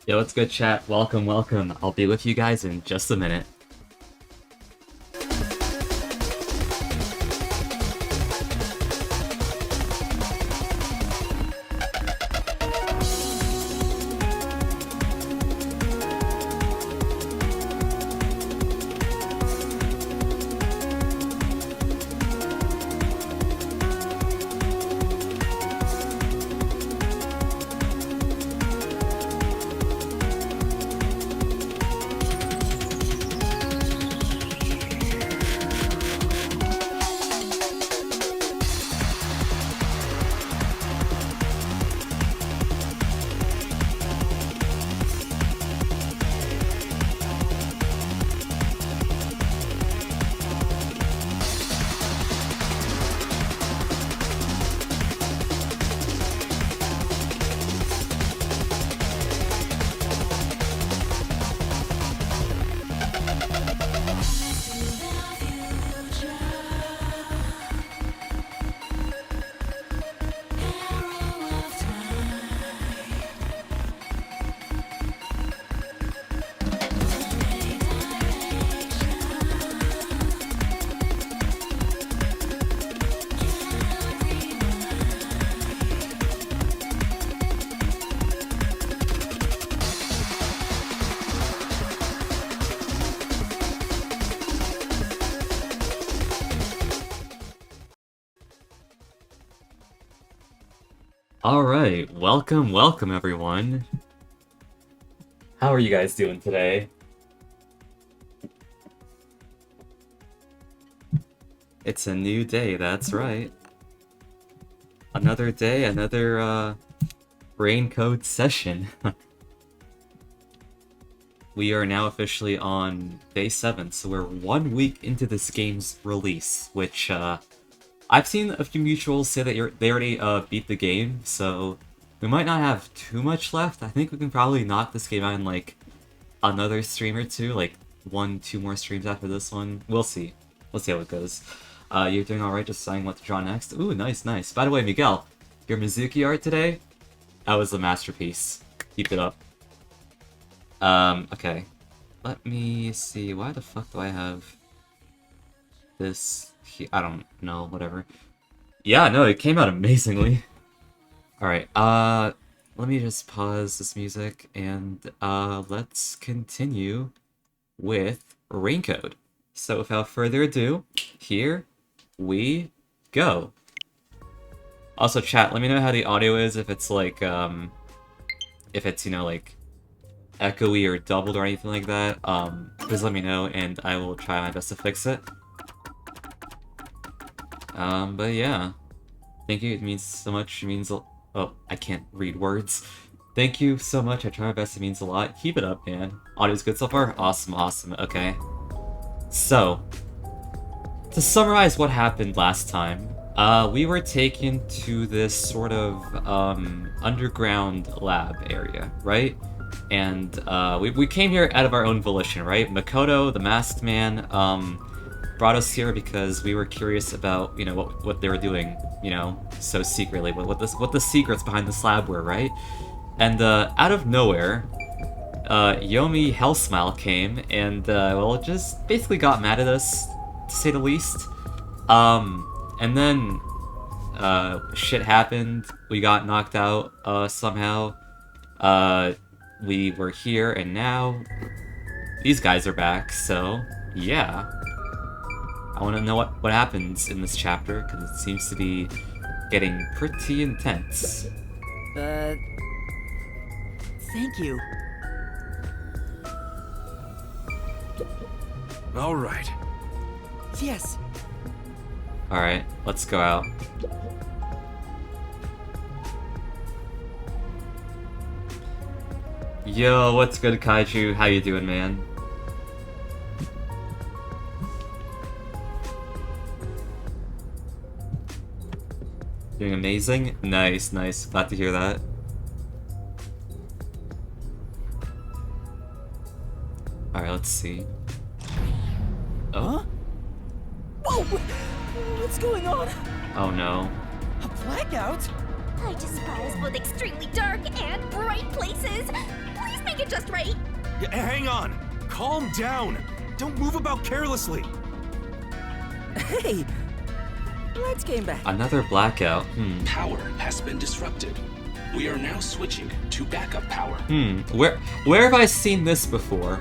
Yo, what's good, chat? Welcome, welcome. I'll be with you guys in just a minute. Alright, welcome everyone. How are you guys doing today? It's a new day, that's right. Another day, another Raincode session. We are now officially on day 7, so we're 1 week into this game's release, which I've seen a few mutuals say that they already beat the game, so we might not have too much left. I think we can probably knock this game out in like another stream or two, like 1-2 more streams after this one. We'll see. We'll see how it goes. You're doing alright, just deciding what to draw next. Ooh, nice, nice. By the way, Miguel, your Mizuki art today, that was a masterpiece. Keep it up. Okay. Let me see, why the fuck do I have this? I don't know, whatever. Yeah, no, it came out amazingly. Alright, let me just pause this music and let's continue with Raincode. So without further ado, here we go. Also, chat, let me know how the audio is, if it's like, if it's, you know, like, echoey or doubled or anything like that. Please let me know and I will try my best to fix it. But yeah. Thank you, it means so much, it means oh, I can't read words. Thank you so much, I try my best, it means a lot. Keep it up, man. Audio's good so far? Awesome, awesome, okay. So, to summarize what happened last time, we were taken to this sort of, underground lab area, right? And, we came here out of our own volition, right? Makoto, the masked man, brought us here because we were curious about, you know, what they were doing, you know, so secretly, what the secrets behind the slab were, right? And out of nowhere, Yomi Hellsmile came and well, just basically got mad at us, to say the least. And then shit happened. We got knocked out somehow. We were here, and now these guys are back. So yeah. I want to know what happens in this chapter, because it seems to be getting pretty intense. Thank you. All right. Yes. Alright, let's go out. Yo, what's good, Kaiju? How you doing, man? Doing amazing? Nice, nice. Glad to hear that. Alright, let's see. Oh? Whoa! What's going on? Oh no. A blackout? I despise both extremely dark and bright places. Please make it just right. Hang on! Calm down! Don't move about carelessly! Hey, lights came back. Another blackout. Power has been disrupted. We are now switching to backup power. Where have I seen this before?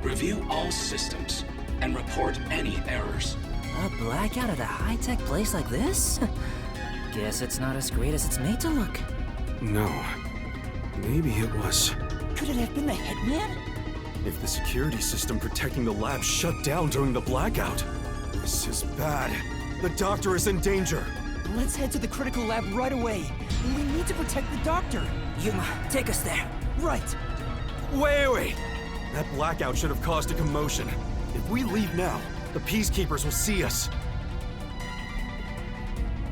Review all systems and report any errors. A blackout at a high-tech place like this? Guess it's not as great as it's made to look. No. Maybe it was. Could it have been the Hitman? If the security system protecting the lab shut down during the blackout, this is bad. The doctor is in danger. Let's head to the critical lab right away. We need to protect the doctor. Yuma, take us there. Right. Wait! That blackout should have caused a commotion. If we leave now, the Peacekeepers will see us.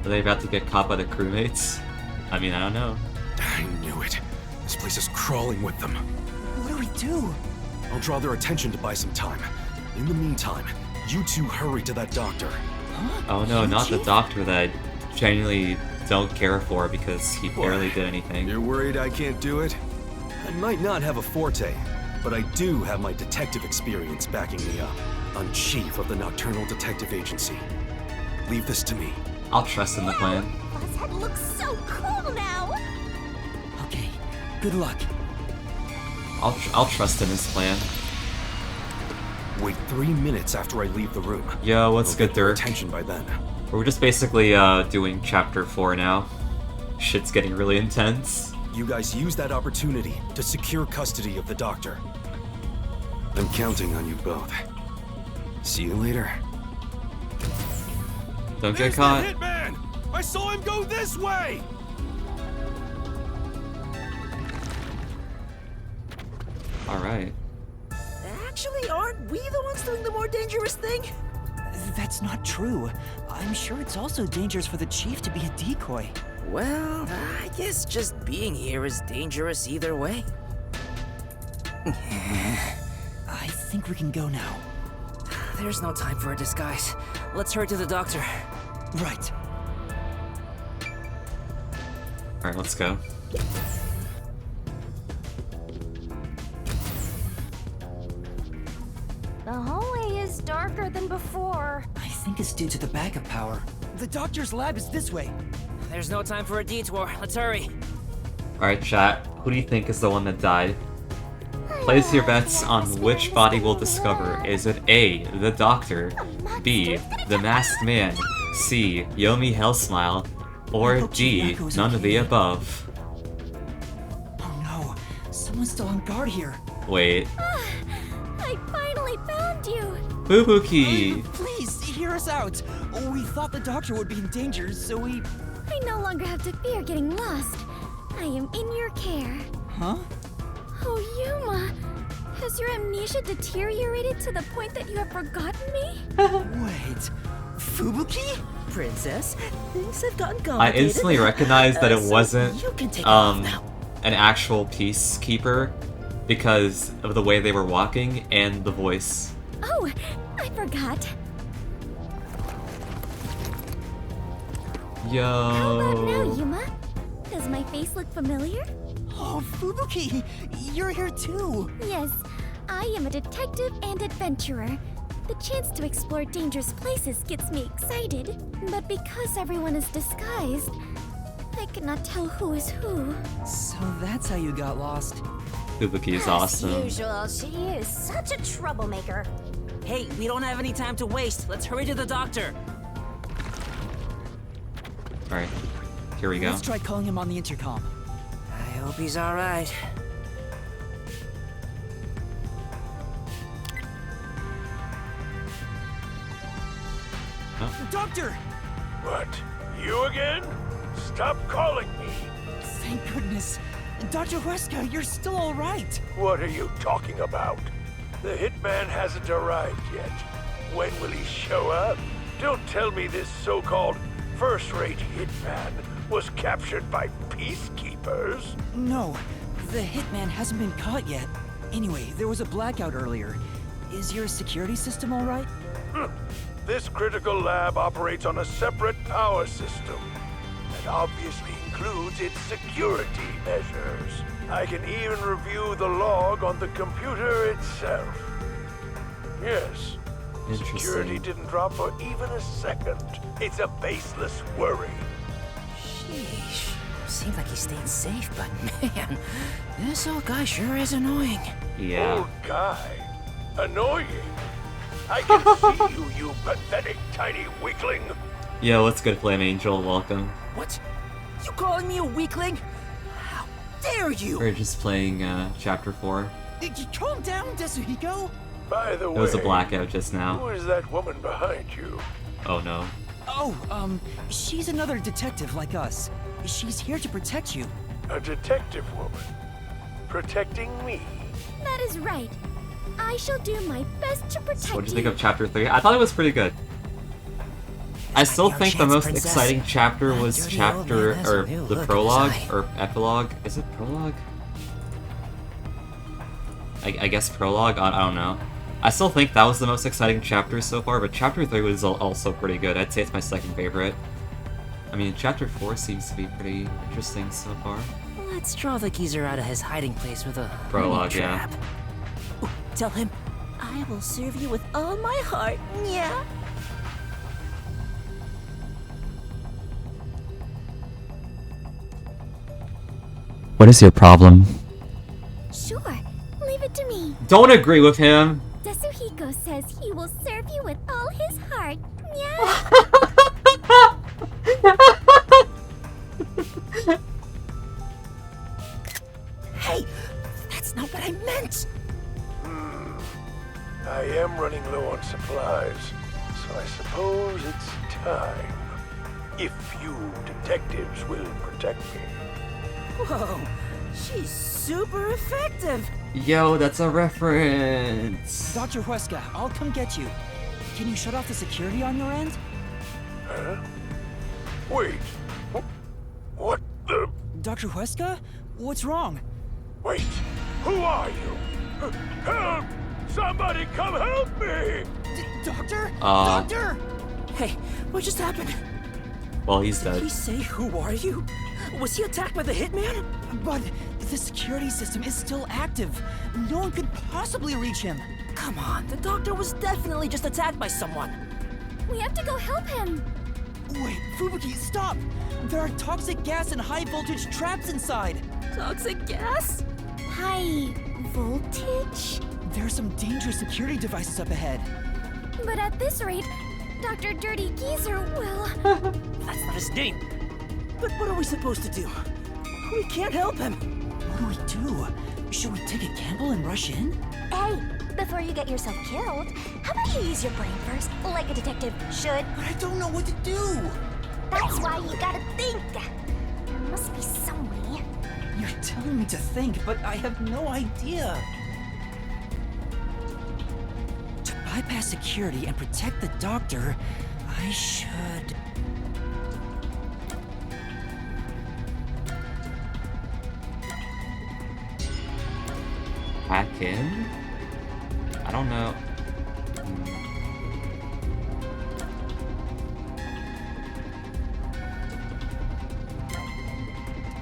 Are they about to get caught by the crewmates? I mean, I don't know. I knew it. This place is crawling with them. What do we do? I'll draw their attention to buy some time. In the meantime, you two hurry to that doctor. Oh no, not the Chief? doctor that I genuinely don't care for because he barely did anything. You're worried I can't do it? I might not have a forte, but I do have my detective experience backing me up. I'm chief of the Nocturnal Detective Agency. Leave this to me. I'll trust in the plan. Buzzhead looks so cool now. Okay, good luck. I'll trust in his plan. Wait 3 minutes after I leave the room. Yo, what's I'll good, get your Dirk? attention by then. We're just basically doing chapter 4 now. Shit's getting really intense. You guys use that opportunity to secure custody of the doctor. I'm counting on you both. See you later. Don't get caught. Hitman! I saw him go this way! Alright. Actually, aren't we the ones doing the more dangerous thing? That's not true. I'm sure it's also dangerous for the chief to be a decoy. Well, I guess just being here is dangerous either way. I think we can go now. There's no time for a disguise. Let's hurry to the doctor. Right. Alright, let's go. The hallway is darker than before. I think it's due to the backup power. The doctor's lab is this way. There's no time for a detour. Let's hurry. Alright, chat. Who do you think is the one that died? Place your bets on which body we'll discover. Is it A, the doctor, B, the masked man, C, Yomi Hellsmile, or D, none of the above? Oh no, someone's still on guard here. Wait. I finally found you. Fubuki! Please, hear us out. We thought the doctor would be in danger, so we... I no longer have to fear getting lost. I am in your care. Huh? Oh, Yuma, has your amnesia deteriorated to the point that you have forgotten me? Wait, Fubuki? Princess, things have gotten I complicated. instantly recognized that it So wasn't you can take it off now. an actual peacekeeper because of the way they were walking and the voice. Oh, I forgot. How about now, Yo. Yuma? Does my face look familiar? Oh, Fubuki, you're here too. Yes, I am a detective and adventurer. The chance to explore dangerous places gets me excited, but because everyone is disguised, I cannot tell who is who. So that's how you got lost. Fubuki is As awesome. usual, she is such a troublemaker. Hey, we don't have any time to waste. Let's hurry to the doctor. Alright, here we go. Let's try calling him on the intercom. I hope he's all right. Doctor! What? You again? Stop calling me! Thank goodness. Dr. Huesca, you're still all right. What are you talking about? The hitman hasn't arrived yet. When will he show up? Don't tell me this so-called first-rate hitman was captured by peacekeepers. No, the hitman hasn't been caught yet. Anyway, there was a blackout earlier. Is your security system all right? This critical lab operates on a separate power system. And obviously includes its security measures. I can even review the log on the computer itself. Yes, security Interesting. didn't drop for even a second. It's a baseless worry. Sheesh. Seems like he's staying safe, but man, this old guy sure is annoying. Yeah. Old guy. Annoying. I can see you, you pathetic tiny weakling. Yo, what's good, Flame Angel? Welcome. What? You calling me a weakling? How dare you? We're just playing chapter 4. Did you calm down, Tetsuhiko? By the way, It was a blackout just who now. is that woman behind you? Oh no. Oh, she's another detective like us. She's here to protect you. A detective woman. Protecting me? That is right. I shall do my best to protect So what do you you. think of chapter 3? I thought it was pretty good. I still your think the chance, most princess. exciting chapter My was dirty chapter, old man has or a new the look in prologue, his eye. or epilogue. Is it prologue? I guess prologue? I don't know. I still think that was the most exciting chapter so far, but chapter 3 was also pretty good. I'd say it's my second favorite. I mean, chapter 4 seems to be pretty interesting so far. Let's draw the geezer out of his hiding place with a Prologue, honey yeah. trap. Ooh, tell him, I will serve you with all my heart, yeah? What is your problem? Sure, leave it to me. Don't agree with him! Tetsuhiko says he will serve you with all his heart. Yeah. Hey, that's not what I meant. I am running low on supplies, so I suppose it's time. If you detectives will protect me. Whoa, she's super effective. Yo, that's a reference! Dr. Huesca, I'll come get you. Can you shut off the security on your end? Huh? Wait. What the? Dr. Huesca? What's wrong? Wait. Who are you? Help! Somebody come help me! Doctor? Uh. Doctor! Hey, what just happened? Well, he's Did he dead. say who are you? Was he attacked by the hitman? But the security system is still active. No one could possibly reach him. Come on, the doctor was definitely just attacked by someone. We have to go help him. Wait, Fubuki, stop! There are toxic gas and high voltage traps inside. Toxic gas? High voltage? There are some dangerous security devices up ahead. But at this rate, Dr. Dirty Geezer will... That's not his name. But what are we supposed to do? We can't help him. What do we do? Should we take a gamble and rush in? Hey, before you get yourself killed, how about you use your brain first, like a detective should? But I don't know what to do. That's why you gotta think. There must be some way. You're telling me to think, but I have no idea. To bypass security and protect the doctor, I should... Hack in? I don't know.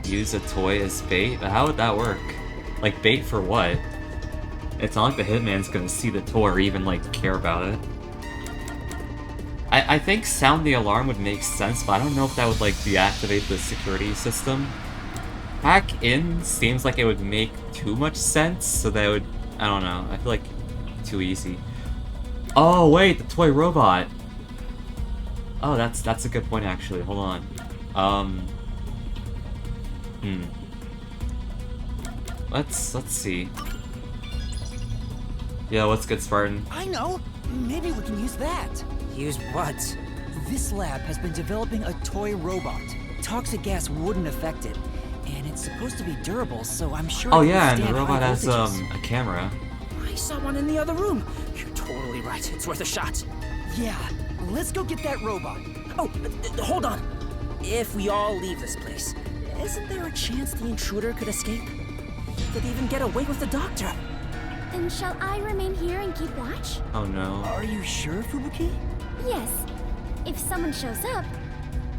Use a toy as bait? How would that work? Like, bait for what? It's not like the hitman's gonna see the toy or even, like, care about it. I think sound the alarm would make sense, but I don't know if that would, like, deactivate the security system. Hack in seems like it would make too much sense, so that would... I don't know. I feel like too easy. Oh, wait! The toy robot! Oh, that's a good point, actually. Hold on. Let's see. Yeah, what's good, Spartan? I know! Maybe we can use that. Use what? This lab has been developing a toy robot. Toxic gas wouldn't affect it. And it's supposed to be durable, so I'm sure Oh it can yeah, and the withstand robot high has voltages. a camera. I saw one in the other room. You're totally right. It's worth a shot. Yeah, let's go get that robot. Oh, hold on. If we all leave this place, isn't there a chance the intruder could escape? He could even get away with the doctor. Then shall I remain here and keep watch? Oh no. Are you sure, Fubuki? Yes. If someone shows up,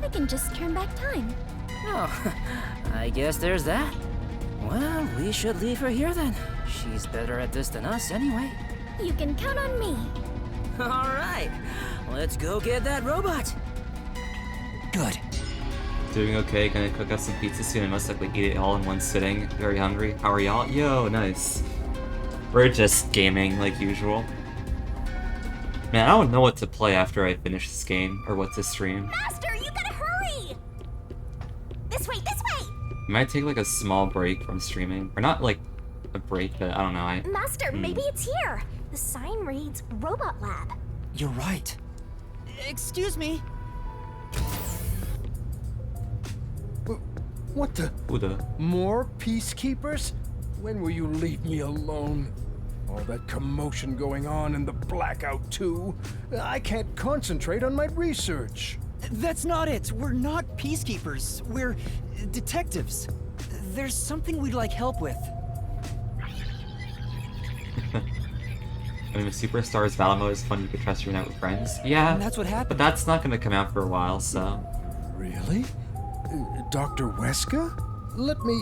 I can just turn back time. Oh, I guess there's that. Well, we should leave her here then. She's better at this than us anyway. You can count on me. All right, let's go get that robot. Good. Doing okay, gonna cook up some pizza soon and most likely eat it all in one sitting. Very hungry. How are y'all? Yo, nice. We're just gaming like usual. Man, I don't know what to play after I finish this game, or what to stream. Master, you gotta hurry! This way, this way! Might take like a small break from streaming. Or not like a break, but I don't know. Master, maybe it's here. The sign reads Robot Lab. You're right. Excuse me. What the? Who the? More peacekeepers? When will you leave me alone? All that commotion going on in the blackout too. I can't concentrate on my research. That's not it. We're not peacekeepers. We're detectives. There's something we'd like help with. I mean, with Superstars Battle Mode is fun, you can trust your night with friends. Yeah, And that's what but happened. that's not gonna come out for a while, so... Really? Dr. Weska? Let me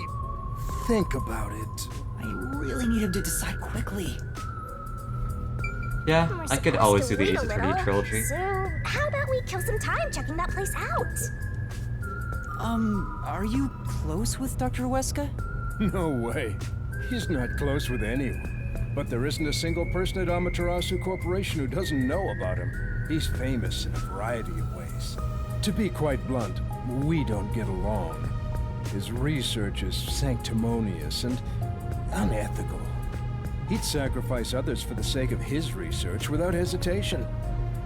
think about it. I really need him to decide quickly. Yeah, We're I could supposed always to do the wait Ace a Attorney little, trilogy. So, how about we kill some time checking that place out? Are you close with Dr. Weska? No way. He's not close with anyone. But there isn't a single person at Amaterasu Corporation who doesn't know about him. He's famous in a variety of ways. To be quite blunt, we don't get along. His research is sanctimonious and unethical. He'd sacrifice others for the sake of his research without hesitation.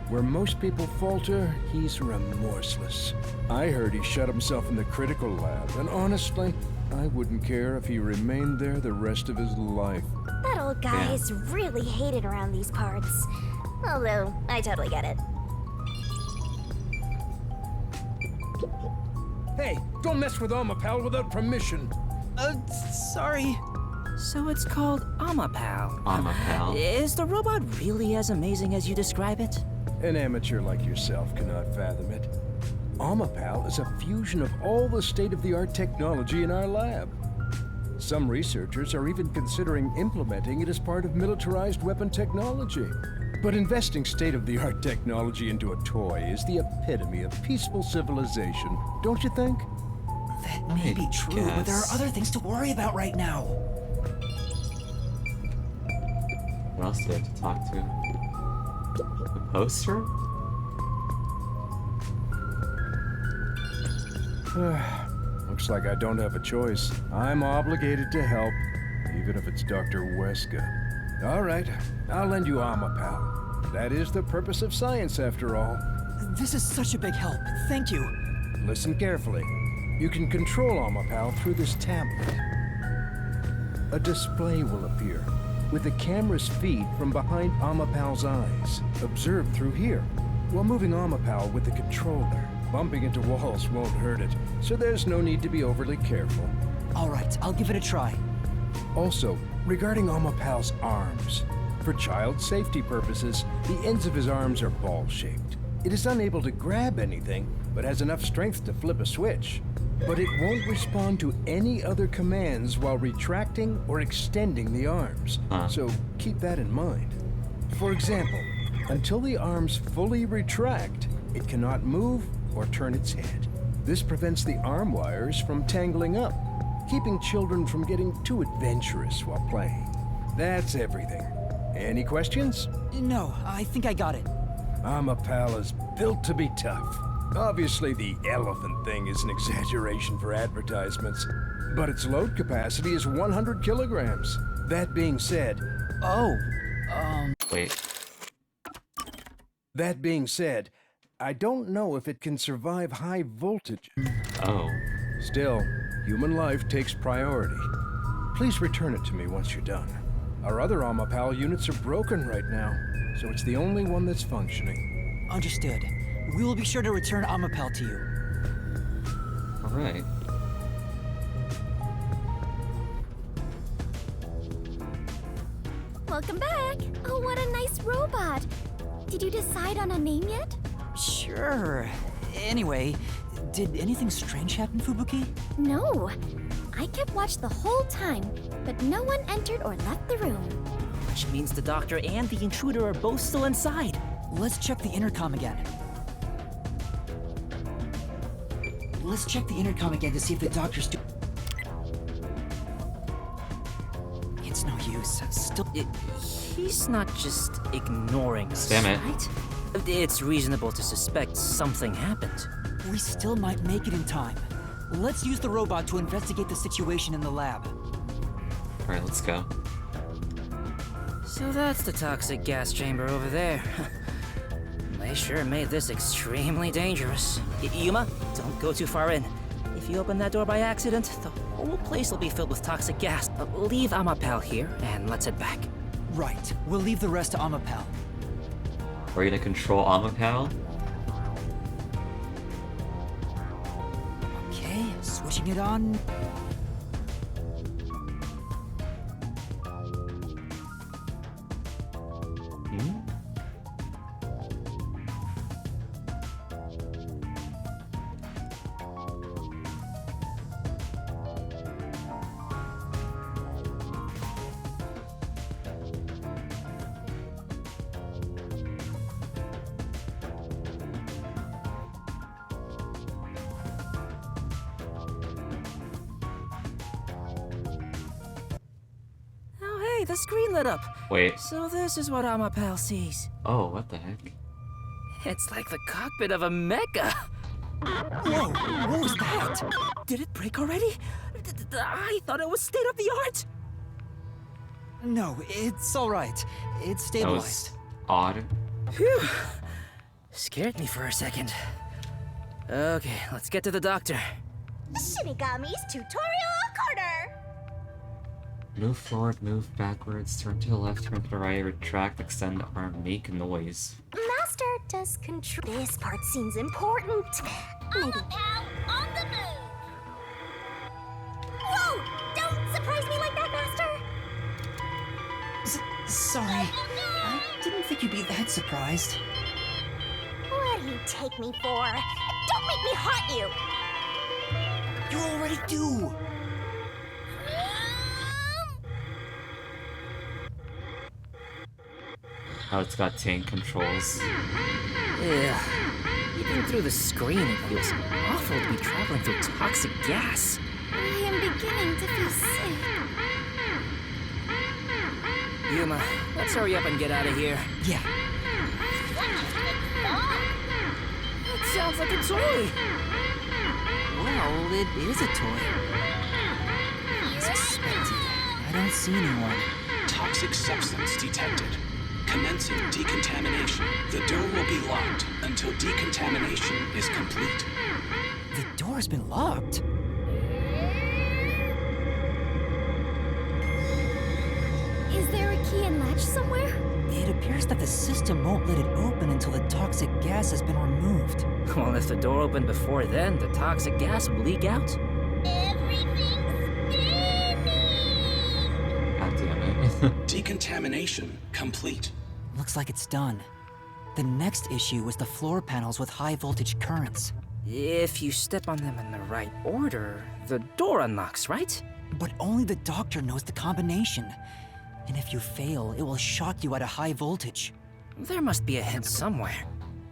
Where most people falter, he's remorseless. I heard he shut himself in the critical lab, and honestly, I wouldn't care if he remained there the rest of his life. That old guy Yeah. is really hated around these parts. Although, I totally get it. Hey, don't mess with Amapal without permission. Sorry. So it's called Amapal. I'm a pal. Is the robot really as amazing as you describe it? An amateur like yourself cannot fathom it. Amapal is a fusion of all the state-of-the-art technology in our lab. Some researchers are even considering implementing it as part of militarized weapon technology. But investing state-of-the-art technology into a toy is the epitome of peaceful civilization, don't you think? That may be true, but there are guess. other things to worry about right now. What else do I have to talk to? The poster? Looks like I don't have a choice. I'm obligated to help, even if it's Dr. Weska. All right, I'll lend you Amapal. That is the purpose of science, after all. This is such a big help. Thank you. Listen carefully. You can control Amapal through this tablet. A display will appear with the camera's feed from behind Amapal's eyes. Observe through here. While moving Amapal with the controller, bumping into walls won't hurt it, so there's no need to be overly careful. All right, I'll give it a try. Also, regarding Amapal's arms, for child safety purposes, the ends of his arms are ball-shaped. It is unable to grab anything, but has enough strength to flip a switch. But it won't respond to any other commands while retracting or extending the arms, so keep that in mind. For example, until the arms fully retract, it cannot move or turn its head. This prevents the arm wires from tangling up, keeping children from getting too adventurous while playing. That's everything. Any questions? No, I think I got it. Amapal is built to be tough. Obviously, the elephant thing is an exaggeration for advertisements, but its load capacity is 100 kilograms. That being said, Wait. that being said, I don't know if it can survive high voltage. Oh. Still, human life takes priority. Please return it to me once you're done. Our other Amapal units are broken right now, so it's the only one that's functioning. Understood. We will be sure to return Amapal to you. Alright. Welcome back. Oh, what a nice robot. Did you decide on a name yet? Sure. Anyway, Did anything strange happen, Fubuki? No. I kept watch the whole time, but no one entered or left the room. Which means the doctor and the intruder are both still inside. Let's check the intercom again. Let's check the intercom again to see if the doctor's It's no use. Still. He's not just ignoring us, Damn it. right? It's reasonable to suspect something happened. We still might make it in time. Let's use the robot to investigate the situation in the lab. Alright, let's go. So that's the toxic gas chamber over there. They sure made this extremely dangerous. Yuma, don't go too far in. If you open that door by accident, the whole place will be filled with toxic gas. Leave Amapal here, and let's head back. Right. We'll leave the rest to Amapal. Are you gonna control Amapal? Okay, switching it on. Hmm? Oh, hey, the screen lit up. Wait. So this is what Amapal sees. Oh, what the heck? It's like the cockpit of a mecha. Whoa! What was that? Did it break already? I thought it was state of the art. No, it's all right. It's That stabilized. was odd. Phew. Scared me for a second. Okay, let's get to the doctor. Shinigami's tutorial corner! Move forward, move backwards, turn to the left, turn to the right, retract, extend arm, make noise. Master does control. This part seems important. Maybe. On the move! Whoa! Don't surprise me like that, Master! Sorry. I didn't think you'd be that surprised. What do you take me for? Don't make me hurt you! You already do! Oh, it's got tank controls. Yeah. Even through the screen, it feels awful to be traveling through toxic gas. I am beginning to feel sick. Yuma, let's hurry up and get out of here. Yeah. It sounds like a toy. Well, it is a toy. As expected, I don't see anyone. Toxic substance detected. Commencing decontamination. The door will be locked until decontamination is complete. The door's been locked. Is there a key and latch somewhere? It appears that the system won't let it open until the toxic gas has been removed. Well, if the door opened before then, the toxic gas would leak out. God damn it. Decontamination complete. Looks like it's done. The next issue was the floor panels with high voltage currents. If you step on them in the right order, the door unlocks, right? But only the doctor knows the combination. And if you fail, it will shock you at a high voltage. There must be a hint somewhere.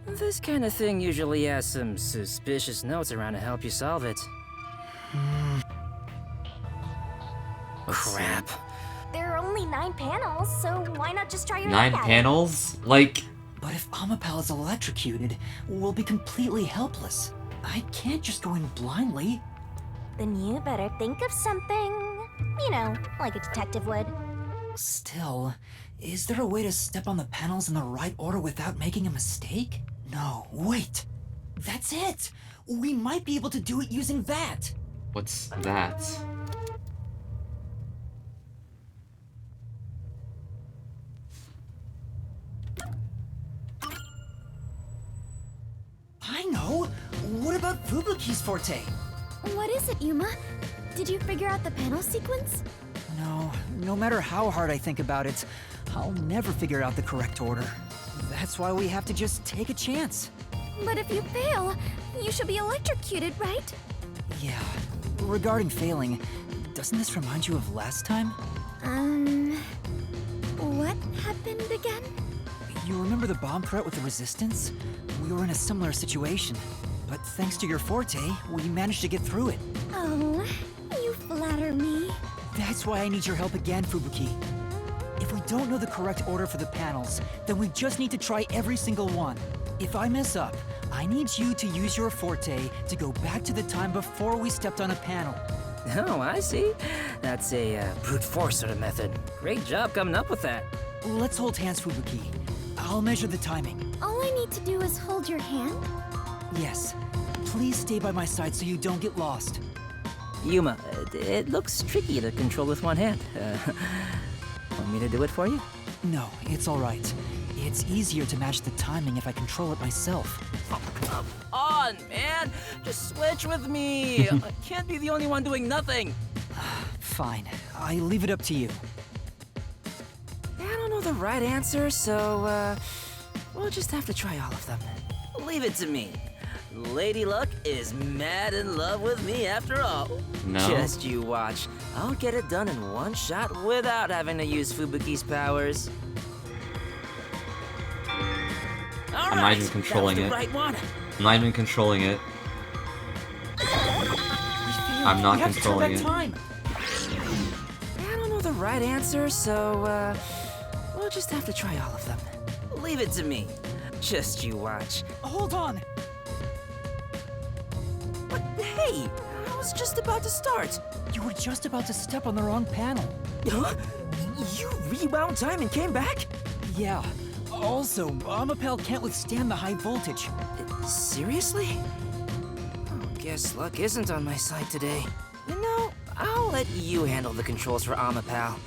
This kind of thing usually has some suspicious notes around to help you solve it. Crap. There are only 9 panels, so why not just try your 9 luck at it? panels? Like, But if Amapal is electrocuted, we'll be completely helpless. I can't just go in blindly. Then you better think of something. You know, like a detective would. Still, is there a way to step on the panels in the right order without making a mistake? No, wait. That's it! We might be able to do it using that! what's that? I know! What about Fubuki's forte? What is it, Yuma? Did you figure out the panel sequence? No, no matter how hard I think about it, I'll never figure out the correct order. That's why we have to just take a chance. But if you fail, you should be electrocuted, right? Yeah. Regarding failing, doesn't this remind you of last time? What happened again? You remember the bomb threat with the Resistance? We were in a similar situation. But thanks to your forte, we managed to get through it. Oh, you flatter me. That's why I need your help again, Fubuki. If we don't know the correct order for the panels, then we just need to try every single one. If I mess up, I need you to use your forte to go back to the time before we stepped on a panel. Oh, I see. That's a brute force sort of method. Great job coming up with that. Let's hold hands, Fubuki. I'll measure the timing. All I need to do is hold your hand. Yes. Please stay by my side so you don't get lost. Yuma, it looks tricky to control with one hand. Want me to do it for you? No, it's all right. It's easier to match the timing if I control it myself. Come on, man! Just switch with me! I can't be the only one doing nothing! Fine. I leave it up to you. I don't know the right answer, so, we'll just have to try all of them. Leave it to me. Lady Luck is mad in love with me after all. No. Just you watch. I'll get it done in one shot without having to use Fubuki's powers. All I'm not right, even controlling that it. was the right one. I'm not even controlling it. I'm not We have to turn controlling back it. time. I don't know the right answer, so, we'll just have to try all of them. Leave it to me. Just you watch. Hold on. But hey, I was just about to start. You were just about to step on the wrong panel. Huh? You rewound time and came back? Yeah. Also, Amapel can't withstand the high voltage. Seriously? Oh, guess luck isn't on my side today. You know, I'll let you handle the controls for Amapal.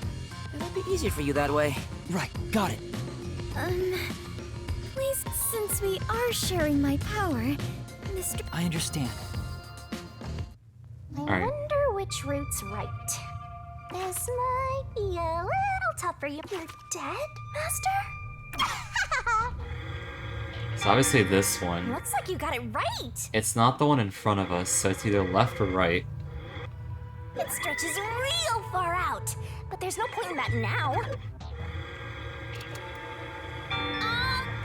It'll be easier for you that way. Right, got it. Please, since we are sharing my power, Mr. I understand. I Alright. wonder which route's right. This might be a little tough for you. You're dead, Master? So obviously this one. Looks like you got it right. It's not the one in front of us, so it's either left or right. It stretches real far out, but there's no point in that now.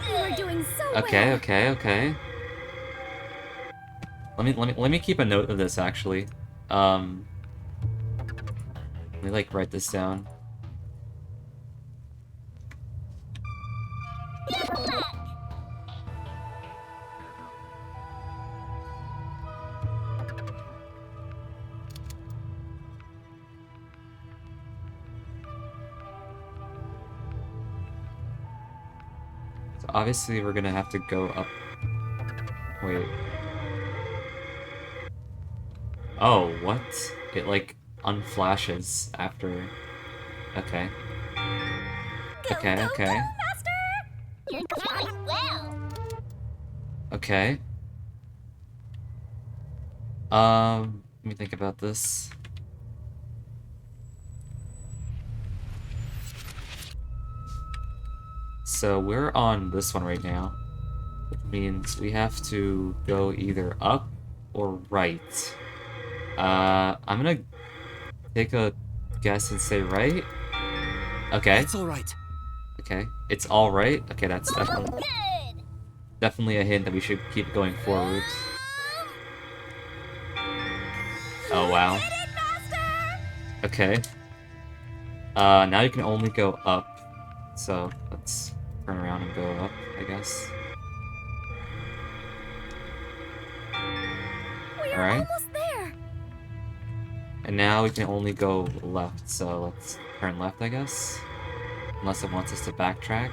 You are doing so Okay, well. okay. Let me keep a note of this actually. Let me like write this down. So obviously we're gonna have to go up. Wait. Oh, what? It like unflashes after. Okay. Okay. Master! You're doing well. Okay. Let me think about this. So we're on this one right now, which means we have to go either up or right. I'm gonna take a guess and say right. Okay. It's all right. Okay. It's all right. Okay, that's definitely a hint that we should keep going forward. Oh wow. Okay. Now you can only go up. So let's turn around and go up, I guess. We're Alright. almost there. And now we can only go left, so let's turn left, I guess. Unless it wants us to backtrack.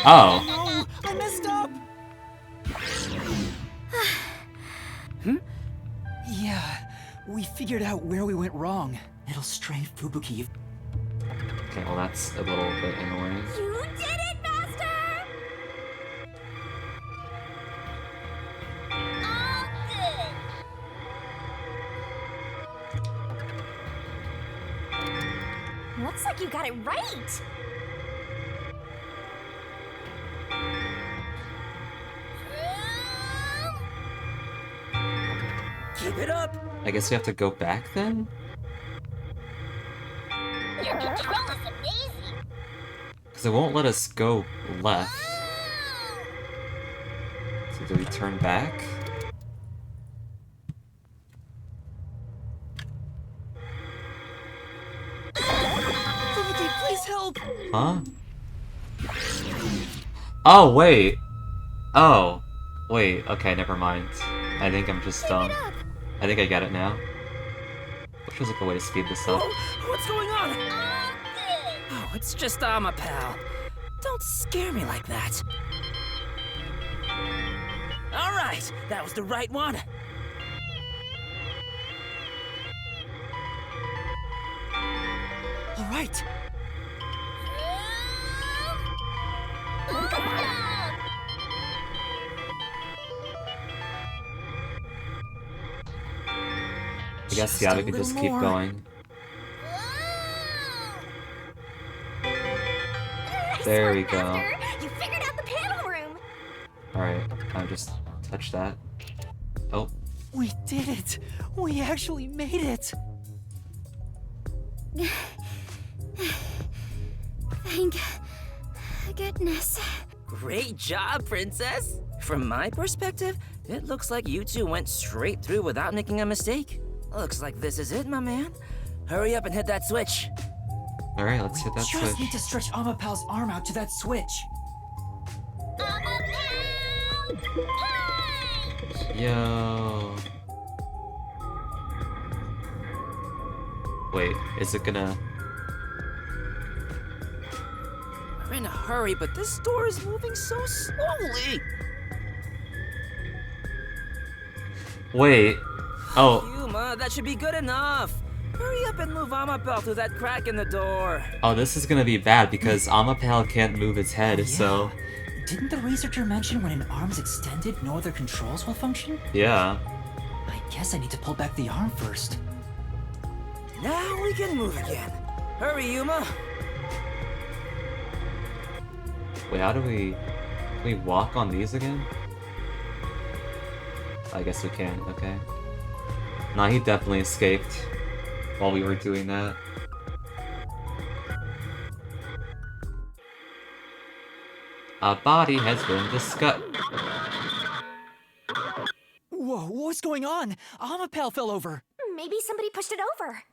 Oh! No, I messed up. Yeah, we figured out where we went wrong. It'll strain Fubuki. Okay, well that's a little bit annoying. You did it, Master! All good. Looks like you got it right. it up! I guess we have to go back then? Your control is amazing. Because it won't let us go left. So do we turn back? Fubuki, please help! Huh? Oh, wait. Oh. Wait, okay, never mind. I think I'm just dumb. I think I get it now. Which was like a way to speed this up. Whoa, what's going on? Oh, it's just Amapal. Don't scare me like that. All right, that was the right one. All right. I guess, Just yeah, a we could just little keep more. going. There we go. You figured out the panel room. Alright, I'll just touch that. Oh, We did it! We actually made it! Thank goodness. Great job, Princess. From my perspective, it looks like you two went straight through without making a mistake. Looks like this is it, my man. Hurry up and hit that switch. alright, let's hit that Just switch. need to stretch Amapal's arm out to that switch. Yo. Wait, is it gonna... We're in a hurry, but this door is moving so slowly. Wait. Oh, Yuma, that should be good enough. Hurry up and move Amapal through that crack in the door. oh, this is gonna be bad because Amapal can't move its head, so... Didn't the researcher mention when an arm's extended, no other controls will function? Yeah. I guess I need to pull back the arm first. Now we can move again. Hurry, Yuma. Wait, how do we... Can we walk on these again? I guess we can, okay. Nah, he definitely escaped while we were doing that. A body has been discovered. Whoa, what's going on? Amapal fell over. Maybe somebody pushed it over.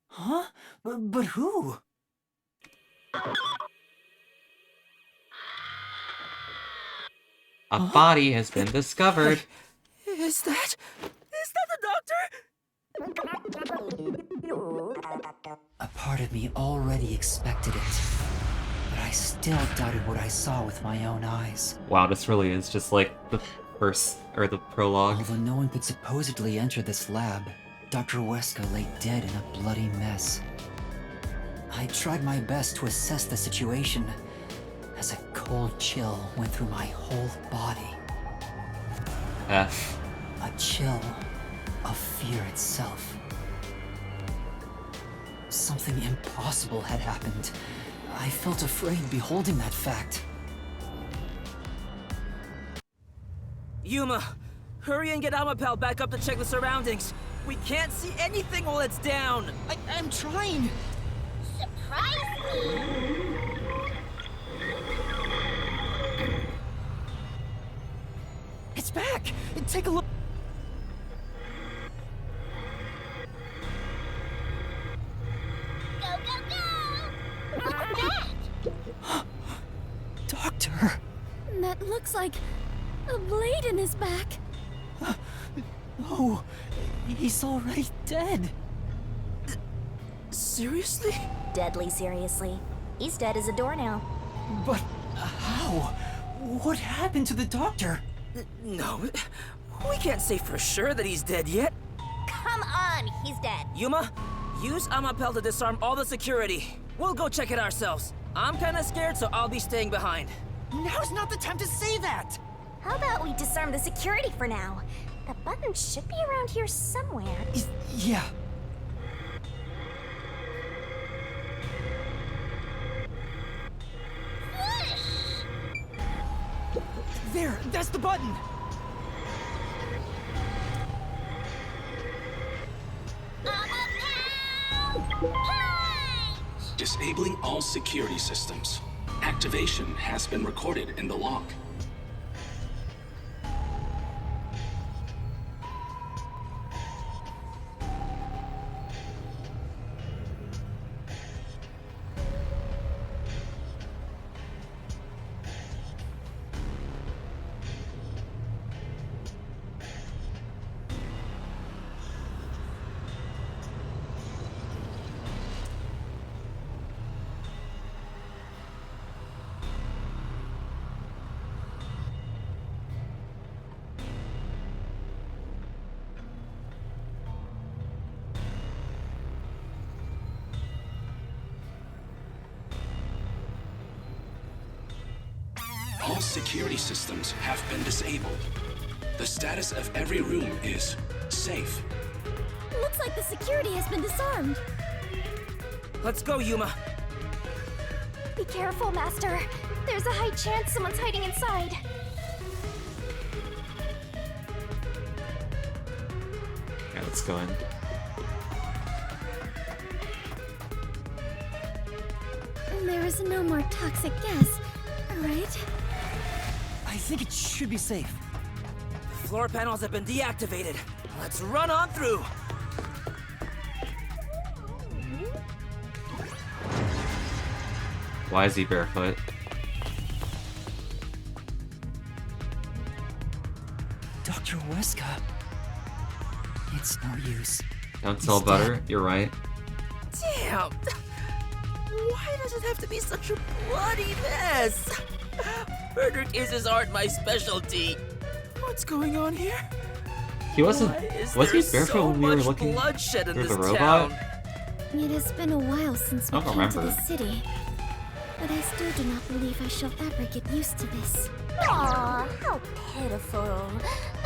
Huh? But who? A body has been discovered. Is that the doctor? A part of me already expected it. But I still doubted what I saw with my own eyes. Wow, this really is just like the first, or the prologue. Although no one could supposedly enter this lab, Dr. Weska lay dead in a bloody mess. I tried my best to assess the situation as a cold chill went through my whole body. F. A chill of fear itself. Something impossible had happened. I felt afraid beholding that fact. Yuma, hurry and get Amapal back up to check the surroundings. We can't see anything while it's down. I'm trying! Surprise me! It's back! Take a look! Go, go, go! What's that? Doctor! That looks like a blade in his back. Oh, he's already dead. Seriously? Deadly seriously. He's dead as a doornail. But how? What happened to the doctor? No, we can't say for sure that he's dead yet. Come on, he's dead. Yuma, use Amapal to disarm all the security. We'll go check it ourselves. I'm kinda scared, so I'll be staying behind. Now's not the time to say that! How about we disarm the security for now? The button should be around here somewhere. Yeah. There, that's the button! disabling all security systems. Activation has been recorded in the log. All security systems have been disabled. The status of every room is safe. Looks like the security has been disarmed. Let's go, Yuma. Be careful, Master. There's a high chance someone's hiding inside. Yeah, let's go in. There is no more toxic gas, right? I think it should be safe. Floor panels have been deactivated. Let's run on through. Why is he barefoot? Dr. Weska. It's no use. Don't tell He's Butter, dead. you're right. Damn! Why does it have to be such a bloody mess? Murder cases aren't my specialty. What's going on here? He wasn't. Why is Was he there barefoot so when we were much looking bloodshed in through this the robot? town? It has been a while since we I don't came to remember. the city. But I still do not believe I shall ever get used to this. Aw, how pitiful.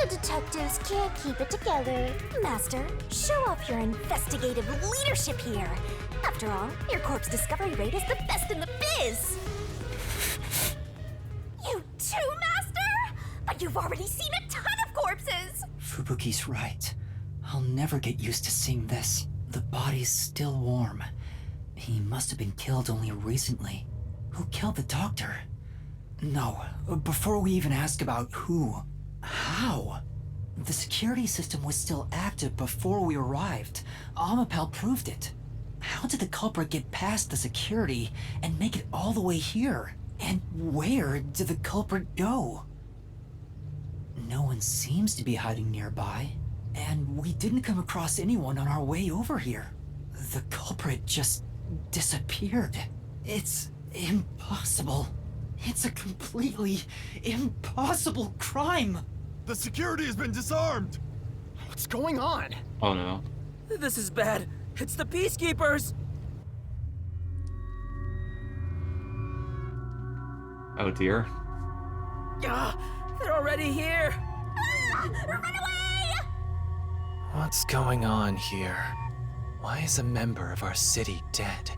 The detectives can't keep it together. Master, show off your investigative leadership here. After all, your corpse discovery rate is the best in the biz. You too, Master? But you've already seen a ton of corpses! Fubuki's right. I'll never get used to seeing this. The body's still warm. He must have been killed only recently. Who killed the doctor? No, before we even ask about who, how? The security system was still active before we arrived. Amapel proved it. How did the culprit get past the security and make it all the way here? And where did the culprit go? No one seems to be hiding nearby, and we didn't come across anyone on our way over here. The culprit just disappeared. It's impossible. It's a completely impossible crime. The security has been disarmed! What's going on? Oh no. This is bad. It's the Peacekeepers! Oh dear. Ah, they're already here! Run away! What's going on here? Why is a member of our city dead?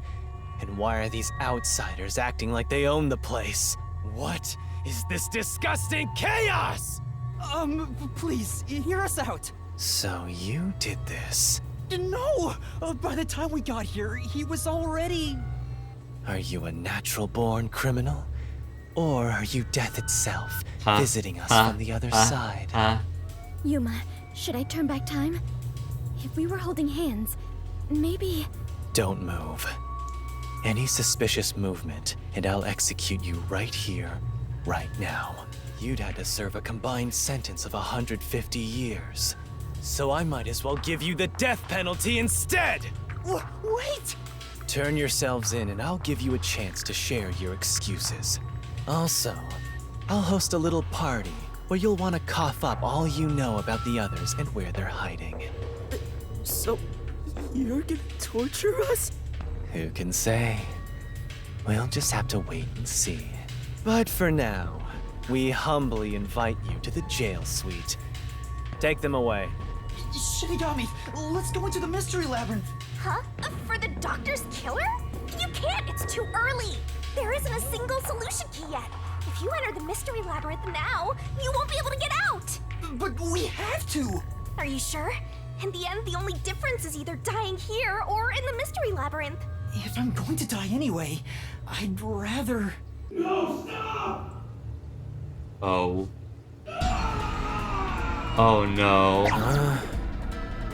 And why are these outsiders acting like they own the place? What is this disgusting chaos? Please, hear us out. So you did this. No! By the time we got here, he was already... Are you a natural-born criminal? Or are you death itself, visiting us from the other side? Yuma, should I turn back time? If we were holding hands, maybe... Don't move. Any suspicious movement, and I'll execute you right here, right now. You'd had to serve a combined sentence of 150 years. So I might as well give you the death penalty instead! Wait! Turn yourselves in and I'll give you a chance to share your excuses. Also, I'll host a little party where you'll want to cough up all you know about the others and where they're hiding. So, you're gonna torture us? Who can say? We'll just have to wait and see. But for now, we humbly invite you to the jail suite. Take them away. Shinigami, let's go into the mystery labyrinth. Huh? For the doctor's killer? You can't, it's too early. There isn't a single solution key yet. If you enter the mystery labyrinth now, you won't be able to get out. But we have to. Are you sure? In the end, the only difference is either dying here or in the mystery labyrinth. If I'm going to die anyway, I'd rather... Oh. Oh no.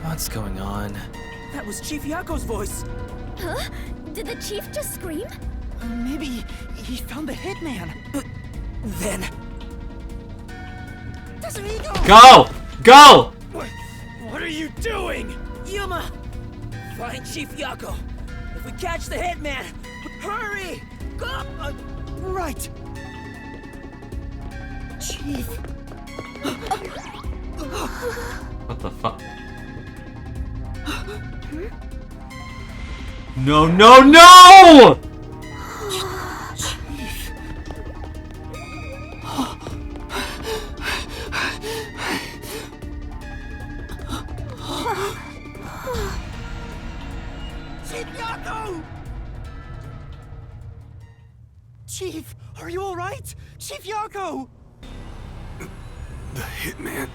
What's going on? That was Chief Yako's voice. Huh? Did the chief just scream? Maybe he found the hitman. Then... Doesn't he go? Go! Go! What are you doing? Yuma! Find Chief Yako. If we catch the hitman, hurry! Go! Right. Chief. What the fuck? No, no, no! Chief Yako! Chief, are you alright? Chief Yako! The hitman.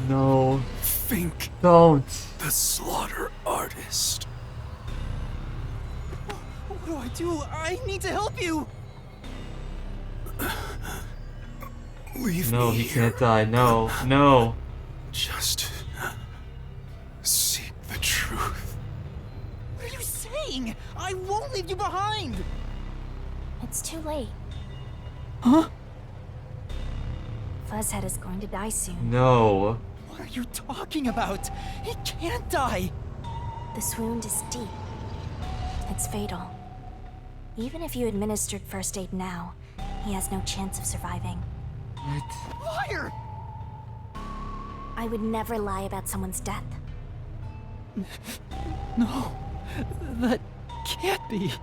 No. Fink. Don't. The slaughter artist. What do I do? I need to help you! Leave No, me he here. can't die. No, no. Just seek the truth. What are you saying? I won't leave you behind! It's too late. Huh? Fuzzhead is going to die soon. No. What are you talking about? He can't die! This wound is deep. It's fatal. Even if you administered first aid now, he has no chance of surviving. What? Liar! I would never lie about someone's death. No, that can't be.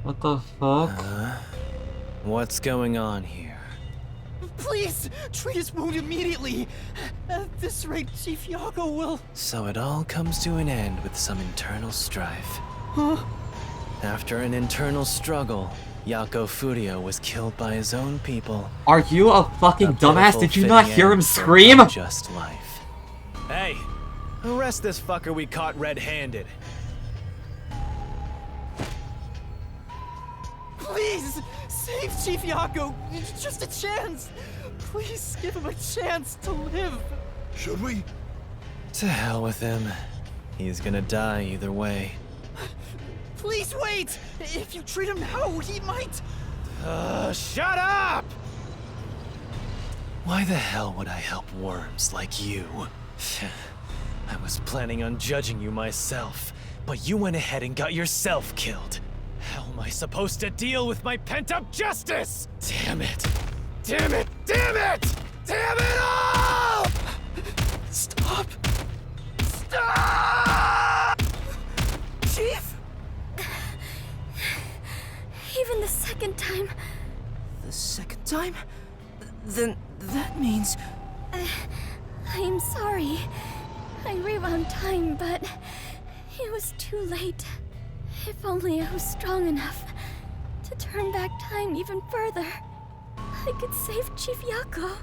What the fuck? What's going on here? Please, treat his wound immediately. At this rate, Chief Yako will... So it all comes to an end with some internal strife. Huh? After an internal struggle, Yako Furio was killed by his own people. Are you a fucking A dumbass? pitiful Did you not fitting hear him end for an scream? unjust life. Hey, arrest this fucker we caught red-handed. Please, save Chief Yako. It's just a chance. Please give him a chance to live. Should we? To hell with him. He's gonna die either way. Please wait. If you treat him now, he might... Shut up! Why the hell would I help worms like you? I was planning on judging you myself, but you went ahead and got yourself killed. How am I supposed to deal with my pent-up justice? Damn it! Damn it! Damn it! Damn it all! Stop. Stop! Chief? Even the second time. The second time? Then that means... I'm sorry. I rewound time, but it was too late. If only I was strong enough to turn back time even further, I could save Chief Yako.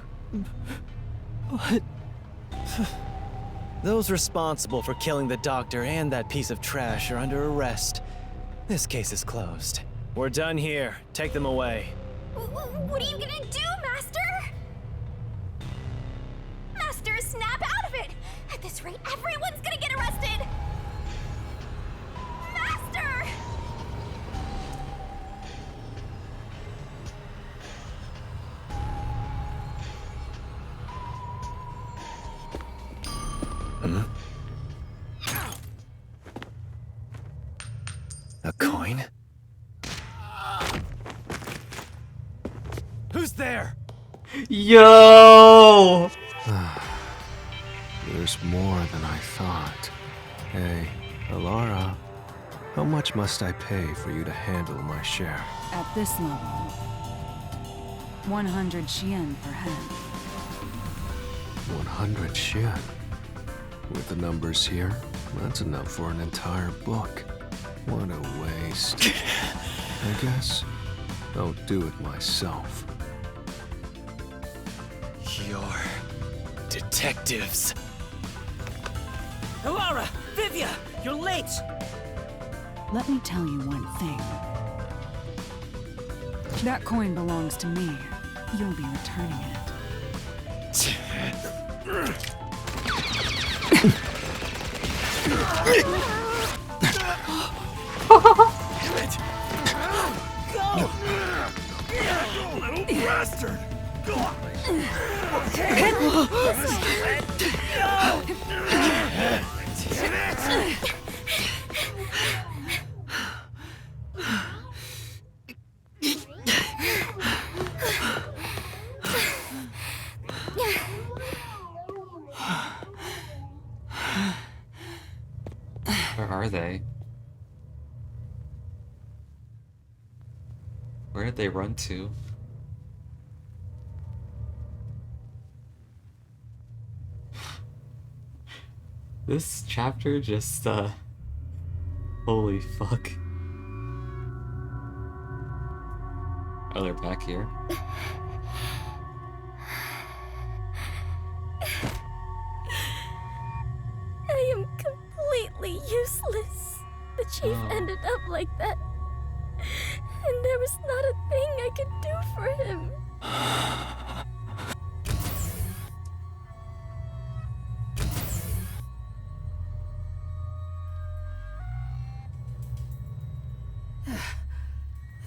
But... Those responsible for killing the doctor and that piece of trash are under arrest. This case is closed. We're done here. Take them away. What are you gonna do, Master? Master, snap out of it! At this rate, everyone's gonna get arrested! Master! A coin? Who's there? Yo! There's more than I thought. Hey, Alara, how much must I pay for you to handle my share? At this level, 100 Xian per head. 100 Xian. With the numbers here, that's enough for an entire book. What a waste. I guess I'll do it myself. Your detectives. Alara! Vivia! You're late! Let me tell you one thing. That coin belongs to me. You'll be returning it. Go! Little bastard! Where are they? Where did they run to? This chapter just, holy fuck. Oh, they're back here. I am completely useless. The chief ended up like that. And there was not a thing I could do for him.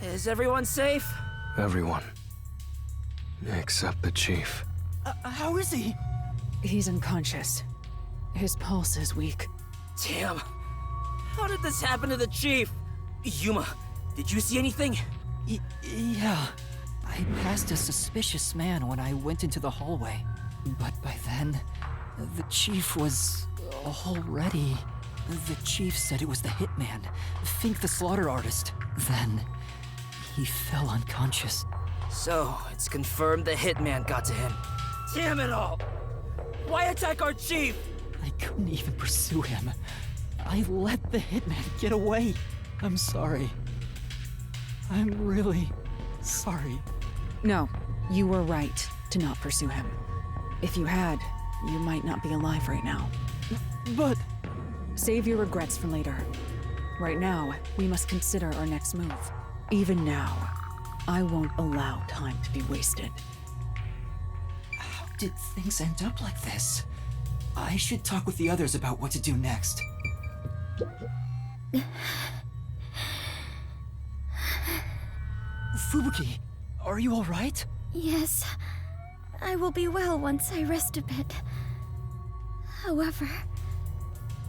Is everyone safe? Everyone. Except the chief. How is he? He's unconscious. His pulse is weak. Damn. How did this happen to the chief? Yuma, did you see anything? Yeah. I passed a suspicious man when I went into the hallway. But by then, the chief was already... The chief said it was the hitman, Fink the slaughter artist. Then, he fell unconscious. So, it's confirmed the hitman got to him. Damn it all! Why attack our chief? I couldn't even pursue him. I let the hitman get away. I'm sorry. I'm really sorry. No, you were right to not pursue him. If you had, you might not be alive right now. But... Save your regrets for later. Right now, we must consider our next move. Even now, I won't allow time to be wasted. How did things end up like this? I should talk with the others about what to do next. Fubuki, are you alright? Yes, I will be well once I rest a bit. However,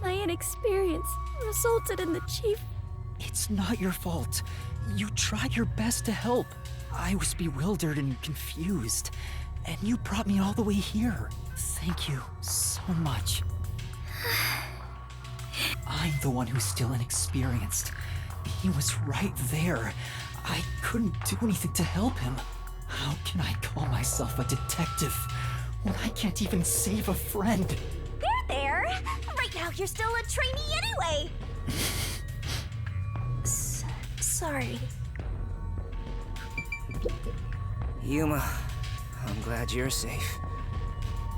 my inexperience resulted in the chief. It's not your fault. You tried your best to help. I was bewildered and confused, and you brought me all the way here. Thank you so much. I'm the one who's still inexperienced. He was right there. I couldn't do anything to help him. How can I call myself a detective when I can't even save a friend? There! Right now you're still a trainee anyway! Sorry. Yuma, I'm glad you're safe.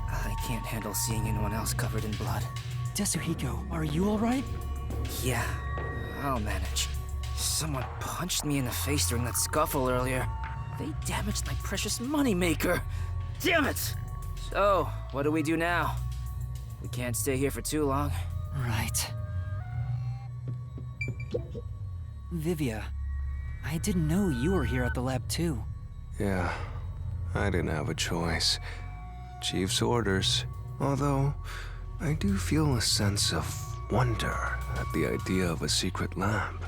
I can't handle seeing anyone else covered in blood. Tetsuhiko, are you alright? Yeah, I'll manage. Someone punched me in the face during that scuffle earlier. They damaged my precious moneymaker. Damn it! So, what do we do now? We can't stay here for too long. Right. Vivia, I didn't know you were here at the lab too. Yeah, I didn't have a choice. Chief's orders. Although, I do feel a sense of wonder at the idea of a secret lab.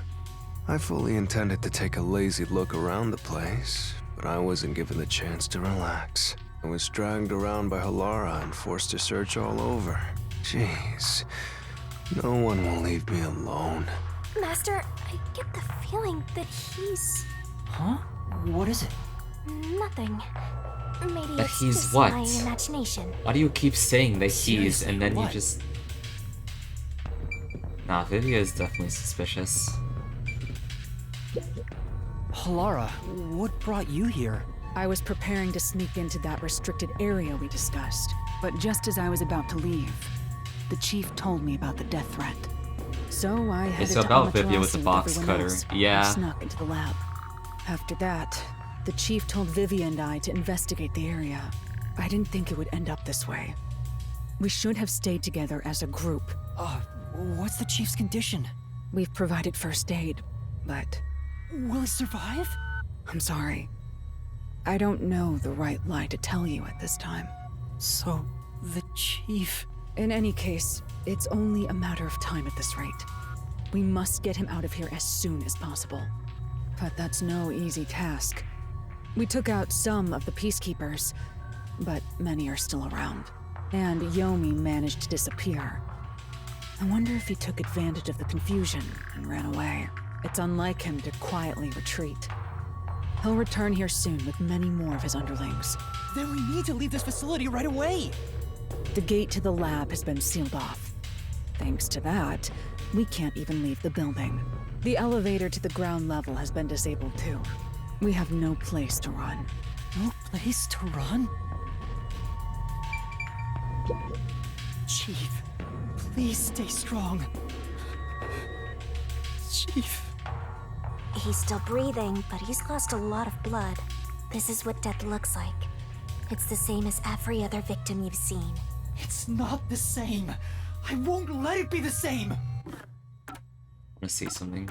I fully intended to take a lazy look around the place, but I wasn't given the chance to relax. I was dragged around by Halara and forced to search all over. Jeez, no one will leave me alone. Master, I get the feeling that he's... Huh? What is it? Nothing. Maybe That it's he's just what? my imagination. Why do you keep saying that he's Seriously, and then what? you just... Nah, Vivia is definitely suspicious. Halara, what brought you here? I was preparing to sneak into that restricted area we discussed. But just as I was about to leave, the chief told me about the death threat. So I headed so to about Vivia with Amaterasu the box everyone cutter. else, Yeah. and snuck into the lab. After that, the chief told Vivia and I to investigate the area. I didn't think it would end up this way. We should have stayed together as a group. What's the chief's condition? We've provided first aid, but Will he survive? I'm sorry. I don't know the right lie to tell you at this time. So, the chief... In any case, it's only a matter of time at this rate. We must get him out of here as soon as possible. But that's no easy task. We took out some of the peacekeepers, but many are still around. And Yomi managed to disappear. I wonder if he took advantage of the confusion and ran away. It's unlike him to quietly retreat. He'll return here soon with many more of his underlings. Then we need to leave this facility right away! The gate to the lab has been sealed off. Thanks to that, we can't even leave the building. The elevator to the ground level has been disabled too. We have no place to run. No place to run? Chief, please stay strong. Chief. He's still breathing, but he's lost a lot of blood. This is what death looks like. It's the same as every other victim you've seen. It's not the same. I won't let it be the same. Let's see something.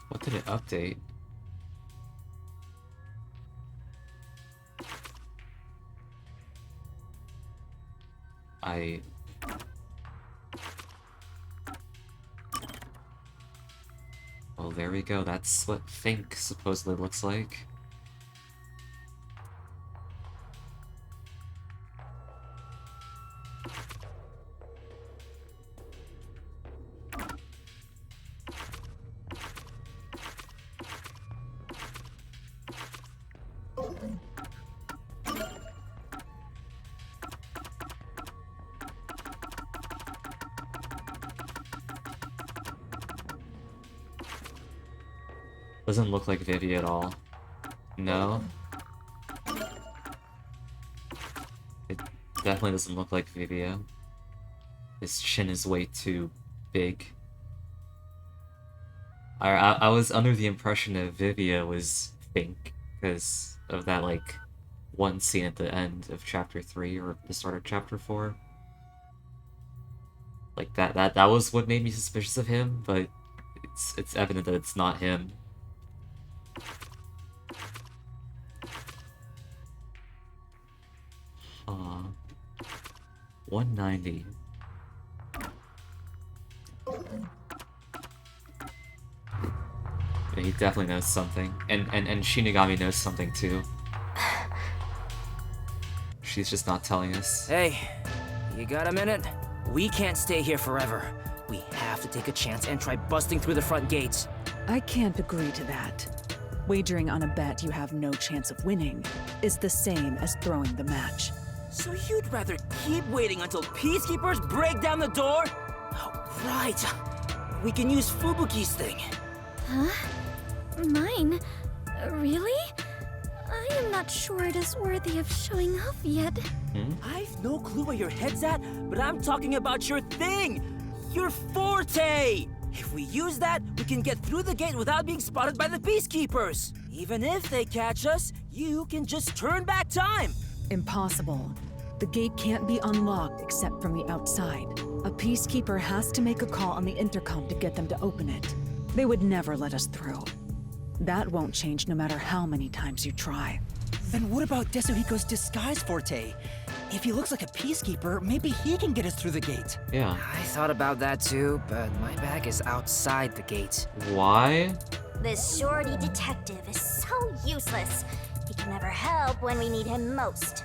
What did it update? Well, there we go. That's what Fink supposedly looks like. Doesn't look like Vivi at all. No. It definitely doesn't look like Vivia. His chin is way too big. I was under the impression that Vivia was Fink because of that like one scene at the end of chapter 3 or the start of chapter 4. Like that was what made me suspicious of him, but it's evident that it's not him. 190. Yeah, he definitely knows something. And Shinigami knows something too. She's just not telling us. Hey, you got a minute? We can't stay here forever. We have to take a chance and try busting through the front gates. I can't agree to that. Wagering on a bet you have no chance of winning is the same as throwing the match. So you'd rather keep waiting until peacekeepers break down the door? Right. We can use Fubuki's thing. Huh? Mine? Really? I am not sure it is worthy of showing off yet. I've no clue where your head's at, but I'm talking about your thing! Your forte! If we use that, we can get through the gate without being spotted by the peacekeepers. Even if they catch us, you can just turn back time. Impossible. The gate can't be unlocked except from the outside. A peacekeeper has to make a call on the intercom to get them to open it. They would never let us through. That won't change no matter how many times you try. Then what about Desuhiko's disguise forte? If he looks like a peacekeeper, maybe he can get us through the gate. Yeah. I thought about that too, but my bag is outside the gate. Why? This shorty detective is so useless. He can never help when we need him most.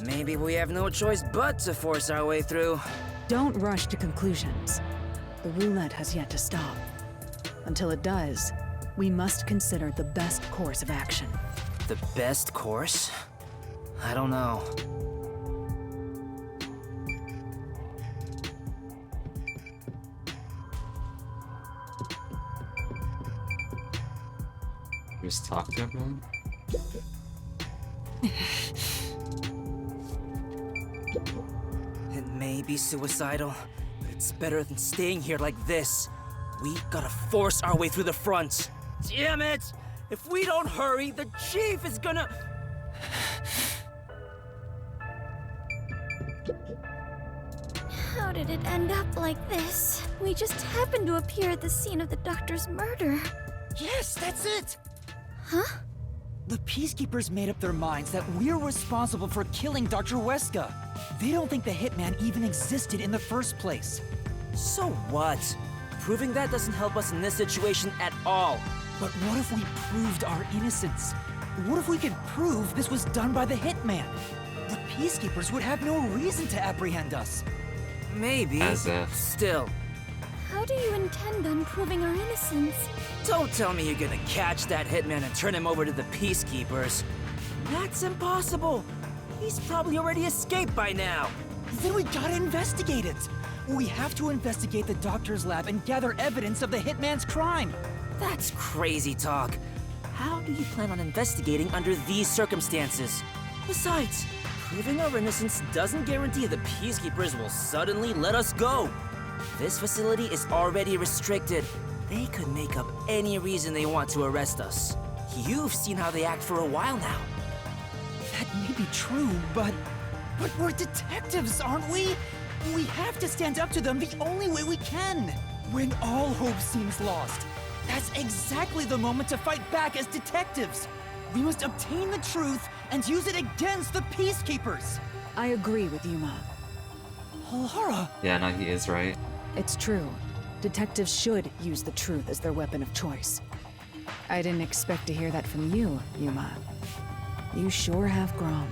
Maybe we have no choice but to force our way through. Don't rush to conclusions. The roulette has yet to stop. Until it does, we must consider the best course of action. The best course? I don't know. Just talk to everyone? It may be suicidal, but it's better than staying here like this. We gotta force our way through the front. Damn it! If we don't hurry, the chief is gonna... How did it end up like this? We just happened to appear at the scene of the doctor's murder. Yes, that's it! Huh? The Peacekeepers made up their minds that we're responsible for killing Dr. Weska. They don't think the Hitman even existed in the first place. So what? Proving that doesn't help us in this situation at all. But what if we proved our innocence? What if we could prove this was done by the Hitman? The Peacekeepers would have no reason to apprehend us. Maybe. As if. Still. How do you intend on proving our innocence? Don't tell me you're gonna catch that Hitman and turn him over to the Peacekeepers. That's impossible. He's probably already escaped by now. Then we gotta investigate it. We have to investigate the doctor's lab and gather evidence of the Hitman's crime. That's crazy talk. How do you plan on investigating under these circumstances? Besides, proving our innocence doesn't guarantee the Peacekeepers will suddenly let us go. This facility is already restricted. They could make up any reason they want to arrest us. You've seen how they act for a while now. That may be true, but we're detectives, aren't we? We have to stand up to them the only way we can. When all hope seems lost, that's exactly the moment to fight back as detectives. We must obtain the truth and use it against the Peacekeepers. I agree with Yuma. Lara! Yeah, no, he is right. It's true. Detectives should use the truth as their weapon of choice. I didn't expect to hear that from you, Yuma. You sure have grown.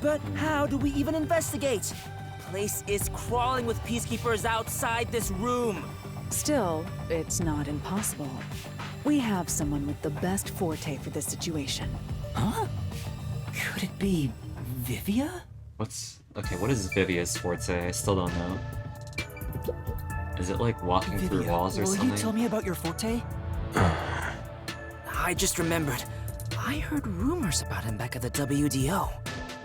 But how do we even investigate? The place is crawling with Peacekeepers outside this room. Still, it's not impossible. We have someone with the best forte for this situation. Huh? Could it be Vivia? Okay, what is Vivia's forte? I still don't know. Is it like walking through walls or will something? you tell me about your forte? I just remembered. I heard rumors about him back at the WDO.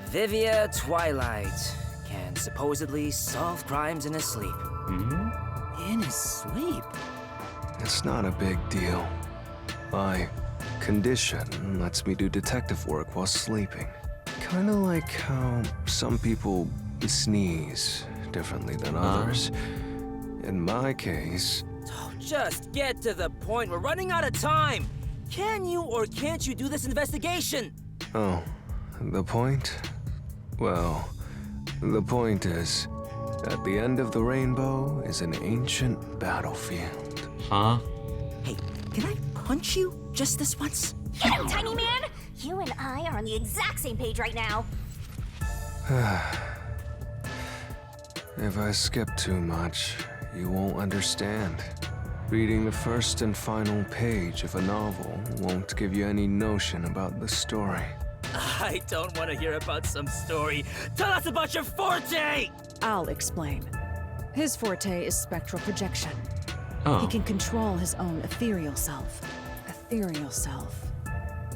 Vivia Twilight can supposedly solve crimes in his sleep. Hmm? In his sleep? It's not a big deal. My condition lets me do detective work while sleeping. Kinda like how some people sneeze differently than others. In my case... Oh, just get to the point. We're running out of time. Can you or can't you do this investigation? Oh, the point? Well, the point is, at the end of the rainbow is an ancient battlefield. Huh? Hey, can I punch you just this once? Tiny man, you and I are on the exact same page right now. If I skip too much, you won't understand. Reading the first and final page of a novel won't give you any notion about the story. I don't want to hear about some story. Tell us about your forte! I'll explain. His forte is spectral projection. Oh. He can control his own ethereal self. Ethereal self.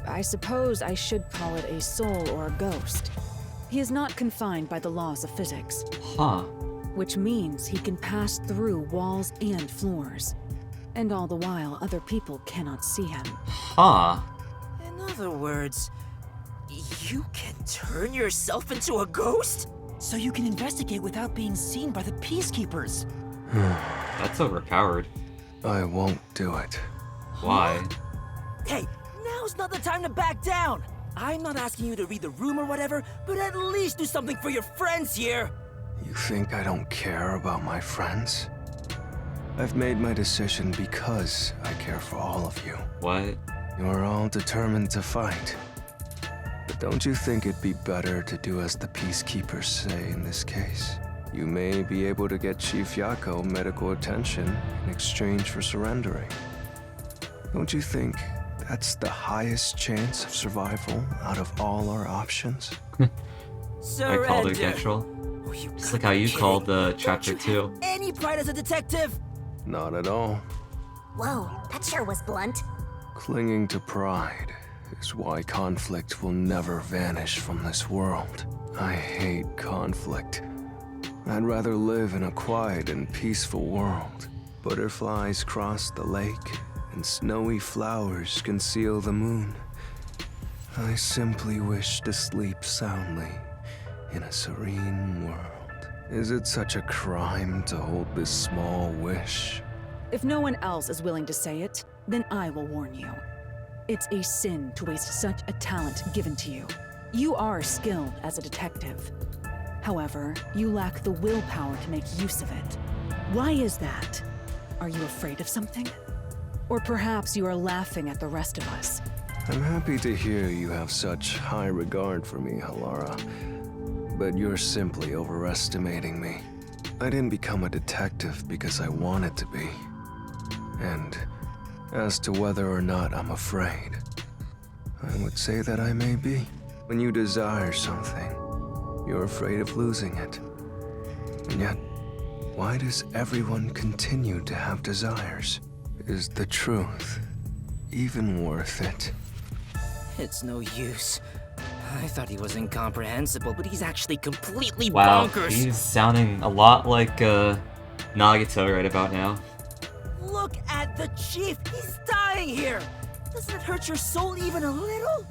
I suppose I should call it a soul or a ghost. He is not confined by the laws of physics. Huh. Which means he can pass through walls and floors. And all the while, other people cannot see him. Huh. In other words, you can turn yourself into a ghost? So you can investigate without being seen by the Peacekeepers. That's overpowered. I won't do it. Why? Hey, now's not the time to back down. I'm not asking you to read the room or whatever, but at least do something for your friends here. You think I don't care about my friends? I've made my decision because I care for all of you. What? You're all determined to fight. But don't you think it'd be better to do as the Peacekeepers say in this case? You may be able to get Chief Yako medical attention in exchange for surrendering. Don't you think that's the highest chance of survival out of all our options? Surrender. I called it natural. Oh, you Just gotta like how be you kidding. called the Don't chapter you 2. have any pride as a detective? Not at all. Whoa, that sure was blunt. Clinging to pride is why conflict will never vanish from this world. I hate conflict. I'd rather live in a quiet and peaceful world. Butterflies cross the lake, and snowy flowers conceal the moon. I simply wish to sleep soundly in a serene world. Is it such a crime to hold this small wish? If no one else is willing to say it, then I will warn you. It's a sin to waste such a talent given to you. You are skilled as a detective. However, you lack the willpower to make use of it. Why is that? Are you afraid of something? Or perhaps you are laughing at the rest of us. I'm happy to hear you have such high regard for me, Halara. But you're simply overestimating me. I didn't become a detective because I wanted to be. And as to whether or not I'm afraid, I would say that I may be. When you desire something, you're afraid of losing it. And yet, why does everyone continue to have desires? Is the truth even worth it? It's no use. I thought he was incomprehensible, but he's actually completely Wow, bonkers. he's sounding a lot like Nagito right about now. Look at the chief. He's dying here. Doesn't it hurt your soul even a little?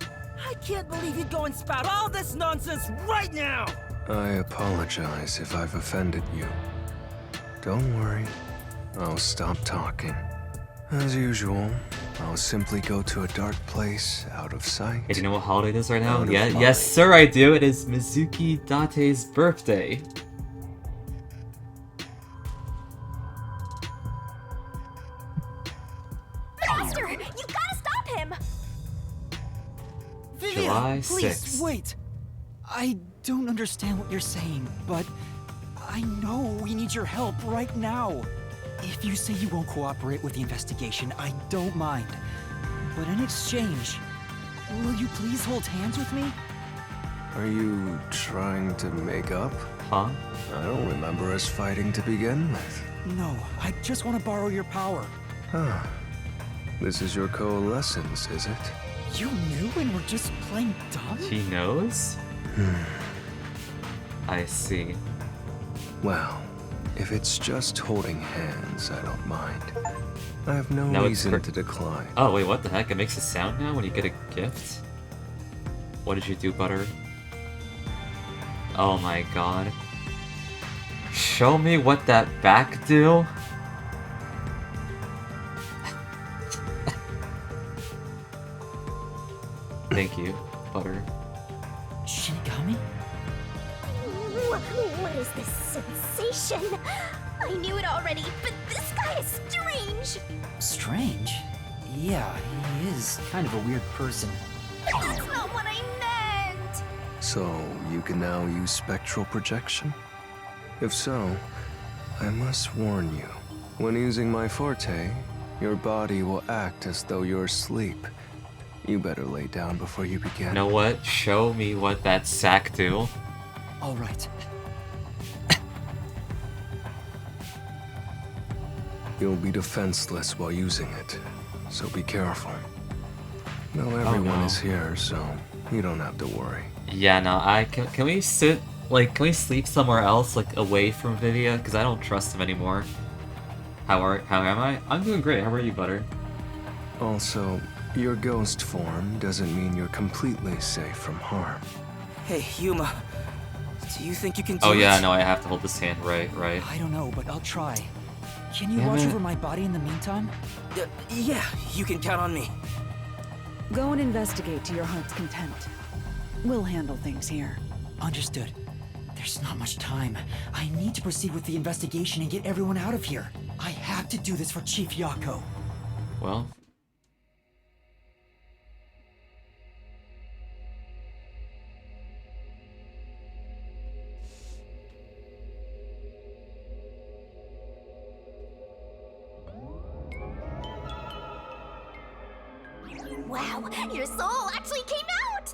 I can't believe you'd go and spout all this nonsense right now. I apologize if I've offended you. Don't worry, I'll stop talking. As usual, I'll simply go to a dark place out of sight. Hey, do you know what holiday it is right now? Out of Yeah, mind. yes, sir, I do. It is Mizuki Date's birthday. Master, you gotta stop him! Vivian, July please 6th. wait. I don't understand what you're saying, but I know we need your help right now. If you say you won't cooperate with the investigation, I don't mind. But in exchange, will you please hold hands with me? Are you trying to make up? Huh? I don't remember us fighting to begin with. No, I just want to borrow your power. Huh. This is your coalescence, is it? You knew and were just playing dumb? He knows? I see. Well, if it's just holding hands, I don't mind. I have no Now it's reason to decline. Oh, wait, what the heck? It makes a sound now when you get a gift? What did you do, Butter? Oh my god. Show me what that back do? Thank you, Butter. Shinigami? What is this sensation? I knew it already, but this guy is strange! Strange? Yeah, he is kind of a weird person. That's not what I meant! So, you can now use spectral projection? If so, I must warn you. When using my forte, your body will act as though you're asleep. You better lay down before you begin. You know what? Show me what that sack do. All right. You'll be defenseless while using it, so be careful. No, everyone no. is here, so you don't have to worry. Yeah, no, can we sit, like, can we sleep somewhere else, like, away from Vivian? Because I don't trust him anymore. How am I? I'm doing great. How are you, Butter? Also, your ghost form doesn't mean you're completely safe from harm. Hey, Yuma. Do you think you can do Oh it? yeah, no, I have to hold this hand, right. I don't know, but I'll try. Can you Damn watch it. over my body in the meantime? Yeah, you can count on me. Go and investigate to your heart's content. We'll handle things here. Understood. There's not much time. I need to proceed with the investigation and get everyone out of here. I have to do this for Chief Yako. Well. Wow, your soul actually came out!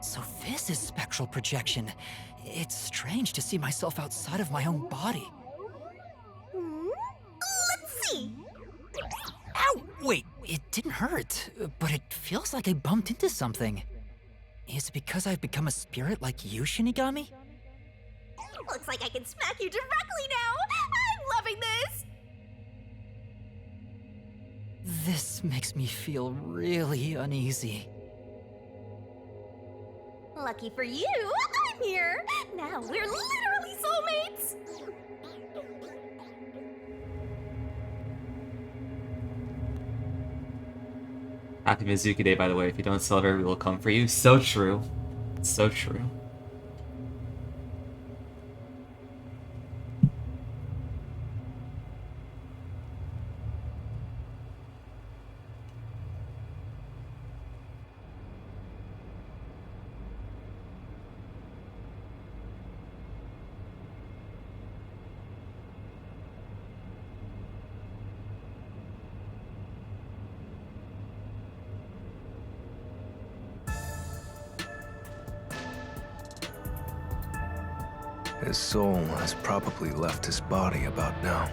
So this is spectral projection. It's strange to see myself outside of my own body. Let's Wait, it didn't hurt, but it feels like I bumped into something. Is it because I've become a spirit like you, Shinigami? Looks like I can smack you directly now! I'm loving this! This makes me feel really uneasy. Lucky for you, I'm here! Now we're literally soulmates! Happy Mizuki Day, by the way. If you don't celebrate, we will come for you. So true. So true. His soul has probably left his body about now.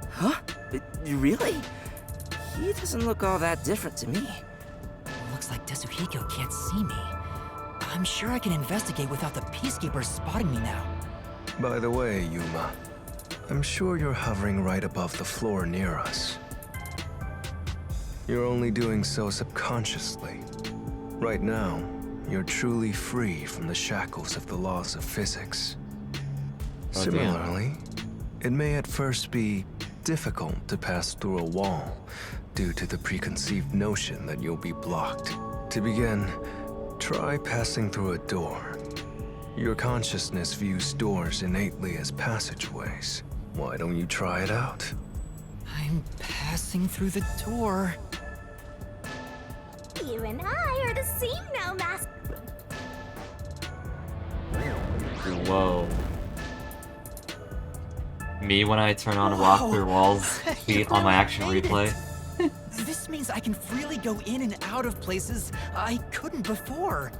Huh? Really? He doesn't look all that different to me. Looks like Tetsuhiko can't see me. I'm sure I can investigate without the Peacekeepers spotting me now. By the way, Yuma, I'm sure you're hovering right above the floor near us. You're only doing so subconsciously. Right now, you're truly free from the shackles of the laws of physics. Oh, Similarly, it may at first be difficult to pass through a wall due to the preconceived notion that you'll be blocked. To begin, try passing through a door. Your consciousness views doors innately as passageways. Why don't you try it out? I'm passing through the door. You and I are the same now, Master. Whoa. Me when I turn on walk through walls feat on my action replay. This means I can freely go in and out of places I couldn't before.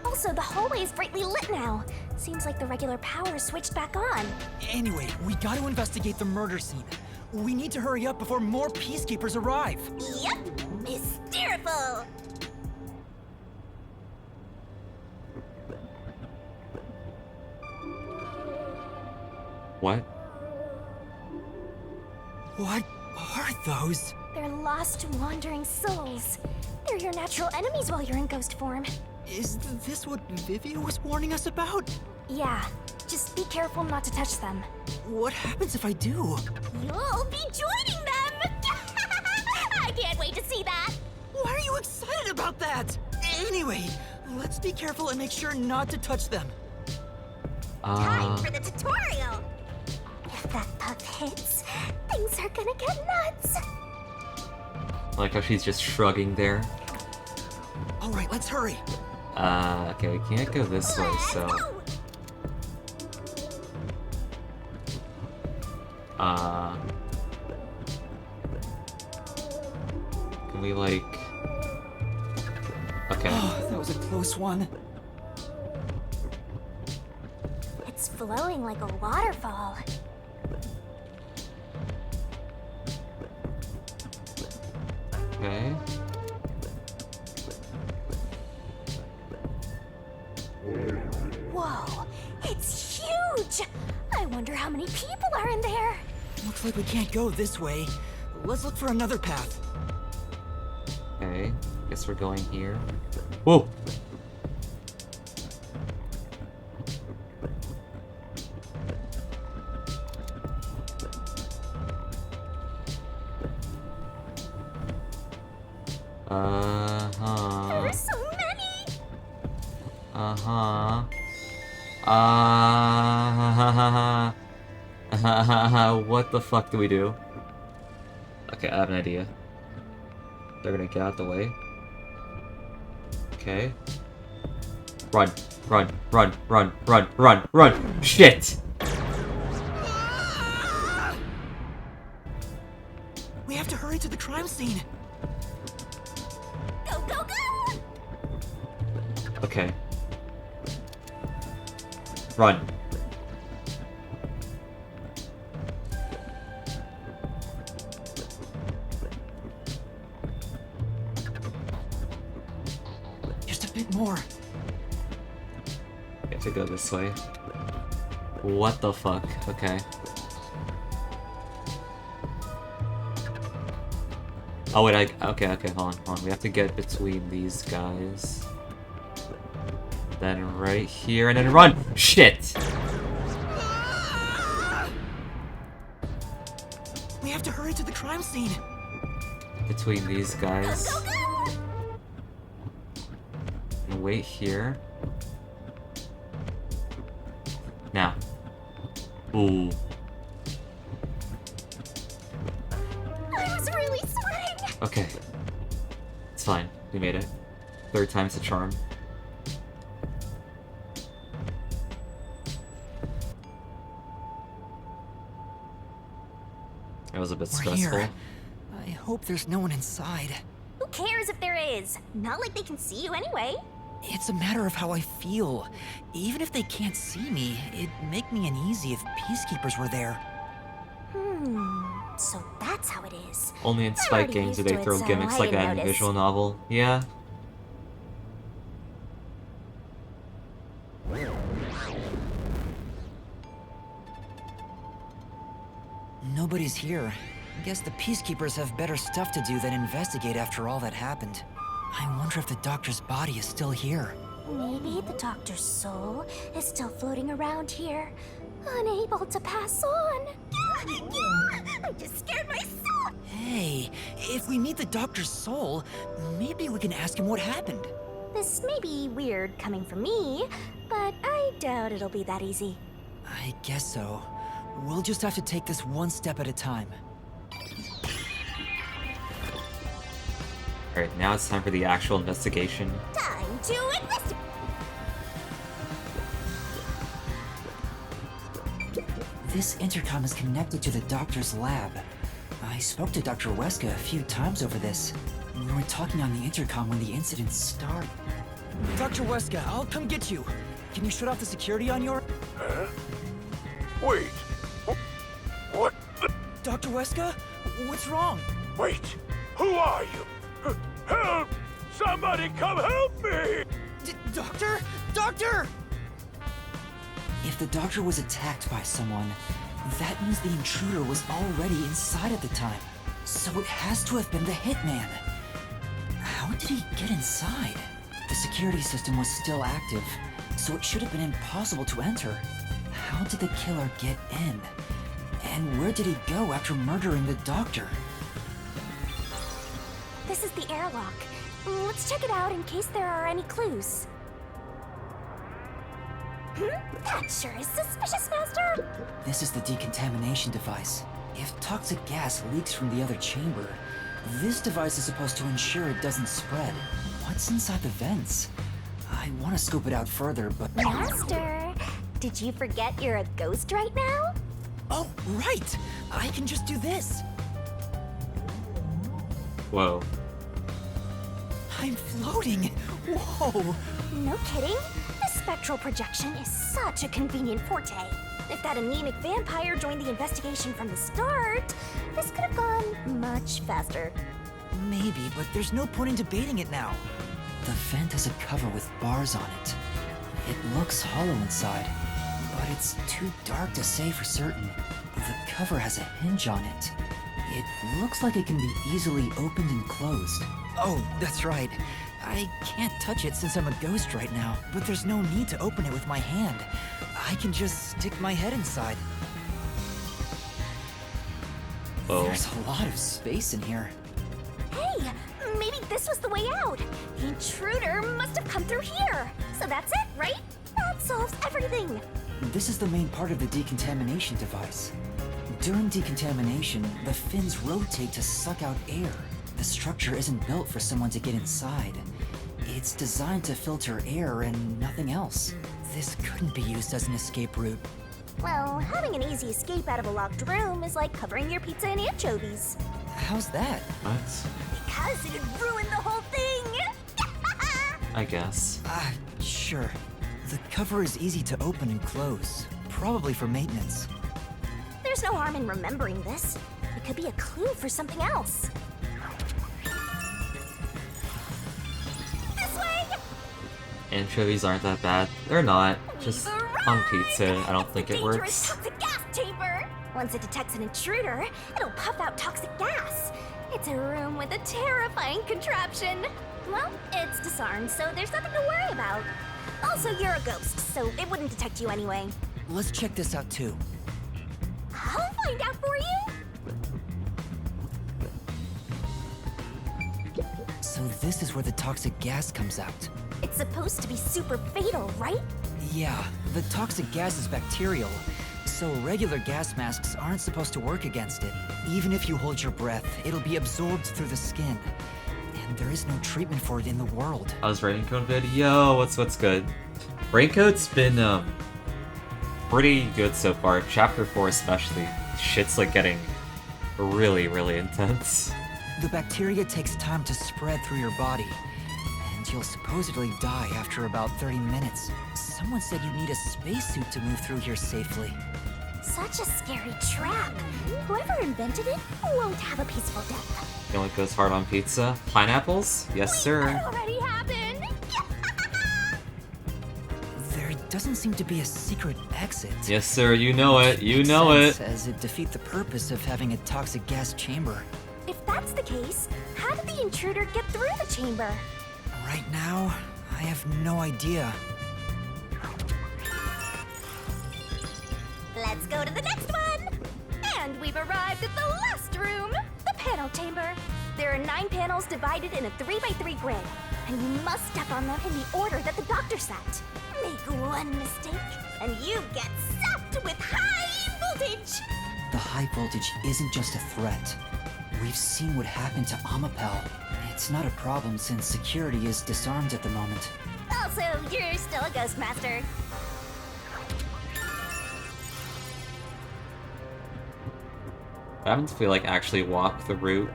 Also, the hallway is brightly lit now. Seems like the regular power switched back on. Anyway, we gotta investigate the murder scene. We need to hurry up before more Peacekeepers arrive. Yep, hysterical. What? What are those? They're lost, wandering souls. They're your natural enemies while you're in ghost form. Is this what Vivia was warning us about? Yeah, just be careful not to touch them. What happens if I do? You'll be joining them! I can't wait to see that! Why are you excited about that? Anyway, let's be careful and make sure not to touch them. Time for the tutorial! If that puff hits, things are gonna get nuts! I like how she's just shrugging there. Alright, let's hurry. Okay, we can't go this way, so... Can we, like... Okay. Oh, that was a close one. It's flowing like a waterfall. Okay. Whoa, it's huge! I wonder how many people are in there. Looks like we can't go this way. Let's look for another path. Okay. Guess we're going here. Whoa! There are so many! What the fuck do we do? Okay, I have an idea. They're gonna get out the way. Okay. Run, run, run, run, run, run, run! Shit! We have to hurry to the crime scene. Go, go, go! Okay. Run. bit more. We have to go this way. What the fuck? Okay. Oh wait, okay, hold on. We have to get between these guys. Then right here, and then run! Shit! We have to hurry to the crime scene. Between these guys. And wait here. Now. Ooh. I was really sweating. Okay. It's fine. We made it. Third time's the charm. That was a bit We're stressful. here. I hope there's no one inside. Who cares if there is? Not like they can see you anyway. It's a matter of how I feel. Even if they can't see me, it'd make me uneasy if peacekeepers were there. So that's how it is. Only in I'm Spike already games do used they to it, throw so gimmicks I like didn't that in a notice. visual novel. Yeah. Nobody's here. Guess the peacekeepers have better stuff to do than investigate after all that happened. I wonder if the doctor's body is still here. Maybe the doctor's soul is still floating around here, unable to pass on. I just scared myself. Hey, if we meet the doctor's soul, maybe we can ask him what happened. This may be weird coming from me, but I doubt it'll be that easy. I guess so. We'll just have to take this one step at a time. Alright, now it's time for the actual investigation. Time to investigate. This intercom is connected to the doctor's lab. I spoke to Dr. Weska a few times over this. We were talking on the intercom when the incident started. Dr. Weska, I'll come get you. Can you shut off the security on your... Huh? Wait. What the... Dr. Weska? What's wrong? Wait. Who are you? Help! Somebody come help me! Doctor? Doctor! If the doctor was attacked by someone, that means the intruder was already inside at the time. So it has to have been the hitman. How did he get inside? The security system was still active, so it should have been impossible to enter. How did the killer get in? And where did he go after murdering the doctor? This is the airlock. Let's check it out in case there are any clues. That sure is suspicious, Master! This is the decontamination device. If toxic gas leaks from the other chamber, this device is supposed to ensure it doesn't spread. What's inside the vents? I want to scope it out further, but... Master, did you forget you're a ghost right now? Oh, right! I can just do this! Whoa. I'm floating! Whoa! No kidding. This spectral projection is such a convenient forte. If that anemic vampire joined the investigation from the start, this could have gone much faster. Maybe, but there's no point in debating it now. The vent has a cover with bars on it. It looks hollow inside, but it's too dark to say for certain. The cover has a hinge on it. It looks like it can be easily opened and closed. Oh, that's right. I can't touch it since I'm a ghost right now, but there's no need to open it with my hand. I can just stick my head inside. Oh. There's a lot of space in here. Hey, maybe this was the way out. The intruder must have come through here. So that's it, right? That solves everything. This is the main part of the decontamination device. During decontamination, the fins rotate to suck out air. The structure isn't built for someone to get inside. It's designed to filter air and nothing else. This couldn't be used as an escape route. Well, having an easy escape out of a locked room is like covering your pizza in anchovies. How's that? What? Because it'd ruin the whole thing! I guess. Sure. The cover is easy to open and close, probably for maintenance. There's no harm in remembering this. It could be a clue for something else. This way! anchovies aren't that bad. They're not. Just on pizza, I don't think it works. Toxic gas chamber. Once it detects an intruder, it'll puff out toxic gas. It's a room with a terrifying contraption. Well, it's disarmed, so there's nothing to worry about. Also, you're a ghost, so it wouldn't detect you anyway. Let's check this out too. I'll find out for you. So this is where the toxic gas comes out. It's supposed to be super fatal, right? Yeah, the toxic gas is bacterial, so regular gas masks aren't supposed to work against it. Even if you hold your breath, it'll be absorbed through the skin. And there is no treatment for it in the world. How's Raincoat vid? Yo, what's good? Raincoat's been pretty good so far. Chapter 4 especially. Shit's like getting really, really intense. The bacteria takes time to spread through your body, and you'll supposedly die after about 30 minutes. Someone said you need a spacesuit to move through here safely. Such a scary trap. Whoever invented it won't have a peaceful death. You know what goes hard on pizza? Pineapples? Yes, sir. That already happened. There doesn't seem to be a secret exit. Yes, sir. You know it. You know it. As it defeat the purpose of having a toxic gas chamber. If that's the case, how did the intruder get through the chamber? Right now, I have no idea. Let's go to the next one! And we've arrived at the last room, the panel chamber. There are 9 panels divided in a 3x3 grid, and you must step on them in the order that the doctor set. Make one mistake, and you get zapped with high voltage! The high voltage isn't just a threat. We've seen what happened to Amapel. It's not a problem since security is disarmed at the moment. Also, you're still a ghost master. What happens if we like actually walk the route?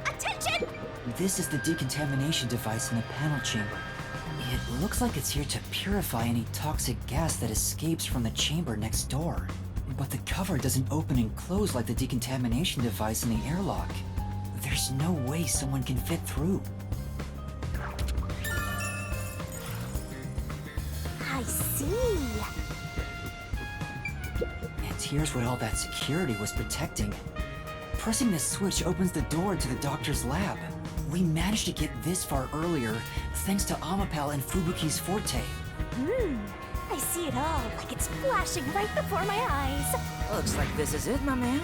Attention! This is the decontamination device in the panel chamber. It looks like it's here to purify any toxic gas that escapes from the chamber next door. But the cover doesn't open and close like the decontamination device in the airlock. There's no way someone can fit through. I see. And here's what all that security was protecting. Pressing this switch opens the door to the doctor's lab. We managed to get this far earlier, thanks to Amapel and Fubuki's forte. I see it all, like it's flashing right before my eyes. Looks like this is it, my man.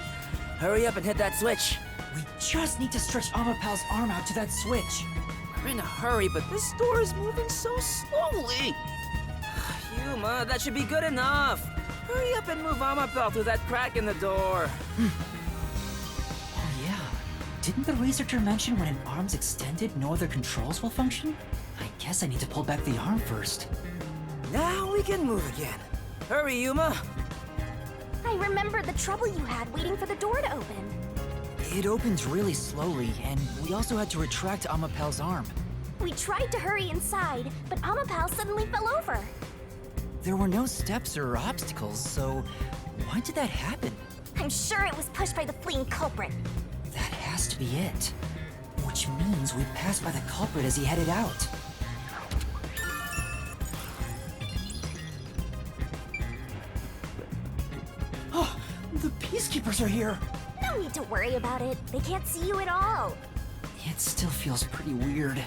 Hurry up and hit that switch. We just need to stretch Amapel's arm out to that switch. We're in a hurry, but this door is moving so slowly. Yuma, that should be good enough. Hurry up and move Amapel through that crack in the door. Oh yeah. Didn't the researcher mention when an arm's extended, no other controls will function? I guess I need to pull back the arm first. Now we can move again. Hurry, Yuma. I remember the trouble you had waiting for the door to open. It opened really slowly, and we also had to retract Amapel's arm. We tried to hurry inside, but Amapel suddenly fell over. There were no steps or obstacles, so why did that happen? I'm sure it was pushed by the fleeing culprit. That has to be it. Which means we passed by the culprit as he headed out. Oh, the peacekeepers are here! No need to worry about it. They can't see you at all. It still feels pretty weird.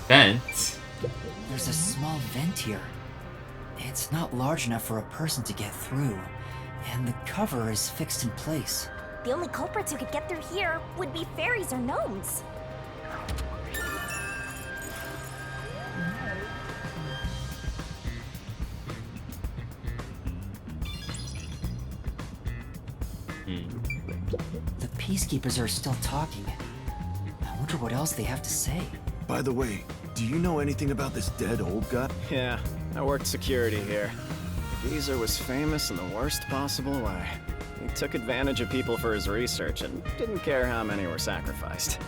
Vent? There's a small vent here. It's not large enough for a person to get through, and the cover is fixed in place. The only culprits who could get through here would be fairies or gnomes. The peacekeepers are still talking. I wonder what else they have to say. By the way, do you know anything about this dead old guy? Yeah, I worked security here. Geezer was famous in the worst possible way. He took advantage of people for his research and didn't care how many were sacrificed.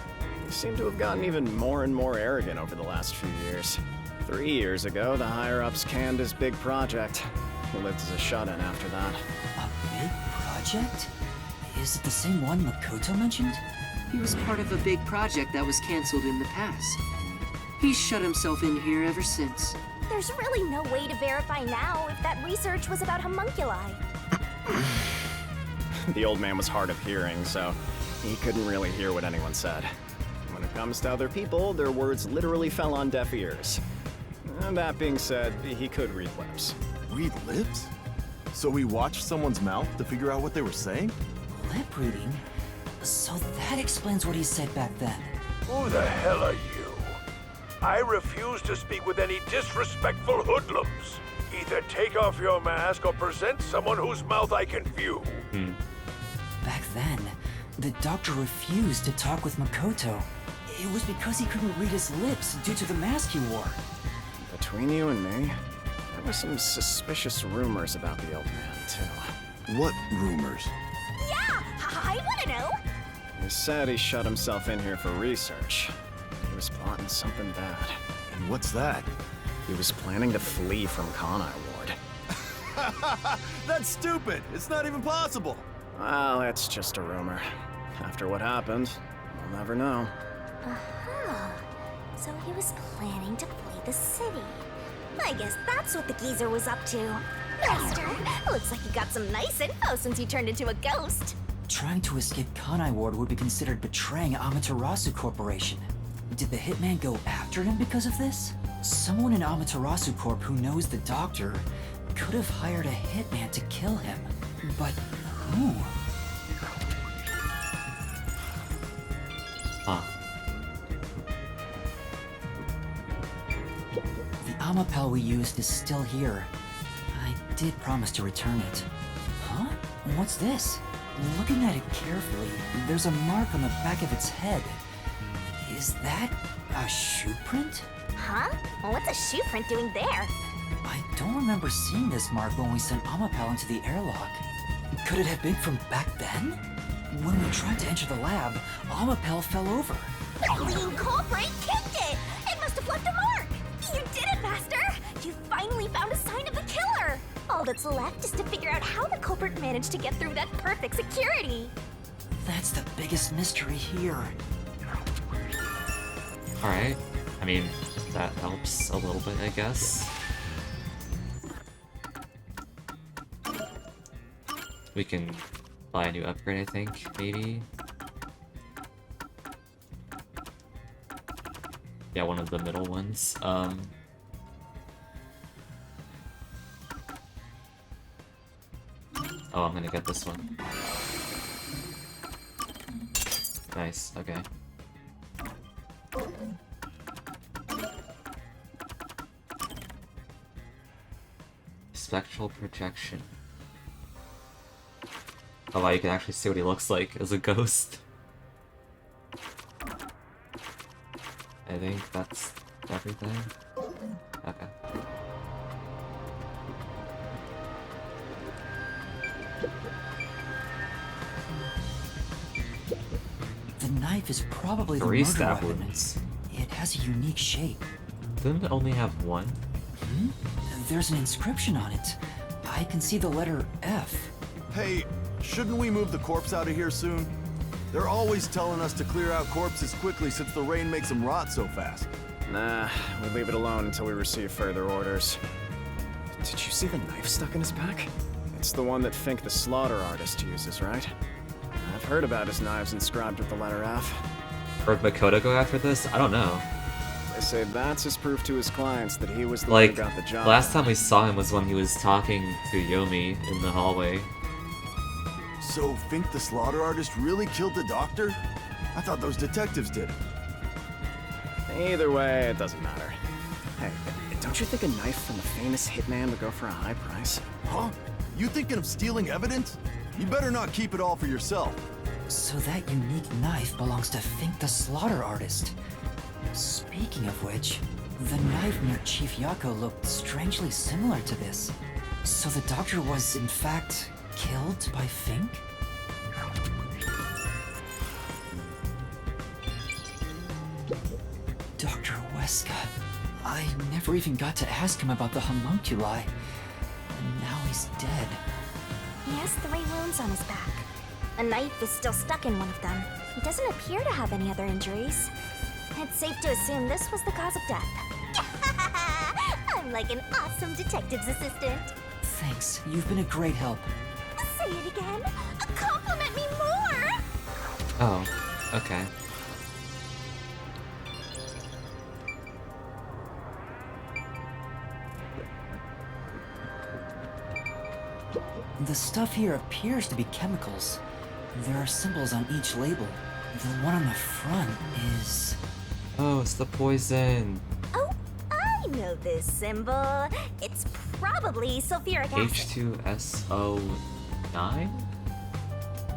He seemed to have gotten even more and more arrogant over the last few years. 3 years ago, the higher-ups canned his big project. He lived as a shut-in after that. A big project? Is it the same one Makoto mentioned? He was part of a big project that was cancelled in the past. He's shut himself in here ever since. There's really no way to verify now if that research was about homunculi. The old man was hard of hearing, so he couldn't really hear what anyone said. When it comes to other people, their words literally fell on deaf ears. And that being said, he could read lips. Read lips? So we watched someone's mouth to figure out what they were saying? Lip reading? So that explains what he said back then. Who the hell are you? I refuse to speak with any disrespectful hoodlums. Either take off your mask or present someone whose mouth I can view. Back then, the doctor refused to talk with Makoto. It was because he couldn't read his lips due to the mask he wore. Between you and me, there were some suspicious rumors about the old man, too. What rumors? Yeah, I want to know. He said he shut himself in here for research. He was plotting something bad. And what's that? He was planning to flee from Kanai Ward. That's stupid! It's not even possible! Well, it's just a rumor. After what happened, we'll never know. Uh-huh. So he was planning to flee the city. I guess that's what the geezer was up to. Master, looks like you got some nice info since you turned into a ghost. Trying to escape Kanai Ward would be considered betraying Amaterasu Corporation. Did the hitman go after him because of this? Someone in Amaterasu Corp who knows the doctor could have hired a hitman to kill him. But who? Huh. The Amapel we used is still here. I did promise to return it. Huh? What's this? Looking at it carefully, there's a mark on the back of its head. Is that a shoe print? Huh? Well, what's a shoe print doing there? I don't remember seeing this mark when we sent Amapel into the airlock. Could it have been from back then? When we tried to enter the lab, Amapel fell over. You culprit kicked it! It must have left a mark! You did it, Master! You finally found a sign of the killer! All that's left is to figure out how the culprit managed to get through that perfect security. That's the biggest mystery here. Alright. I mean, that helps a little bit, I guess. We can buy a new upgrade, I think, maybe? Yeah, one of the middle ones. Oh, I'm gonna get this one. Nice, okay. Spectral projection. Oh wow, you can actually see what he looks like as a ghost. I think that's everything. Okay. The knife is probably the Three murder stab weapon. wounds. It has a unique shape. Didn't it only have one? Hmm? There's an inscription on it. I can see the letter F. Hey, shouldn't we move the corpse out of here soon? They're always telling us to clear out corpses quickly since the rain makes them rot so fast. Nah, we leave it alone until we receive further orders. Did you see the knife stuck in his back? It's the one that Fink the slaughter artist uses, right? I've heard about his knives inscribed with the letter F. Or did Makoto go after this? I don't know. They say that's his proof to his clients that he was the one who Like, got the job. last time we saw him was when he was talking to Yomi in the hallway. So Fink the slaughter artist really killed the doctor? I thought those detectives did it. Either way, it doesn't matter. Hey, don't you think a knife from a famous hitman would go for a high price? Huh? You thinking of stealing evidence? You better not keep it all for yourself. So that unique knife belongs to Fink the slaughter artist. Speaking of which, the knife near Chief Yako looked strangely similar to this. So the doctor was, in fact, killed by Fink? Dr. Weska. I never even got to ask him about the homunculi. And now he's dead. He has 3 wounds on his back. A knife is still stuck in one of them. He doesn't appear to have any other injuries. It's safe to assume this was the cause of death. I'm like an awesome detective's assistant. Thanks. You've been a great help. Say it again. Compliment me more. Oh, okay. The stuff here appears to be chemicals. There are symbols on each label. The one on the front is... Oh, it's the poison. Oh, I know this symbol. It's probably sulfuric acid. H2SO9?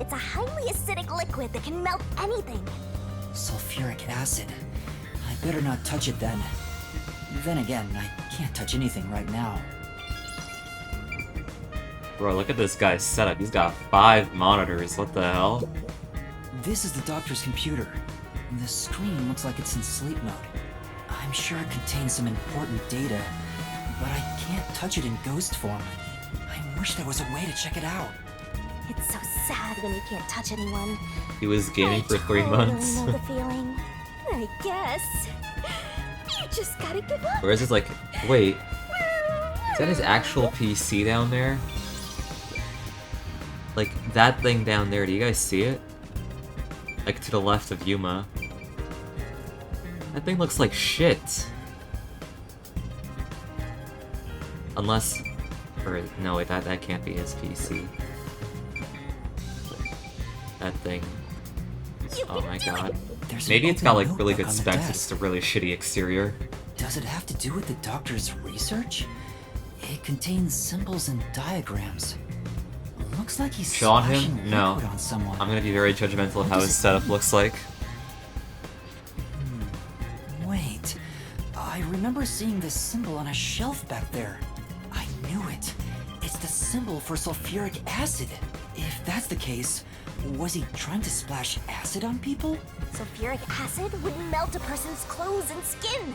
It's a highly acidic liquid that can melt anything. sulfuric acid. I better not touch it then. Then again, I can't touch anything right now. Bro, look at this guy's setup. He's got 5 monitors. What the hell? This is the doctor's computer. The screen looks like it's in sleep mode. I'm sure it contains some important data, but I can't touch it in ghost form. I wish there was a way to check it out. It's so sad when you can't touch anyone. He was gaming for 3 months. I know the feeling. I guess. You just gotta give up. Whereas it's like, wait, is that his actual PC down there? Like, that thing down there, do you guys see it? Like, to the left of Yuma. That thing looks like shit. Unless... Or, no, wait, that can't be his PC. That thing... Oh my god. Maybe it's got, like, really good specs, it's just a really shitty exterior. Does it have to do with the doctor's research? It contains symbols and diagrams. Looks like he's Shot splashing him? No. liquid on someone. I'm gonna be very judgmental of how his setup looks like. Wait, I remember seeing this symbol on a shelf back there. I knew it. It's the symbol for sulfuric acid. If that's the case, was he trying to splash acid on people? Sulfuric acid would melt a person's clothes and skin.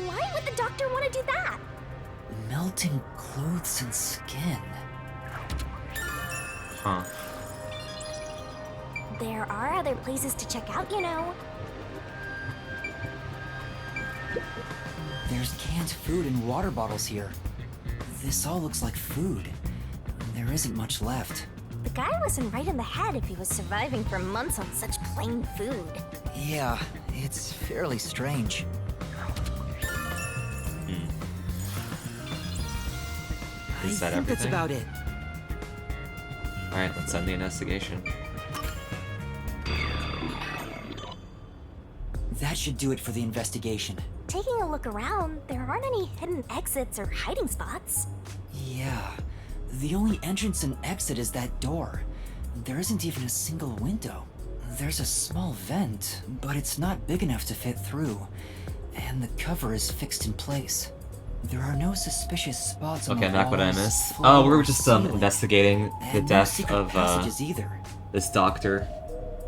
Why would the doctor want to do that? Melting clothes and skin. Huh. There are other places to check out, you know. There's canned food and water bottles here. This all looks like food. There isn't much left. The guy wasn't right in the head if he was surviving for months on such plain food. Yeah, it's fairly strange. Is that I think that's everything? about it. Alright, let's end the investigation. That should do it for the investigation. Taking a look around, there aren't any hidden exits or hiding spots. Yeah, the only entrance and exit is that door. There isn't even a single window. There's a small vent, but it's not big enough to fit through, and the cover is fixed in place. There are no suspicious spots on Okay, the not what I walls, missed. floor, Oh, we were just ceiling, investigating the and no death secret of passages either. this doctor.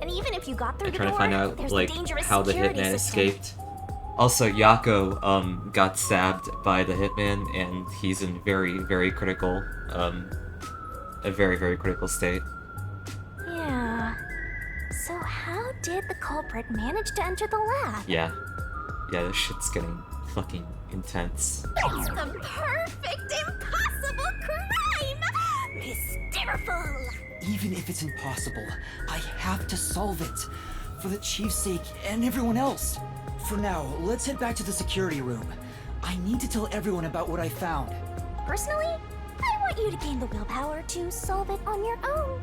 And even if you got through And the trying door, to find out there's like the dangerous how the security hitman system. escaped. Also, Yako got stabbed by the hitman, and he's in very, very critical, a very, very critical state. Yeah. So how did the culprit manage to enter the lab? Yeah, this shit's getting fucking intense. It's the perfect impossible crime! Hysterical! Even if it's impossible, I have to solve it. For the chief's sake and everyone else. For now, let's head back to the security room. I need to tell everyone about what I found. Personally, I want you to gain the willpower to solve it on your own.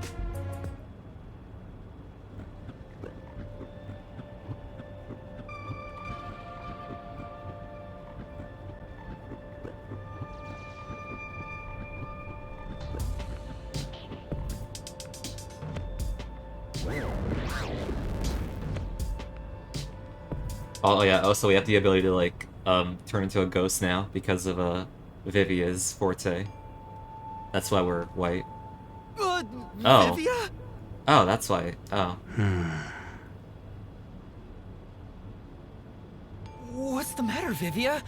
Oh yeah, also we have the ability to like turn into a ghost now because of Vivia's forte. That's why we're white. Oh. Vivia? Oh, that's why. Oh. What's the matter, Vivia?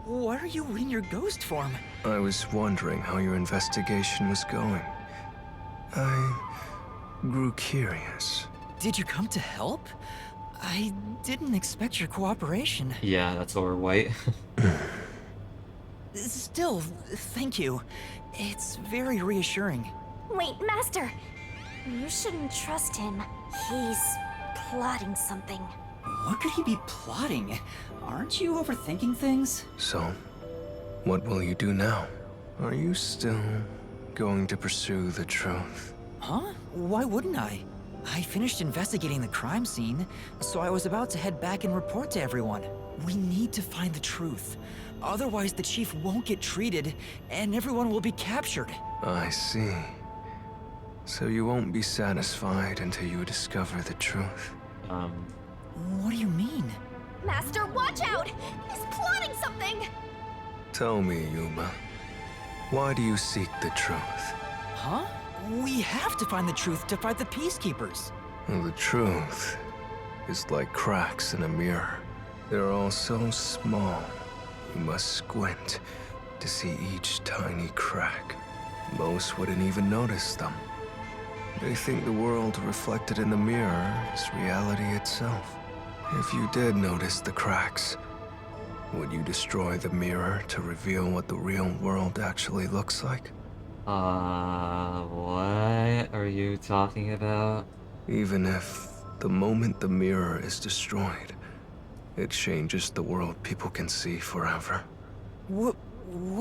Why are you in your ghost form? I was wondering how your investigation was going. grew curious. Did you come to help? I didn't expect your cooperation. Yeah, that's why we're white. Still, thank you. It's very reassuring. Wait, Master! You shouldn't trust him. He's plotting something. What could he be plotting? Aren't you overthinking things? So, what will you do now? Are you still going to pursue the truth? Huh? Why wouldn't I? I finished investigating the crime scene, so I was about to head back and report to everyone. We need to find the truth. Otherwise, the chief won't get treated, and everyone will be captured. I see. So you won't be satisfied until you discover the truth. What do you mean? Master, watch out! He's plotting something! Tell me, Yuma. Why do you seek the truth? Huh? We have to find the truth to fight the Peacekeepers. Well, the truth is like cracks in a mirror. They're all so small, you must squint to see each tiny crack. Most wouldn't even notice them. They think the world reflected in the mirror is reality itself. If you did notice the cracks, would you destroy the mirror to reveal what the real world actually looks like? What are you talking about? Even if the moment the mirror is destroyed, it changes the world people can see forever. What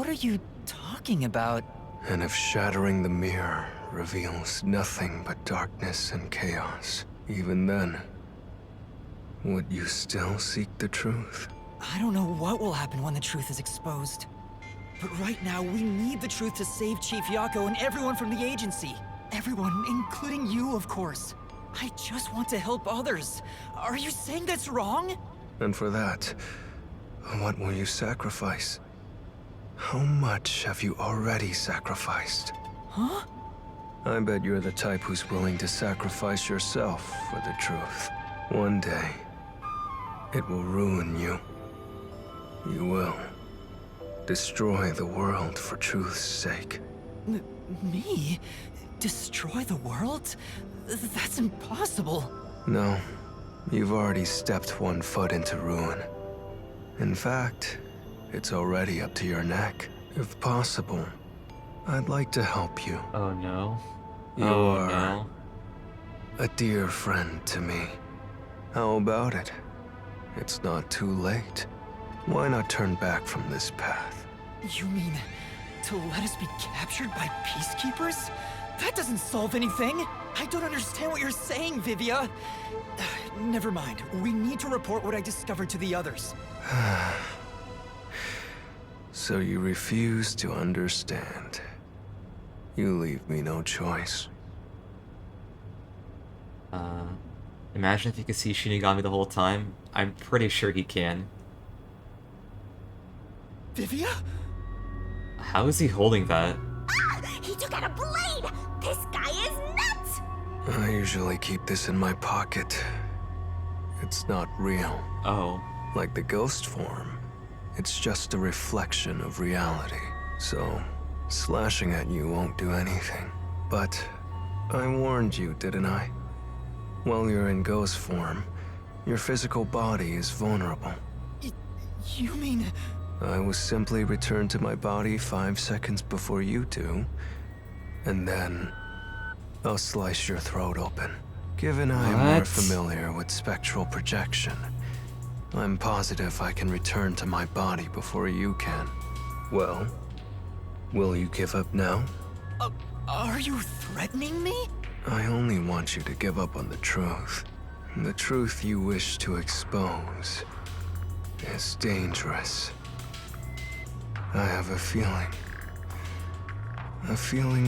are you talking about? And if shattering the mirror reveals nothing but darkness and chaos, even then, would you still seek the truth? I don't know what will happen when the truth is exposed. But right now, we need the truth to save Chief Yako and everyone from the agency. Everyone, including you, of course. I just want to help others. Are you saying that's wrong? And for that, what will you sacrifice? How much have you already sacrificed? Huh? I bet you're the type who's willing to sacrifice yourself for the truth. One day, it will ruin you. You will. Destroy the world for truth's sake. Me? Destroy the world? That's impossible. No, you've already stepped one foot into ruin. In fact, it's already up to your neck. If possible, I'd like to help you. Oh no. You are a dear friend to me. How about it? It's not too late. Why not turn back from this path? You mean to let us be captured by Peacekeepers? That doesn't solve anything. I don't understand what you're saying, Vivia. Never mind. We need to report what I discovered to the others. So you refuse to understand. You leave me no choice. Imagine if he could see Shinigami the whole time. I'm pretty sure he can. Vivia? How is he holding that? Ah! He took out a blade! This guy is nuts! I usually keep this in my pocket. It's not real. Oh. Like the ghost form, it's just a reflection of reality. So, slashing at you won't do anything. But I warned you, didn't I? While you're in ghost form, your physical body is vulnerable. You mean... I will simply return to my body 5 seconds before you do, and then I'll slice your throat open. Given I am more familiar with spectral projection, I'm positive I can return to my body before you can. Well, will you give up now? Are you threatening me? I only want you to give up on the truth. The truth you wish to expose is dangerous. I have a feeling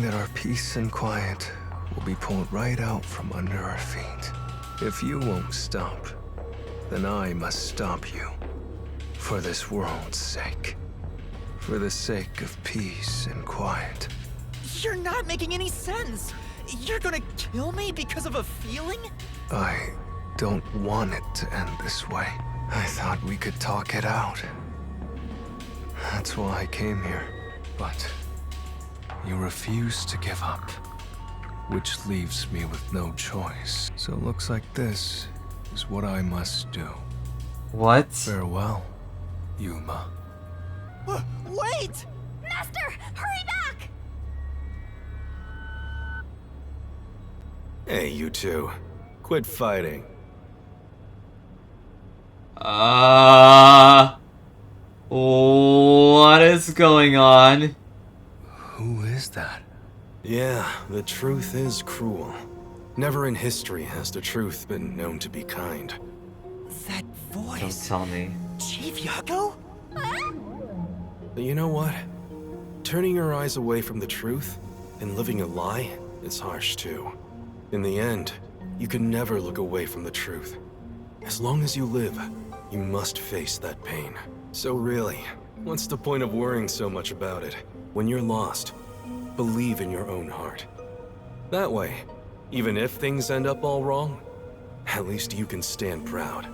that our peace and quiet will be pulled right out from under our feet. If you won't stop, then I must stop you. For this world's sake. For the sake of peace and quiet. You're not making any sense. You're gonna kill me because of a feeling? I don't want it to end this way. I thought we could talk it out. That's why I came here. But you refuse to give up. which leaves me with no choice. So it looks like this is what I must do. What? Farewell, Yuma. Wait! Master, hurry back! Hey, you two. Quit fighting. What is going on? Who is that? Yeah, the truth is cruel. Never in history has the truth been known to be kind. That voice. Don't tell me. Chief Yako? But you know what? Turning your eyes away from the truth and living a lie is harsh too. In the end, you can never look away from the truth. As long as you live, you must face that pain. So really, what's the point of worrying so much about it? When you're lost, believe in your own heart. That way, even if things end up all wrong, at least you can stand proud.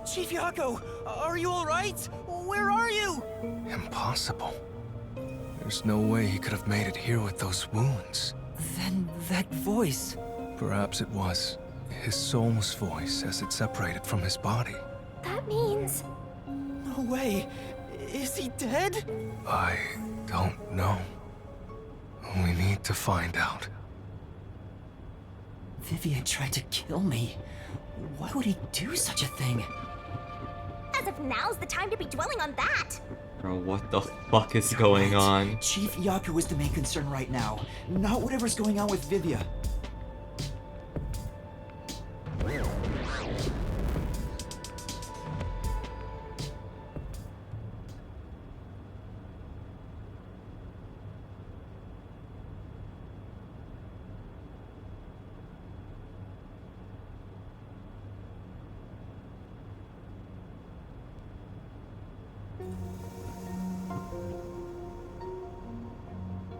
Chief Yako, are you alright? Where are you? Impossible. There's no way he could have made it here with those wounds. Then that voice. Perhaps it was his soul's voice as it separated from his body. That means... No way. Is he dead? I don't know. We need to find out. Vivian tried to kill me. Why would he do such a thing? As if now's the time to be dwelling on that! Bro, what the fuck is going on? Chief Yaku is the main concern right now, not whatever's going on with Vivia.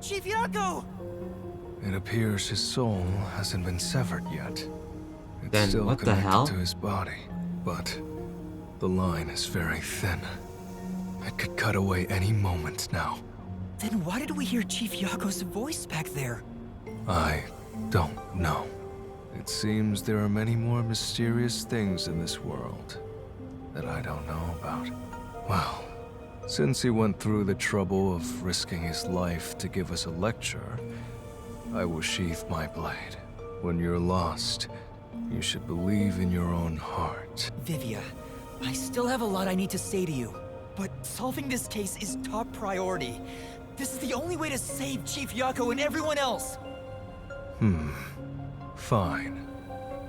Chief Yako! It appears his soul hasn't been severed yet. It's Then still what the connected hell? to his body, but the line is very thin. It could cut away any moment now. Then why did we hear Chief Yako's voice back there? I don't know. It seems there are many more mysterious things in this world that I don't know about. Well, since he went through the trouble of risking his life to give us a lecture, I will sheath my blade. When you're lost, you should believe in your own heart. Vivia, I still have a lot I need to say to you, but solving this case is top priority. This is the only way to save Chief Yako and everyone else! Fine.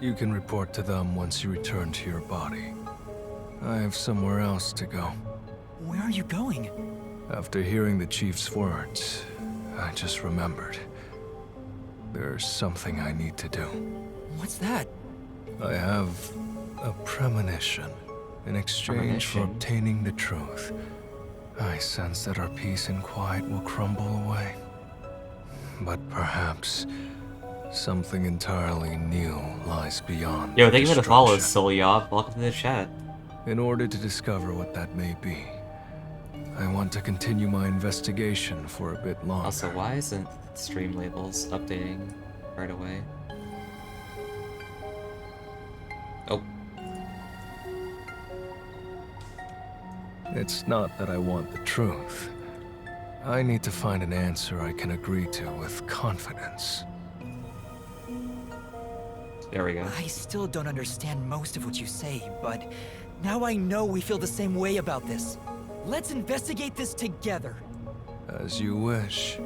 You can report to them once you return to your body. I have somewhere else to go. Where are you going? After hearing the chief's words, I just remembered. There's something I need to do. What's that? I have a premonition. In exchange for Premonition? obtaining the truth, I sense that our peace and quiet will crumble away. But perhaps something entirely new lies beyond. Yo, thank you for the follow, destruction. Solyov. Welcome to the chat. In order to discover what that may be, I want to continue my investigation for a bit longer. Also, why isn't stream labels updating right away? Oh. It's not that I want the truth. I need to find an answer I can agree to with confidence. There we go. I still don't understand most of what you say, but now I know we feel the same way about this. Let's investigate this together. As you wish.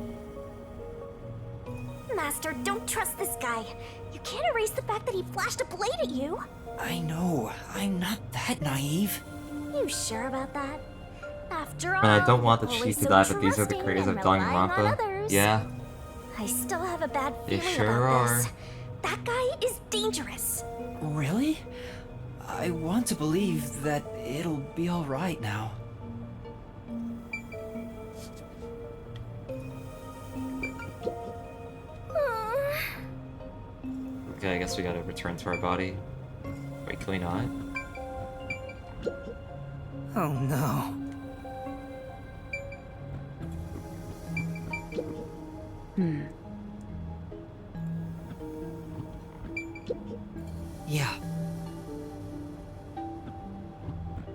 Master, don't trust this guy. You can't erase the fact that he flashed a blade at you. I know, I'm not that naive. You sure about that? After all, And I don't want the always chief to so die, but these are the trusting creators and of relying on Danganronpa. others. Yeah. I still have a bad They feeling sure about are. this. That guy is dangerous. Really? I want to believe that it'll be alright now. Okay, I guess we gotta return to our body. Wait, can we not? Oh no. Yeah.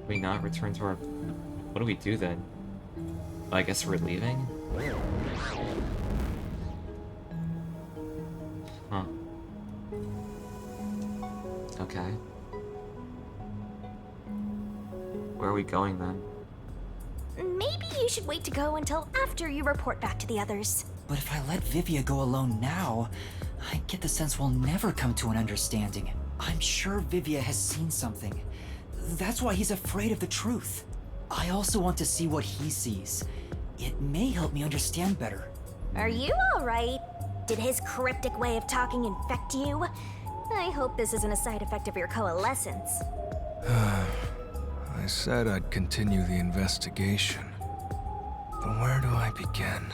We not return to our... What do we do then? I guess we're leaving? Huh. Okay. Where are we going then? Maybe you should wait to go until after you report back to the others. But if I let Vivia go alone now, I get the sense we'll never come to an understanding. I'm sure Vivia has seen something. That's why he's afraid of the truth. I also want to see what he sees. It may help me understand better. Are you alright? Did his cryptic way of talking infect you? I hope this isn't a side effect of your coalescence. I said I'd continue the investigation. But where do I begin?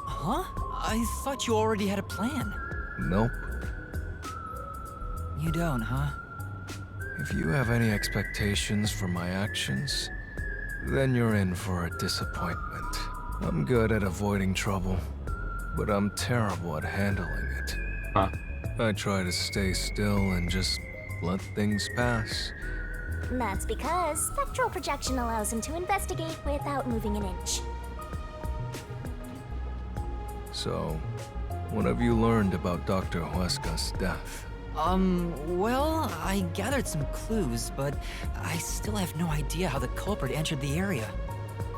Huh? I thought you already had a plan. Nope. You don't, huh? If you have any expectations for my actions, then you're in for a disappointment. I'm good at avoiding trouble, but I'm terrible at handling it. Huh. I try to stay still and just let things pass. That's because spectral projection allows him to investigate without moving an inch. So, what have you learned about Dr. Huesca's death? Well, I gathered some clues, but I still have no idea how the culprit entered the area.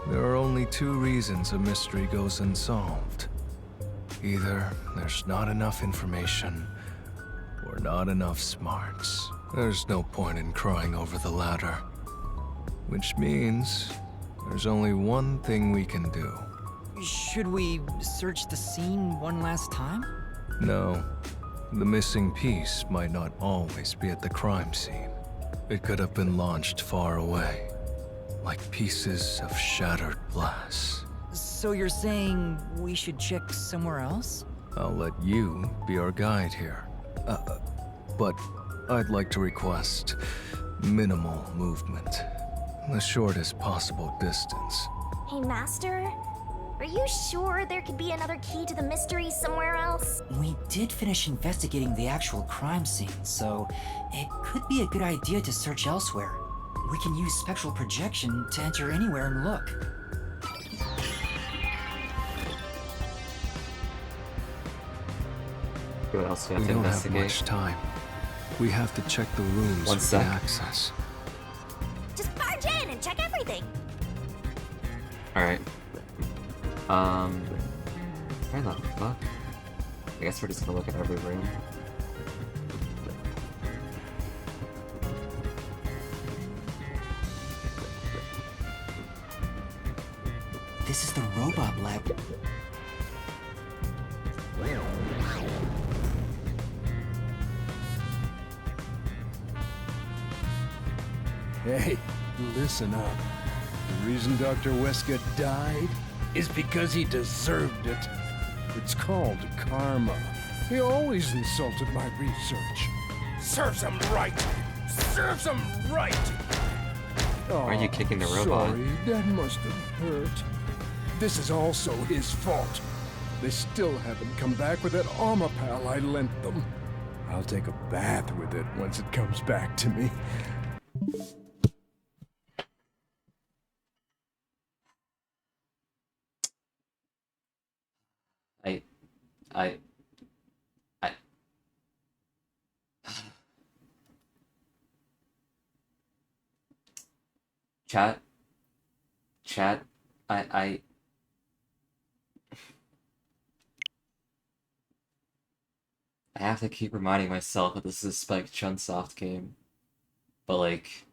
There are only two reasons a mystery goes unsolved. Either there's not enough information, or not enough smarts. There's no point in crying over the latter. Which means there's only one thing we can do. Should we search the scene one last time? No. The missing piece might not always be at the crime scene. It could have been launched far away, like pieces of shattered glass. So you're saying we should check somewhere else? I'll let you be our guide here. But I'd like to request minimal movement. The shortest possible distance. Hey, Master? Are you sure there could be another key to the mystery somewhere else? We did finish investigating the actual crime scene, so it could be a good idea to search elsewhere. We can use spectral projection to enter anywhere and look. What else do we have We to don't have investigate? much time. We have to check the rooms One for sec. the access. Just barge in and check everything. Alright. Where the fuck? I guess we're just gonna look at every room. This is the robot lab. Hey, listen up. The reason Dr. Huesca died is because he deserved it. It's called karma. He always insulted my research. Serves him right! Serves him right! Why are you kicking the robot? Sorry, that must have hurt. This is also his fault. They still haven't come back with that armor pal I lent them. I'll take a bath with it once it comes back to me. Chat, I have to keep reminding myself that this is a Spike Chunsoft game, but like,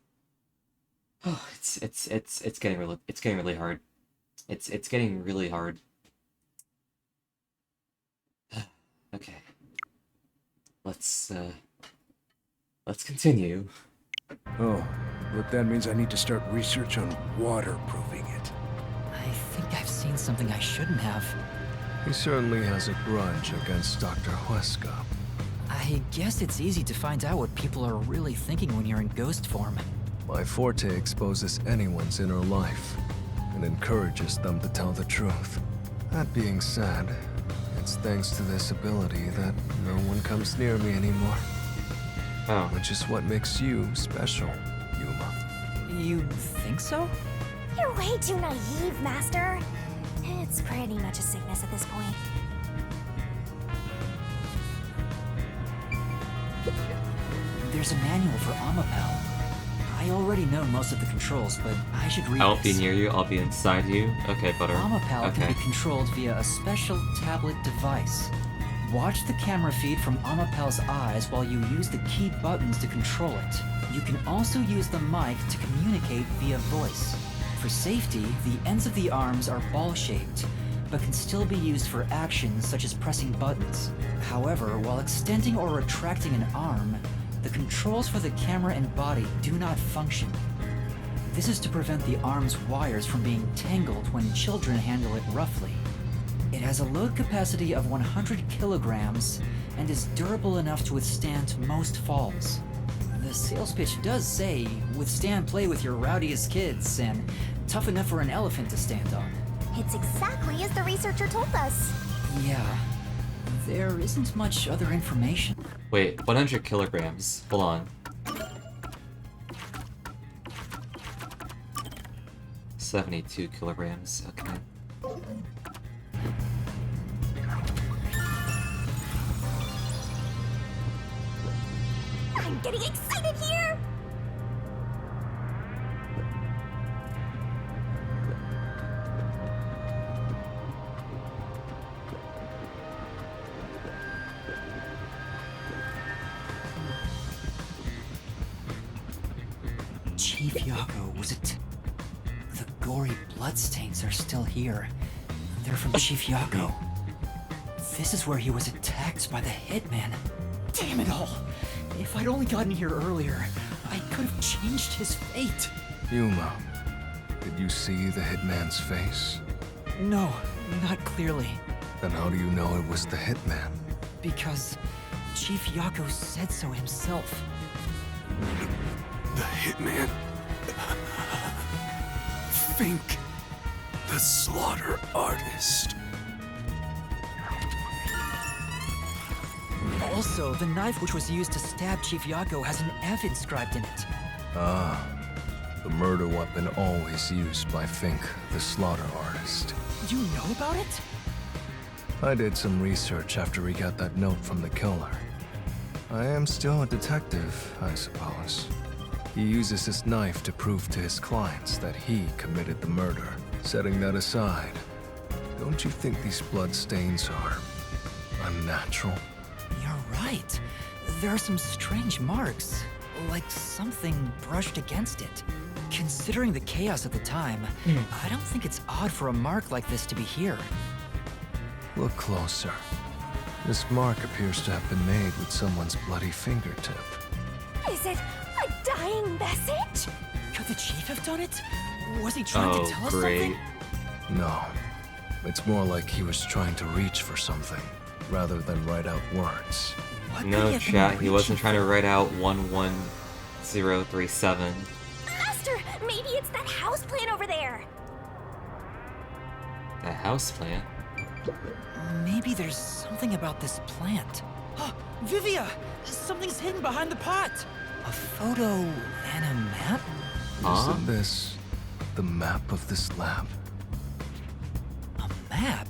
it's getting really hard. It's getting really hard. Okay, let's continue. Oh, but that means I need to start research on waterproofing it. I think I've seen something I shouldn't have. He certainly has a grudge against Dr. Huesca. I guess it's easy to find out what people are really thinking when you're in ghost form. My forte exposes anyone's inner life and encourages them to tell the truth. That being said, it's thanks to this ability that no one comes near me anymore. Oh. Which is what makes you special, Yuma. You think so? You're way too naive, Master. It's pretty much a sickness at this point. There's a manual for Amapal. I already know most of the controls, but I should read I won't be this. near you, I'll be inside you. Okay, Butter. Amapal Okay. can be controlled via a special tablet device. Watch the camera feed from Amapal's eyes while you use the key buttons to control it. You can also use the mic to communicate via voice. For safety, the ends of the arms are ball-shaped, but can still be used for actions such as pressing buttons. However, while extending or retracting an arm, the controls for the camera and body do not function. This is to prevent the arm's wires from being tangled when children handle it roughly. It has a load capacity of 100 kilograms and is durable enough to withstand most falls. The sales pitch does say, withstand play with your rowdiest kids and tough enough for an elephant to stand on. It's exactly as the researcher told us. Yeah, there isn't much other information. Wait, 100 kilograms. Hold on. 72 kilograms, okay. I'm getting excited here! Chief Yako was it? The gory bloodstains are still here. They're from Chief Yako. This is where he was attacked by the hitman. Damn it all! If I'd only gotten here earlier, I could have changed his fate. Yuma, did you see the hitman's face? No, not clearly. Then how do you know it was the hitman? Because Chief Yako said so himself. The hitman. Fink. The slaughter artist. Also, the knife which was used to stab Chief Yako has an F inscribed in it. Ah, the murder weapon always used by Fink, the slaughter artist. You know about it? I did some research after he got that note from the killer. I am still a detective, I suppose. He uses his knife to prove to his clients that he committed the murder. Setting that aside, don't you think these blood stains are unnatural? You're right. There are some strange marks, like something brushed against it. Considering the chaos at the time, I don't think it's odd for a mark like this to be here. Look closer. This mark appears to have been made with someone's bloody fingertip. Is it a dying message? Could the chief have done it? Was he trying to tell us something? No. It's more like he was trying to reach for something, rather than write out words. No, chat, he wasn't trying to write out 11037. Master, maybe it's that house plan over there. The house plant? Maybe there's something about this plant. Vivia! Something's hidden behind the pot! A photo and a map? Isn't this the map of this lab? A map?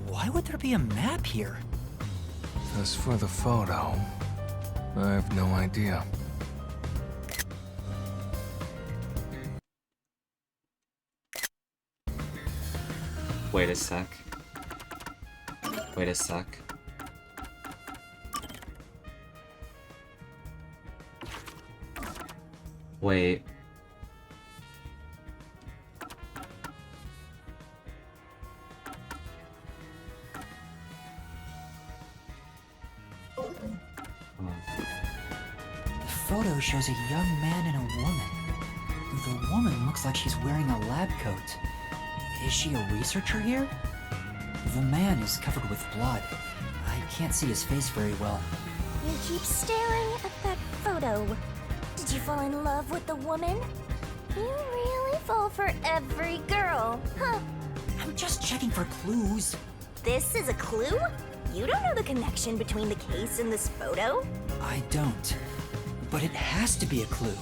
Why would there be a map here? As for the photo, I have no idea. Wait a sec. Wait a sec. Wait. The photo shows a young man and a woman. The woman looks like she's wearing a lab coat. Is she a researcher here? The man is covered with blood. I can't see his face very well. You keep staring at that photo. Did you fall in love with the woman? You really fall for every girl, huh? I'm just checking for clues. This is a clue? You don't know the connection between the case and this photo? I don't. But it has to be a clue.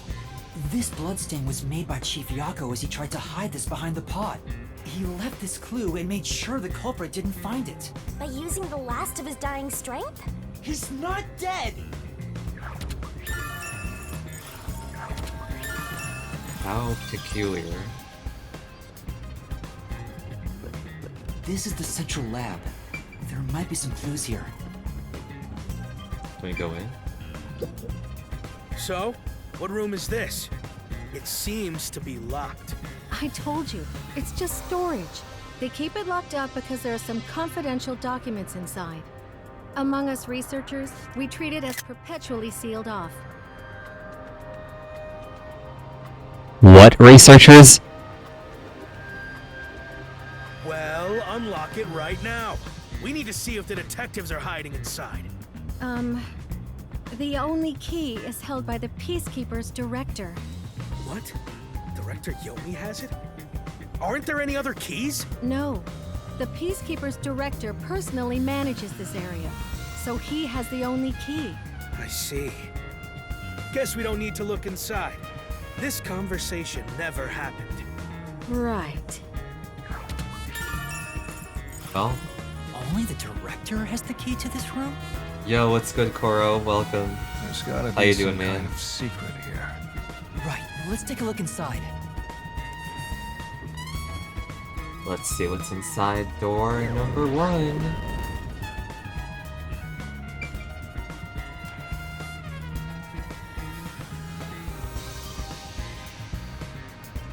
This bloodstain was made by Chief Yako as he tried to hide this behind the pod. He left this clue and made sure the culprit didn't find it. By using the last of his dying strength? He's not dead! How peculiar. This is the central lab. There might be some clues here. Can we go in? So, what room is this? It seems to be locked. I told you, it's just storage. They keep it locked up because there are some confidential documents inside. Among us researchers, we treat it as perpetually sealed off. What researchers? Well, unlock it right now. We need to see if the detectives are hiding inside. The only key is held by the Peacekeeper's director. What? Director Yomi has it? Aren't there any other keys? No. The Peacekeeper's director personally manages this area, so he has the only key. I see. Guess we don't need to look inside. This conversation never happened. Right. Well. Only the director has the key to this room? Yo, what's good, Koro? Welcome. There's gotta How be you some doing, man? kind of secret here. Right, let's take a look inside. Let's see what's inside door number 1.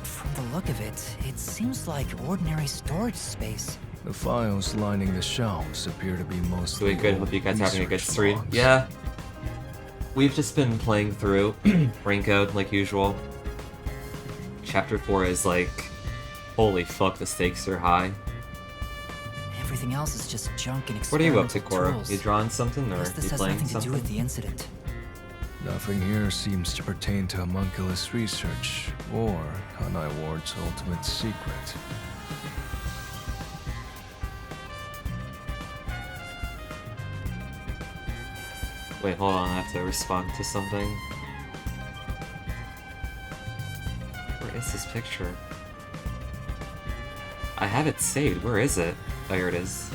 From the look of it, it seems like ordinary storage space. The files lining the shelves appear to be mostly Doing good. old Hope you guys are having a good research stream. logs. Yeah. We've just been playing through Raincoat like usual. Chapter 4 is like, holy fuck, the stakes are high. Everything else is just junk and What are you up to, experimental Koro? tools. You drawing something or Guess you this has playing nothing to something? do with the incident. Nothing here seems to pertain to homunculus research or Kanai Ward's ultimate secret. Wait, hold on, I have to respond to something. Where is this picture? I have it saved. Where is it? Oh, here it is.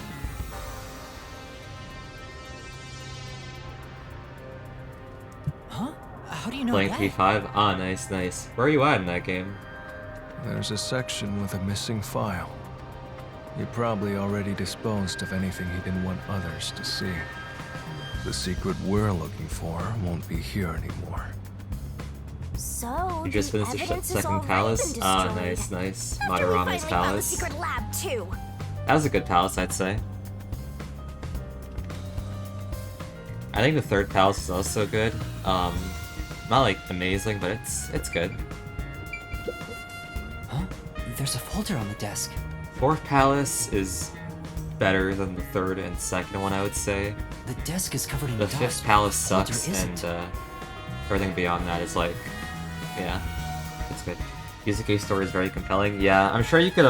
Huh? How do you know Playing that? P5? Ah, nice, nice. Where are you at in that game? There's a section with a missing file. He probably already disposed of anything he didn't want others to see. The secret we're looking for won't be here anymore. So, You just the finished the evidence has second already palace? been Ah, destroyed. nice, nice. After we Madarama's finally found the palace. secret lab too. That was a good palace, I'd say. I think the third palace is also good. Not like amazing, but it's good. Huh? There's a folder on the desk. Fourth palace is better than the third and second one, I would say. The desk is covered in The dust. fifth palace but the folder sucks, isn't. and everything beyond that is like, yeah, it's good. Yusuke story is very compelling. Yeah, I'm sure you could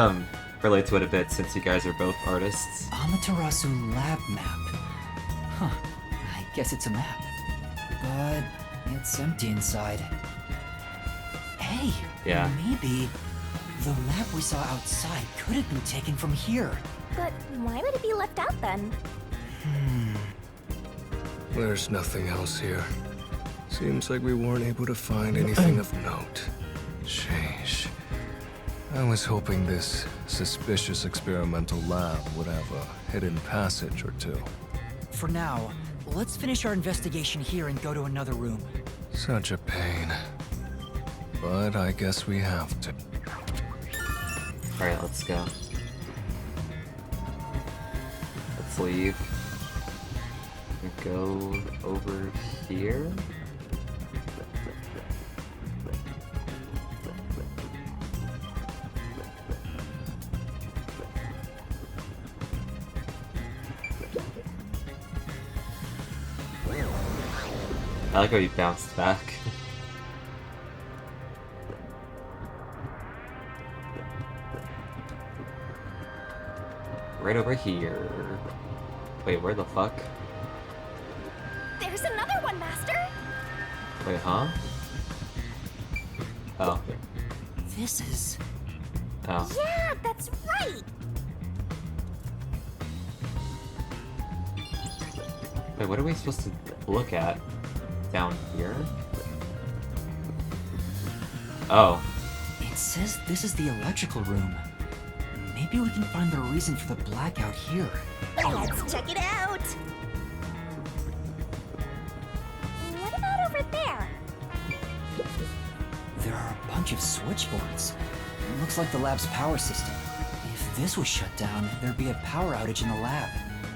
relate to it a bit since you guys are both artists. Amaterasu lab map. Huh. I guess it's a map. But it's empty inside. Hey, Yeah. maybe the map we saw outside could have been taken from here. But why would it be left out then? There's nothing else here. Seems like we weren't able to find anything of note. Sheesh. I was hoping this suspicious experimental lab would have a hidden passage or two. For now, let's finish our investigation here and go to another room. Such a pain. But I guess we have to. Alright, let's go. Let's leave. And go over here. I like how he bounced back. Right over here. Wait, where the fuck? There's another one, Master! Wait, huh? Oh. This is... Oh. Yeah, that's right! Wait, what are we supposed to look at? Down here? Oh. It says this is the electrical room. Maybe we can find the reason for the blackout here. Let's check it out! What about over there? There are a bunch of switchboards. Looks like the lab's power system. If this was shut down, there'd be a power outage in the lab.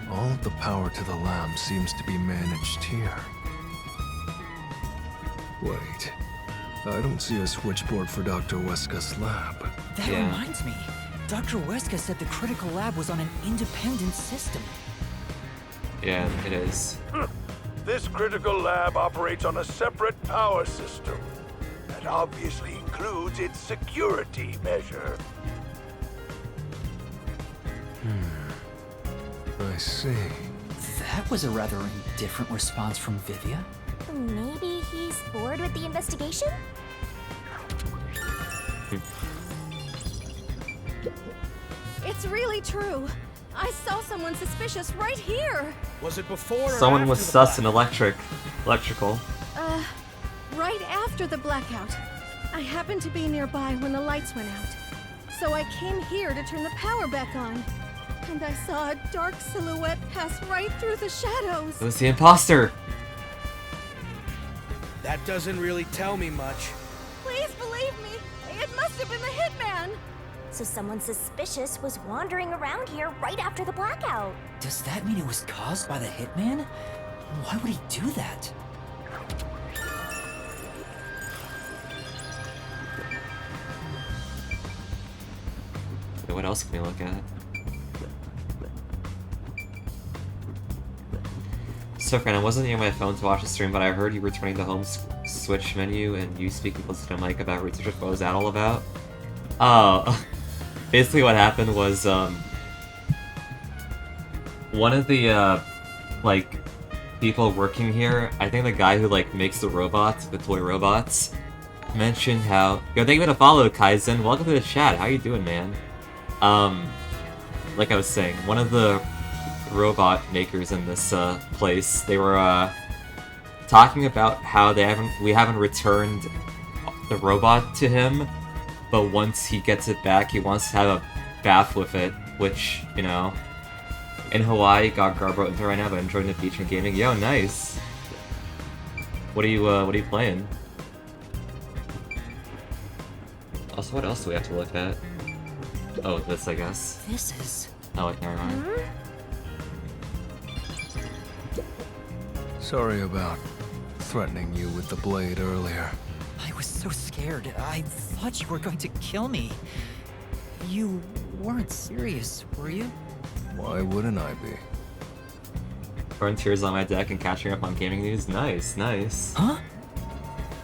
All of the power to the lab seems to be managed here. Wait. I don't see a switchboard for Dr. Weska's lab. That reminds me. Dr. Weska said the critical lab was on an independent system. Yeah, it is. This critical lab operates on a separate power system. That obviously includes its security measure. I see. That was a rather indifferent response from Vivia. Maybe he's bored with the investigation? It's really true. I saw someone suspicious right here. Was it before or Someone after was the sus and electrical. Right after the blackout. I happened to be nearby when the lights went out. So I came here to turn the power back on. And I saw a dark silhouette pass right through the shadows. It was the imposter. That doesn't really tell me much. Please believe me. It must have been the hitman. So someone suspicious was wandering around here right after the blackout. Does that mean it was caused by the hitman? Why would he do that? Okay, what else can we look at? So, friend, I wasn't near my phone to watch the stream, but I heard you were turning the home switch menu and you speaking close to the mic about research. What was that all about? Oh, basically what happened was, one of the, like, people working here, I think the guy who, like, makes the robots, the toy robots, mentioned how... Yo, thank you for the follow, Kaizen. Welcome to the chat. How you doing, man? Like I was saying, one of the robot makers in this place, they were talking about how we haven't returned the robot to him, but once he gets it back, he wants to have a bath with it, which, you know, in Hawaii, got Garbo into right now, but enjoying the beach and gaming. Yo, nice. What are you playing? Also, what else do we have to look at? Oh, this, I guess. This is... Oh, wait, never mind. Sorry about threatening you with the blade earlier. I was so scared. I thought you were going to kill me. You weren't serious, were you? Why wouldn't I be? Throwing tears on my deck and catching up on gaming news. Nice, nice. Huh?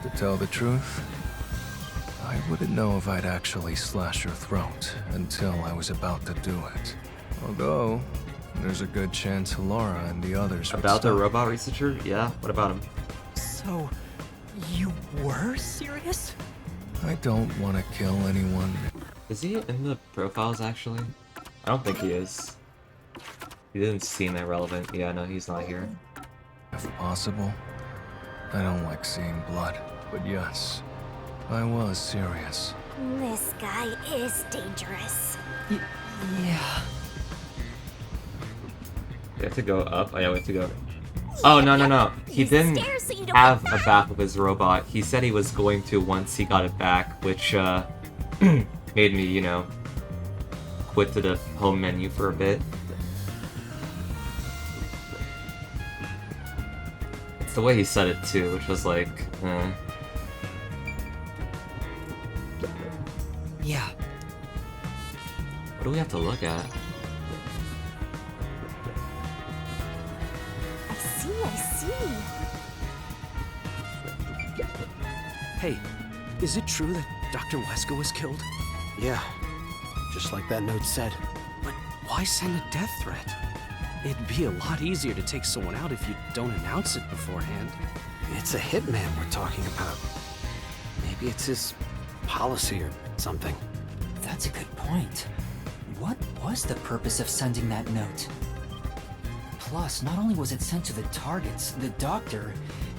To tell the truth, I wouldn't know if I'd actually slash your throat until I was about to do it. Although, there's a good chance Laura and the others would About the stop. robot researcher? Yeah, what about him? So, you were serious? I don't want to kill anyone. Is he in the profiles, actually? I don't think he is. He didn't seem that relevant. Yeah, no, he's not here. If possible. I don't like seeing blood, but yes, I was serious. This guy is dangerous. Yeah. We have to go up? Oh yeah, we have to go... Oh, no. He didn't stairs so you don't have get a bath with his robot. He said he was going to once he got it back, which, made me, you know, quit to the home menu for a bit. It's the way he said it, too, which was like, Yeah. What do we have to look at? I see. Hey, is it true that Dr. Weska was killed? Yeah, just like that note said. But why send a death threat? It'd be a lot easier to take someone out if you don't announce it beforehand. It's a hitman we're talking about. Maybe it's his policy or something. That's a good point. What was the purpose of sending that note? Plus, not only was it sent to the targets, the doctor,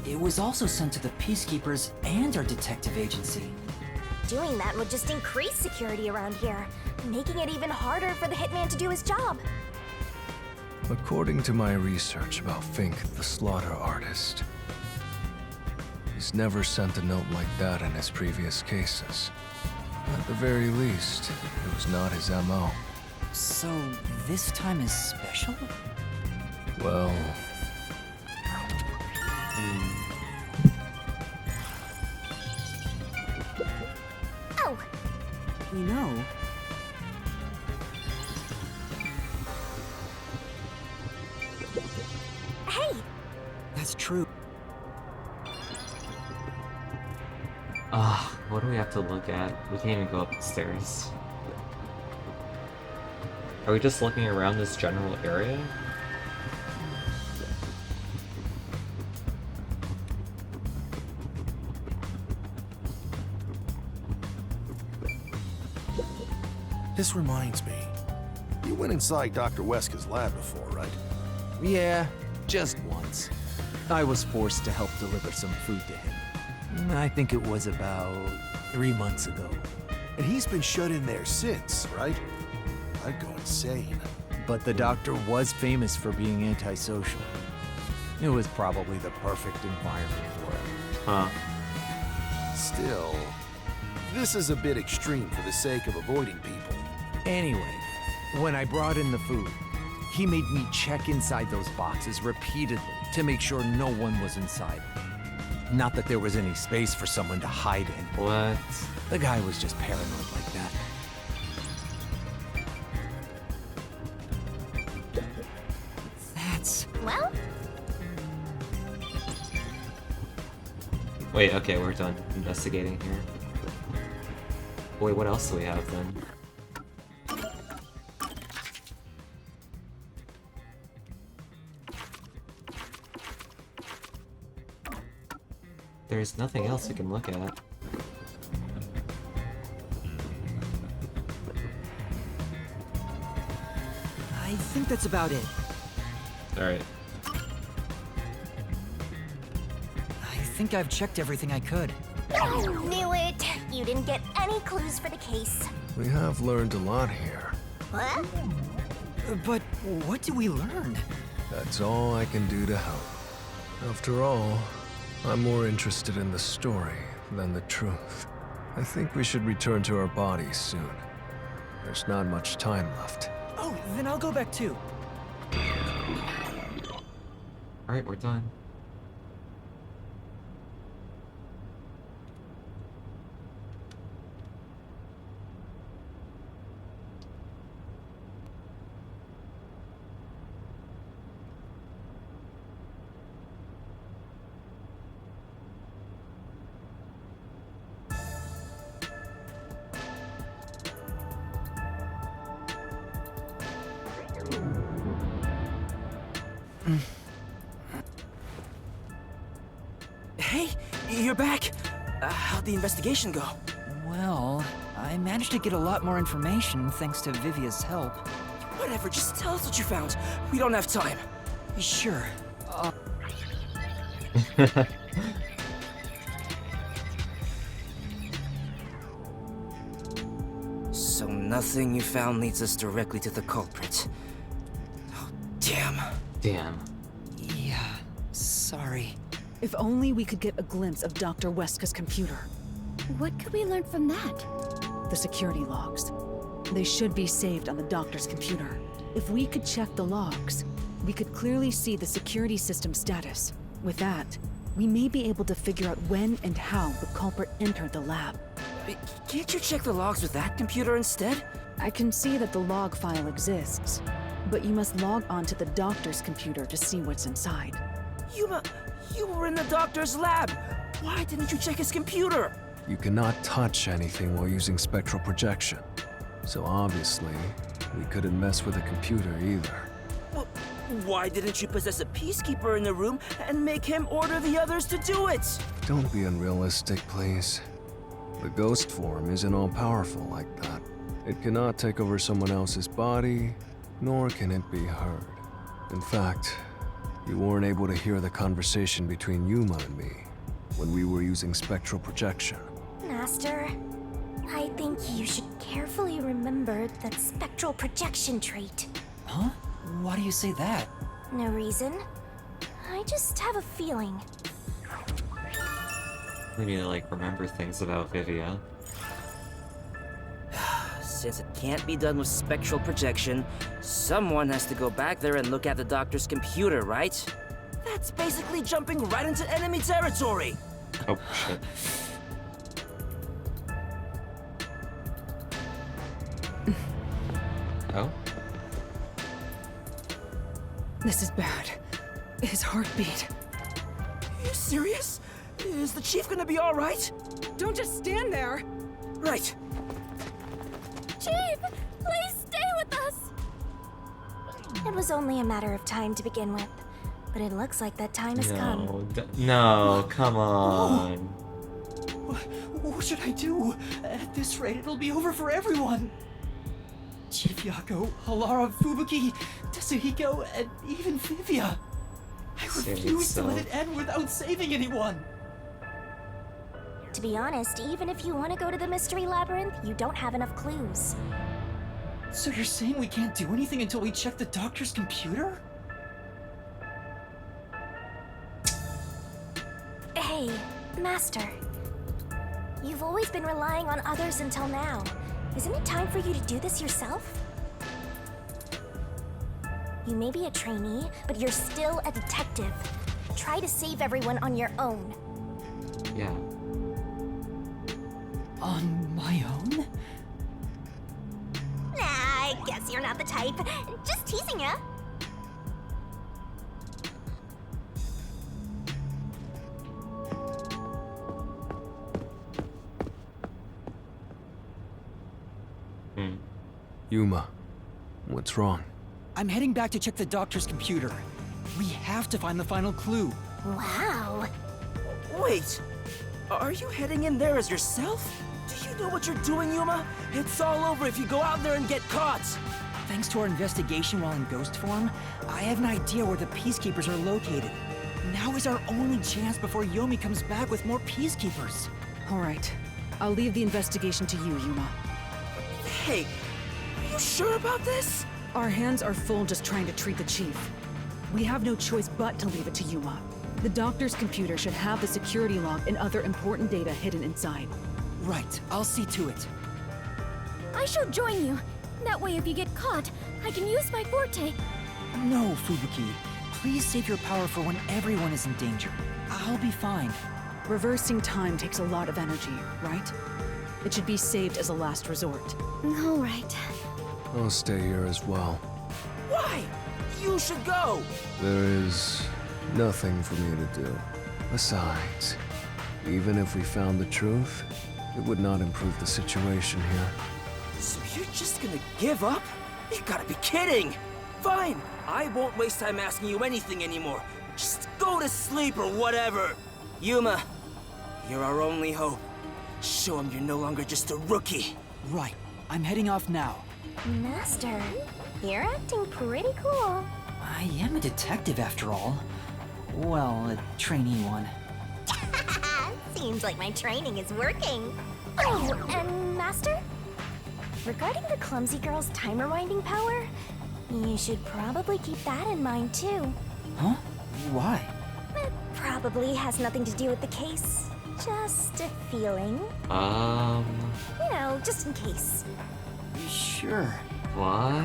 it was also sent to the Peacekeepers and our detective agency. Doing that would just increase security around here, making it even harder for the hitman to do his job. According to my research about Fink, the slaughter artist, he's never sent a note like that in his previous cases. At the very least, it was not his MO. So, this time is special? Well... Oh! We know. Hey! That's true. What do we have to look at? We can't even go up the stairs. Are we just looking around this general area? This reminds me. You went inside Dr. Wesker's lab before, right? Yeah, just once. I was forced to help deliver some food to him. I think it was about 3 months ago. And he's been shut in there since, right? I'd go insane. But the doctor was famous for being antisocial. It was probably the perfect environment for him. Huh. Still, this is a bit extreme for the sake of avoiding people. Anyway, when I brought in the food, he made me check inside those boxes repeatedly to make sure no one was inside. Not that there was any space for someone to hide in. What? The guy was just paranoid like that. That's... Well? Wait, okay, we're done investigating here. Wait, what else do we have then? There's nothing else we can look at. I think that's about it. Alright. I think I've checked everything I could. Knew it! You didn't get any clues for the case. We have learned a lot here. What? But what do we learn? That's all I can do to help. After all, I'm more interested in the story than the truth. I think we should return to our bodies soon. There's not much time left. Oh, then I'll go back too. Alright, we're done. Hey, you're back! How'd the investigation go? Well, I managed to get a lot more information thanks to Vivia's help. Whatever, just tell us what you found. We don't have time. Sure. So nothing you found leads us directly to the culprit. Oh, damn. Damn. Yeah, sorry. If only we could get a glimpse of Dr. Wesker's computer. What could we learn from that? The security logs. They should be saved on the doctor's computer. If we could check the logs, we could clearly see the security system status. With that, we may be able to figure out when and how the culprit entered the lab. Can't you check the logs with that computer instead? I can see that the log file exists, but you must log on to the doctor's computer to see what's inside. You were in the doctor's lab! Why didn't you check his computer? You cannot touch anything while using spectral projection. So obviously, we couldn't mess with a computer either. Why didn't you possess a peacekeeper in the room and make him order the others to do it? Don't be unrealistic, please. The ghost form isn't all-powerful like that. It cannot take over someone else's body, nor can it be heard. In fact, you weren't able to hear the conversation between Yuma and me when we were using spectral projection. Master, I think you should carefully remember that spectral projection trait. Huh? Why do you say that? No reason. I just have a feeling. We need to, like, remember things about Vivia. Since it can't be done with spectral projection, someone has to go back there and look at the doctor's computer, right? That's basically jumping right into enemy territory! Oh, shit. Oh? This is bad. His heartbeat. Are you serious? Is the chief gonna be alright? Don't just stand there! Right. Chief, please stay with us! It was only a matter of time to begin with, but it looks like that time has come. No, come on. What should I do? At this rate, it'll be over for everyone. Chief Yako, Halara, Fubuki, Tetsuhiko, and even Vivia. I refuse to let it end without saving anyone. To be honest, even if you want to go to the Mystery Labyrinth, you don't have enough clues. So you're saying we can't do anything until we check the doctor's computer? Hey, Master. You've always been relying on others until now. Isn't it time for you to do this yourself? You may be a trainee, but you're still a detective. Try to save everyone on your own. Yeah. On my own? Nah, I guess you're not the type. Just teasing ya. Yuma, what's wrong? I'm heading back to check the doctor's computer. We have to find the final clue. Wow. Wait, are you heading in there as yourself? Do you know what you're doing, Yuma? It's all over if you go out there and get caught. Thanks to our investigation while in ghost form, I have an idea where the peacekeepers are located. Now is our only chance before Yomi comes back with more peacekeepers. All right. I'll leave the investigation to you, Yuma. Hey, are you sure about this? Our hands are full just trying to treat the chief. We have no choice but to leave it to Yuma. The doctor's computer should have the security log and other important data hidden inside. Right, I'll see to it. I shall join you. That way if you get caught, I can use my forte. No, Fubuki. Please save your power for when everyone is in danger. I'll be fine. Reversing time takes a lot of energy, right? It should be saved as a last resort. All right. I'll stay here as well. Why? You should go! There is nothing for me to do. Besides, even if we found the truth, it would not improve the situation here. So you're just gonna give up? You gotta be kidding! Fine, I won't waste time asking you anything anymore. Just go to sleep or whatever. Yuma, you're our only hope. Show him you're no longer just a rookie. Right, I'm heading off now. Master, you're acting pretty cool. I am a detective after all. Well, a trainee one. Seems like my training is working. Oh, and Master? Regarding the clumsy girl's time rewinding power, you should probably keep that in mind too. Huh? Why? It probably has nothing to do with the case. Just a feeling. You know, just in case. Sure. Why?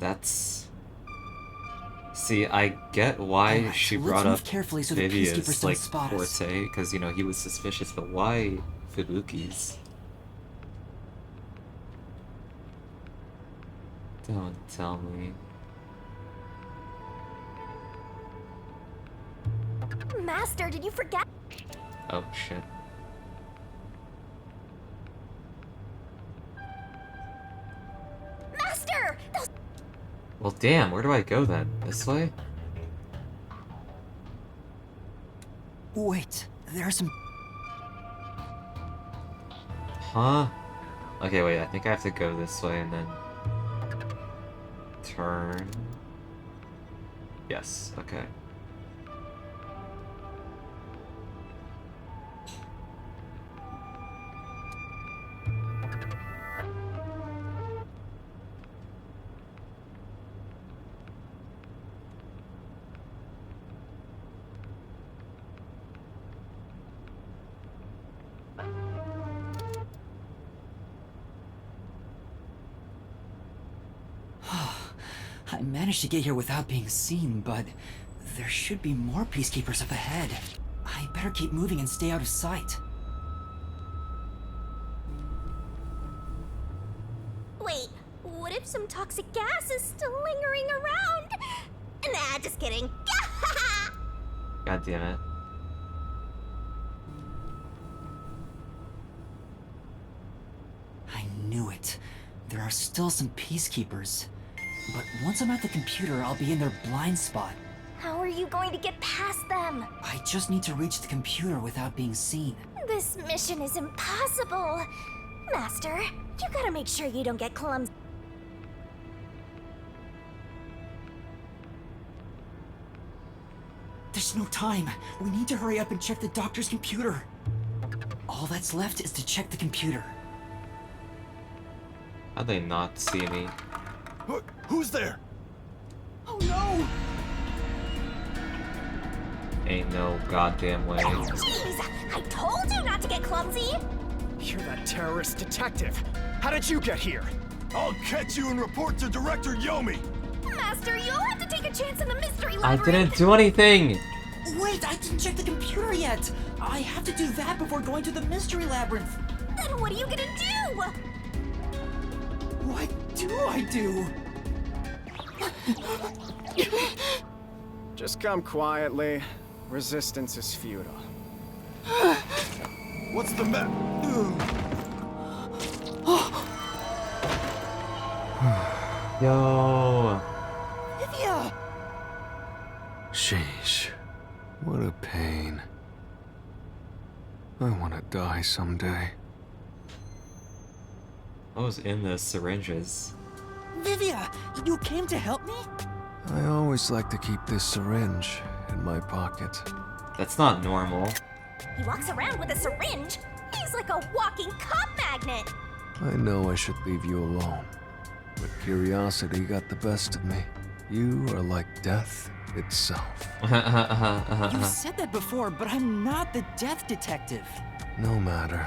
That's... See, I get why Alright, she let's brought move up carefully so the peacekeepers Vivia's, don't like, spot us. forte, because, you know, he was suspicious, but why Fubuki's? Don't tell me. Master, did you forget? Oh, shit. Well, damn, where do I go then? This way? Wait, there are some... Huh? Okay, wait, I think I have to go this way and then... turn... Yes, okay. I managed to get here without being seen, but there should be more peacekeepers up ahead. I better keep moving and stay out of sight. Wait, what if some toxic gas is still lingering around? Nah, just kidding. God damn it. I knew it. There are still some peacekeepers. But once I'm at the computer, I'll be in their blind spot. How are you going to get past them? I just need to reach the computer without being seen. This mission is impossible. Master, you gotta make sure you don't get clumsy. There's no time. We need to hurry up and check the doctor's computer. All that's left is to check the computer. How'd they not see me? Who's there? Oh no! Ain't no goddamn way. Jeez, I told you not to get clumsy. You're that terrorist detective. How did you get here? I'll catch you and report to Director Yomi. Master, you'll have to take a chance in the mystery I labyrinth. didn't do anything! Wait, I didn't check the computer yet! I have to do that before going to the mystery labyrinth. Then what are you gonna do? What do I do? Just come quietly. Resistance is futile. What's the matter? Yo. Vivia! Sheesh. What a pain. I want to die someday. What was in the syringes? Vivia, you came to help me? I always like to keep this syringe in my pocket. That's not normal. He walks around with a syringe. He's like a walking cop magnet. I know I should leave you alone, but curiosity got the best of me. You are like death itself. You said that before, but I'm not the death detective. No matter.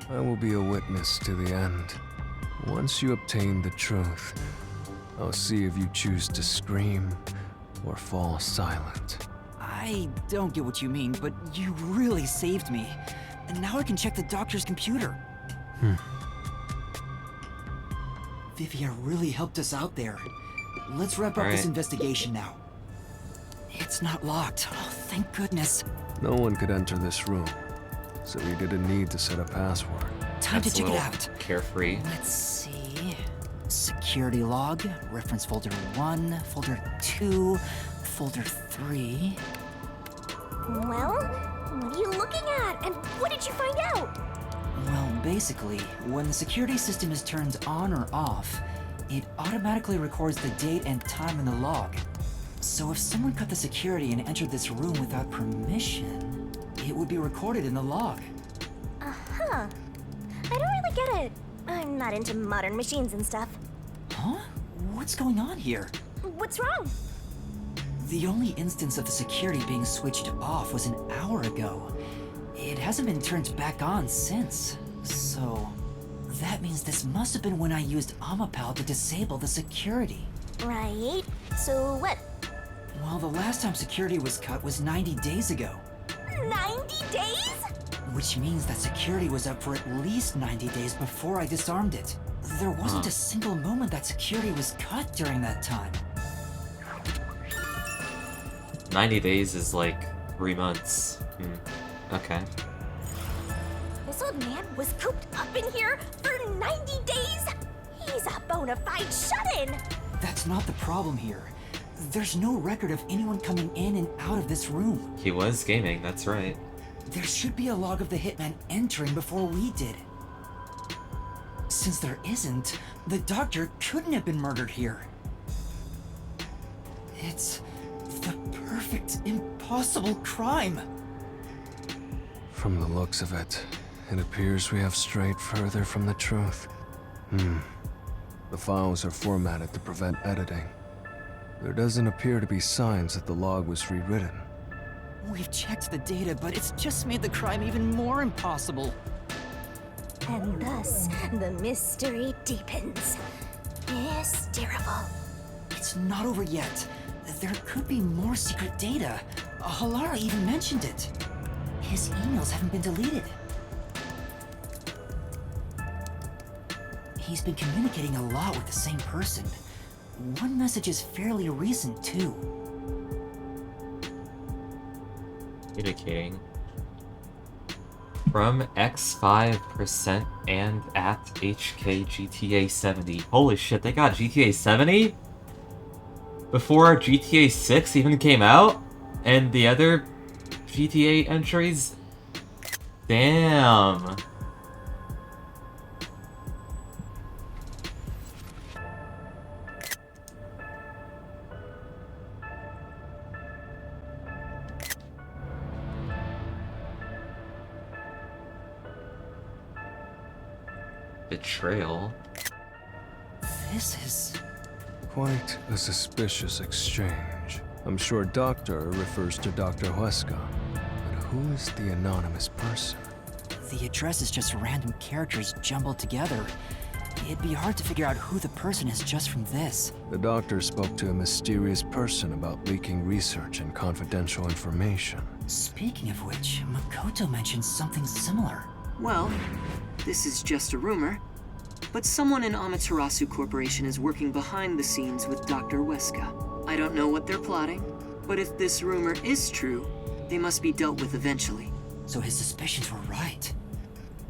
I will be a witness to the end. Once you obtain the truth, I'll see if you choose to scream or fall silent. I don't get what you mean, but you really saved me. And now I can check the doctor's computer. Vivia really helped us out there. Let's wrap up this investigation now. It's not locked. Oh, thank goodness. No one could enter this room, so we didn't need to set a password. Time That's to check a it little out. Carefree. Let's see. Security log, reference folder 1, folder 2, folder 3. Well, what are you looking at? And what did you find out? Well, basically, when the security system is turned on or off, it automatically records the date and time in the log. So if someone cut the security and entered this room without permission, it would be recorded in the log. Uh-huh. I don't really get it. I'm not into modern machines and stuff. Huh? What's going on here? What's wrong? The only instance of the security being switched off was an hour ago. It hasn't been turned back on since. So, that means this must have been when I used Amapal to disable the security. Right. So what? Well, the last time security was cut was 90 days ago. 90 days? Which means that security was up for at least 90 days before I disarmed it. There wasn't a single moment that security was cut during that time. 90 days is like 3 months. Okay. This old man was cooped up in here for 90 days? He's a bona fide shut-in. that's not the problem here. There's no record of anyone coming in and out of this room. He was gaming, that's right. There should be a log of the hitman entering before we did. Since there isn't, the doctor couldn't have been murdered here. It's the perfect, impossible crime. From the looks of it, it appears we have strayed further from the truth. The files are formatted to prevent editing. There doesn't appear to be signs that the log was rewritten. We've checked the data, but it's just made the crime even more impossible. And thus, the mystery deepens. Hysterical. It's not over yet. There could be more secret data. Halara even mentioned it. His emails haven't been deleted. He's been communicating a lot with the same person. One message is fairly recent, too. Communicating. From X5% and at HKGTA 70. Holy shit, they got GTA 70? Before GTA 6 even came out? And the other GTA entries? Damn. Betrayal. This is... Quite a suspicious exchange. I'm sure Doctor refers to Dr. Huesca, but who is the anonymous person? The address is just random characters jumbled together. It'd be hard to figure out who the person is just from this. The doctor spoke to a mysterious person about leaking research and confidential information. Speaking of which, Makoto mentioned something similar. Well, this is just a rumor, but someone in Amaterasu Corporation is working behind the scenes with Dr. Huesca. I don't know what they're plotting, but if this rumor is true, they must be dealt with eventually. So his suspicions were right.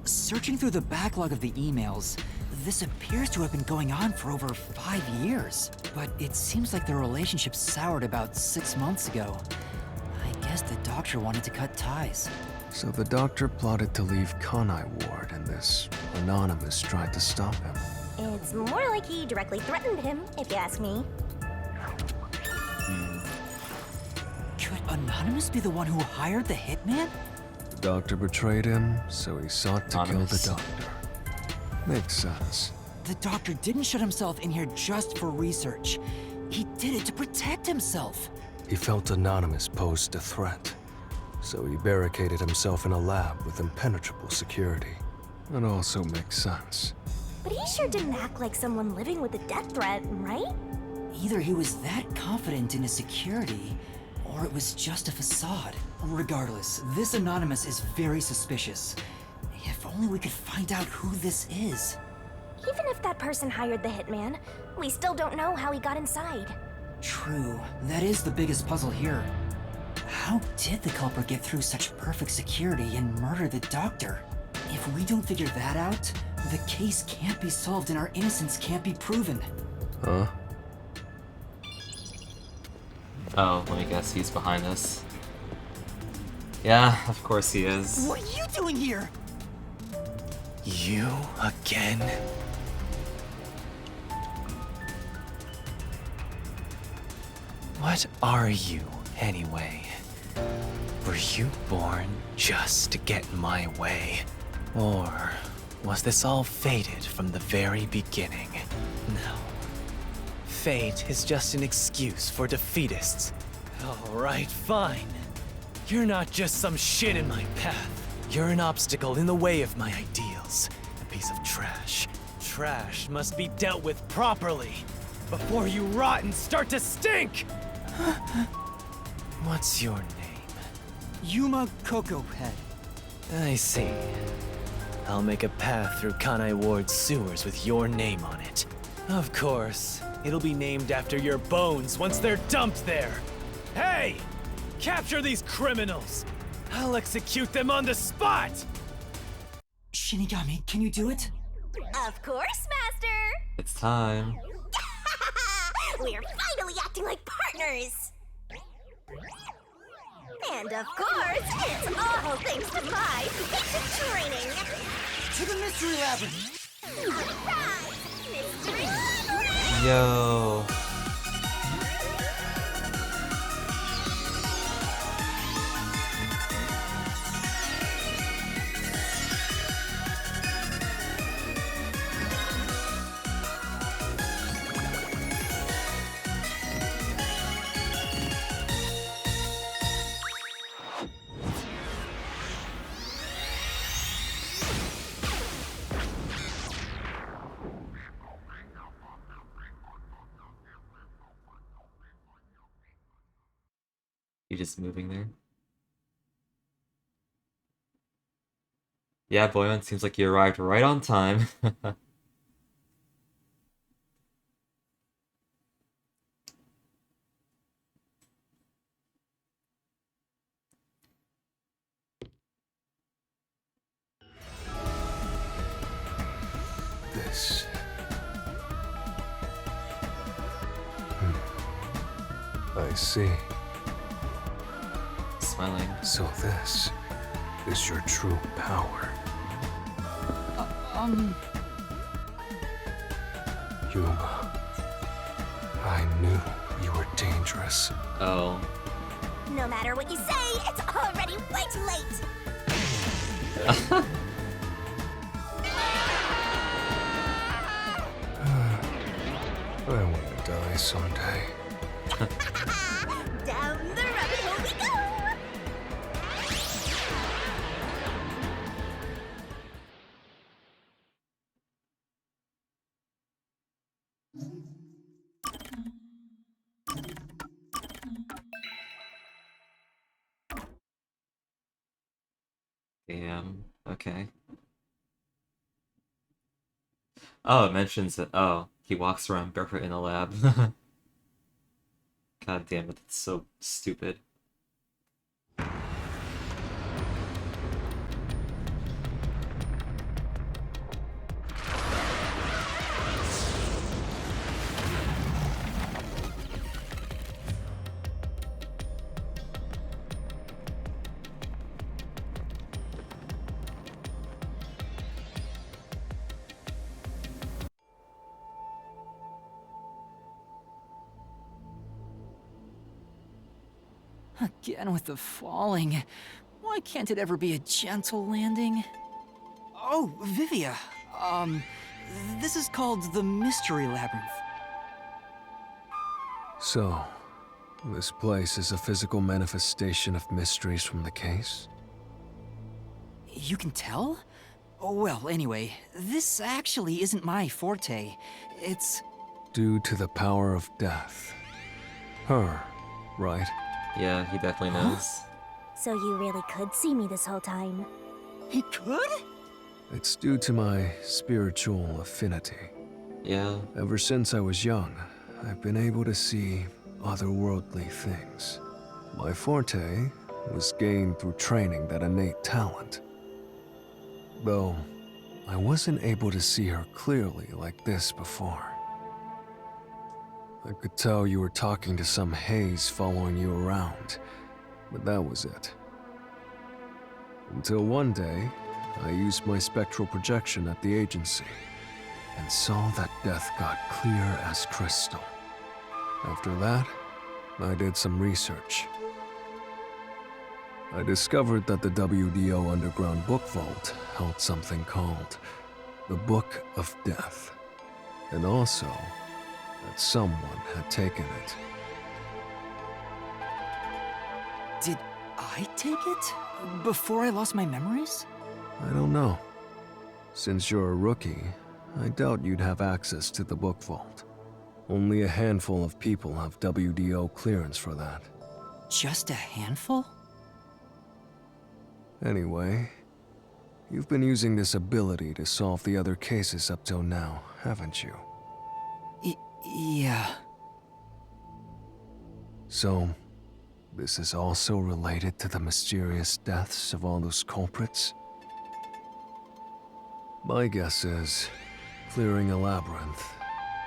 Searching through the backlog of the emails, this appears to have been going on for over 5 years. But it seems like the relationship soured about 6 months ago. I guess the doctor wanted to cut ties. So the doctor plotted to leave Kanai Ward, and this anonymous tried to stop him. It's more like he directly threatened him, if you ask me. Could Anonymous be the one who hired the hitman? The doctor betrayed him, so he sought to kill the doctor. Makes sense. The doctor didn't shut himself in here just for research. He did it to protect himself. He felt Anonymous posed a threat, so he barricaded himself in a lab with impenetrable security. That also makes sense. But he sure didn't act like someone living with a death threat, right? Either he was that confident in his security, or it was just a facade. Regardless, this Anonymous is very suspicious. If only we could find out who this is. Even if that person hired the hitman, we still don't know how he got inside. True, that is the biggest puzzle here. How did the culprit get through such perfect security and murder the doctor? If we don't figure that out, the case can't be solved and our innocence can't be proven. Huh? Oh, let me guess, he's behind us. Yeah, of course he is. What are you doing here? You again? What are you, anyway? Were you born just to get in my way? Or was this all fated from the very beginning? No. Fate is just an excuse for defeatists. Alright, fine. You're not just some shit in my path. You're an obstacle in the way of my ideals. A piece of trash. Trash must be dealt with properly before you rot and start to stink! What's your name? Yuma Cocohead. I see. I'll make a path through Kanai Ward's sewers with your name on it. Of course, it'll be named after your bones once they're dumped there. Hey! Capture these criminals! I'll execute them on the spot! Shinigami, can you do it? Of course, Master! It's time. We're finally acting like partners! And of course, it's all thanks to my patient training! To the Mystery Labyrinth! Alright! Mystery Labyrinth! Yo. You just moving there? Yeah, Boyan, seems like you arrived right on time. This. I see. Smiling. So this is your true power. Yuma. I knew you were dangerous. Oh. No matter what you say, it's already way too late! I want to die someday. Down the rabbit hole we go! Damn. Okay. Oh, it mentions that. Oh, he walks around barefoot in the lab. God damn it, that's so stupid. Again with the falling. Why can't it ever be a gentle landing? Oh, Vivia. This is called the Mystery Labyrinth. So, this place is a physical manifestation of mysteries from the case? You can tell? Oh, well, anyway, this actually isn't my forte. It's... Due to the power of death. Her, right? Yeah, he definitely knows. So you really could see me this whole time? He could? It's due to my spiritual affinity. Yeah. Ever since I was young, I've been able to see otherworldly things. My forte was gained through training that innate talent. Though, I wasn't able to see her clearly like this before. I could tell you were talking to some haze following you around, but that was it. Until one day, I used my spectral projection at the agency, and saw that death got clear as crystal. After that, I did some research. I discovered that the WDO Underground Book Vault held something called the Book of Death, and also that someone had taken it. Did I take it? Before I lost my memories? I don't know. Since you're a rookie, I doubt you'd have access to the Book Vault. Only a handful of people have WDO clearance for that. Just a handful? Anyway, you've been using this ability to solve the other cases up till now, haven't you? Yeah. So, this is also related to the mysterious deaths of all those culprits? My guess is, clearing a labyrinth,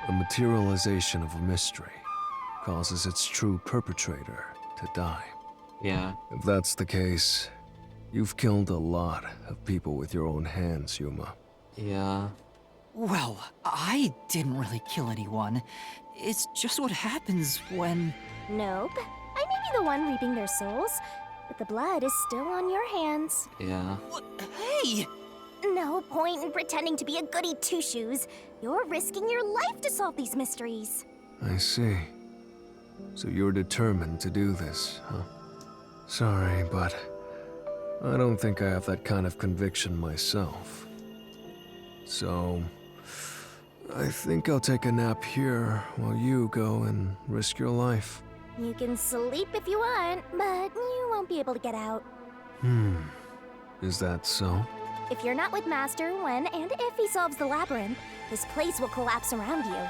a materialization of a mystery, causes its true perpetrator to die. Yeah. If that's the case, you've killed a lot of people with your own hands, Yuma. Yeah. Well, I didn't really kill anyone. It's just what happens when... Nope. I may be the one reaping their souls, but the blood is still on your hands. Yeah. Hey! No point in pretending to be a goody two-shoes. You're risking your life to solve these mysteries. I see. So you're determined to do this, huh? Sorry, but I don't think I have that kind of conviction myself. So, I think I'll take a nap here while you go and risk your life. You can sleep if you want, but you won't be able to get out. Is that so? If you're not with Master when and if he solves the labyrinth, this place will collapse around you.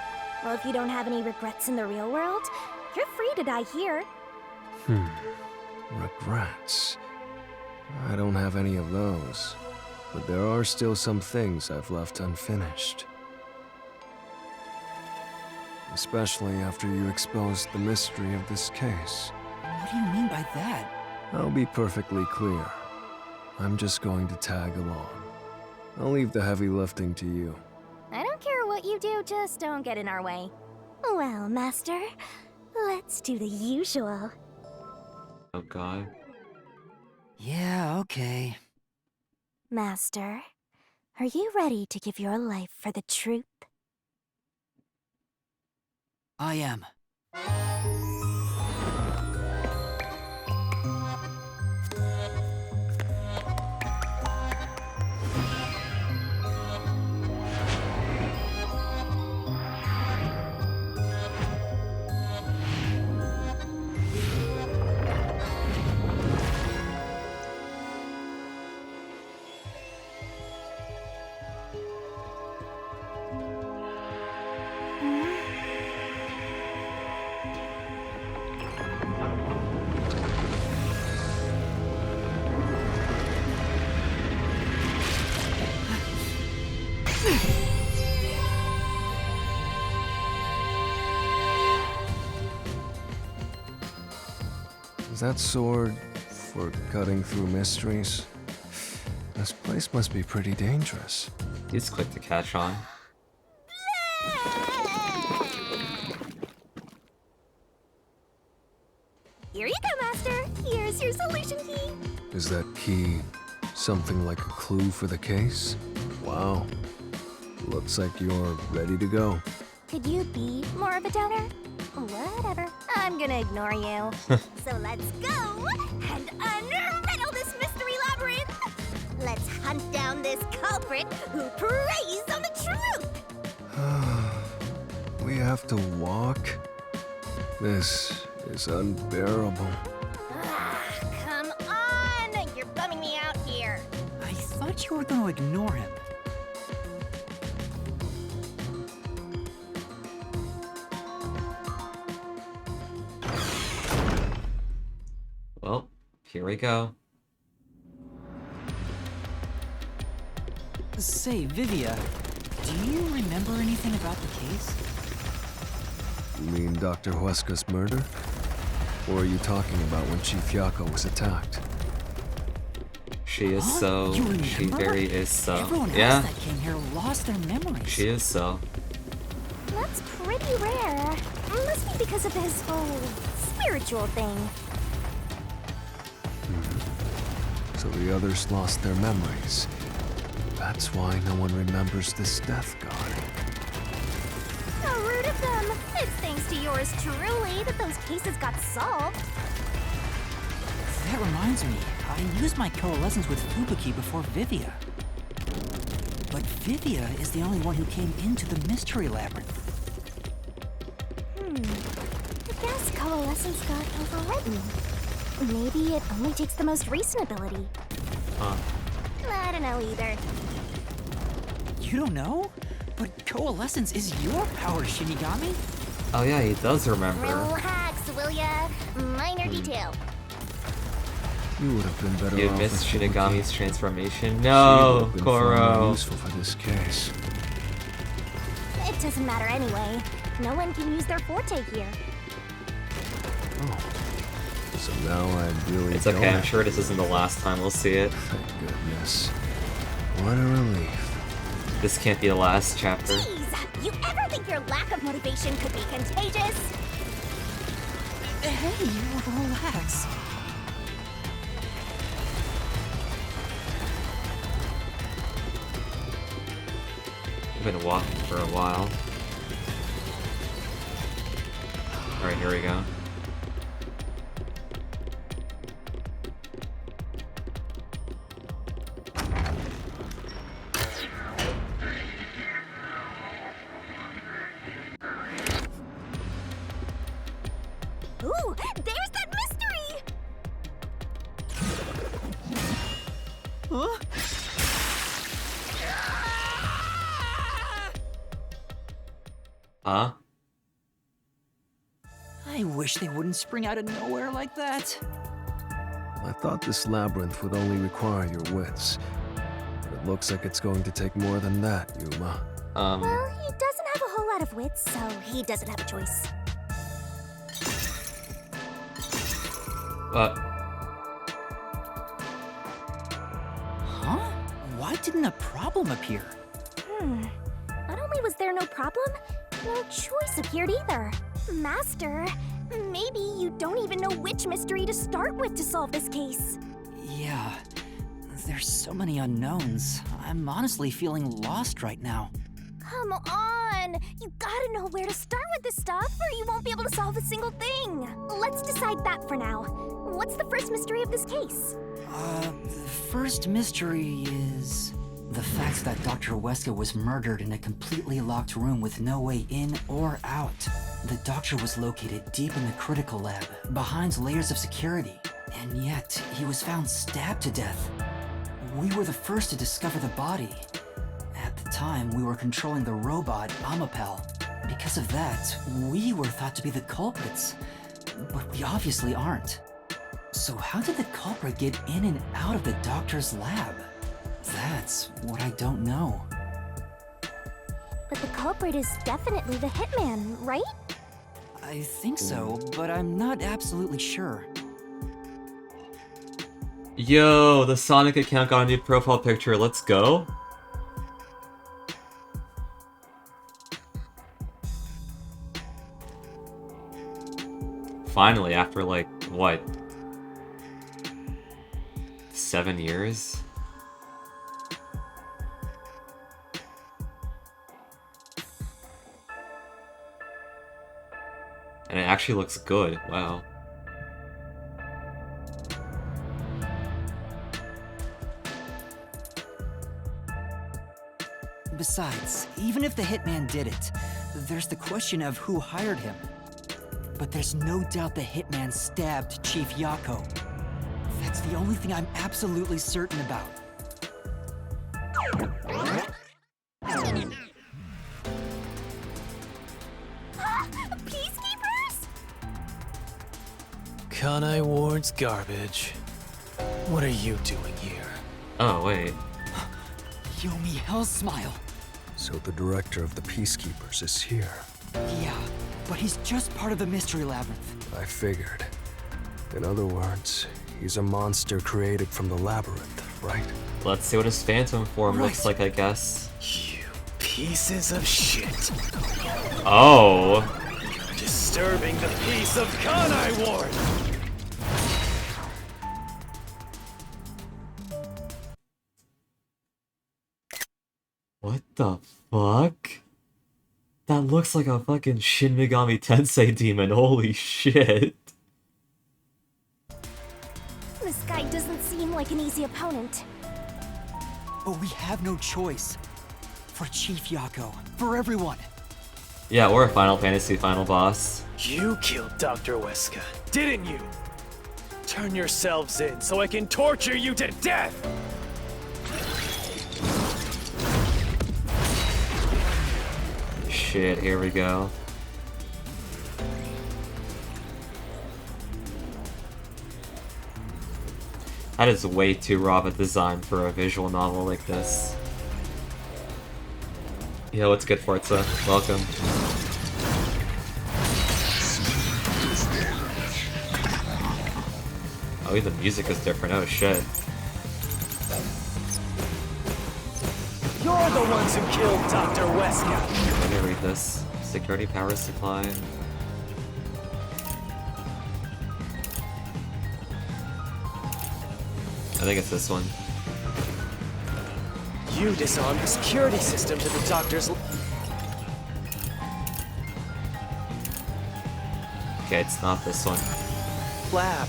Well, if you don't have any regrets in the real world, you're free to die here. Regrets? I don't have any of those. But there are still some things I've left unfinished. Especially after you exposed the mystery of this case. What do you mean by that? I'll be perfectly clear. I'm just going to tag along. I'll leave the heavy lifting to you. I don't care what you do, just don't get in our way. Well, Master, let's do the usual. Oh god. Yeah, okay. Master, are you ready to give your life for the truth? I am. Is that sword for cutting through mysteries? This place must be pretty dangerous. He's quick to catch on. Here you go, Master. Here's your solution key. Is that key something like a clue for the case? Wow. Looks like you're ready to go. Could you be more of a doubter? Whatever. I'm gonna ignore you. So let's go and unriddle this mystery labyrinth. Let's hunt down this culprit who preys on the truth. We have to walk? This is unbearable. Come on! You're bumming me out here. I thought you were gonna ignore him. Well, here we go. Say, Vivia, do you remember anything about the case? You mean Dr. Huesca's murder? Or are you talking about when Chief Yako was attacked? She is so. You remember? She very is so. Everyone else Yeah. that came here lost their memories. She is so. That's pretty rare. Must be because of his whole spiritual thing. So the others lost their memories. That's why no one remembers this death god. How rude of them. It's thanks to yours truly that those cases got solved. That reminds me, I used my coalescence with Fubuki before Vivia. But Vivia is the only one who came into the mystery labyrinth. I guess coalescence got overwritten. Maybe it only takes the most recent ability. Huh. I don't know either. You don't know? But coalescence is your power, Shinigami. Oh yeah, he does remember. Relax, will ya? Minor detail. You would have been better You off missed with Shinigami's transformation. She would No, have been far more Koro. useful for this case. It doesn't matter anyway. No one can use their forte here. So now I really It's okay, don't I'm sure this isn't the last time we'll see it. Thank goodness. What a relief. This can't be the last chapter. Jeez, you ever think your lack of motivation could be contagious? Hey, relax. I've been walking for a while. Alright, here we go. Ooh, there's that mystery! Huh? Huh? I wish they wouldn't spring out of nowhere like that. I thought this labyrinth would only require your wits. But it looks like it's going to take more than that, Yuma. Well, he doesn't have a whole lot of wits, so he doesn't have a choice. Huh? Why didn't a problem appear? Not only was there no problem, no choice appeared either. Master, maybe you don't even know which mystery to start with to solve this case. Yeah, there's so many unknowns. I'm honestly feeling lost right now. Come on! You gotta know where to start with this stuff, or you won't be able to solve a single thing. Let's decide that for now. What's the first mystery of this case? The first mystery is the fact that Dr. Weska was murdered in a completely locked room with no way in or out. The doctor was located deep in the critical lab, behind layers of security, and yet he was found stabbed to death. We were the first to discover the body. At the time, we were controlling the robot, Amapel. Because of that, we were thought to be the culprits, but we obviously aren't. So how did the culprit get in and out of the doctor's lab? That's what I don't know. But the culprit is definitely the hitman, right? I think so, but I'm not absolutely sure. Yo, the Sonic account got a new profile picture. Let's go. Finally, after like, what? 7 years? And it actually looks good. Wow. Besides, even if the hitman did it, there's the question of who hired him. But there's no doubt the hitman stabbed Chief Yako. That's the only thing I'm absolutely certain about. Peacekeepers? Kanai Ward's garbage. What are you doing here? Oh, wait. Yomi Hellsmile. So the director of the Peacekeepers is here. Yeah, but he's just part of the Mystery Labyrinth. I figured. In other words, he's a monster created from the labyrinth, right? Let's see what his phantom form looks like, I guess. You pieces of shit. Oh. You're disturbing the peace of Kanai Ward. What the fuck? That looks like a fucking Shin Megami Tensei demon, holy shit. This guy doesn't seem like an easy opponent. But we have no choice. For Chief Yako, for everyone. Yeah, or a Final Fantasy final boss. You killed Dr. Weska, didn't you? Turn yourselves in so I can torture you to death! Shit, here we go. That is way too raw of a design for a visual novel like this. Yo, what's good, Forza? Welcome. Oh, even the music is different. Oh shit. You're the ones who killed Dr. Weska. Let me read this. Security power supply. I think it's this one. You disarmed the security system to the doctor's... Okay, it's not this one. lab.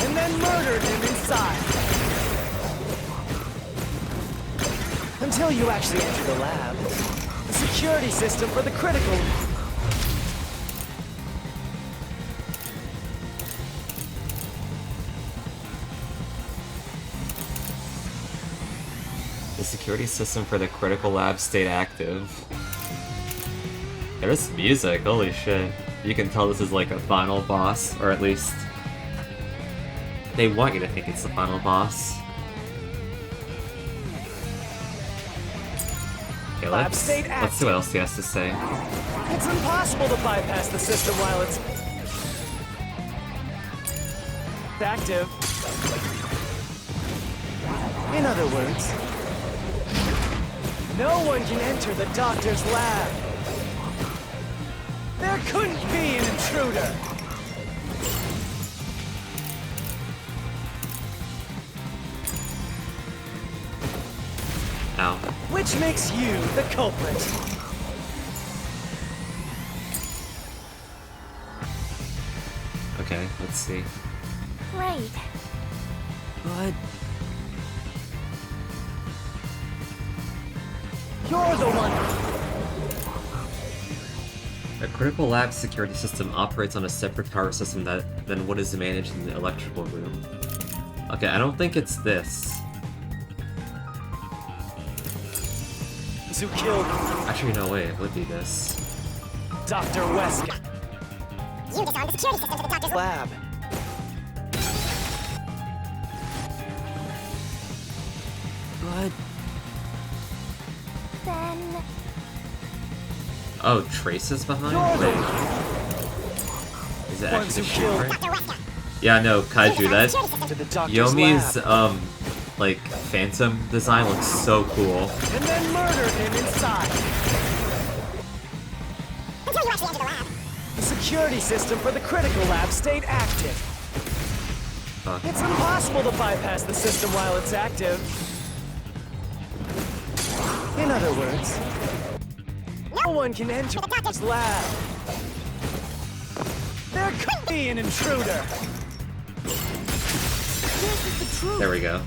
And then murdered him inside. Until you actually enter the lab. The security system for the critical... The security system for the critical lab stayed active. There's music, holy shit. You can tell this is like a final boss, or at least they want you to think it's the final boss. Okay, let's see what else he has to say. It's impossible to bypass the system while it's active. In other words, no one can enter the doctor's lab. There couldn't be an intruder. Ow. Which makes you the culprit. Okay, let's see. Right. But you're the one. A critical lab security system operates on a separate power system than what is managed in the electrical room. Okay, I don't think it's this. Who killed? Actually, no way, it would be this. Dr. Weska. You disarmed the security system to the doctor's lab. But then Oh, Trace is behind? Wait. Is it actually the shooter? Yeah, no, Kaiju, that Yomi's like phantom design looks so cool. And then murdered him inside. until you actually enter the lab. The security system for the critical lab stayed active. Fuck. It's impossible to bypass the system while it's active. In other words, no one can enter the doctor's lab. There could be an intruder. This is the truth. There we go.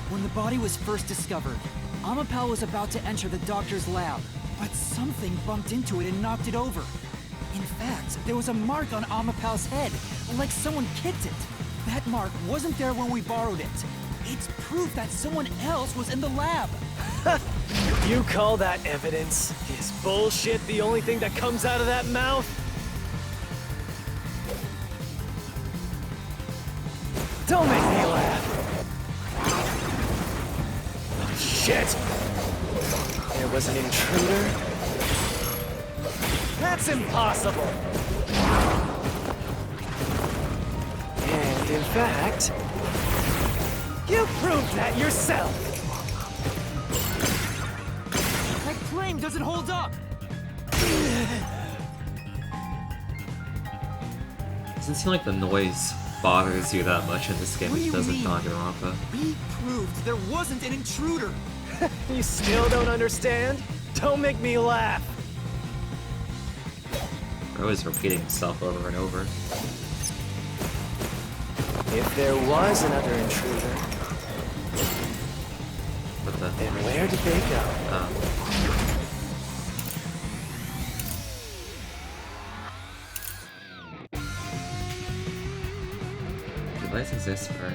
When the body was first discovered, Amapal was about to enter the doctor's lab, but something bumped into it and knocked it over. In fact, there was a mark on Amapal's head, like someone kicked it. That mark wasn't there when we borrowed it. It's proof that someone else was in the lab. You call that evidence? Is bullshit the only thing that comes out of that mouth? Don't make me laugh. Shit! There was an intruder? That's impossible! And in fact, you proved that yourself! That claim doesn't hold up! Doesn't seem like the noise bothers you that much in this game, What do which you doesn't mean? Danganronpa. We proved there wasn't an intruder! You still don't understand? Don't make me laugh! Bro is repeating himself over and over. If there was another intruder, What the? then where did they go? Device exists for...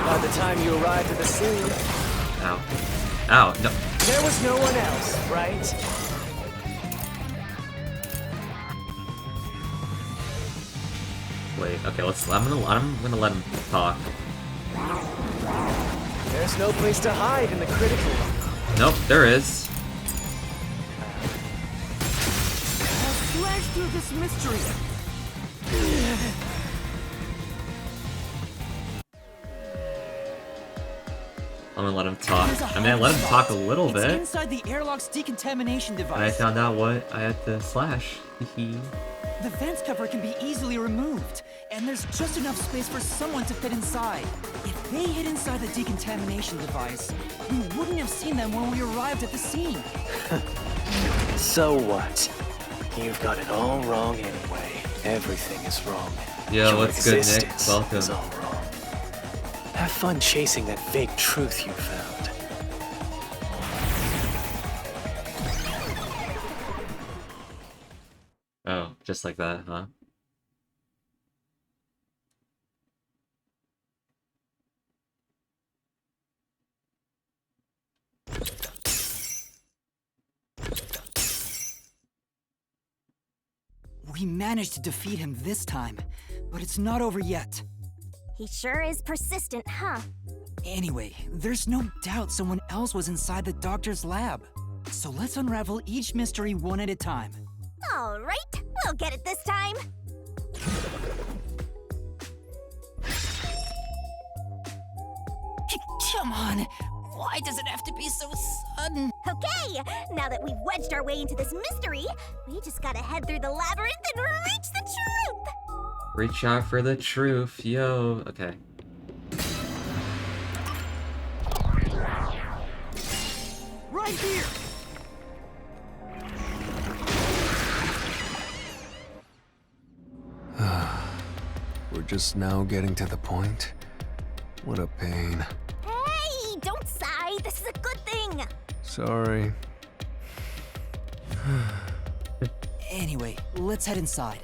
By the time you arrived at the scene, Ow. Ow, no. there was no one else, right? Wait, okay, I'm gonna let him talk. There's no place to hide in the critical room. Nope, there is. I'll slash through this mystery. I'm gonna let him talk. I mean, I let him talk a little It's bit, inside the airlock's decontamination device. and I found out what I had to slash. The vent cover can be easily removed, and there's just enough space for someone to fit inside. If they hid inside the decontamination device, we wouldn't have seen them when we arrived at the scene. So what? You've got it all wrong anyway. Everything is wrong. Yo, Your what's good, Nick? existence Welcome. is all wrong. Have fun chasing that fake truth you found. Oh, just like that, huh? We managed to defeat him this time, but it's not over yet. He sure is persistent, huh? Anyway, there's no doubt someone else was inside the doctor's lab. So let's unravel each mystery one at a time. All right, we'll get it this time. Come on, why does it have to be so sudden? Okay, now that we've wedged our way into this mystery, we just gotta head through the labyrinth and reach the truth! Reach out for the truth, yo. Okay. Right here! We're just now getting to the point? What a pain. Hey, don't sigh, this is a good thing! Sorry. Anyway, let's head inside.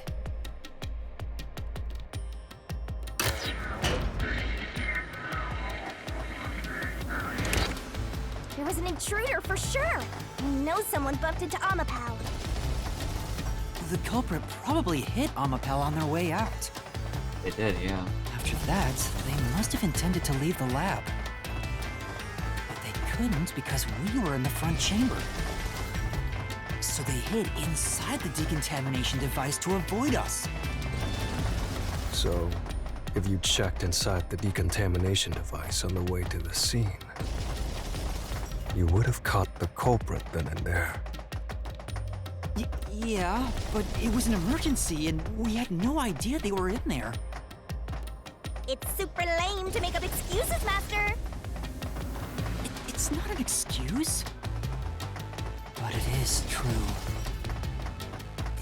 There was an intruder for sure! We know someone bumped into Amapal. The culprit probably hit Amapal on their way out. They did, yeah. After that, they must have intended to leave the lab. But they couldn't because we were in the front chamber. So they hid inside the decontamination device to avoid us. So, if you checked inside the decontamination device on the way to the scene, you would have caught the culprit then and there. Yeah, but it was an emergency and we had no idea they were in there. It's super lame to make up excuses, Master! It's not an excuse. But it is true.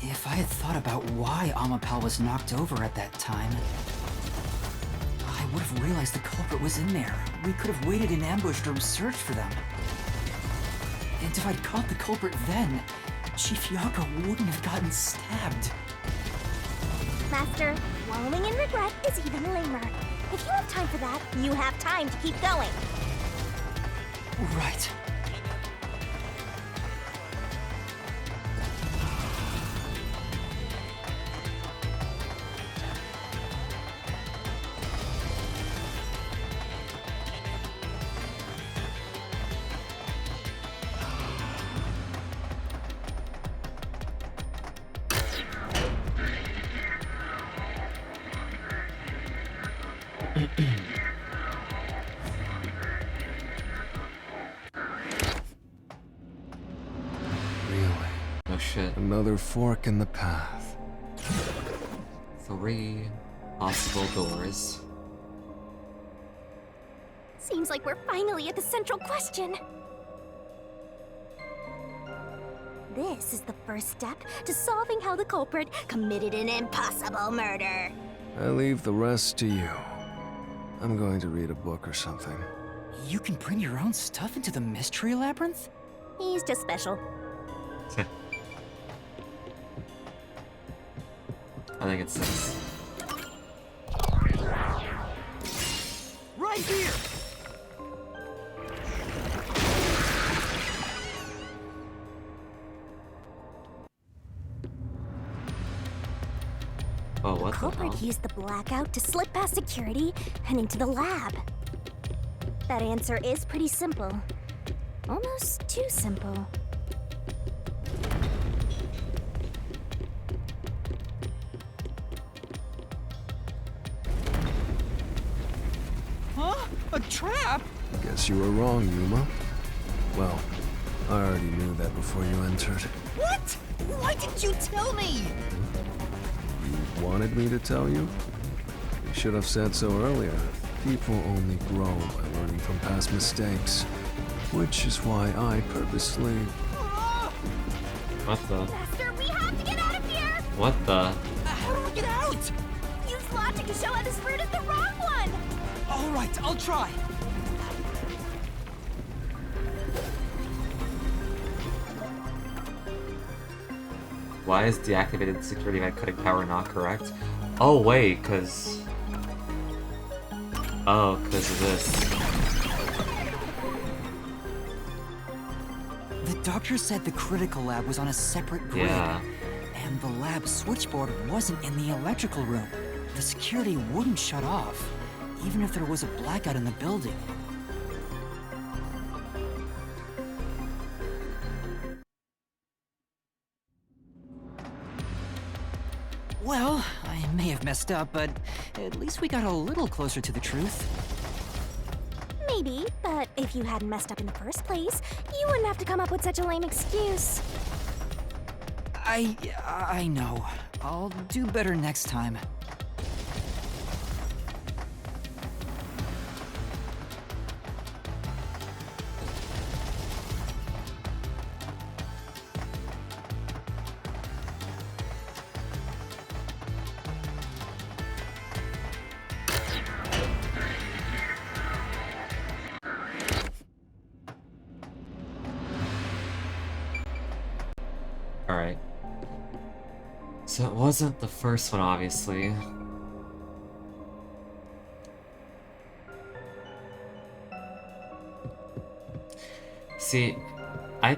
If I had thought about why Amapal was knocked over at that time, I would have realized the culprit was in there. We could have waited in ambush to search for them. And if I'd caught the culprit then, Chief Yako wouldn't have gotten stabbed. Master, wallowing in regret is even lamer. If you have time for that, you have time to keep going. Right. Really? Oh shit. Another fork in the path. 3 possible doors. Seems like we're finally at the central question. This is the first step to solving how the culprit committed an impossible murder. I leave the rest to you. I'm going to read a book or something. You can bring your own stuff into the mystery labyrinth? He's just special. I think it's 6. Right here! Oh, what the culprit hell? used the blackout to slip past security and into the lab. That answer is pretty simple. Almost too simple. Huh? A trap? Guess you were wrong, Yuma. Well, I already knew that before you entered. What? Why didn't you tell me? You wanted me to tell you? You should have said so earlier. People only grow by learning from past mistakes. Which is why I purposely... What the? Master, we have to get out of here! What the? How do we get out? Use logic to show how this route is the wrong one! All right, I'll try. Why is deactivated security vent cutting power not correct? Oh wait, cause... Oh, cause of this. The doctor said the critical lab was on a separate grid. Yeah. And the lab switchboard wasn't in the electrical room. The security wouldn't shut off, even if there was a blackout in the building. Well, I may have messed up, but at least we got a little closer to the truth. Maybe, but if you hadn't messed up in the first place, you wouldn't have to come up with such a lame excuse. I know. I'll do better next time. Alright. So it wasn't the first one, obviously. See, I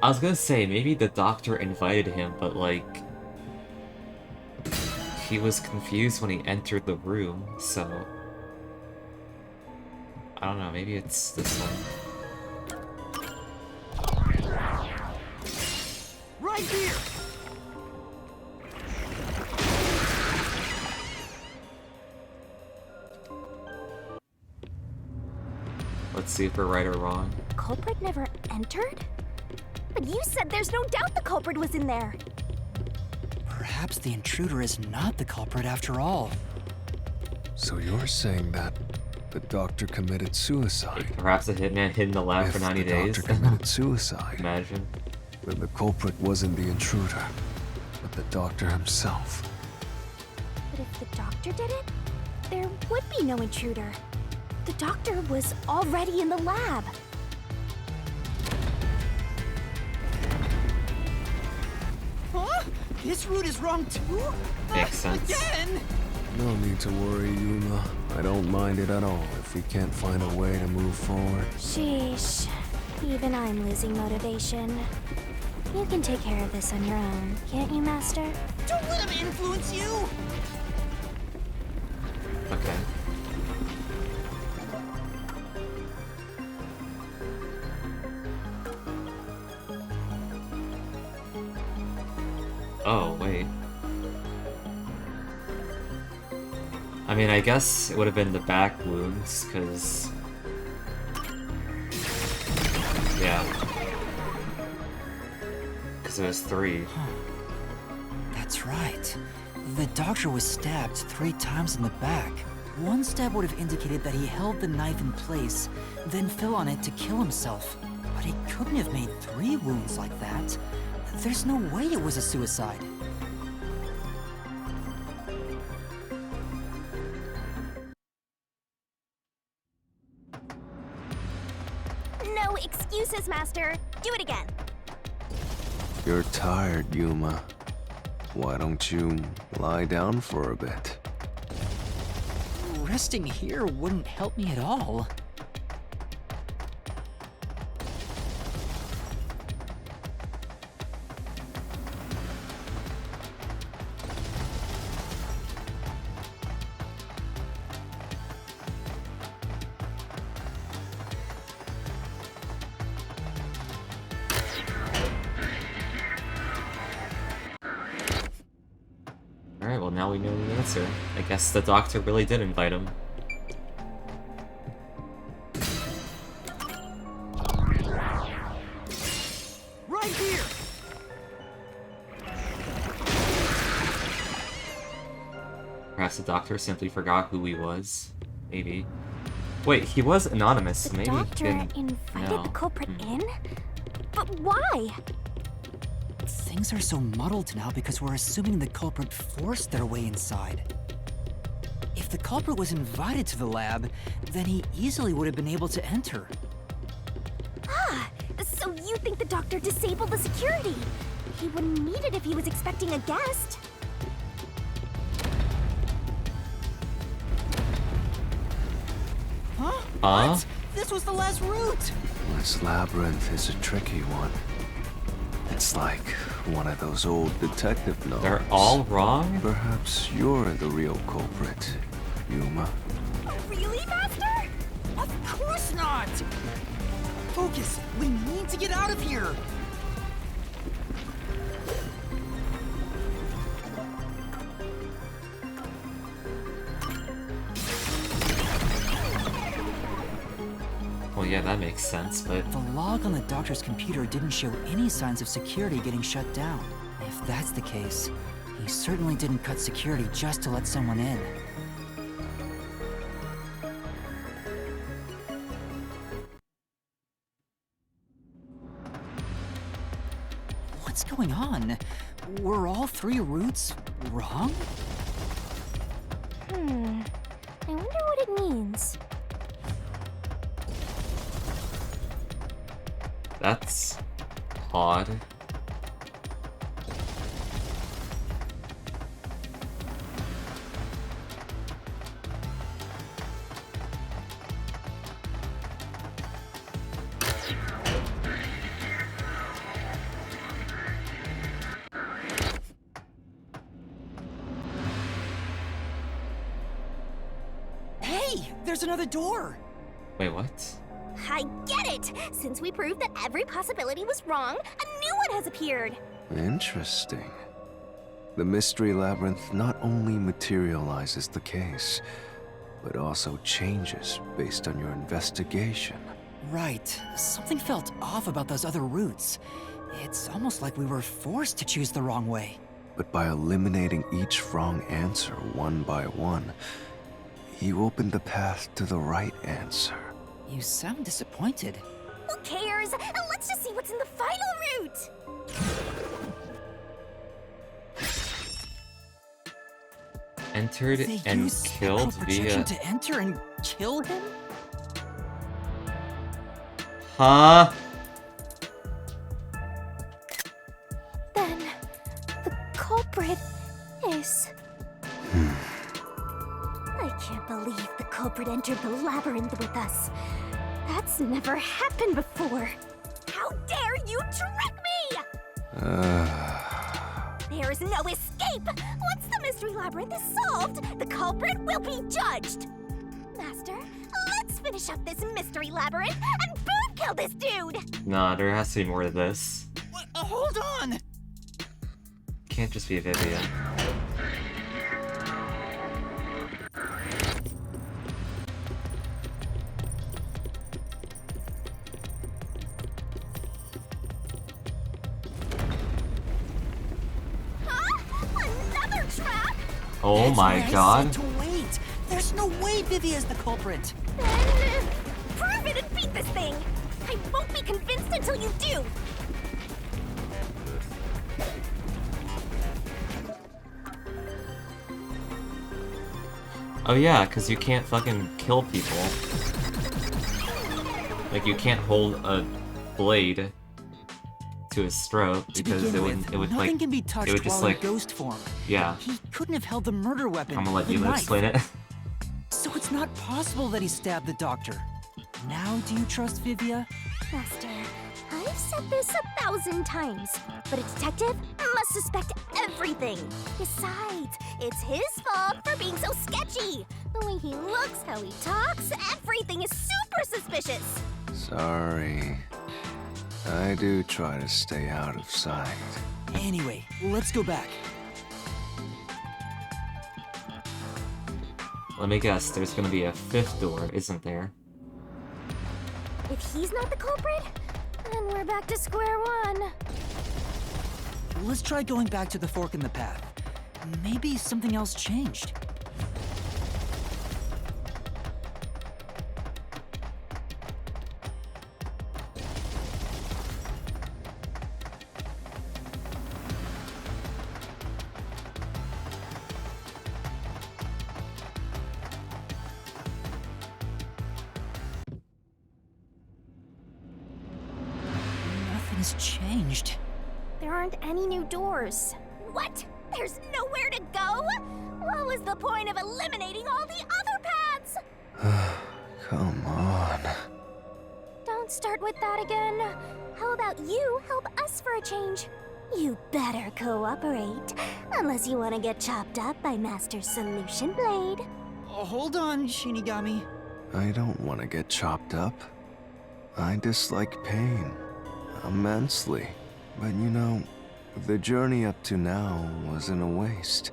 was gonna say, maybe the doctor invited him, but like... he was confused when he entered the room, so... I don't know, maybe it's this one. Right here! Let's see if we're right or wrong. Culprit never entered? But you said there's no doubt the culprit was in there. Perhaps the intruder is not the culprit after all. So you're saying that the doctor committed suicide? Perhaps a hitman hid in the lab for 90 days? If the doctor committed suicide, imagine. Then the culprit wasn't the intruder, but the doctor himself. But if the doctor did it, there would be no intruder. The doctor was already in the lab. Huh? This route is wrong too? Makes sense. Again? No need to worry, Yuma. I don't mind it at all if we can't find a way to move forward. Sheesh. Even I'm losing motivation. You can take care of this on your own, can't you, Master? Don't let him influence you! Okay. Oh, wait. I mean, I guess it would have been the back wounds, because... yeah. Because it was 3. That's right. The doctor was stabbed 3 times in the back. One stab would have indicated that he held the knife in place, then fell on it to kill himself. But he couldn't have made 3 wounds like that. There's no way it was a suicide. No excuses, Master. Do it again. You're tired, Yuma. Why don't you lie down for a bit? Resting here wouldn't help me at all. Alright, well now we know the answer. I guess the doctor really did invite him. Right here! Perhaps the doctor simply forgot who he was. Maybe. Wait, he was anonymous. The Maybe doctor he didn't invited know. the culprit in? But why? Things are so muddled now because we're assuming the culprit forced their way inside. If the culprit was invited to the lab, then he easily would have been able to enter. Ah, so you think the doctor disabled the security? He wouldn't need it if he was expecting a guest. Huh? Huh? What? This was the last route! This labyrinth is a tricky one. It's like one of those old detective novels. They're all wrong? Perhaps you're the real culprit, Yuma. Really, Master? Of course not! Focus! We need to get out of here! Well, yeah, that makes sense, but... The log on the doctor's computer didn't show any signs of security getting shut down. If that's the case, he certainly didn't cut security just to let someone in. What's going on? Were all three routes wrong? I wonder what it means. That's odd. Hey, there's another door! Wait, what? I get it! Since we proved that every possibility was wrong, a new one has appeared! Interesting. The Mystery Labyrinth not only materializes the case, but also changes based on your investigation. Right. Something felt off about those other routes. It's almost like we were forced to choose the wrong way. But by eliminating each wrong answer one by one, you opened the path to the right answer. You sound disappointed. Who cares? Let's just see what's in the final route! Entered They and used killed spectral projection via... to enter and kill him? Huh? Then, the culprit is... I can't believe the culprit entered the labyrinth with us. That's never happened before. How dare you trick me! There is no escape! Once the mystery labyrinth is solved, the culprit will be judged! Master, let's finish up this mystery labyrinth and boom kill this dude! Nah, there has to be more to this. Hold on! Can't just be Vivian. Another trap? Oh That's my why I god. said to wait! There's no way Vivi is the culprit! Then, prove it and beat this thing! I won't be convinced until you do! Oh yeah, because you can't fucking kill people. Like, you can't hold a blade to his throat because To begin it with, would nothing like... can be touched it would just while like... in ghost form. Yeah. He couldn't have held the murder weapon. I'm gonna let the you knife. explain it. So it's not possible that he stabbed the doctor. Now do you trust Vivia? Master, I've said this 1,000 times, but a detective must suspect everything. Besides, it's his fault for being so sketchy. The way he looks, how he talks, everything is super suspicious. Sorry. I do try to stay out of sight. Anyway, let's go back. Let me guess, there's gonna be a 5th door, isn't there? If he's not the culprit, then we're back to square one. Let's try going back to the fork in the path. Maybe something else changed. Nothing's changed. There aren't any new doors. What? There's nowhere to go? What was the point of eliminating all the other paths? Come on. Don't start with that again. How about you help us for a change? You better cooperate, unless you want to get chopped up by Master Solution Blade. Hold on, Shinigami. I don't want to get chopped up. I dislike pain immensely. But you know, the journey up to now wasn't a waste.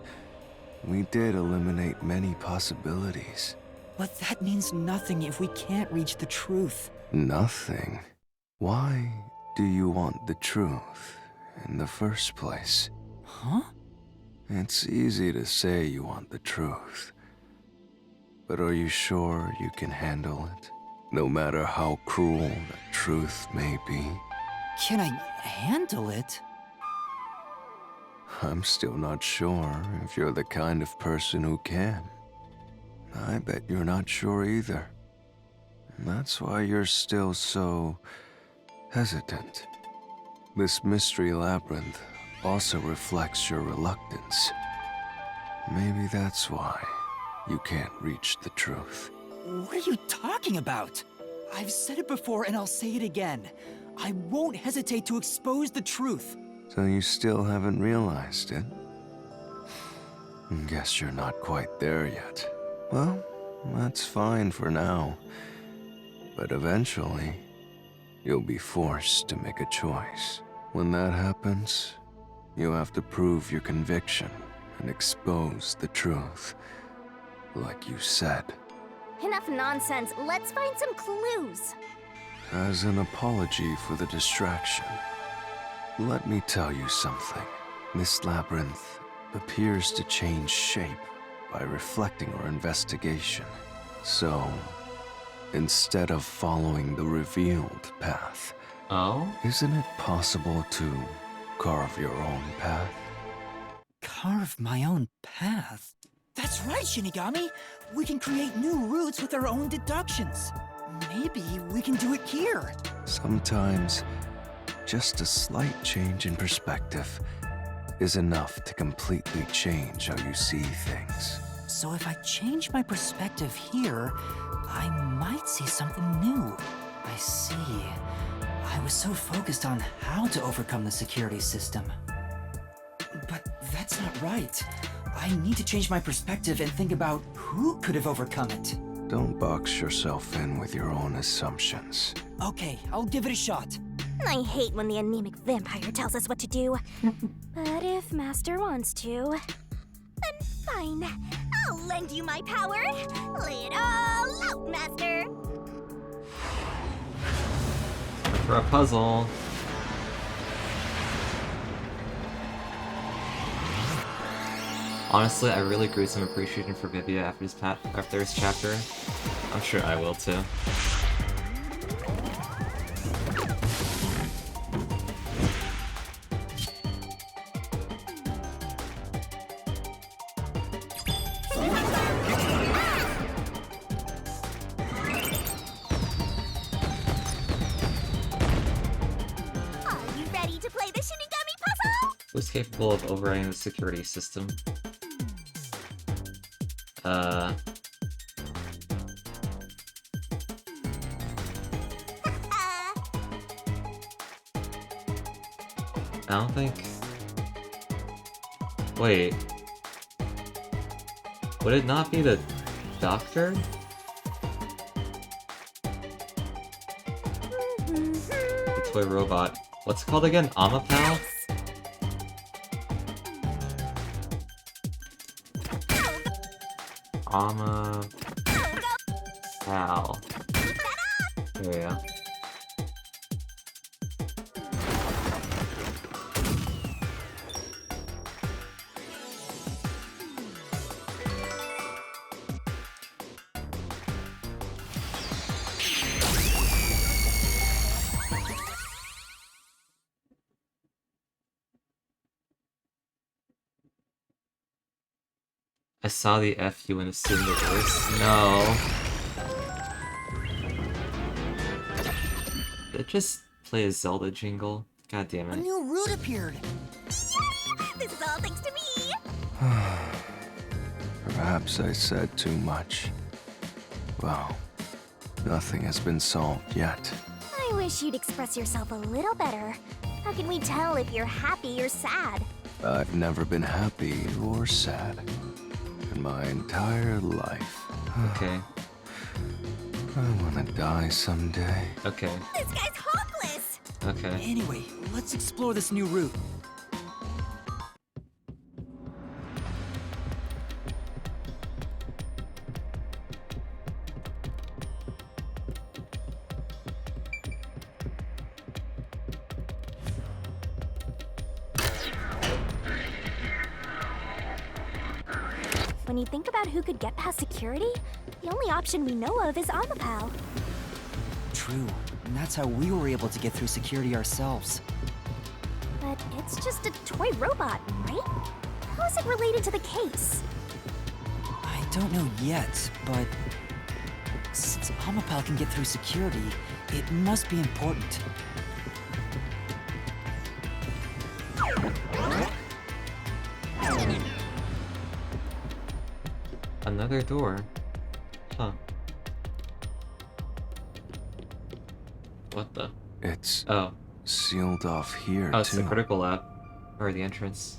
We did eliminate many possibilities. But that means nothing if we can't reach the truth. Nothing? Why do you want the truth in the first place? Huh? It's easy to say you want the truth. But are you sure you can handle it? No matter how cruel the truth may be? Can I handle it? I'm still not sure if you're the kind of person who can. I bet you're not sure either. And that's why you're still so hesitant. This mystery labyrinth also reflects your reluctance. Maybe that's why you can't reach the truth. What are you talking about? I've said it before and I'll say it again. I won't hesitate to expose the truth. So you still haven't realized it? Guess you're not quite there yet. Well, that's fine for now. But eventually, you'll be forced to make a choice. When that happens, you have to prove your conviction and expose the truth. Like you said. Enough nonsense. Let's find some clues. As an apology for the distraction, let me tell you something. This labyrinth appears to change shape by reflecting our investigation. So, instead of following the revealed path, isn't it possible to carve your own path? Carve my own path? That's right, Shinigami! We can create new routes with our own deductions. Maybe we can do it here. Sometimes, just a slight change in perspective is enough to completely change how you see things. So if I change my perspective here, I might see something new. I see. I was so focused on how to overcome the security system. But that's not right. I need to change my perspective and think about who could have overcome it. Don't box yourself in with your own assumptions. Okay, I'll give it a shot. I hate when the anemic vampire tells us what to do. But if Master wants to, then fine. I'll lend you my power. Lay it all out, Master. For a puzzle. Honestly, I really grew some appreciation for Vivia after this chapter. I'm sure I will too. Are you ready to play the Shinigami puzzle? Who's capable of overriding the security system? I don't think... Wait. Would it not be the doctor? The toy robot. What's it called again? Amapal? Ama... Pal. There we go. I saw the FU and assumed the worst. No. Did it just play a Zelda jingle? God damn A it. new route appeared. This is all thanks to me. Perhaps I said too much. Well, nothing has been solved yet. I wish you'd express yourself a little better. How can we tell if you're happy or sad? I've never been happy or sad in my entire life. Okay. I want to die someday. Okay. This guy's hopeless! Okay. Anyway, let's explore this new route. When you think about who could get past security, the only option we know of is Amapal. True, and that's how we were able to get through security ourselves. But it's just a toy robot, right? How is it related to the case? I don't know yet, but since Amapal can get through security, it must be important. Another door. Huh. What the? It's Oh. sealed off here, Oh, it's too. the critical lab. Or the entrance.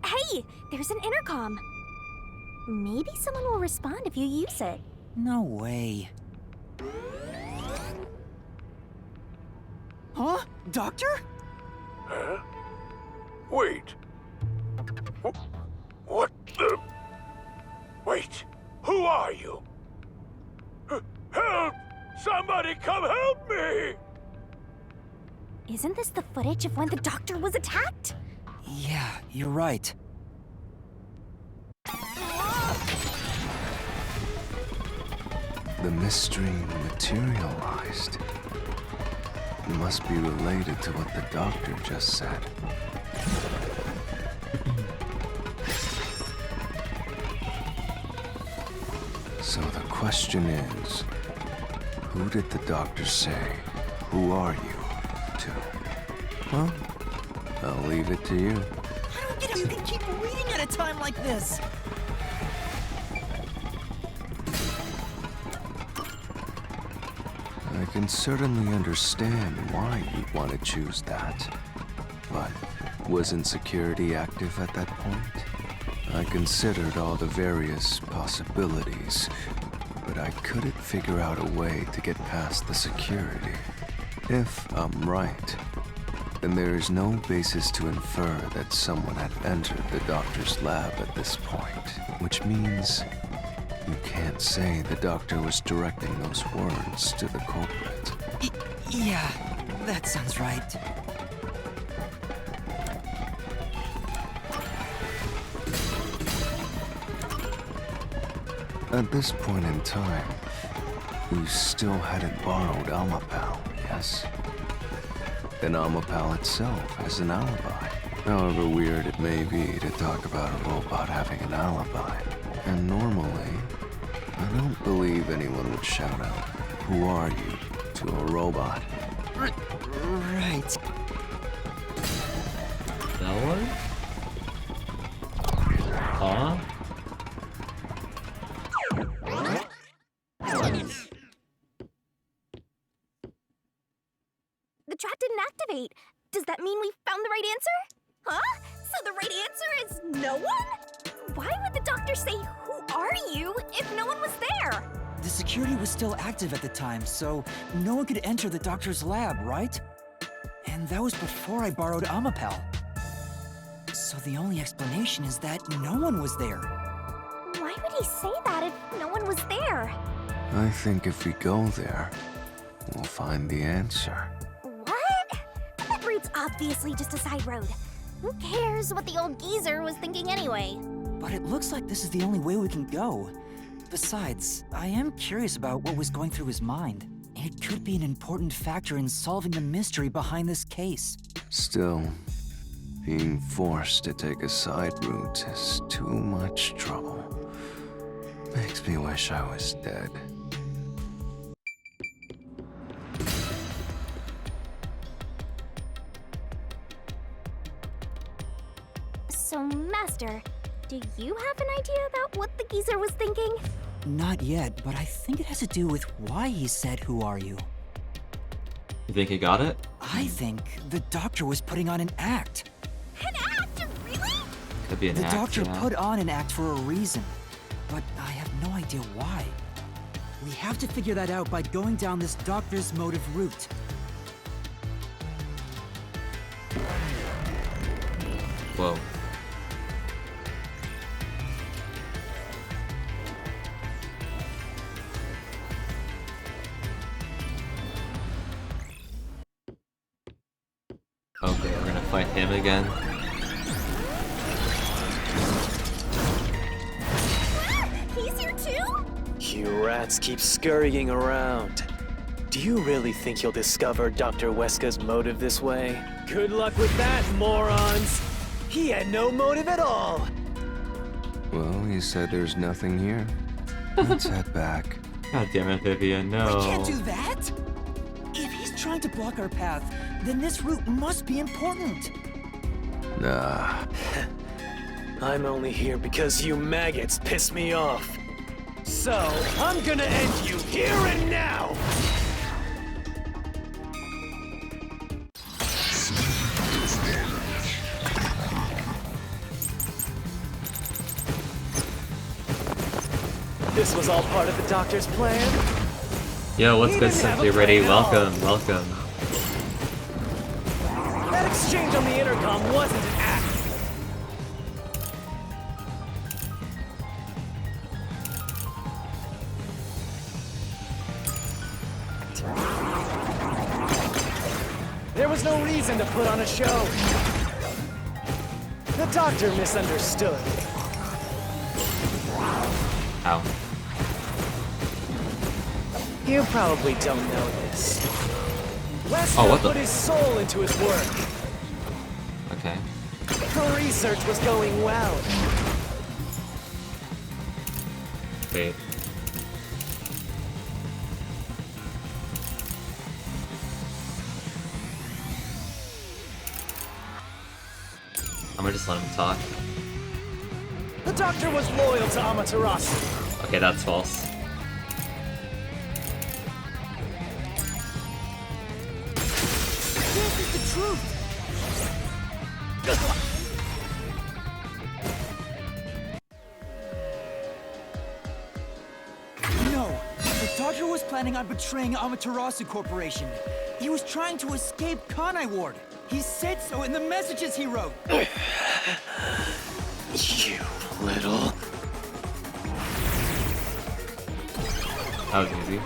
Hey, there's an intercom. Maybe someone will respond if you use it. No way. Huh? Doctor? Huh? Wait. What the? Wait. Who are you? Help! Somebody come help me! Isn't this the footage of when the doctor was attacked? Yeah, you're right. The mystery materialized. It must be related to what the doctor just said. So the question is, who did the doctor say, "Who are you?" to? Well, I'll leave it to you. I don't get how you can keep reading at a time like this. I can certainly understand why you'd want to choose that. But wasn't security active at that point? I considered all the various possibilities, but I couldn't figure out a way to get past the security. If I'm right, then there is no basis to infer that someone had entered the doctor's lab at this point, which means you can't say the doctor was directing those words to the culprit. Yeah, that sounds right. At this point in time, you still hadn't borrowed Amapal, yes? And Amapal itself has an alibi. However weird it may be to talk about a robot having an alibi. And normally, I don't believe anyone would shout out, "Who are you?" to a robot. Right. That one? Huh? The trap didn't activate. Does that mean we found the right answer? Huh? So the right answer is no one? Why would the doctor say, "Who are you?" if no one was there? The security was still active at the time, so no one could enter the doctor's lab, right? And that was before I borrowed Amapal. So the only explanation is that no one was there. Why would he say that if no one was there? I think if we go there, we'll find the answer. What? That route's obviously just a side road. Who cares what the old geezer was thinking anyway? But it looks like this is the only way we can go. Besides, I am curious about what was going through his mind. It could be an important factor in solving the mystery behind this case. Still, being forced to take a side route is too much trouble. Makes me wish I was dead. So, Master, do you have an idea about what the geezer was thinking? Not yet, but I think it has to do with why he said, "Who are you?" You think he got it? I think the doctor was putting on an act. An act? Really? Could be an The act, doctor yeah. put on an act for a reason, but I have no idea why. We have to figure that out by going down this doctor's motive route. Whoa. Okay, we're gonna fight him again. He's here too? You rats keep scurrying around. Do you really think you'll discover Dr. Weska's motive this way? Good luck with that, morons! He had no motive at all! Well, he said there's nothing here. Let's head back. God damn it, Vivian, no. We can't do that! If he's trying to block our path, then this route must be important. Nah. I'm only here because you maggots piss me off. So, I'm gonna end you here and now! This was all part of the doctor's plan? Yo, what's He good, didn't have a Simply Ready? plan at all. Welcome, welcome. That exchange on the intercom wasn't an act. There was no reason to put on a show. The doctor misunderstood. Ow. You probably don't know this. Wesker Oh, what the- put his soul into his work. Okay. Her research was going well. Wait. I'm gonna just let him talk. The doctor was loyal to Amaterasu. Okay, that's false. This is the truth! No, the doctor was planning on betraying Amaterasu Corporation. He was trying to escape Kanai Ward. He said so in the messages he wrote. You little... That was easy.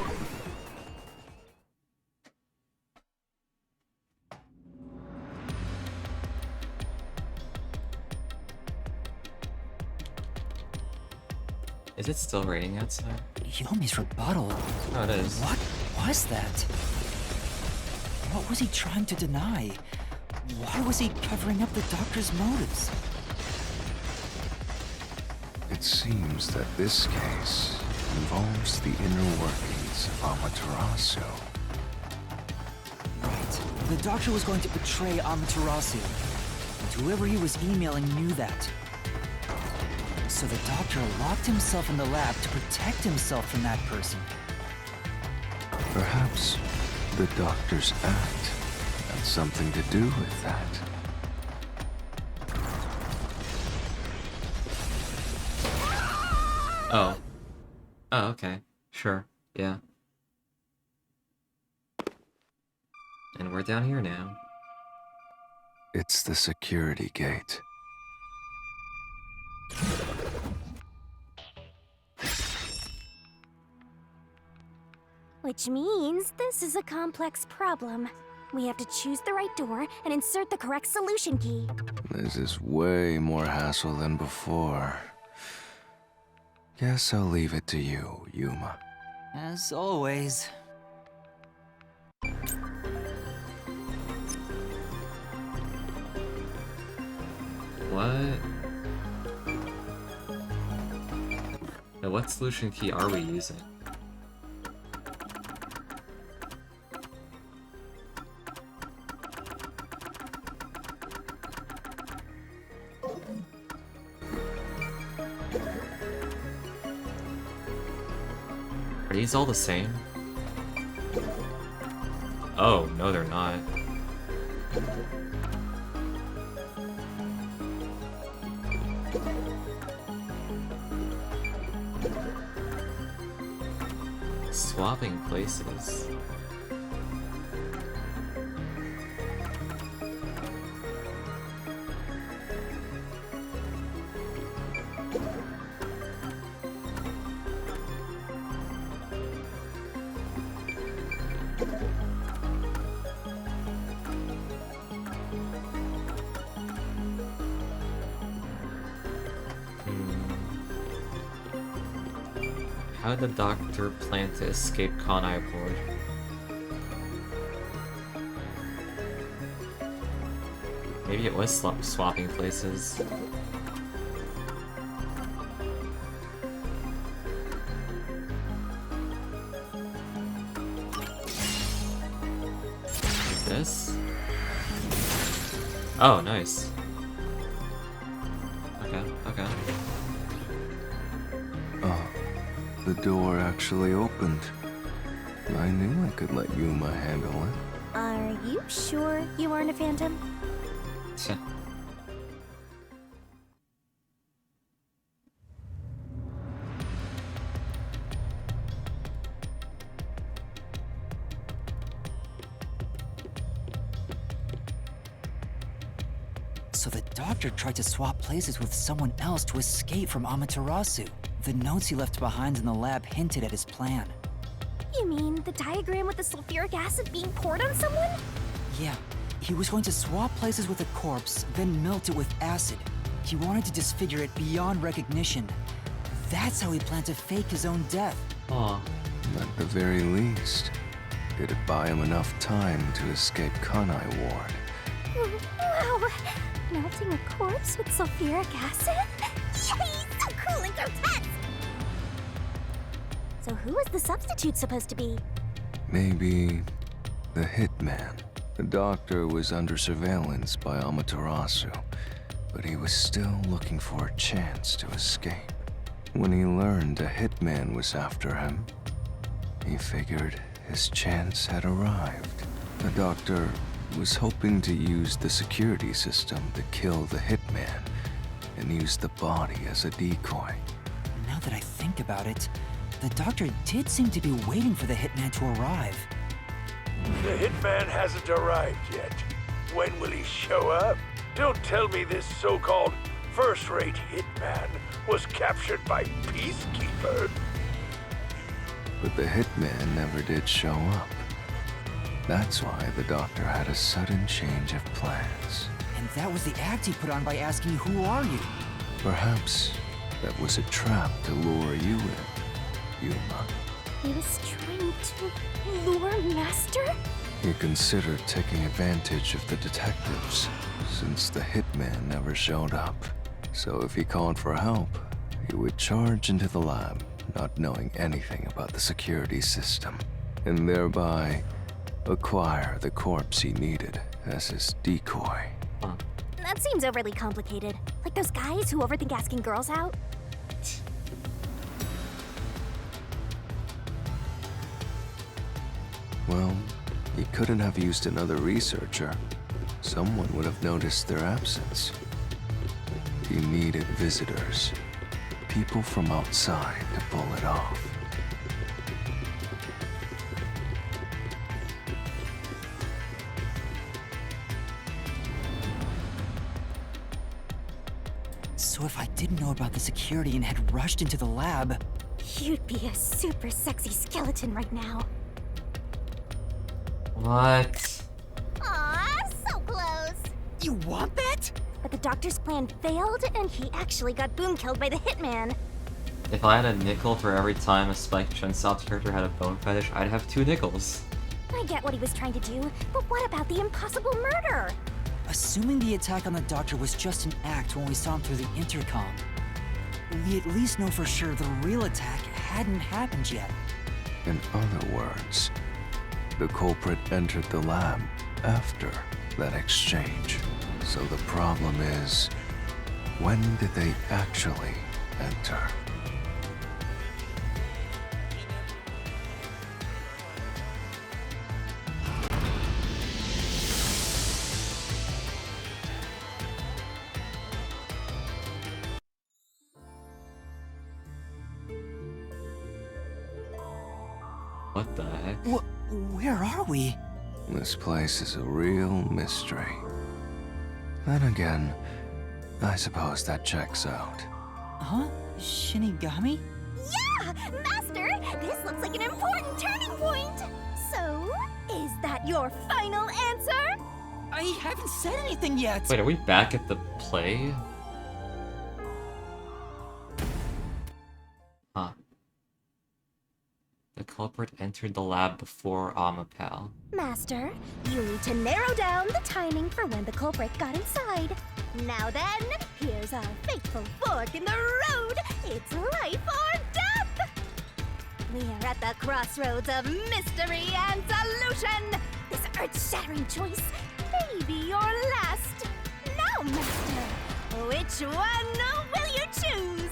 Is it still raining outside? Yomi's rebuttal. Oh, it is. What was that? What was he trying to deny? Why was he covering up the doctor's motives? It seems that this case involves the inner workings of Amaterasu. Right. The doctor was going to betray Amaterasu. And whoever he was emailing knew that. So the doctor locked himself in the lab to protect himself from that person. Perhaps the doctor's act had something to do with that. Oh. Oh, okay. Sure. Yeah. And we're down here now. It's the security gate. Which means this is a complex problem. We have to choose the right door and insert the correct solution key. This is way more hassle than before. Guess I'll leave it to you, Yuma. As always. What? Now, what solution key are we using? Are these all the same? Oh, no, they're not. Swapping places. How did the doctor plan to escape Kanai Ward? Maybe it was swapping places. Like this? Oh, nice. Okay, okay. Oh, the door actually opened. I knew I could let Yuma handle it. Are you sure you aren't a phantom? So the doctor tried to swap places with someone else to escape from Amaterasu. The notes he left behind in the lab hinted at his plan. You mean the diagram with the sulfuric acid being poured on someone? Yeah, he was going to swap places with a corpse, then melt it with acid. He wanted to disfigure it beyond recognition. That's how he planned to fake his own death. Aw. At the very least, did it buy him enough time to escape Kanai Ward? Wow! Melting a corpse with sulfuric acid? Yay! So cool and grotesque! So who is the substitute supposed to be? Maybe the hitman. The doctor was under surveillance by Amaterasu, but he was still looking for a chance to escape. When he learned a hitman was after him, he figured his chance had arrived. The doctor was hoping to use the security system to kill the hitman and use the body as a decoy. Now that I think about it, the doctor did seem to be waiting for the hitman to arrive. The hitman hasn't arrived yet. When will he show up? Don't tell me this so-called first-rate hitman was captured by Peacekeeper. But the hitman never did show up. That's why the doctor had a sudden change of plans. And that was the act he put on by asking, "Who are you?" Perhaps that was a trap to lure you in, Yuma. He was trying to lure Master? He considered taking advantage of the detectives, since the hitman never showed up. So if he called for help, he would charge into the lab, not knowing anything about the security system, and thereby acquire the corpse he needed as his decoy. That seems overly complicated. Like those guys who overthink asking girls out. Well, he couldn't have used another researcher. Someone would have noticed their absence. He needed visitors, people from outside to pull it off. So if I didn't know about the security and had rushed into the lab... You'd be a super sexy skeleton right now. What? Aw, so close. You want that? But the doctor's plan failed, and he actually got boom killed by the hitman. If I had a nickel for every time a Spike Chunsoft's character had a bone fetish, I'd have 2 nickels. I get what he was trying to do, but what about the impossible murder? Assuming the attack on the doctor was just an act when we saw him through the intercom, we at least know for sure the real attack hadn't happened yet. In other words, the culprit entered the lab after that exchange. So the problem is, when did they actually enter? What the heck? Where are we? This place is a real mystery. Then again, I suppose that checks out. Huh? Shinigami? Yeah! Master, this looks like an important turning point! So, is that your final answer? I haven't said anything yet! Wait, are we back at the play? Huh. The culprit entered the lab before Amapal. Master, you need to narrow down the timing for when the culprit got inside. Now then, here's our fateful fork in the road. It's life or death! We are at the crossroads of mystery and solution. This earth-shattering choice may be your last. Now, Master, which one will you choose?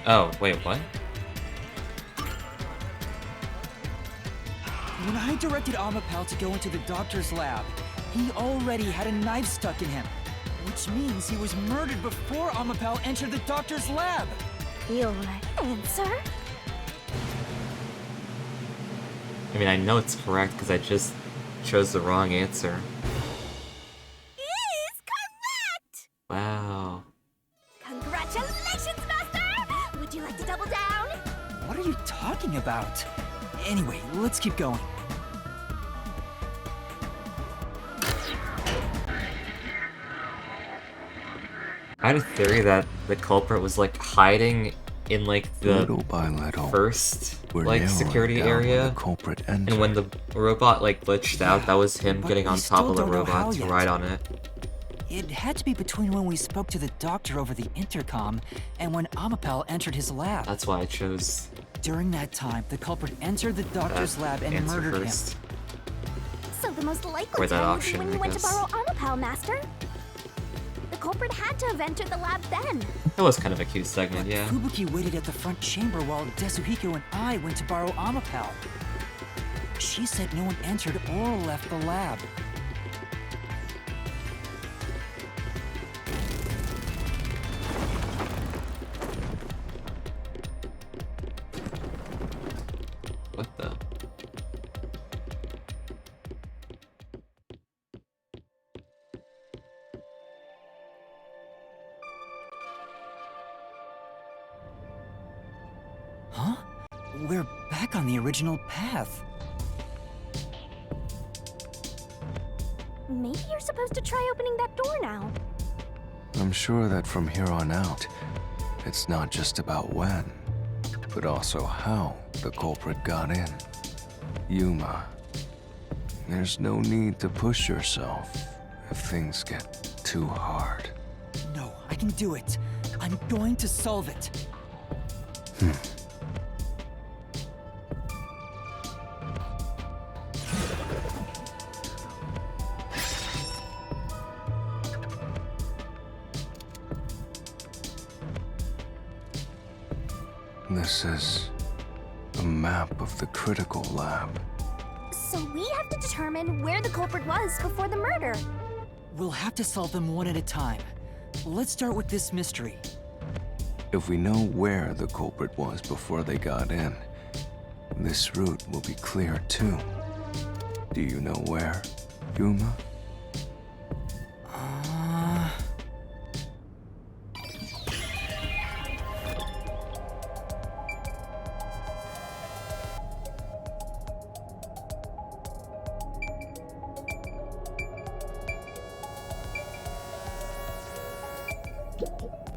Oh, wait, what? When I directed Amapal to go into the doctor's lab, he already had a knife stuck in him. Which means he was murdered before Amapal entered the doctor's lab. Your answer? I mean, I know it's correct because I just chose the wrong answer. Is correct! Wow. Congratulations, Master! Would you like to double down? What are you talking about? Anyway, let's keep going. I had a theory that the culprit was like hiding in like the Little by little, first we're like narrowing security down where area, the culprit and entered. when the robot like glitched out, that was him but getting we on top still of the don't know how robot to yet. ride on it. It had to be between when we spoke to the doctor over the intercom and when Amapal entered his lab. That's why I chose During that time, the culprit entered the doctor's that lab and answer murdered first. him. So the most Or likely that time would be option, when I you went to guess. borrow Amapal, Master. The culprit had to have entered the lab then. That was kind of a cute segment, yeah. Fubuki waited at the front chamber while Desuhiko and I went to borrow Amapal. She said no one entered or left the lab. What the? Huh? We're back on the original path. Maybe you're supposed to try opening that door now. I'm sure that from here on out, it's not just about when, but also how the culprit got in. Yuma, there's no need to push yourself if things get too hard. No, I can do it. I'm going to solve it. This is a map of the critical lab. So we have to determine where the culprit was before the murder. We'll have to solve them one at a time. Let's start with this mystery. If we know where the culprit was before they got in, this route will be clear too. Do you know where, Yuma?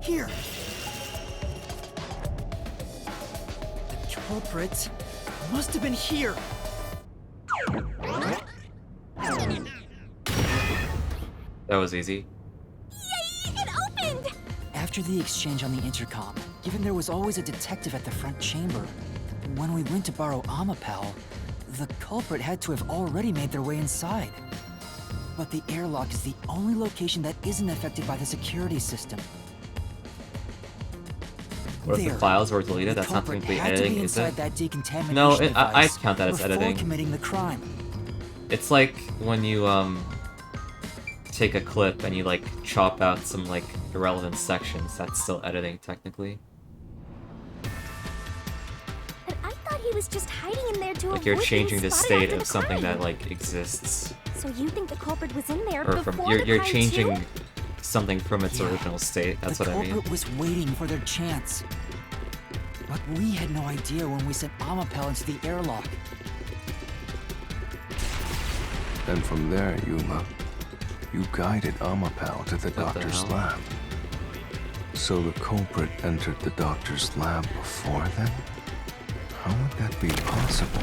Here. The culprit must have been here. That was easy. Yay! It opened! After the exchange on the intercom, given there was always a detective at the front chamber, when we went to borrow Amapal, the culprit had to have already made their way inside. But the airlock is the only location that isn't affected by the security system. What if the files were deleted? That's not technically editing, is it? That decontamination No, I device count that as before editing. committing the crime. It's like when you take a clip and you like chop out some like irrelevant sections. That's still editing technically. But I thought he was just hiding in there to Like you're avoid changing being the spotted state after of the something crime. that like exists, So you think the culprit was in there or before from the you're crime changing too? something from its original state. That's what I The mean. culprit was waiting for their chance. But we had no idea when we sent Amapel into the airlock. And from there, Yuma, you guided Amapal to the doctor's hell? lab. So the culprit entered the doctor's lab before then? How would that be possible?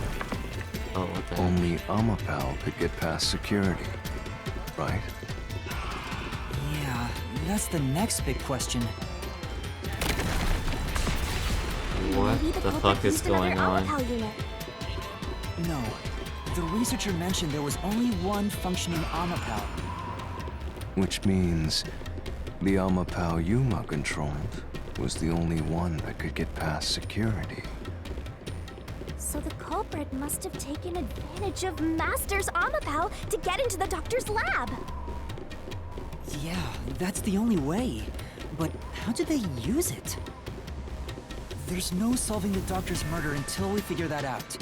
Oh, what the Only Amapal could get past security, right? Yeah, that's the next big question. What Maybe the culprit fuck is used another going on? Amapal unit. No, the researcher mentioned there was only one functioning Amapal. Which means the Amapal Yuma controlled was the only one that could get past security. So the culprit must have taken advantage of Master's Amapal to get into the doctor's lab. Yeah, that's the only way. But how did they use it? There's no solving the doctor's murder until we figure that out.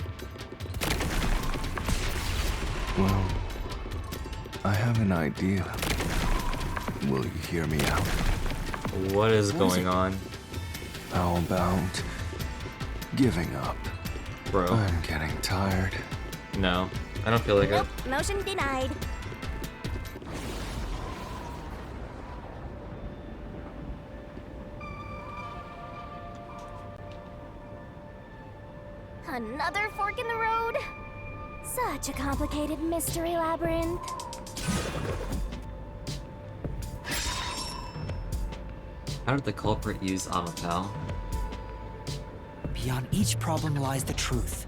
Well, I have an idea. Will you hear me out? What is going on? How about giving up? Bro. I'm getting tired. No, I don't feel like Nope, motion denied. Another fork in the road? Such a complicated mystery labyrinth. How did the culprit use Amapal? Beyond each problem lies the truth.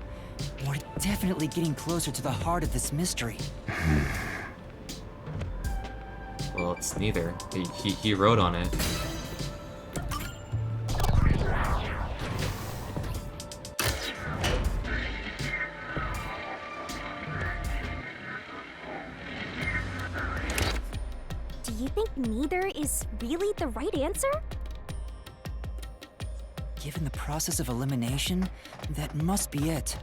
We're definitely getting closer to the heart of this mystery. Well, it's neither. He wrote on it. Do you think neither is really the right answer? Given the process of elimination, that must be it.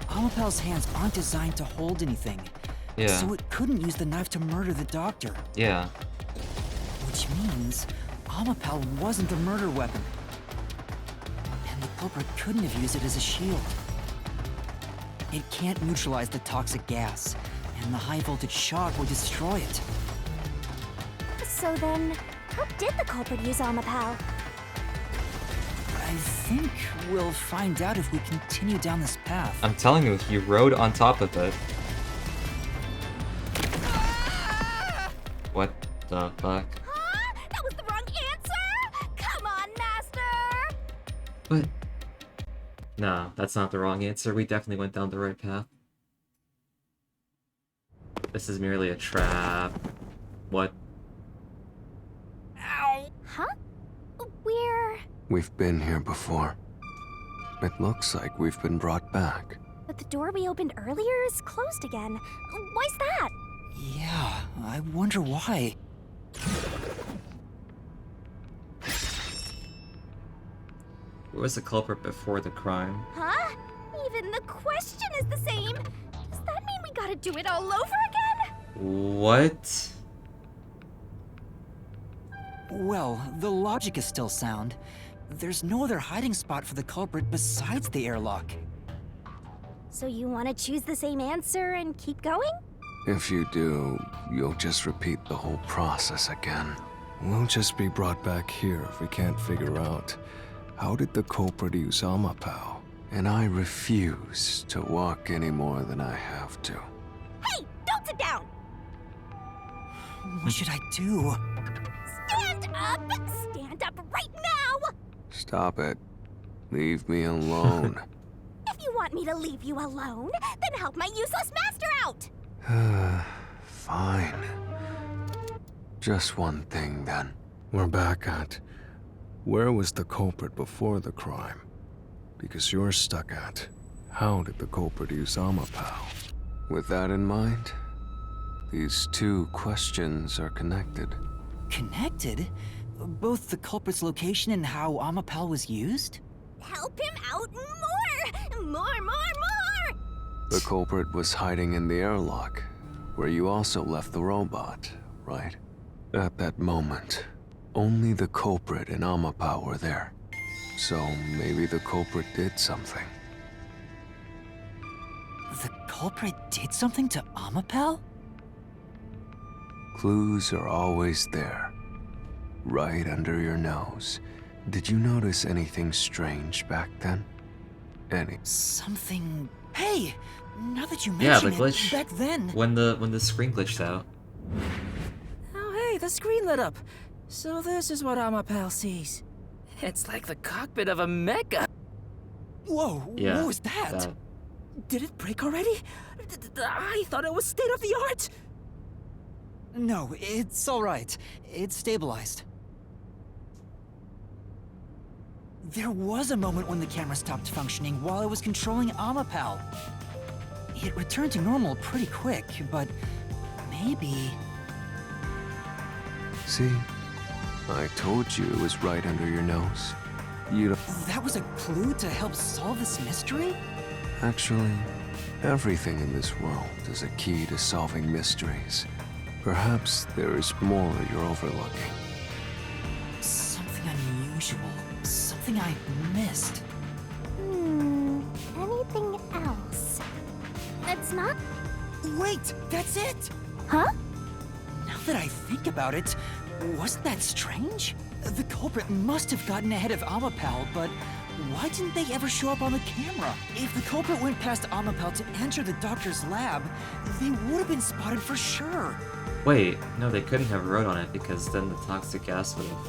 Amapal's hands aren't designed to hold anything. Yeah. So it couldn't use the knife to murder the doctor. Yeah. Which means Amapal wasn't the murder weapon. And the culprit couldn't have used it as a shield. It can't neutralize the toxic gas, and the high voltage shock would destroy it. So then, how did the culprit use Amapal? I think we'll find out if we continue down this path. I'm telling you, he rode on top of it. What the fuck? That was the wrong answer! Come on, Master! What? Nah, that's not the wrong answer. We definitely went down the right path. This is merely a trap. What? Huh? We're... We've been here before. It looks like we've been brought back. But the door we opened earlier is closed again. Why's that? Yeah, I wonder why. Who was the culprit before the crime? Huh? Even the question is the same. Does that mean we gotta do it all over again? What? Well, the logic is still sound. There's no other hiding spot for the culprit besides the airlock. So you want to choose the same answer and keep going? If you do, you'll just repeat the whole process again. We'll just be brought back here if we can't figure out how did the culprit use Amapau. And I refuse to walk any more than I have to. Hey, don't sit down! What should I do? Stand up! Stand up right now! Stop it. Leave me alone. If you want me to leave you alone, then help my useless master out! Fine. Just one thing then. We're back at where was the culprit before the crime? Because you're stuck at how did the culprit use Amapau? With that in mind, these two questions are connected. Connected? Both the culprit's location and how Amapau was used? Help him out more! More! The culprit was hiding in the airlock, where you also left the robot, right? At that moment, only the culprit and Amapau were there. So maybe the culprit did something. The culprit did something to Amapau? Clues are always there, right under your nose. Did you notice anything strange back then? Something... Hey! Now that you Yeah, mention the glitch. it, back then... When the screen glitched out. Oh, hey, the screen lit up. So this is what Amapau sees. It's like the cockpit of a mecha. Whoa, Yeah, what was that? Did it break already? I thought it was state of the art. No, it's alright. It's stabilized. There was a moment when the camera stopped functioning while I was controlling Amapau. It returned to normal pretty quick, but maybe... See? I told you it was right under your nose. You don't... That was a clue to help solve this mystery? Actually, everything in this world is a key to solving mysteries. Perhaps there is more you're overlooking. Something unusual. Something I missed. Anything else? That's not... Wait, that's it! Huh? Now that I think about it, wasn't that strange? The culprit must have gotten ahead of Amapau, but why didn't they ever show up on the camera? If the culprit went past Amapau to enter the doctor's lab, they would have been spotted for sure. Wait, no, they couldn't have rode on it because then the toxic gas would have...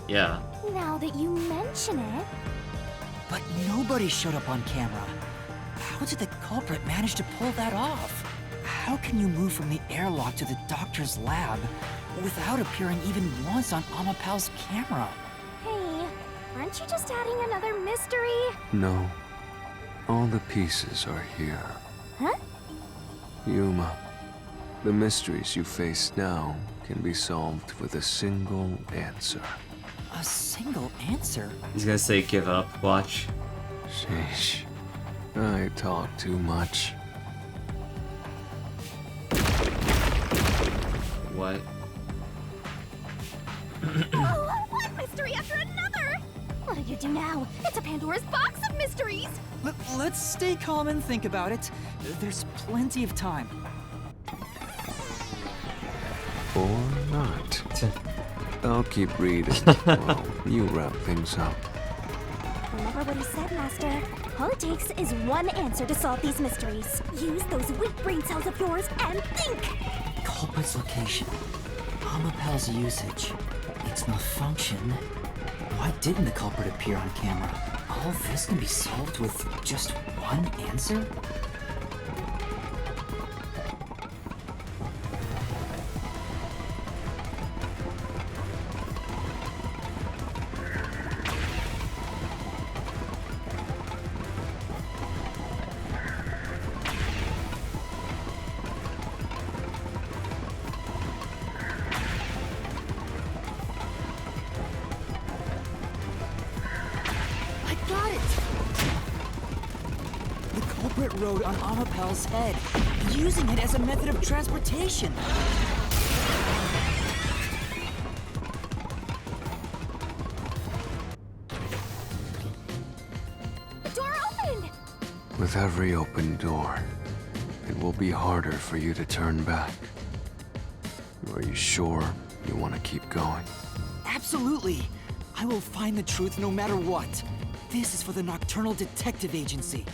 Yeah. Now that you mention it... But nobody showed up on camera. How did the culprit manage to pull that off? How can you move from the airlock to the doctor's lab without appearing even once on Amapau's camera? Hey, aren't you just adding another mystery? No. All the pieces are here. Huh? Yuma, the mysteries you face now can be solved with a single answer. A single answer? He's gonna say give up, watch. Sheesh. I talk too much. What? Oh, one mystery after another! What do you do now? It's a Pandora's box of mysteries! Let's stay calm and think about it. There's plenty of time. Or not. I'll keep reading while you wrap things up. Remember what he said, Master. All it takes is one answer to solve these mysteries. Use those weak brain cells of yours and think! Culprit's location. Amapau's usage. Its malfunction. Why didn't the culprit appear on camera? All this can be solved with just one answer? Rode on Amapau's head, using it as a method of transportation. The door opened! With every open door, it will be harder for you to turn back. Are you sure You want to keep going? Absolutely! I will find the truth no matter what. This is for the Nocturnal Detective Agency.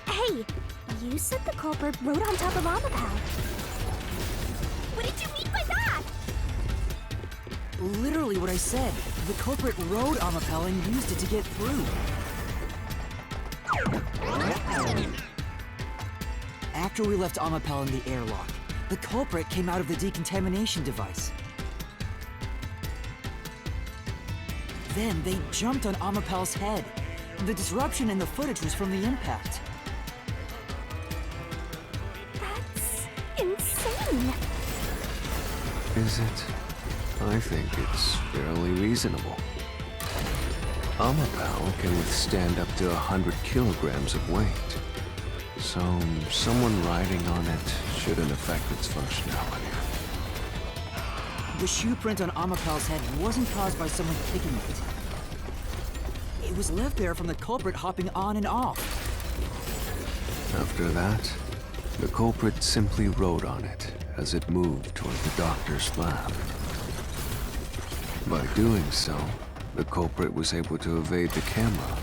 Hey, you said the culprit rode on top of Amapal. What did you mean by that? Literally what I said. The culprit rode Amapel and used it to get through. After we left Amapel in the airlock, the culprit came out of the decontamination device. Then they jumped on Amapel's head. The disruption in the footage was from the impact. That's insane. Is it? I think it's fairly reasonable. Amapal can withstand up to 100 kilograms of weight. So, someone riding on it shouldn't affect its functionality. The shoe print on Amapal's head wasn't caused by someone kicking it. It was left there from the culprit hopping on and off. After that, the culprit simply rode on it as it moved toward the doctor's lab. By doing so, the culprit was able to evade the camera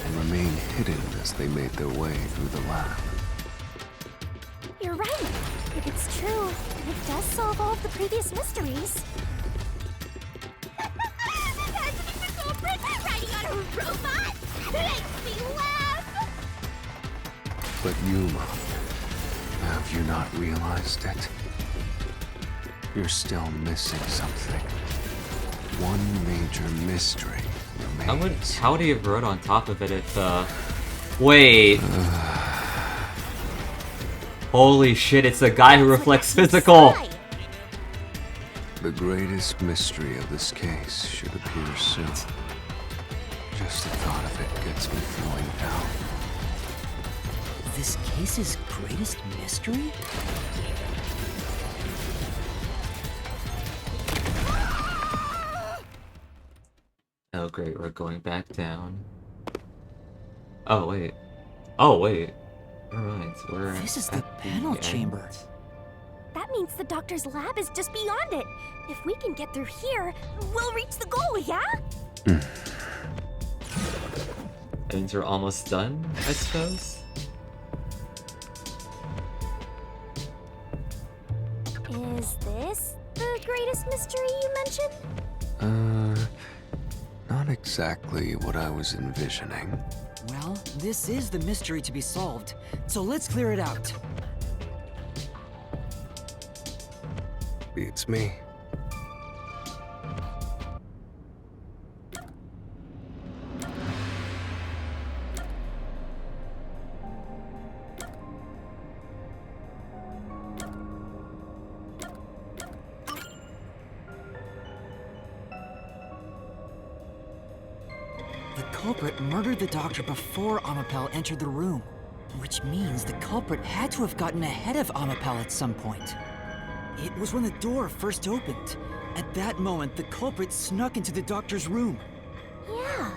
and remain hidden as they made their way through the lab. You're right. If it's true, it does solve all of the previous mysteries. The culprit riding on a robot makes me laugh. But Yuma, have you not realized it? You're still missing something. One major mystery remains. How would he have rode on top of it if, wait. Holy shit, it's the guy who reflects physical! The greatest mystery of this case should appear soon. Just the thought of it gets me feeling down. This case's greatest mystery? Oh great, we're going back down. Oh wait. Oh wait. Alright, we're This is the at panel end. chamber. That means the doctor's lab is just beyond it. If we can get through here, we'll reach the goal, yeah? That means we're almost done, I suppose? Is this the greatest mystery you mentioned? Not exactly what I was envisioning. Well, this is the mystery to be solved, so let's clear it out. Beats me. The culprit murdered the doctor before Amapel entered the room, which means the culprit had to have gotten ahead of Amapel at some point. It was when the door first opened. At that moment, the culprit snuck into the doctor's room. Yeah,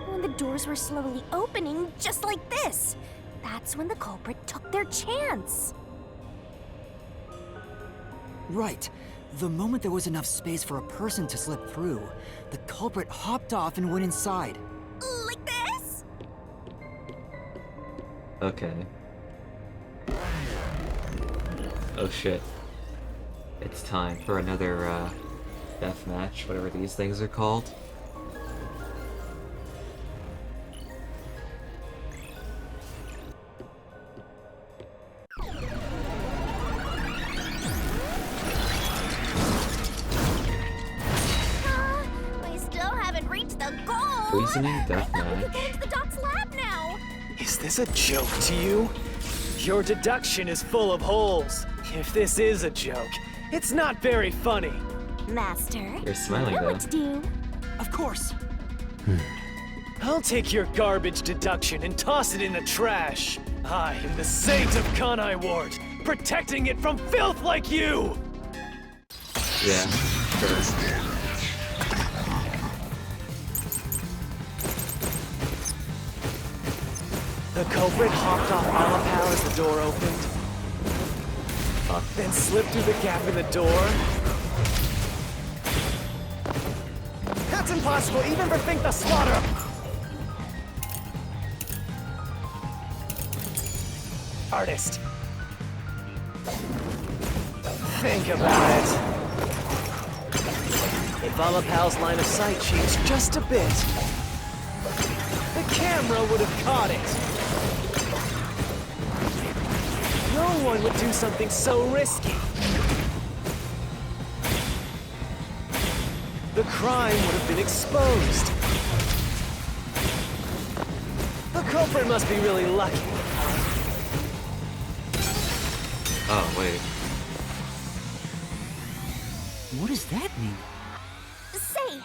when the doors were slowly opening, just like this. That's when the culprit took their chance. Right. The moment there was enough space for a person to slip through, the culprit hopped off and went inside. Like this? Okay. Oh shit. It's time for another, death match, whatever these things are called. We still haven't reached the goal. Poisoning death We can match. go into the doc's lab now. Is this a joke to you? Your deduction is full of holes. If this is a joke, it's not very funny. Master, You're smiling, you know though. what to do. Of course. I'll take your garbage deduction and toss it in the trash. I am the Saint of Kanai Ward, protecting it from filth like you! Yeah, sure. The culprit hopped off Alapal as the door opened. Then slipped through the gap in the door. That's impossible, even for Think the Slaughter! Artist. Think about it. If Alapal's line of sight changed just a bit, the camera would have caught it. No one would do something so risky. The crime would have been exposed. The culprit must be really lucky. Oh, wait. What does that mean? Say,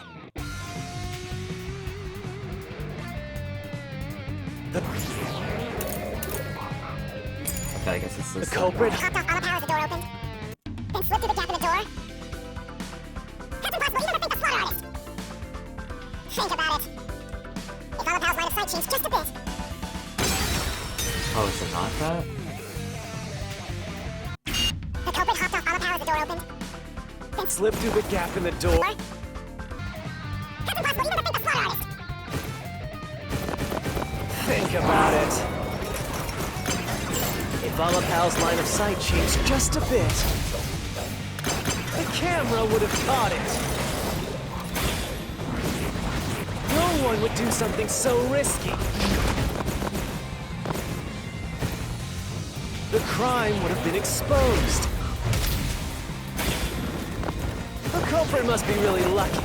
Okay, I guess it's this. The culprit. hopped off Alapal as the door opened. Then slipped through the gap in the door. That's impossible, even for Think the Slaughter Artist. Think about it. If Alapal's line of sight changed just a bit. Oh, is it not that? The culprit hopped off Alapal as the door opened. Then Slipped through the gap in the door. That's impossible, even for Think the Slaughter Artist. Think about it. If Alapal's line of sight changed just a bit, the camera would have caught it. No one would do something so risky. The crime would have been exposed. The culprit must be really lucky.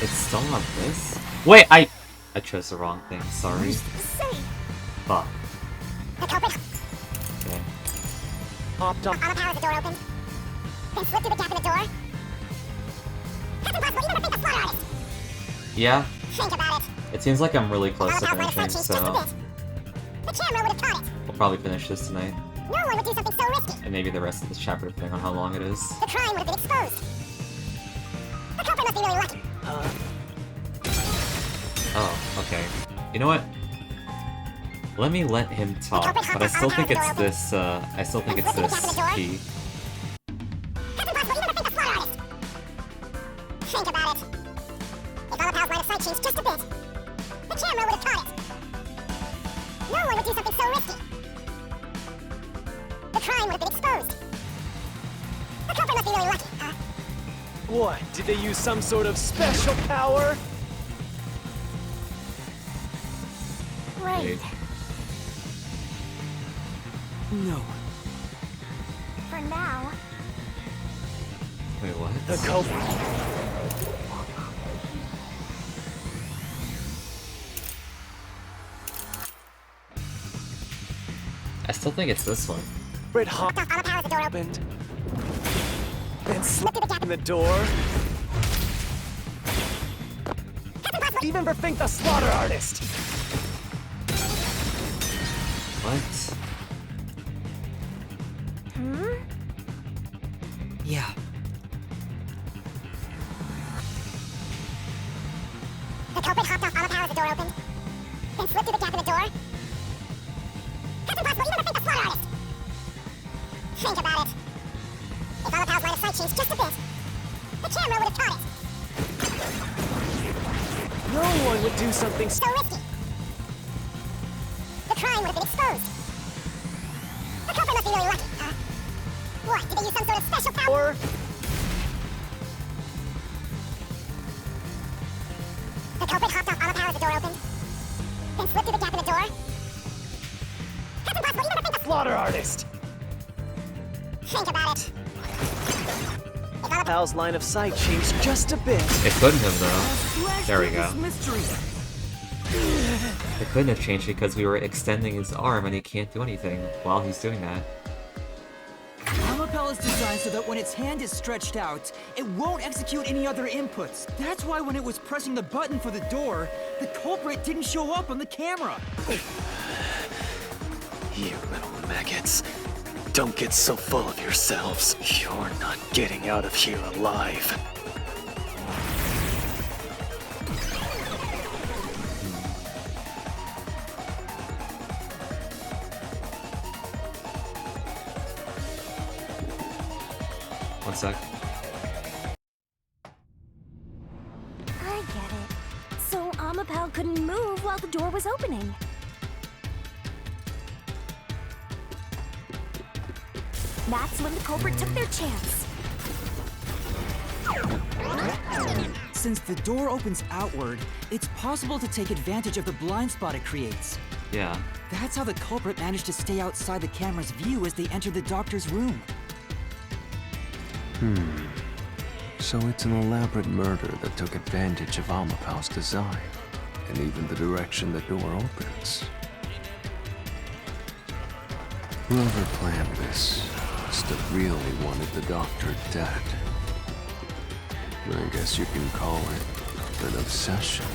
It's still not this? Wait, I chose the wrong thing, sorry. Say, Fuck. the culprit Okay. Hopped off. Alapal as the door opened. Then slipped through the gap in the door. That's impossible, even for Think the Slaughter Artist. Yeah, Think about it. it seems like I'm really close to Alapal's line of finishing, sight changed just a so bit. The camera would have caught it. we'll probably finish this tonight. No one would do something so risky. And maybe the rest of this chapter, depending on how long it is. The crime would have been exposed. The culprit must be really lucky. Oh, okay. You know what? Let me let him talk, but I still think it's this, I still think it's this key. That's impossible, even for Think the Slaughter Artist. Think about it. If Alapal's line of sight changed just a bit, the camera would have caught it. No one would do something so risky. The crime would have been exposed. The culprit must be really lucky. What? Did they use some sort of special power? Right. No. For now. Wait, what? The culprit. I still think it's this one. Red hopped off Alapal as the door opened. Then slipped in the door. Even for Think the Slaughter Artist. What? Yeah. The culprit hopped off Alapal as the door opened. Then slipped through the gap in the door. That's impossible, even for Think the Slaughter Artist. Think about it. If Alapal's line of sight changed just a bit, the camera would have caught it. No one would do something So risky. The crime would have been exposed. The culprit must be really lucky. What? Did they use some sort of special power? The culprit hopped off Alapal as the door opened. Then slipped through the gap in the door. That's impossible, even for Think the Slaughter Artist. Think about it. If Alapal's line of sight changed just a bit. It couldn't have, though. There we go. Mystery. It couldn't have changed because we were extending his arm and he can't do anything while he's doing that. Alapal is designed so that when its hand is stretched out, it won't execute any other inputs. That's why when it was pressing the button for the door, the culprit didn't show up on the camera. You little maggots. Don't get so full of yourselves. You're not getting out of here alive. One sec. I get it. So Amapal couldn't move while the door was opening. That's when the culprit took their chance. Since the door opens outward, it's possible to take advantage of the blind spot it creates. Yeah. That's how the culprit managed to stay outside the camera's view as they entered the doctor's room. So it's an elaborate murder that took advantage of Amapal's design, and even the direction the door opens. Whoever planned this must have really wanted the doctor dead. I guess you can call it an obsession.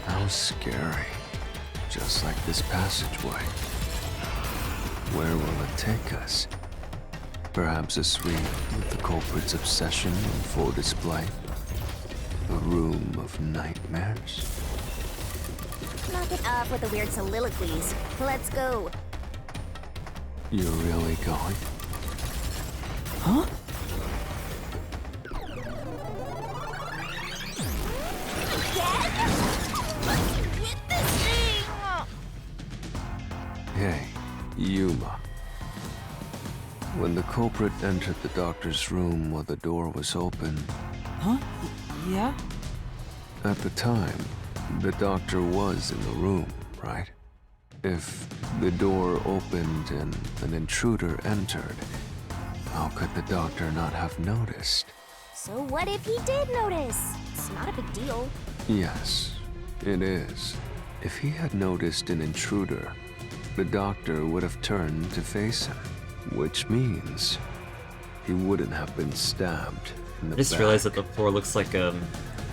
How scary. Just like this passageway. Where will it take us? Perhaps a suite with the culprit's obsession on full display? A room of nightmares? Knock it off with the weird soliloquies. Let's go. You're really going? Huh? Hey, Yuma. When the culprit entered the doctor's room while the door was open... Huh? Yeah? At the time, the doctor was in the room, right? If the door opened and an intruder entered, how could the doctor not have noticed? So what if he did notice? It's not a big deal. Yes, it is. If he had noticed an intruder, the doctor would have turned to face him, which means he wouldn't have been stabbed in the I just back. realized that the floor looks like a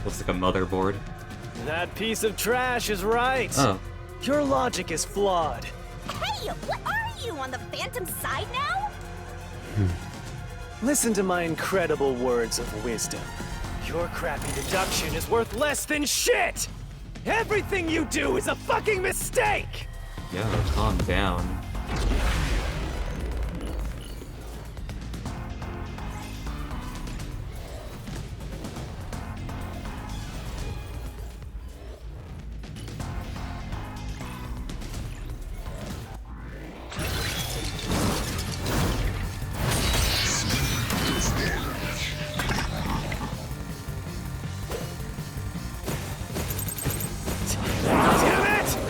motherboard. That piece of trash is right. Oh. Your logic is flawed. Hey, what are you, on the Phantom side now? Listen to my incredible words of wisdom. Your crappy deduction is worth less than shit! Everything you do is a fucking mistake! Yo, calm down.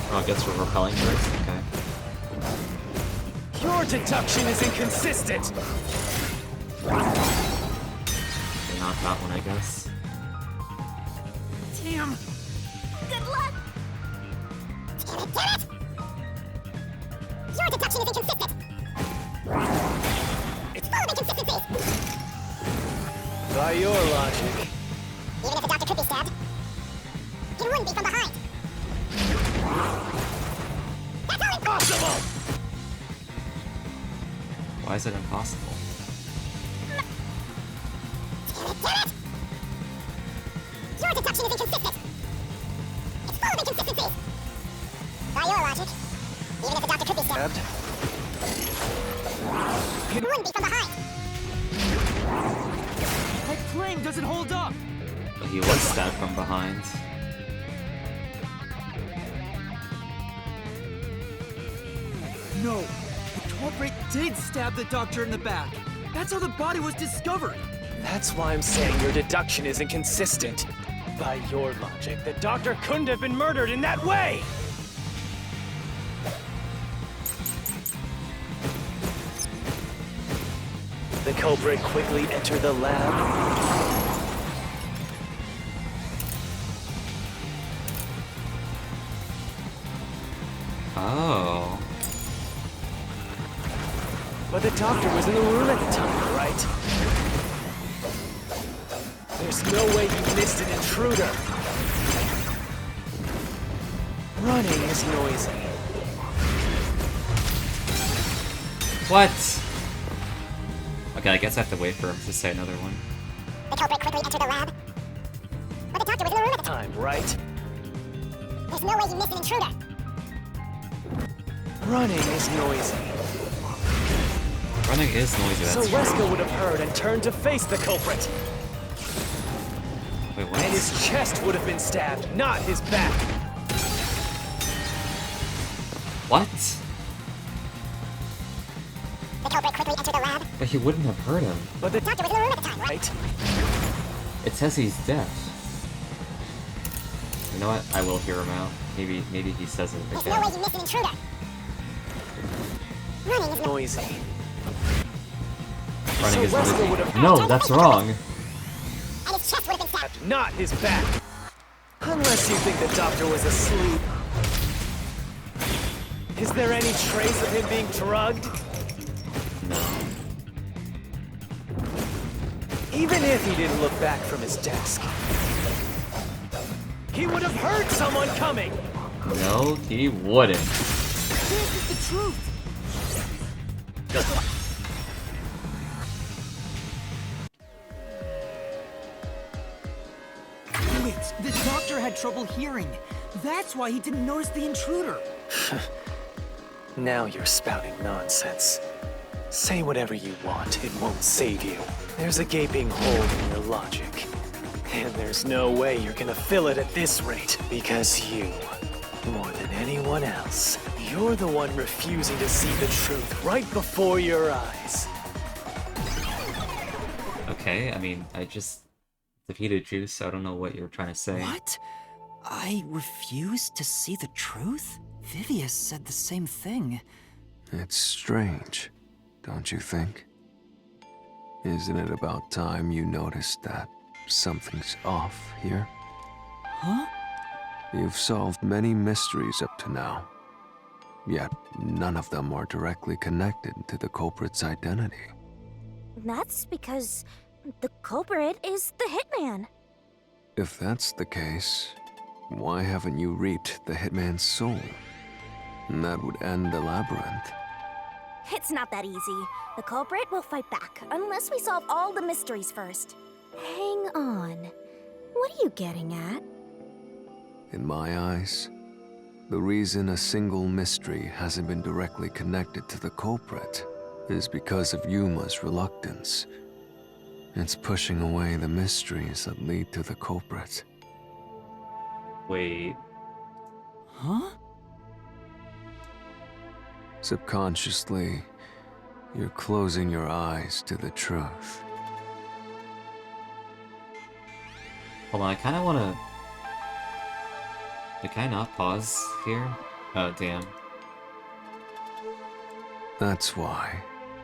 Oh, I guess we're repelling first. Okay. Your deduction is inconsistent! Okay, not that one, I guess. Damn! Good luck! Damn it! Your deduction is inconsistent! It's full of inconsistencies! By your logic. Even if the doctor could be stabbed, it wouldn't be from behind. That's all impossible! Why is it impossible? Damn it! Your deduction is inconsistent! It's full of inconsistencies! By your logic, even if the doctor could be stabbed, it wouldn't be from behind. My claim doesn't hold up! But he was stabbed from behind. No, the culprit did stab the doctor in the back. That's how the body was discovered. That's why I'm saying your deduction is inconsistent. By your logic, the doctor couldn't have been murdered in that way! The culprit quickly entered the lab. Oh. But the doctor was in the room at the time, right? There's no way you missed an intruder. Running is noisy. What? Okay, I guess I have to wait for him to say another one. The culprit quickly entered the lab. But the doctor was in the room at the time, right? There's no way you missed an intruder. Running is noisy. Running is noisy, So that's true. Wesker would have heard and turned to face the culprit. Wait, what? And his chest would have been stabbed, not his back. What? The culprit quickly entered the lab. But he wouldn't have hurt him. But the doctor was in the room at the time, right? It says he's deaf. You know what? I will hear him out. Maybe he says it There's again. no way you missed an intruder. Running is noisy. Running is So Wesker noisy. would have- No, that's wrong. And his chest would have been stabbed. Not his back. Unless you think the doctor was asleep. Is there any trace of him being drugged? No. Even if he didn't look back from his desk, he would have heard someone coming. No, he wouldn't. This is the truth. Wait, the doctor had trouble hearing. That's why he didn't notice the intruder. Now you're spouting nonsense. Say whatever you want, it won't save you. There's a gaping hole in your logic. And there's no way you're gonna fill it at this rate, because you, more than anyone else, you're the one refusing to see the truth right before your eyes. Okay, I mean, I just defeated Juice, so I don't know what you're trying to say. What? I refuse to see the truth? Vivius said the same thing. It's strange, don't you think? Isn't it about time you noticed that something's off here? Huh? You've solved many mysteries up to now, yet none of them are directly connected to the culprit's identity. That's because the culprit is the hitman. If that's the case, why haven't you reaped the hitman's soul? That would end the labyrinth. It's not that easy. The culprit will fight back, unless we solve all the mysteries first. Hang on. What are you getting at? In my eyes, the reason a single mystery hasn't been directly connected to the culprit is because of Yuma's reluctance. It's pushing away the mysteries that lead to the culprit. Wait. Huh? Subconsciously, you're closing your eyes to the truth. Hold on, I kind of want to... Can I not pause here? Oh, damn. That's why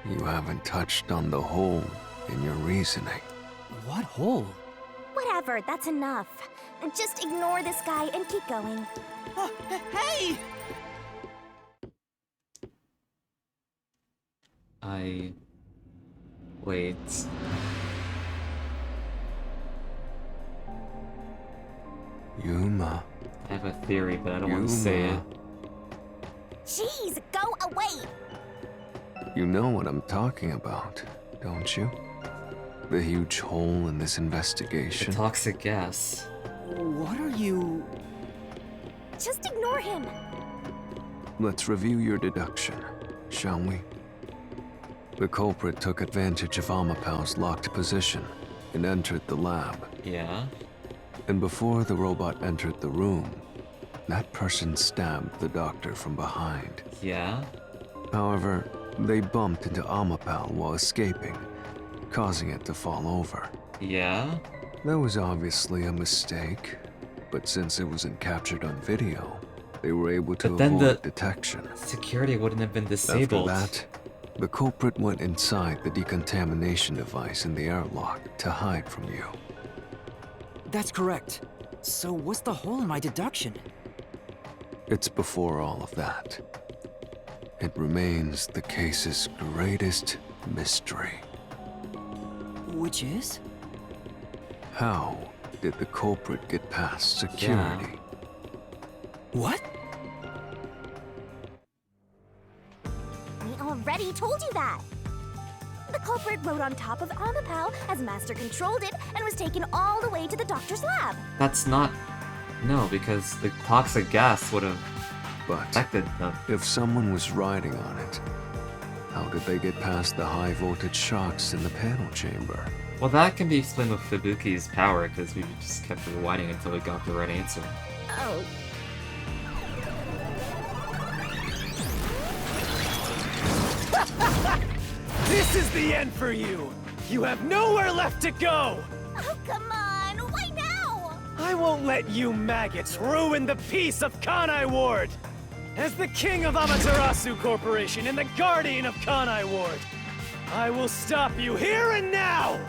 you haven't touched on the hole in your reasoning. What hole? Whatever, that's enough. Just ignore this guy and keep going. Hey! Wait. Yuma. I have a theory, but I don't want to say it. Jeez, go away! You know what I'm talking about, don't you? The huge hole in this investigation. The toxic gas. What are you... Just ignore him. Let's review your deduction, shall we? The culprit took advantage of Amapau's locked position and entered the lab. Yeah? And before the robot entered the room, that person stabbed the doctor from behind. Yeah? However, they bumped into Amapau while escaping, causing it to fall over. Yeah? That was obviously a mistake, but since it wasn't captured on video, they were able to But then avoid the detection. security wouldn't have been disabled. After that, the culprit went inside the decontamination device in the airlock to hide from you. That's correct. So what's the hole in my deduction? It's before all of that. It remains the case's greatest mystery. Which is? How did the culprit get past security? What? We already told you that. The culprit rode on top of Amapau as Master controlled it and was taken all the way to the doctor's lab. That's not... No, because the toxic gas would have But affected them. if someone was riding on it, How did they get past the high voltage shocks in the panel chamber? Well, that can be explained with Fubuki's power, because we just kept rewinding until we got the right answer. Oh. This is the end for you! You have nowhere left to go! Oh, come on! Why now? I won't let you maggots ruin the peace of Kanai Ward! As the king of Amaterasu Corporation and the guardian of Kanai Ward, I will stop you here and now!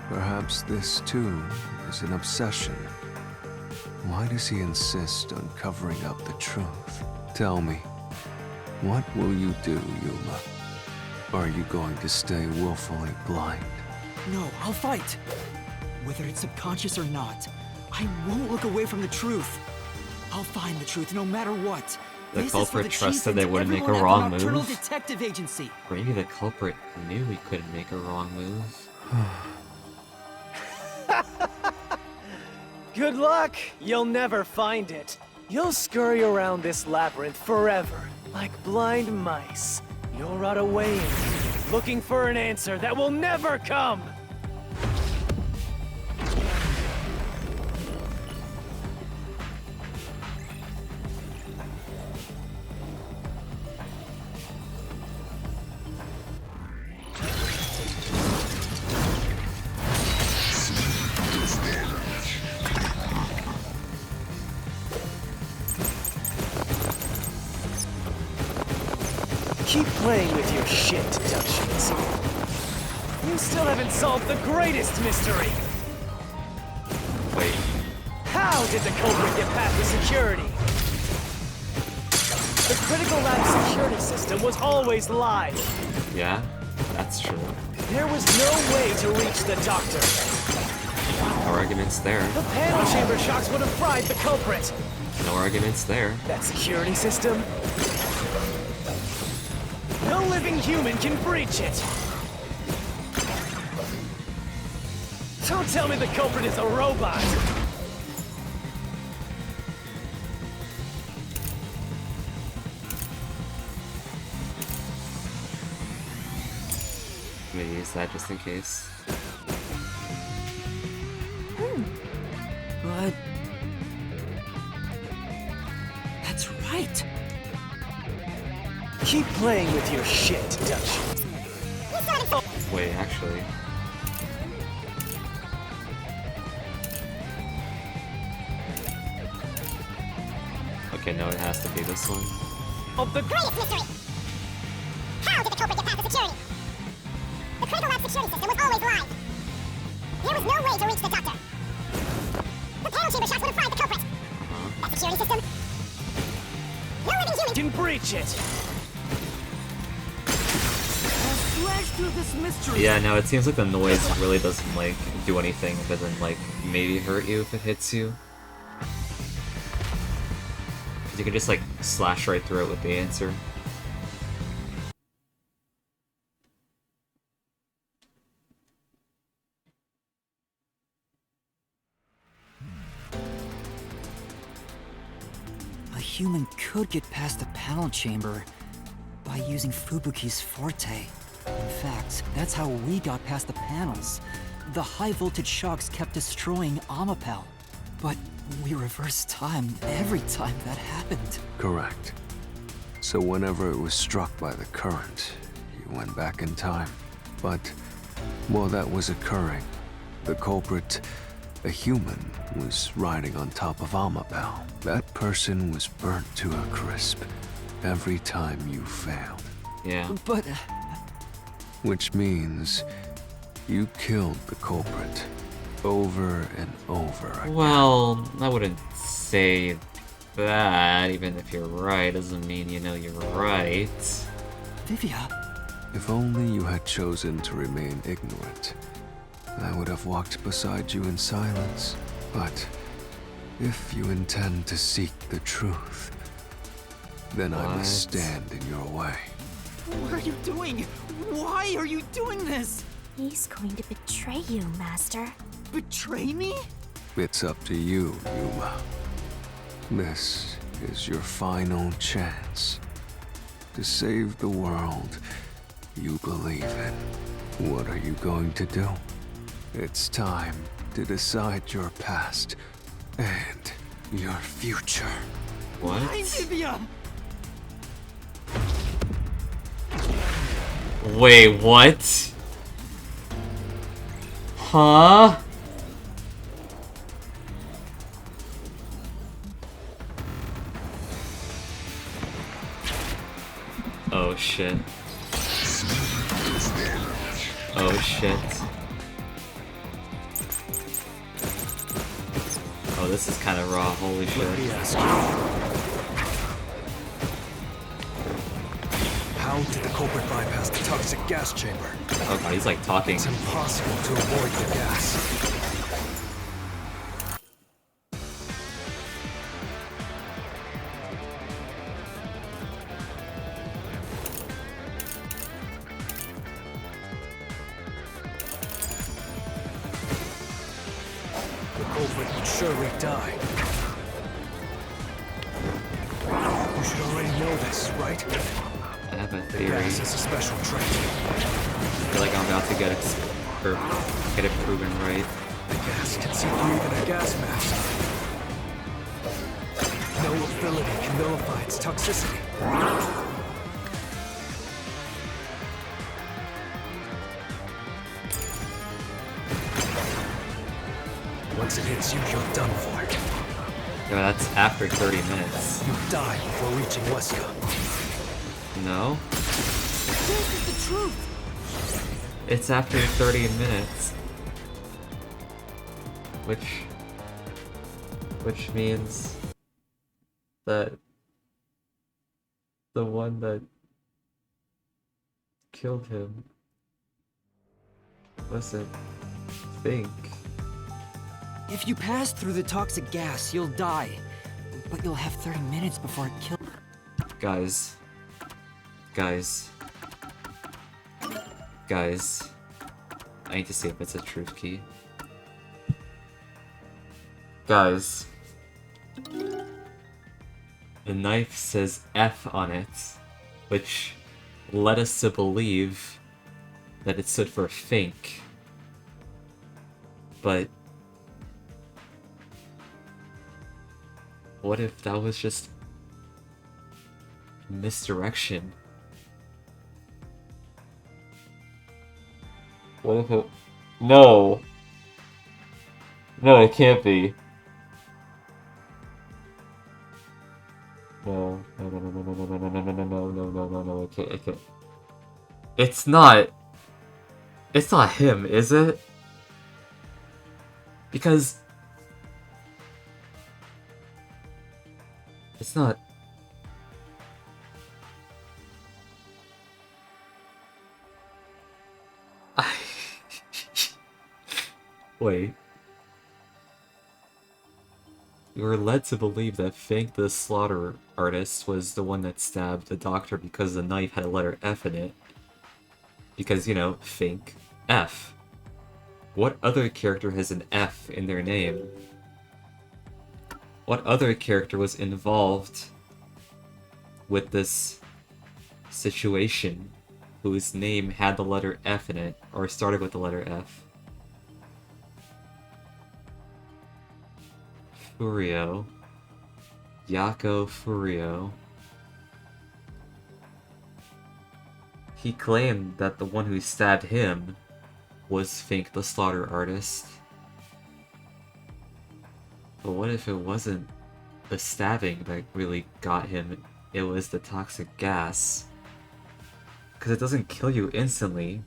Perhaps this, too, is an obsession. Why does he insist on covering up the truth? Tell me, what will you do, Yuma? Are you going to stay willfully blind? No, I'll fight. Whether it's subconscious or not, I won't look away from the truth. I'll find the truth no matter what. The This is for culprit the trusted chief they and wouldn't make a everyone at the wrong Nocturnal move. Detective Agency. Or maybe the culprit knew he couldn't make a wrong move. Good luck! You'll never find it. You'll scurry around this labyrinth forever, like blind mice. You'll rot away in it, looking for an answer that will never come! Keep playing with your shit deductions. You still haven't solved the greatest mystery! Wait. How did the culprit get past the security? The critical lab security system was always live. Yeah, that's true. There was no way to reach the doctor. No arguments there. The panel chamber shocks would have fried the culprit. No arguments there. That security system? No living human can breach it. Don't tell me the culprit is a robot. Maybe use that just in case. But... that's right. Keep playing with your shit deductions. Wait, actually. Okay, no, it has to be this one. Of the greatest mystery! How did the culprit get past the security? The critical lab security system was always live. There was no way to reach the doctor. The panel chamber shots would have fried the culprit. That security system? No living human can breach it. Slash through this mystery. Yeah, no, it seems like the noise really doesn't, like, do anything other than, like, maybe hurt you if it hits you. Because you can just, like, slash right through it with the answer. A human could get past the panel chamber by using Fubuki's forte. In fact, that's how we got past the panels. The high-voltage shocks kept destroying Amapel. But we reversed time every time that happened. Correct. So whenever it was struck by the current, you went back in time. But while that was occurring, the culprit, a human, was riding on top of Amapel. That person was burnt to a crisp every time you failed. Yeah. But... which means you killed the culprit over and over again. Well, I wouldn't say that. Even if you're right, doesn't mean you know you're right. Vivia. If only you had chosen to remain ignorant, I would have walked beside you in silence. But if you intend to seek the truth, then I must stand in your way. What are you doing? Why are you doing this? He's going to betray you, Master. Betray me? It's up to you, Yuma. This is your final chance to save the world You believe it. What are you going to do? It's time to decide your past and your future. What? Olivia! Wait, what? Huh? Oh shit. Oh shit. Oh, this is kind of raw, holy shit. How did the culprit bypass the toxic gas chamber? Oh god, he's like talking. It's impossible to avoid the gas. The culprit would surely die. You should already know this, right? I have a The theory. gas is a special trait. I feel like I'm about to get it proven right. The gas can see through even a gas mask. No ability can nullify its toxicity. Once it hits you, you're done for. Yeah, that's after 30 minutes. You die before reaching Weska. No? This is the truth! It's after 30 minutes. Which means that the one that killed him wasn't Fink. If you pass through the toxic gas, you'll die. But you'll have 30 minutes before it kills. Guys. I need to see if it's a truth key. Guys. The knife says F on it, which led us to believe that it stood for Fink. But what if that was just misdirection? What if it... No! No, it can't be. No, it can't. It's not him, is it? Because it's not. Wait. You were led to believe that Fink the slaughter artist was the one that stabbed the doctor because the knife had a letter F in it. Because, you know, Fink, F. What other character has an F in their name? What other character was involved with this situation whose name had the letter F in it, or started with the letter F? Furio. Yako Furio. He claimed that the one who stabbed him was Fink the slaughter artist. But what if it wasn't the stabbing that really got him? It was the toxic gas. Because it doesn't kill you instantly.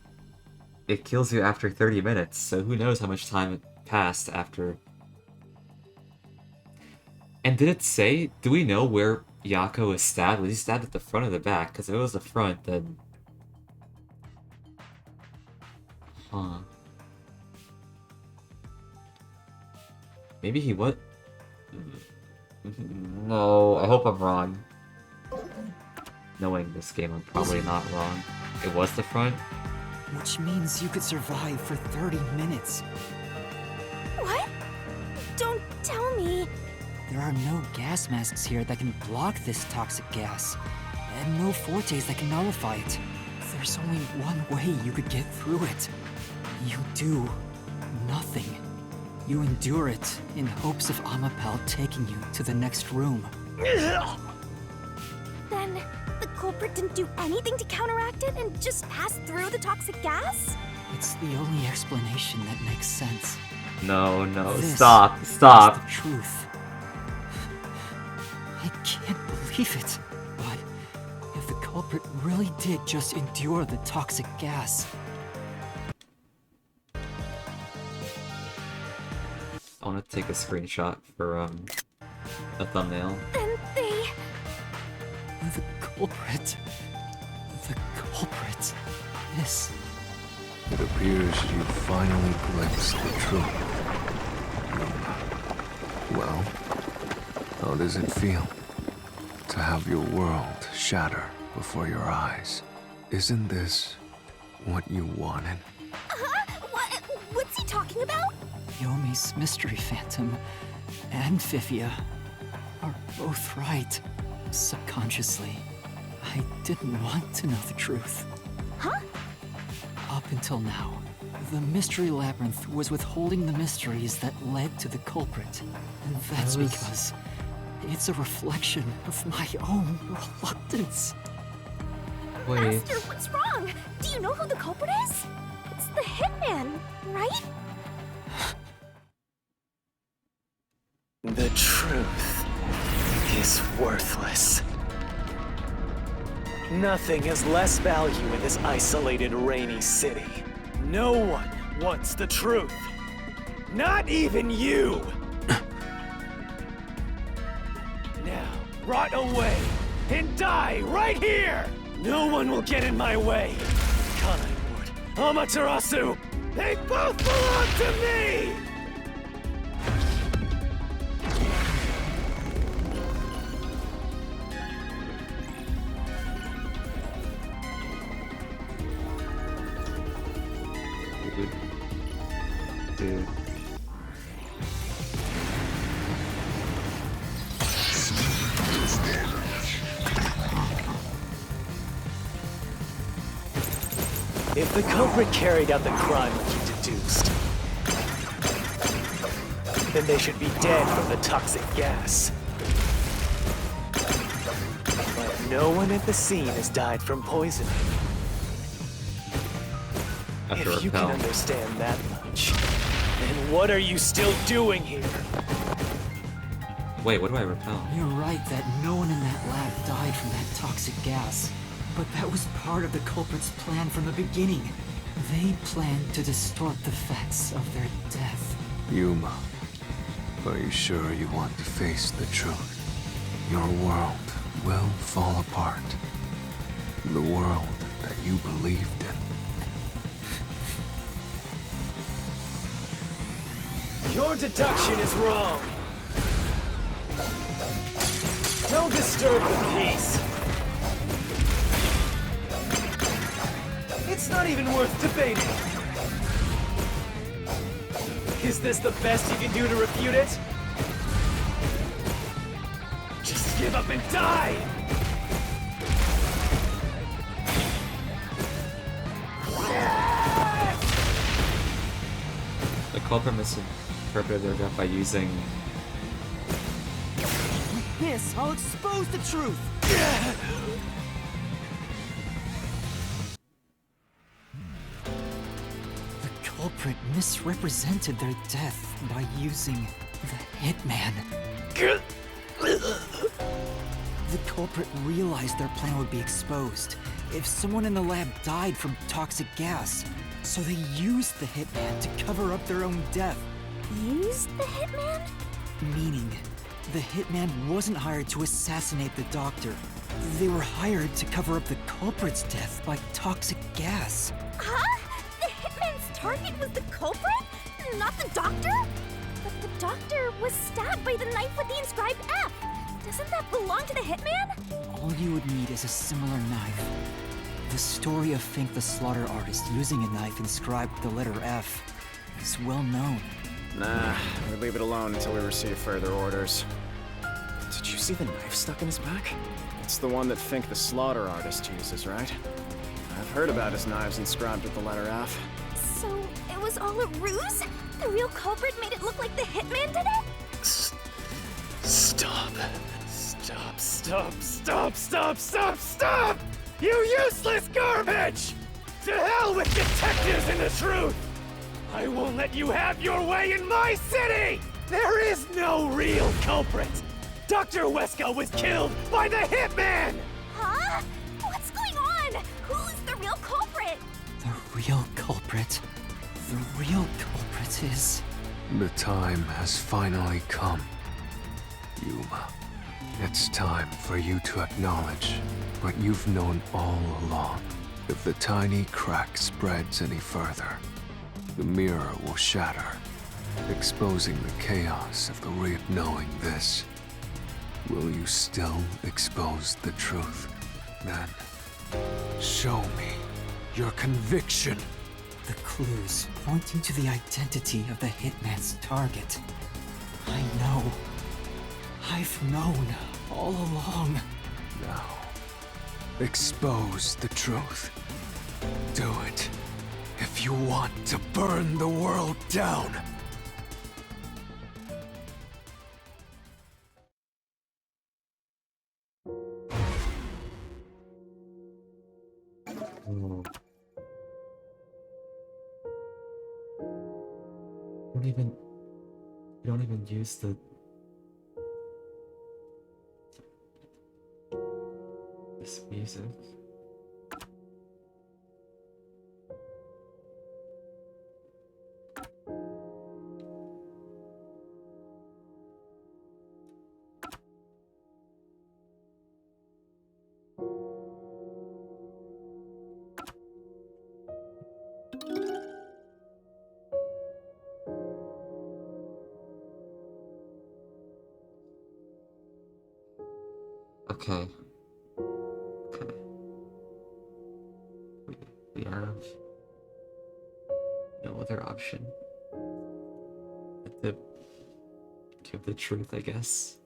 It kills you after 30 minutes, so who knows how much time passed after. And did it say, do we know where Yako was stabbed? Was he stabbed at the front or the back? Because if it was the front, then... Huh. Maybe he was... No, I hope I'm wrong. Knowing this game, I'm probably not wrong. It was the front? Which means you could survive for 30 minutes. What? Don't tell me. There are no gas masks here that can block this toxic gas, and no fortes that can nullify it. There's only one way you could get through it. You do nothing. You endure it in hopes of Amapel taking you to the next room. Then the culprit didn't do anything to counteract it and just passed through the toxic gas? It's the only explanation that makes sense. No, This stop. is the truth. I can't believe it. But if the culprit really did just endure the toxic gas, I want to take a screenshot for a thumbnail. Then they... The culprit is... It appears you finally glimpsed the truth. Well, how does it feel to have your world shatter before your eyes? Isn't this what you wanted? What's he talking about? Yomi's mystery phantom and Fifia are both right. Subconsciously, I didn't want to know the truth. Huh? Up until now, the Mystery Labyrinth was withholding the mysteries that led to the culprit. And that's because it's a reflection of my own reluctance. Wait. Master, what's wrong? Do you know who the culprit is? It's the Hitman, right? The truth is worthless. Nothing has less value in this isolated, rainy city. No one wants the truth. Not even you! Now, rot away and die right here! No one will get in my way. Kanai-Ward, Amaterasu, they both belong to me! Dude. If the culprit carried out the crime like you deduced, then they should be dead from the toxic gas. But no one at the scene has died from poisoning. If you can understand that much, then what are you still doing here? Wait, what do I repel? You're right that no one in that lab died from that toxic gas. But that was part of the culprit's plan from the beginning. They planned to distort the facts of their death. Yuma, are you sure you want to face the truth? Your world will fall apart. The world that you believed in. Your deduction is wrong. Don't disturb the peace. It's not even worth debating. Is this the best you can do to refute it? Just give up and die! The culprit misinterpreted their death by using... With this, I'll expose the truth! The culprit misrepresented their death by using the Hitman. The culprit realized their plan would be exposed if someone in the lab died from toxic gas, so they used the Hitman to cover up their own death. Used the Hitman? Meaning, the Hitman wasn't hired to assassinate the doctor. They were hired to cover up the culprit's death by toxic gas. Huh? The Hitman's target was the culprit? Not the doctor? But the doctor was stabbed by the knife with the inscribed F. Doesn't that belong to the Hitman? All you would need is a similar knife. The story of Fink the Slaughter Artist using a knife inscribed with the letter F is well known. Nah, we leave it alone until we receive further orders. Did you see the knife stuck in his back? It's the one that Fink the Slaughter Artist uses, right? I've heard about his knives inscribed with the letter F. So, it was all a ruse? The real culprit made it look like the hitman did it? Stop. Stop, stop, stop, stop, stop, stop! You useless garbage! To hell with detectives and the truth! I won't let you have your way in my city! There is no real culprit! Dr. Weska was killed by the hitman! Huh? What's going on? Who is the real culprit? The real culprit. The real culprit is... The time has finally come. Yuma, it's time for you to acknowledge what you've known all along. If the tiny crack spreads any further, the mirror will shatter, exposing the chaos of the reap knowing this. Will you still expose the truth? Then, show me your conviction. The clues pointing to the identity of the hitman's target. I know. I've known all along. Now, expose the truth. Do it if you want to burn the world down. You don't even use this music. Okay. We have no other option but to give the truth, I guess.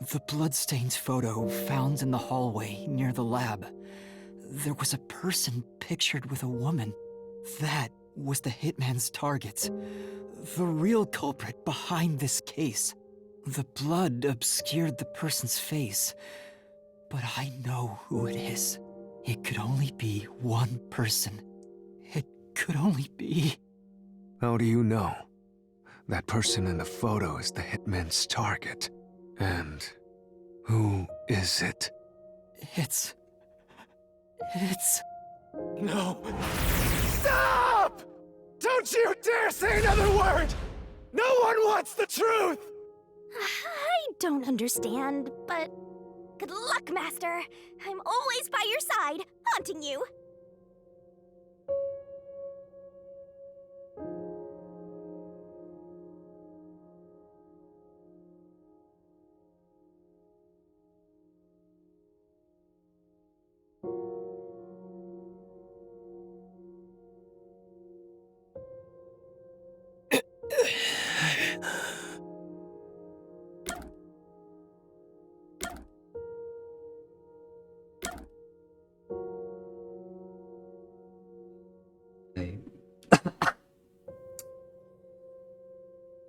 The bloodstains photo found in the hallway near the lab. There was a person pictured with a woman. That was the hitman's target. The real culprit behind this case. The blood obscured the person's face, but I know who it is. It could only be one person. It could only be... How do you know? That person in the photo is the hitman's target. And who is it? It's... No. Stop! Don't you dare say another word! No one wants the truth! I don't understand, but good luck, Master. I'm always by your side, haunting you.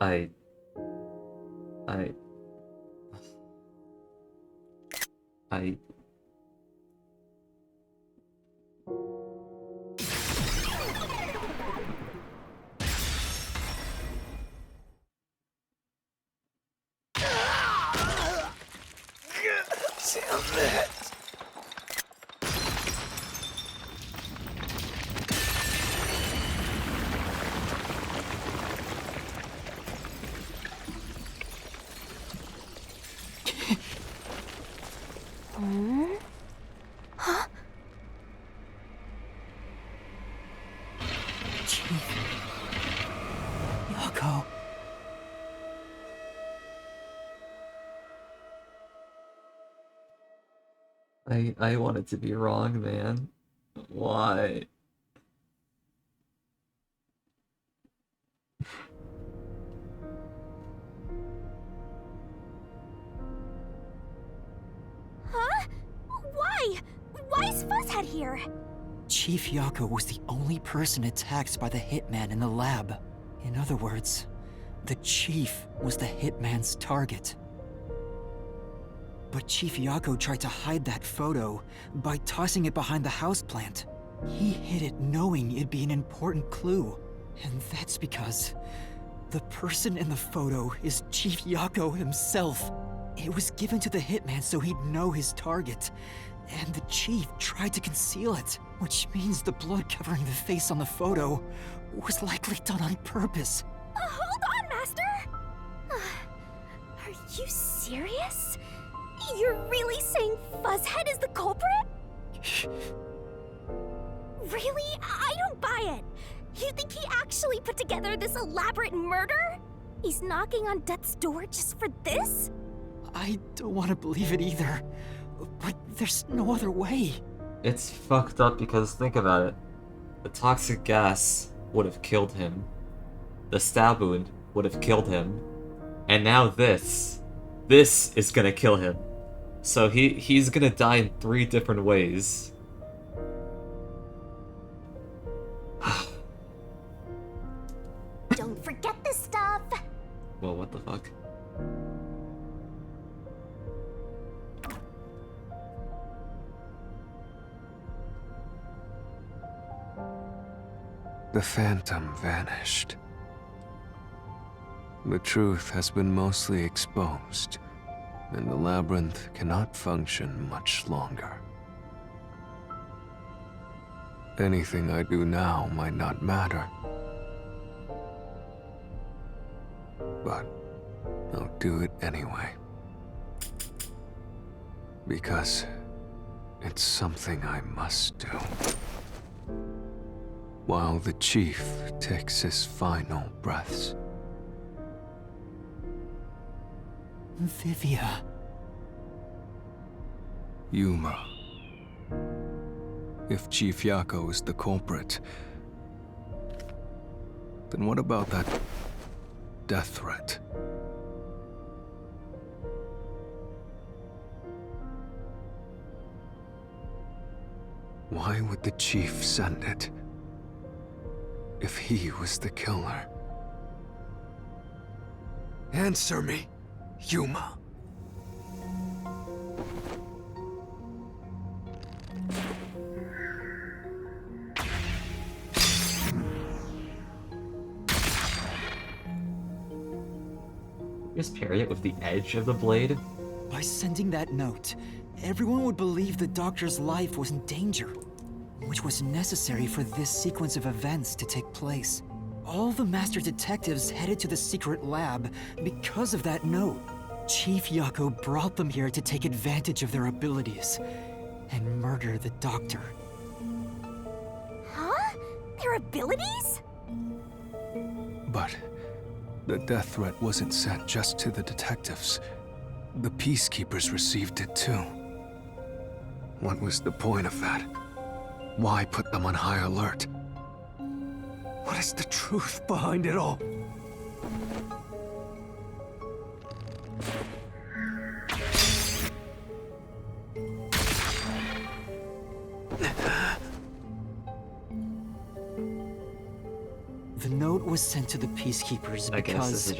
I Damn it! Huh? Chief. Yako. I wanted to be wrong, man. Why? Hey, why is Fuzzhead here? Chief Yako was the only person attacked by the hitman in the lab. In other words, the Chief was the hitman's target. But Chief Yako tried to hide that photo by tossing it behind the houseplant. He hid it knowing it'd be an important clue. And that's because the person in the photo is Chief Yako himself. It was given to the hitman so he'd know his target. And the Chief tried to conceal it, which means the blood covering the face on the photo was likely done on purpose. Hold on, Master! Are you serious? You're really saying Fuzzhead is the culprit? Really? I don't buy it. You think he actually put together this elaborate murder? He's knocking on death's door just for this? I don't want to believe it either, but there's no other way. It's fucked up because think about it. The toxic gas would have killed him. The stab wound would have killed him. And now this. This is gonna kill him. So he's gonna die in 3 different ways. Don't forget this stuff! Well, what the fuck? The phantom vanished. The truth has been mostly exposed, and the labyrinth cannot function much longer. Anything I do now might not matter, but I'll do it anyway. Because it's something I must do. While the Chief takes his final breaths. Vivia. Yuma. If Chief Yako is the culprit, then what about that death threat? Why would the Chief send it? If he was the killer. Answer me, Yuma. Just parry it with the edge of the blade? By sending that note, everyone would believe the doctor's life was in danger, which was necessary for this sequence of events to take place. All the master detectives headed to the secret lab because of that note. Chief Yako brought them here to take advantage of their abilities and murder the doctor. Huh? Their abilities? But the death threat wasn't sent just to the detectives. The peacekeepers received it too. What was the point of that? Why put them on high alert? What is the truth behind it all? The note was sent to the peacekeepers because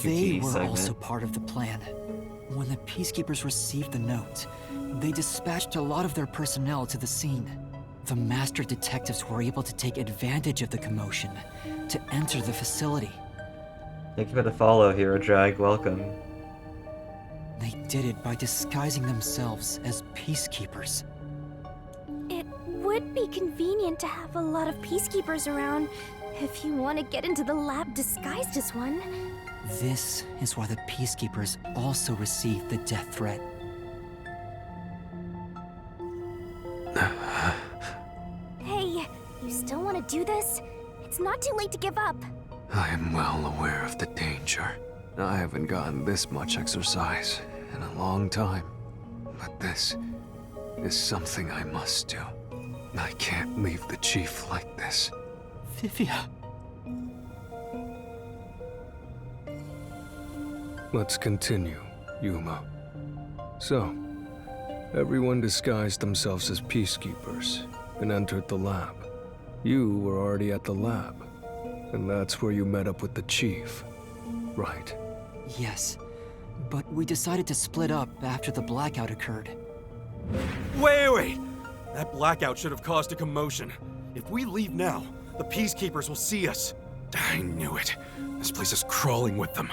they were also part of the plan. When the peacekeepers received the note, they dispatched a lot of their personnel to the scene. The master detectives were able to take advantage of the commotion to enter the facility. Thank you for the follow, Hero Drag. Welcome. They did it by disguising themselves as peacekeepers. It would be convenient to have a lot of peacekeepers around if you want to get into the lab disguised as one. This is why the peacekeepers also received the death threat. Hey, you still want to do this? It's not too late to give up. I am well aware of the danger. I haven't gotten this much exercise in a long time. But this is something I must do. I can't leave the Chief like this. Vivia. Let's continue, Yuma. So, Everyone disguised themselves as peacekeepers and entered the lab. You were already at the lab, and that's where you met up with the chief, right? Yes, but we decided to split up after the blackout occurred. Wait! That blackout should have caused a commotion. If we leave now, the Peacekeepers will see us. I knew it. This place is crawling with them.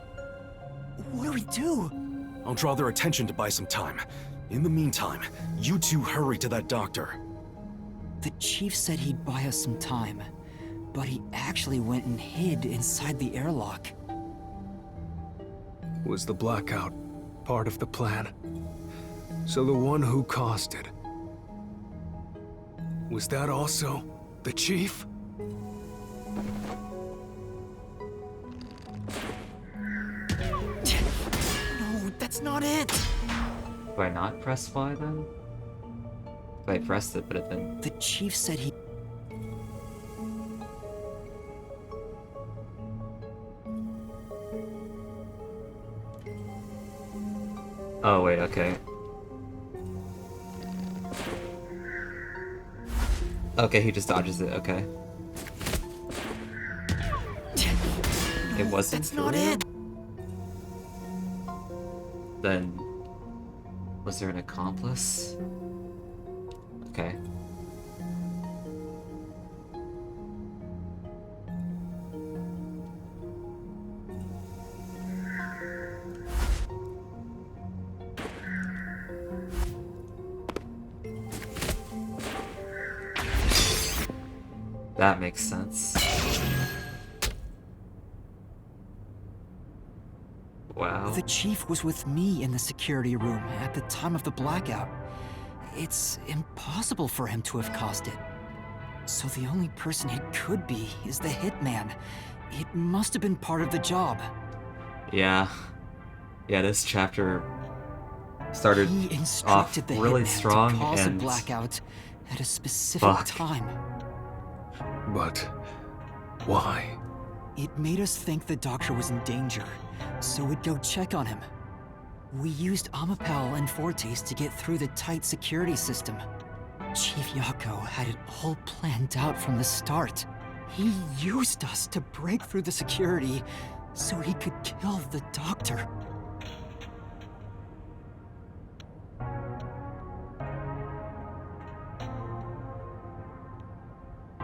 What do we do? I'll draw their attention to buy some time. In the meantime, you two hurry to that doctor. The chief said he'd buy us some time, but he actually went and hid inside the airlock. Was the blackout part of the plan? So the one who caused it, was that also the chief? No, that's not it! Do I not press Y then? If I pressed it, but it then... The chief said he... Oh, wait, okay. Okay, he just dodges it, okay. It wasn't That's not it! Then... was there an accomplice? Okay. That makes sense. Wow. The chief was with me in the security room at the time of the blackout. It's impossible for him to have caused it. So the only person it could be is the hitman. It must have been part of the job. Yeah. Yeah, this chapter started He off instructed the really hitman strong to cause and a blackout at a specific Fuck. time. But why? It made us think the doctor was in danger, so we'd go check on him. We used Amapel and Fortes to get through the tight security system. Chief Yako had it all planned out from the start. He used us to break through the security so he could kill the doctor.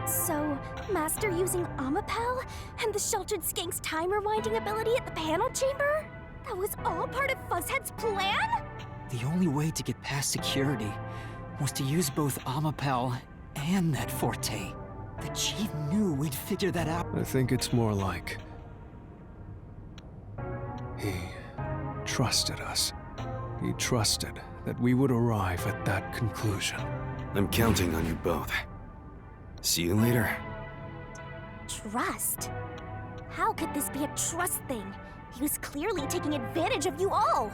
So, Master using Amapel and the Sheltered Skank's time rewinding ability at the panel chamber? That was all part of Fuzzhead's plan? The only way to get past security was to use both Amapel and that Forte. The chief knew we'd figure that out. I think it's more like... he trusted us. He trusted that we would arrive at that conclusion. I'm counting on you both. See you later. Trust? How could this be a trust thing? He was clearly taking advantage of you all!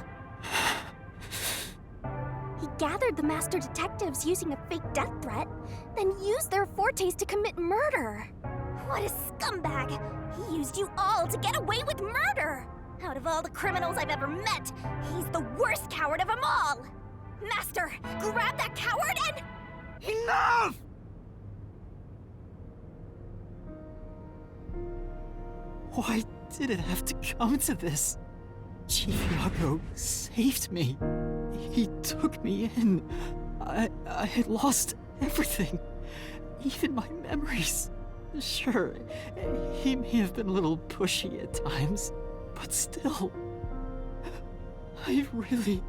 He gathered the master detectives using a fake death threat, then used their fortes to commit murder. What a scumbag! He used you all to get away with murder! Out of all the criminals I've ever met, he's the worst coward of them all! Master, grab that coward and... Enough! Why did it have to come to this? Chief Yago saved me. He took me in. I had lost everything. Even my memories. Sure, he may have been a little pushy at times, but still, I really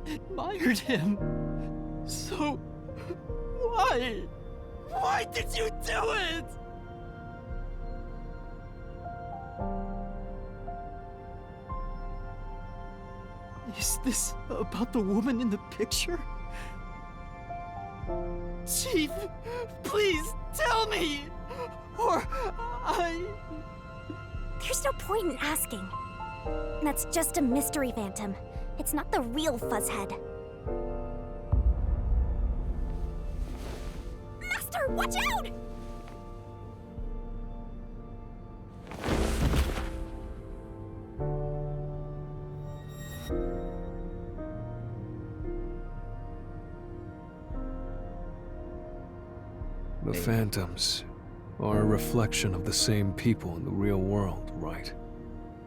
admired him. So, why? Why did you do it? Is this about the woman in the picture? Chief, please tell me! Or There's no point in asking. That's just a mystery phantom. It's not the real Fuzzhead. Master, watch out! The phantoms are a reflection of the same people in the real world, right?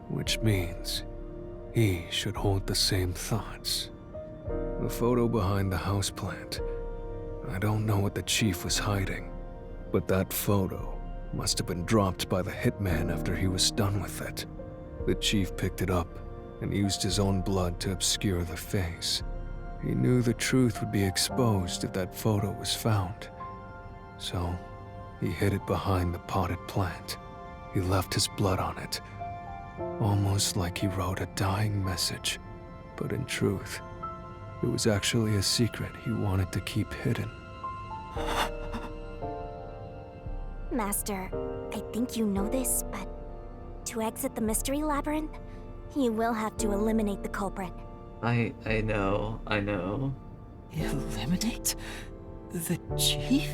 Which means he should hold the same thoughts. The photo behind the houseplant. I don't know what the chief was hiding, but that photo must have been dropped by the hitman after he was done with it. The chief picked it up and used his own blood to obscure the face. He knew the truth would be exposed if that photo was found. So, he hid it behind the potted plant. He left his blood on it, almost like he wrote a dying message. But in truth, it was actually a secret he wanted to keep hidden. Master, I think you know this, but to exit the mystery labyrinth, you will have to eliminate the culprit. I know. Eliminate? The chief?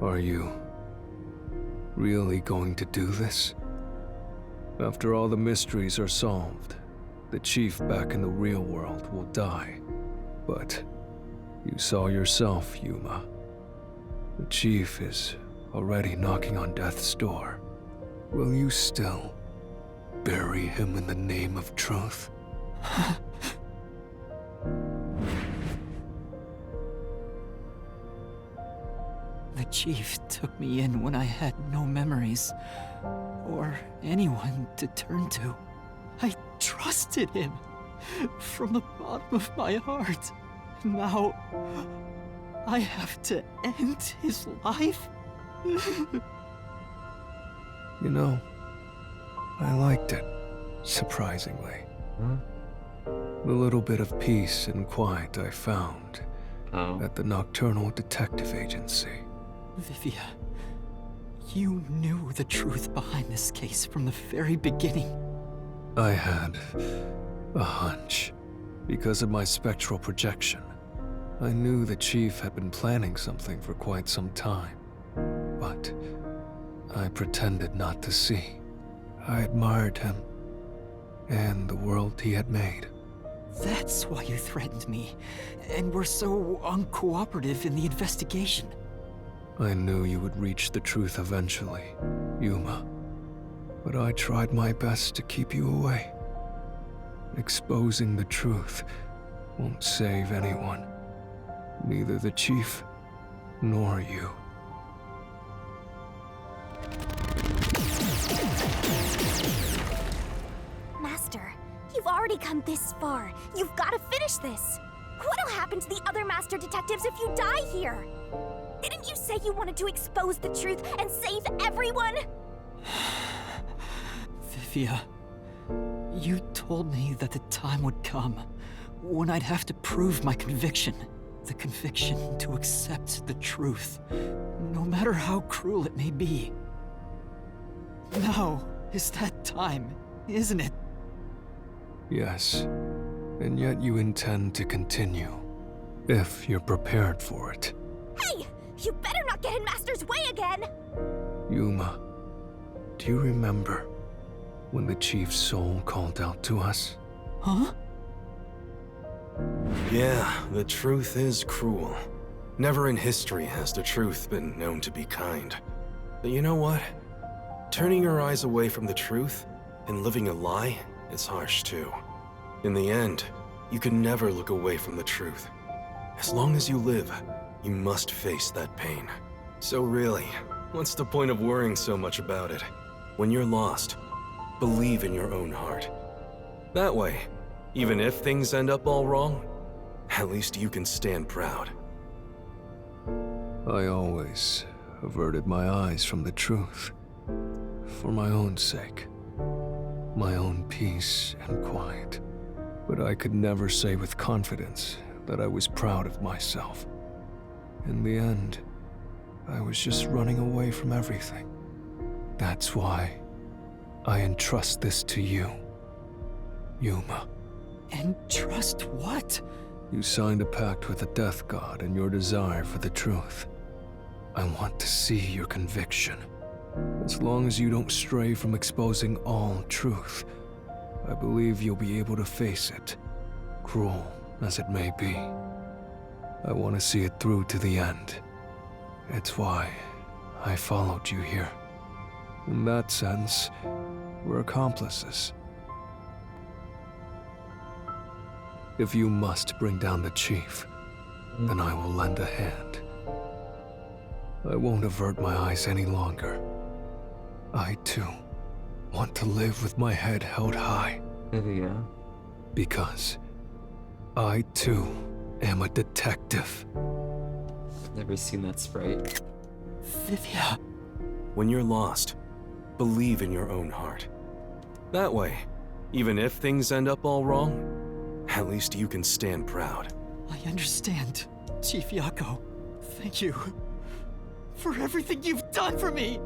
Are you really going to do this? After all the mysteries are solved, the chief back in the real world will die. But you saw yourself, Yuma. The chief is already knocking on death's door. Will you still bury him in the name of truth? The chief took me in when I had no memories, or anyone to turn to. I trusted him from the bottom of my heart. Now, I have to end his life? You know, I liked it, surprisingly. The little bit of peace and quiet I found at the Nocturnal Detective Agency. Vivia, you knew the truth behind this case from the very beginning. I had a hunch. Because of my spectral projection, I knew the chief had been planning something for quite some time. But I pretended not to see. I admired him and the world he had made. That's why you threatened me, and were so uncooperative in the investigation. I knew you would reach the truth eventually, Yuma. But I tried my best to keep you away. Exposing the truth won't save anyone. Neither the chief nor you. Master, you've already come this far. You've got to finish this. What'll happen to the other master detectives if you die here? Didn't you say you wanted to expose the truth and save everyone? Vivia, you told me that the time would come when I'd have to prove my conviction. The conviction to accept the truth, no matter how cruel it may be. Now is that time, isn't it? Yes, and yet you intend to continue, if you're prepared for it. Hey! You better not get in Master's way again! Yuma, do you remember when the chief's soul called out to us? Huh? Yeah, the truth is cruel. Never in history has the truth been known to be kind. But you know what? Turning your eyes away from the truth and living a lie is harsh too. In the end, you can never look away from the truth. As long as you live, you must face that pain. So really, what's the point of worrying so much about it? When you're lost, believe in your own heart. That way, even if things end up all wrong, at least you can stand proud. I always averted my eyes from the truth. For my own sake. My own peace and quiet. But I could never say with confidence that I was proud of myself. In the end, I was just running away from everything. That's why I entrust this to you, Yuma. Entrust what? You signed a pact with the Death God in your desire for the truth. I want to see your conviction. As long as you don't stray from exposing all truth, I believe you'll be able to face it, cruel as it may be. I want to see it through to the end, It's why I followed you here. In that sense, we're accomplices. If you must bring down the chief, then I will lend a hand. I won't avert my eyes any longer. I, too, want to live with my head held high. Yeah. Because I, too, am a detective. Never seen that sprite. Vivia. When you're lost, believe in your own heart. That way, even if things end up all wrong, at least you can stand proud. I understand, Chief Yako. Thank you for everything you've done for me.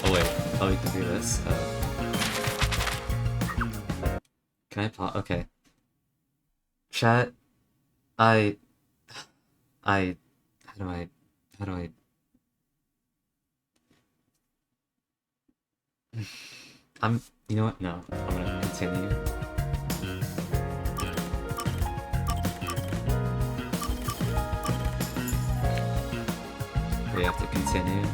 Oh wait, oh we can do this. Can I pause? Okay. Chat. How do I? You know what? No, I'm gonna continue. We have to continue.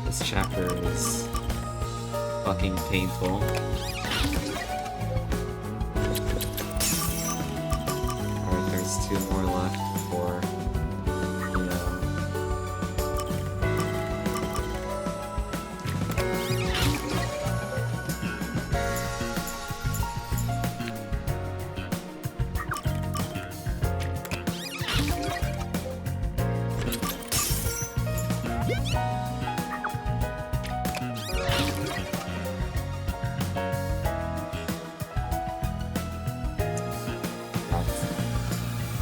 This chapter is fucking painful. Alright, there's 2 more left before, you know.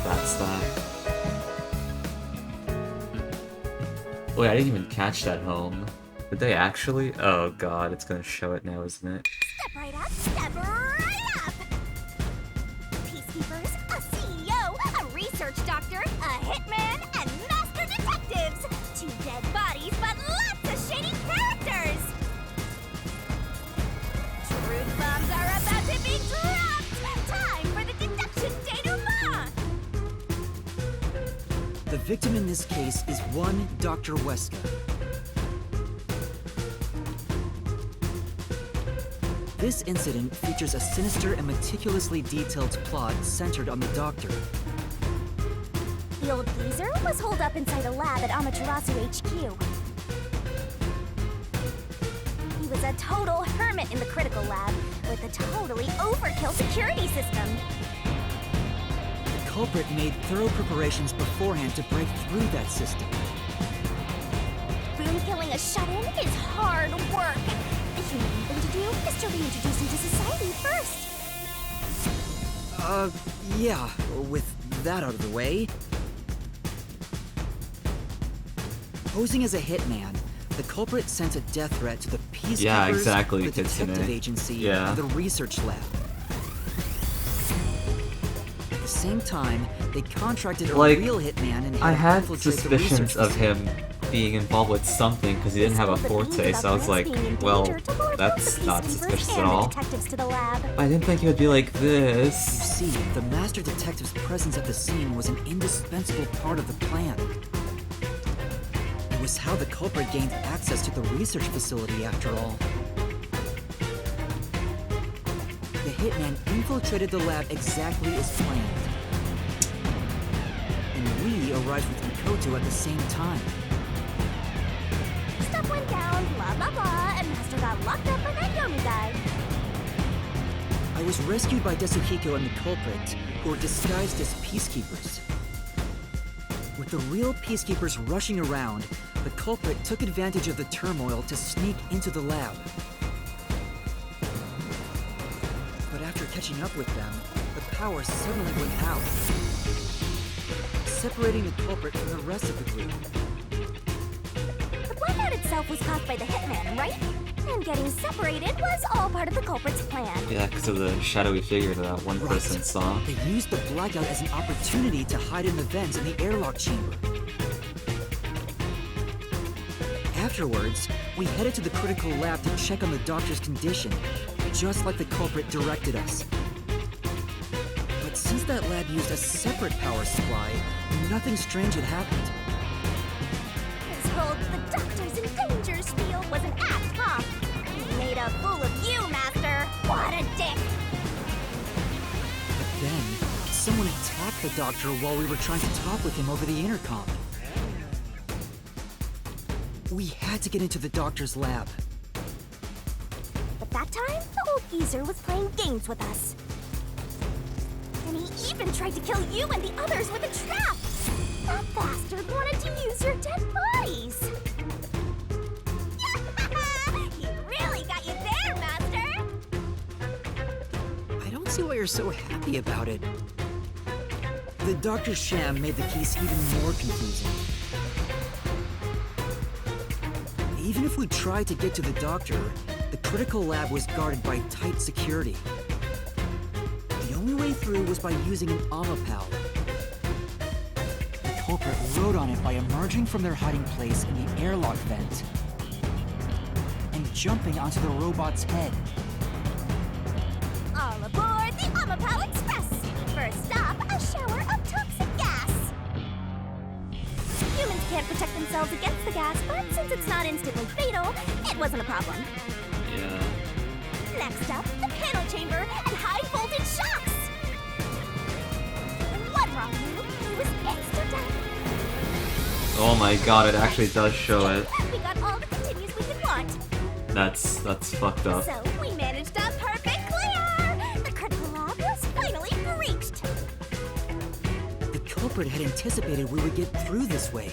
That's that. Wait, I didn't even catch that home. Did they actually? Oh god, it's gonna show it now, isn't it? Step right up, step right up! Peacekeepers, a CEO, a research doctor, a hitman, and master detectives! 2 dead bodies, but lots of shady characters! Truth bombs are about to be dropped! Time for the deduction denouement! The victim in this case is one Dr. Weska. This incident features a sinister and meticulously detailed plot centered on the Doctor. The old geezer was holed up inside a lab at Amaterasu HQ. He was a total hermit in the critical lab, with a totally overkill security system. The culprit made thorough preparations beforehand to break through that system. Boone killing a shut-in is hard work. humane thing to do is to reintroduce him to society first. Yeah, with that out of the way. Posing as a hitman, the culprit sent a death threat to the Peacekeepers, Yeah, exactly, the Detective Kitsune. Agency, Yeah. and the Research Lab. At the same time, they contracted a Like, real hitman and I had infiltrate the research suspicions of facility. him being involved with something because he didn't have a forte, so I was like, well, that's not suspicious at all. I didn't think it would be like You this. see, the Master Detective's presence at the scene was an indispensable part of the plan. It was how the culprit gained access to the research facility, after all. The hitman infiltrated the lab exactly as planned. And we arrived with Mikoto at the same time. Stuff went down, blah blah blah, and Master got locked up by that Yomi guy. I was rescued by Desuhiko and the culprit, who were disguised as peacekeepers. With the real peacekeepers rushing around, the culprit took advantage of the turmoil to sneak into the lab. But after catching up with them, the power suddenly went out, separating the culprit from the rest of the group. The blackout itself was caused by the hitman, right? And getting separated was all part of the culprit's plan. Yeah, because of the shadowy figure that one person saw. They used the blackout as an opportunity to hide in the vents in the airlock chamber. Afterwards, we headed to the critical lab to check on the doctor's condition, just like the culprit directed us. But since that lab used a separate power supply, nothing strange had happened. This whole "the doctor's in danger" spiel was an act, huh? He made a fool of you, Master. What a dick! But then, someone attacked the doctor while we were trying to talk with him over the intercom. We had to get into the doctor's lab. But that time, the old geezer was playing games with us. And he even tried to kill you and the others with a trap! That bastard wanted to use your dead bodies! He really got you there, Master! I don't see why you're so happy about it. The doctor's sham made the case even more confusing. Even if we tried to get to the doctor, the critical lab was guarded by tight security. The only way through was by using an Amapal. The culprit rode on it by emerging from their hiding place in the airlock vent and jumping onto the robot's head. All aboard the Amapal Express! First stop, a shower of toxic gas! Humans can't protect themselves against the gas, but since it's not instantly fatal, it wasn't a problem. Yeah. Next up, the panel chamber and high-voltage shocks! And what wrong you? He was insta-dead. Oh my god, it actually does show it. We got all the continues we could want. That's fucked up. So we managed a perfect clear! The critical lab was finally breached! The culprit had anticipated we would get through this way.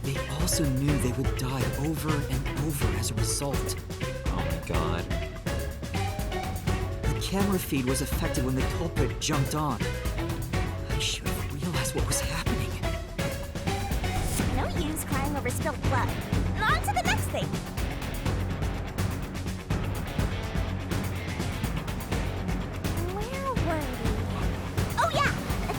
They also knew they would die over and over as a result. Oh my god. The camera feed was affected when the culprit jumped on. I should have realized what was happening. No use crying over spilled blood. On to the next thing! Where were we? Oh yeah!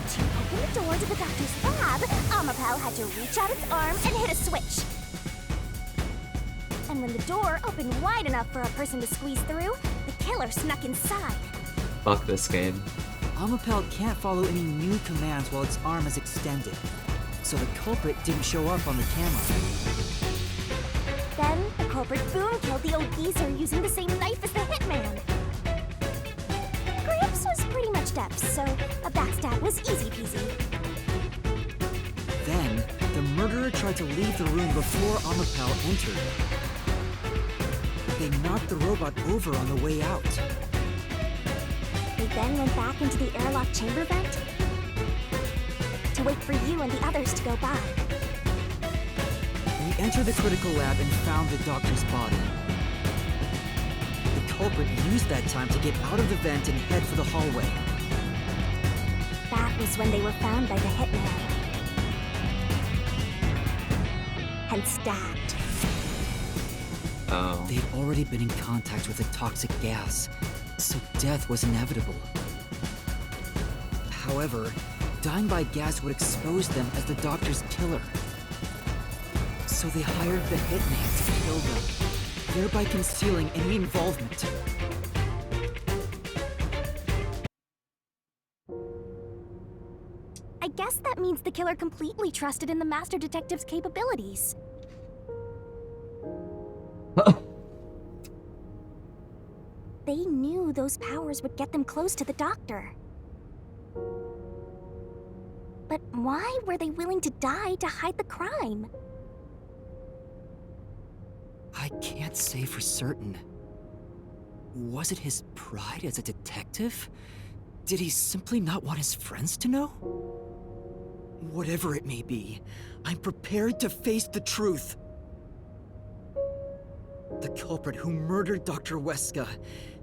To open the door to the doctor's lab, Amapal had to reach out its arm and hit a switch. And when the door opened wide enough for a person to squeeze through, the killer snuck inside. Fuck this game. Amapal can't follow any new commands while its arm is extended, so the culprit didn't show up on the camera. Then, the culprit boom killed the old geezer using the same knife as the hitman. Gramps was pretty much deaf, so a backstab was easy peasy. Then, the murderer tried to leave the room before Amapal entered. They knocked the robot over on the way out. They then went back into the airlock chamber vent to wait for you and the others to go by. We entered the critical lab and found the doctor's body. culprit used that time to get out of the vent and head for the hallway. That was when they were found by the hitman. And stabbed. Oh. They'd already been in contact with a toxic gas, so death was inevitable. However, dying by gas would expose them as the doctor's killer. So they hired the hitman to kill them, thereby concealing any involvement. I guess that means the killer completely trusted in the Master Detective's capabilities. They knew those powers would get them close to the Doctor. But why were they willing to die to hide the crime? I can't say for certain. Was it his pride as a detective? Did he simply not want his friends to know? Whatever it may be, I'm prepared to face the truth. The culprit who murdered Dr. Weska,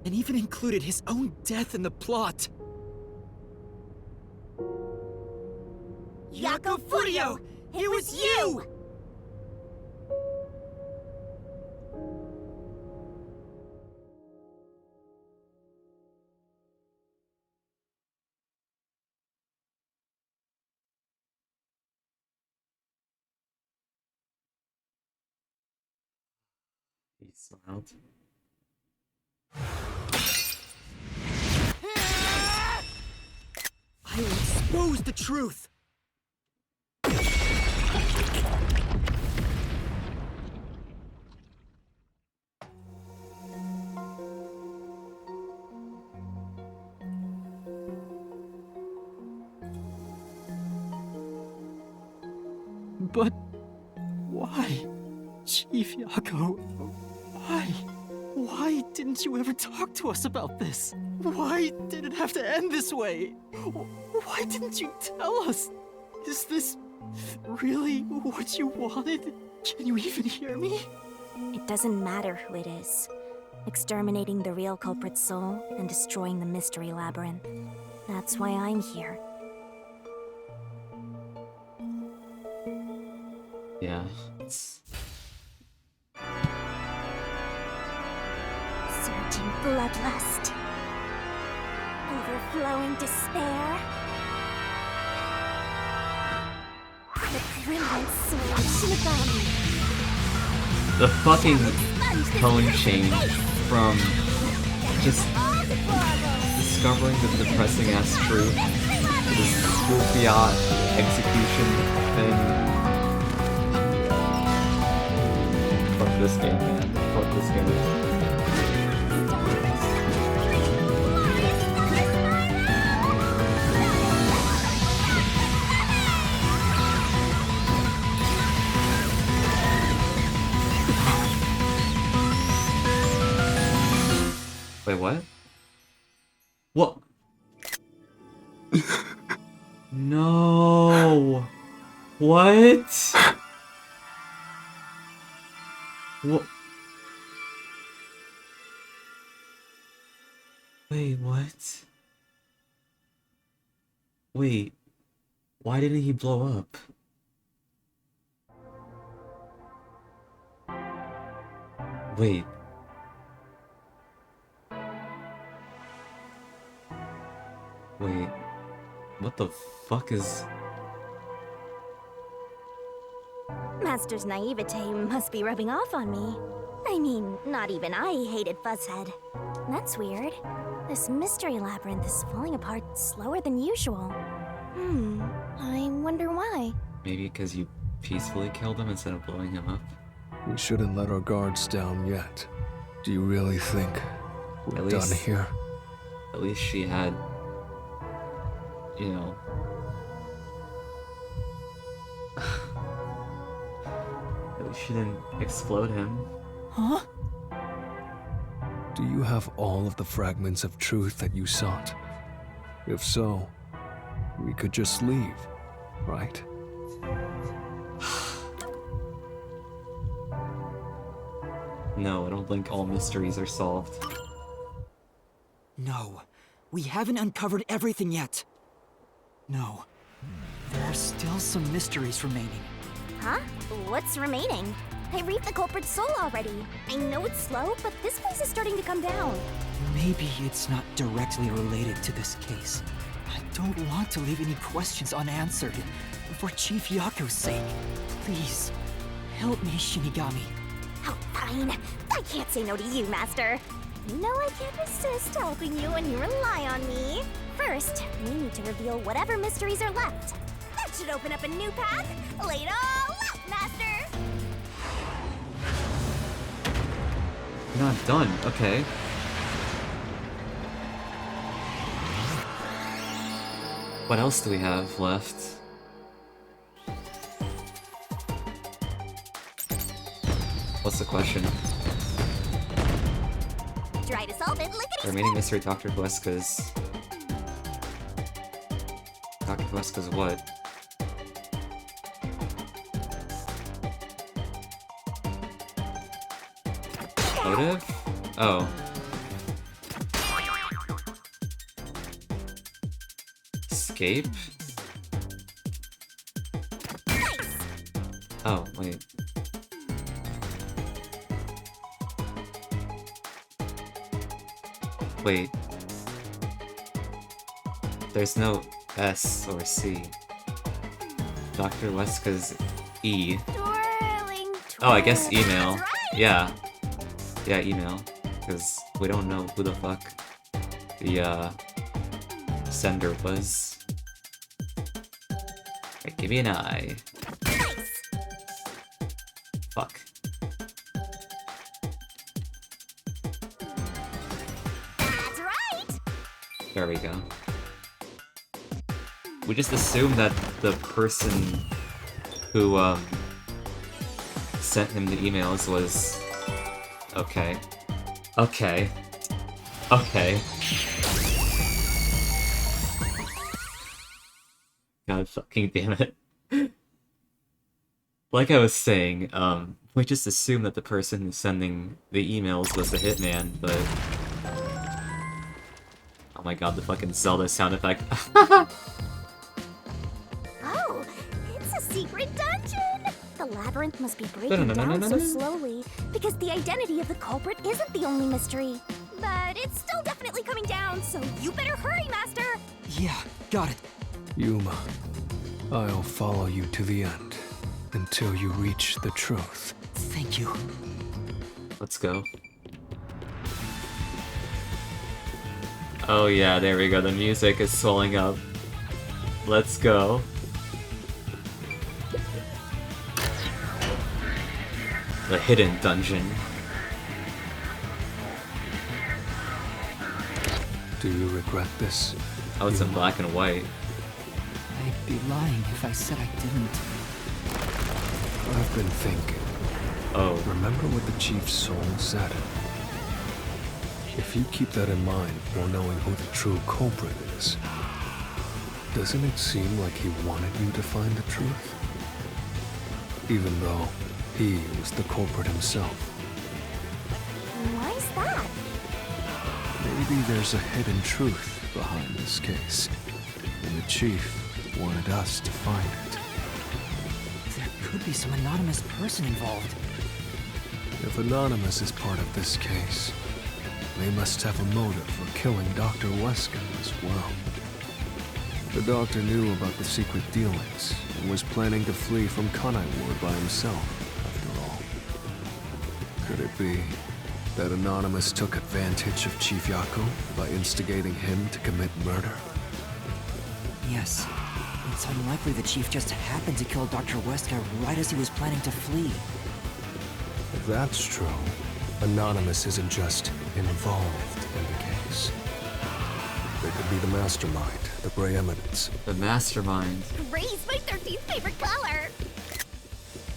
and even included his own death in the plot. Jaco Furio! It was you! He smiled. I will expose the truth! But why, Chief Jaco? Why? Why didn't you ever talk to us about this? Why did it have to end this way? Why didn't you tell us? Is this really what you wanted? Can you even hear me? It doesn't matter who it is. Exterminating the real culprit's soul and destroying the mystery labyrinth. That's why I'm here. Yeah. Surging bloodlust. Overflowing despair. The brilliant soul of Shinigami. The fucking tone change from just discovering the depressing ass truth to this goofy execution thing. Fuck this game, man. Fuck this game. Wait, what? What? No. What? What? Wait, what? Wait, why didn't he blow up? Wait. Wait, what the fuck is... Master's naivete must be rubbing off on me. I mean, not even I hated Fuzzhead. That's weird. This mystery labyrinth is falling apart slower than usual. I wonder why. Maybe because you peacefully killed him instead of blowing him up? We shouldn't let our guards down yet. Do you really think we're done here? At least she had... you know... At least she didn't explode him. Huh? Do you have all of the fragments of truth that you sought? If so, we could just leave, right? No, I don't think all mysteries are solved. We haven't uncovered everything yet. No. There are still some mysteries remaining. Huh? What's remaining? I reaped the culprit's soul already. I know it's slow, but this place is starting to come down. Maybe it's not directly related to this case. I don't want to leave any questions unanswered. For Chief Yako's sake, please, help me, Shinigami. Oh, fine. I can't say no to you, Master. You know I can't resist helping you when you rely on me. First, we need to reveal whatever mysteries are left. That should open up a new path. Lay it all out, Master! Not done. Okay. What else do we have left? What's the question? Try to solve it, lickety The remaining mystery, Dr. Huesca's... Dr. Huesca's what? Motive? Oh. Escape? Oh, wait. Wait. There's no S or C. Dr. Huesca's E. Twirling, Oh, I guess email. Yeah. Yeah, email. Because we don't know who the fuck the, sender was. Alright, give me an eye. Fuck. That's right! There we go. We just assumed that the person who, sent him the emails was... Okay. Okay. Okay. God fucking damn it. Like I was saying, we just assumed that the person who's sending the emails was the hitman, but... Oh my god, the fucking Zelda sound effect. Oh, it's a secret dungeon! The labyrinth must be breaking down so slowly, because the identity of the culprit isn't the only mystery. But it's still definitely coming down, so you better hurry, Master! Yeah, got it. Yuma, I'll follow you to the end until you reach the truth. Thank you. Let's go. Oh yeah, there we go. The music is swelling up. Let's go. The hidden dungeon. Do you regret this? Oh, it's in black and white. I'd be lying if I said I didn't. I've been thinking. Oh. Remember what the Chief's soul said? If you keep that in mind while knowing who the true culprit is, doesn't it seem like he wanted you to find the truth? Even though he was the culprit himself. Why is that? Maybe there's a hidden truth behind this case, and the Chief wanted us to find it. There could be some anonymous person involved. If Anonymous is part of this case, they must have a motive for killing Dr. Huesca as well. The doctor knew about the secret dealings and was planning to flee from Kanai Ward by himself, after all. Could it be that Anonymous took advantage of Chief Yako by instigating him to commit murder? Yes. It's unlikely the Chief just happened to kill Dr. Huesca right as he was planning to flee. If that's true, Anonymous isn't just involved in the case. They could be the mastermind, the Grey Eminence. The mastermind. Gray's my 13th favorite color!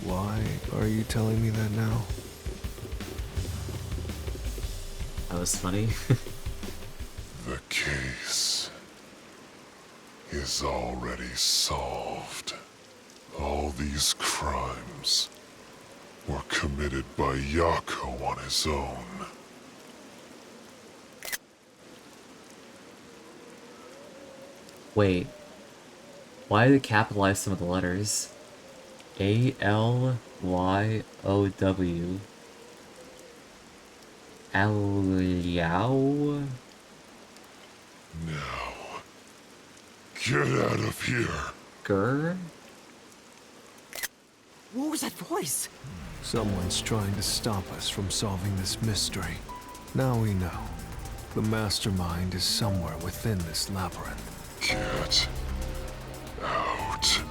Why are you telling me that now? That was funny. The case is already solved. All these crimes were committed by Yako on his own. Wait. Why did they capitalize some of the letters? A-L-Y-O-W. Alyao? Now, get out of here. Gur? What was that voice? Someone's trying to stop us from solving this mystery. Now we know. The mastermind is somewhere within this labyrinth. Get out. Get out.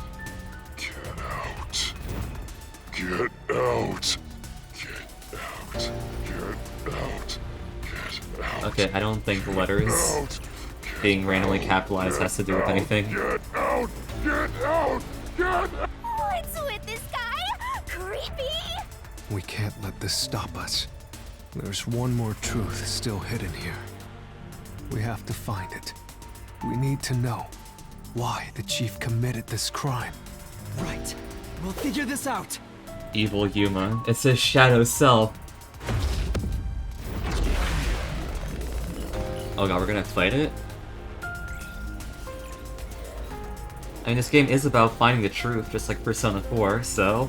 Get out. Get out. Get out. Get out. Okay, I don't think the letters being randomly capitalized has to do with anything. Get out. Get out. Get out. What's with this guy? Creepy! We can't let this stop us. There's one more truth still hidden here. We have to find it. We need to know why the chief committed this crime. Right. We'll figure this out. Evil Yuma. It's his shadow self. Oh god, we're gonna fight it? I mean, this game is about finding the truth, just like Persona 4, so...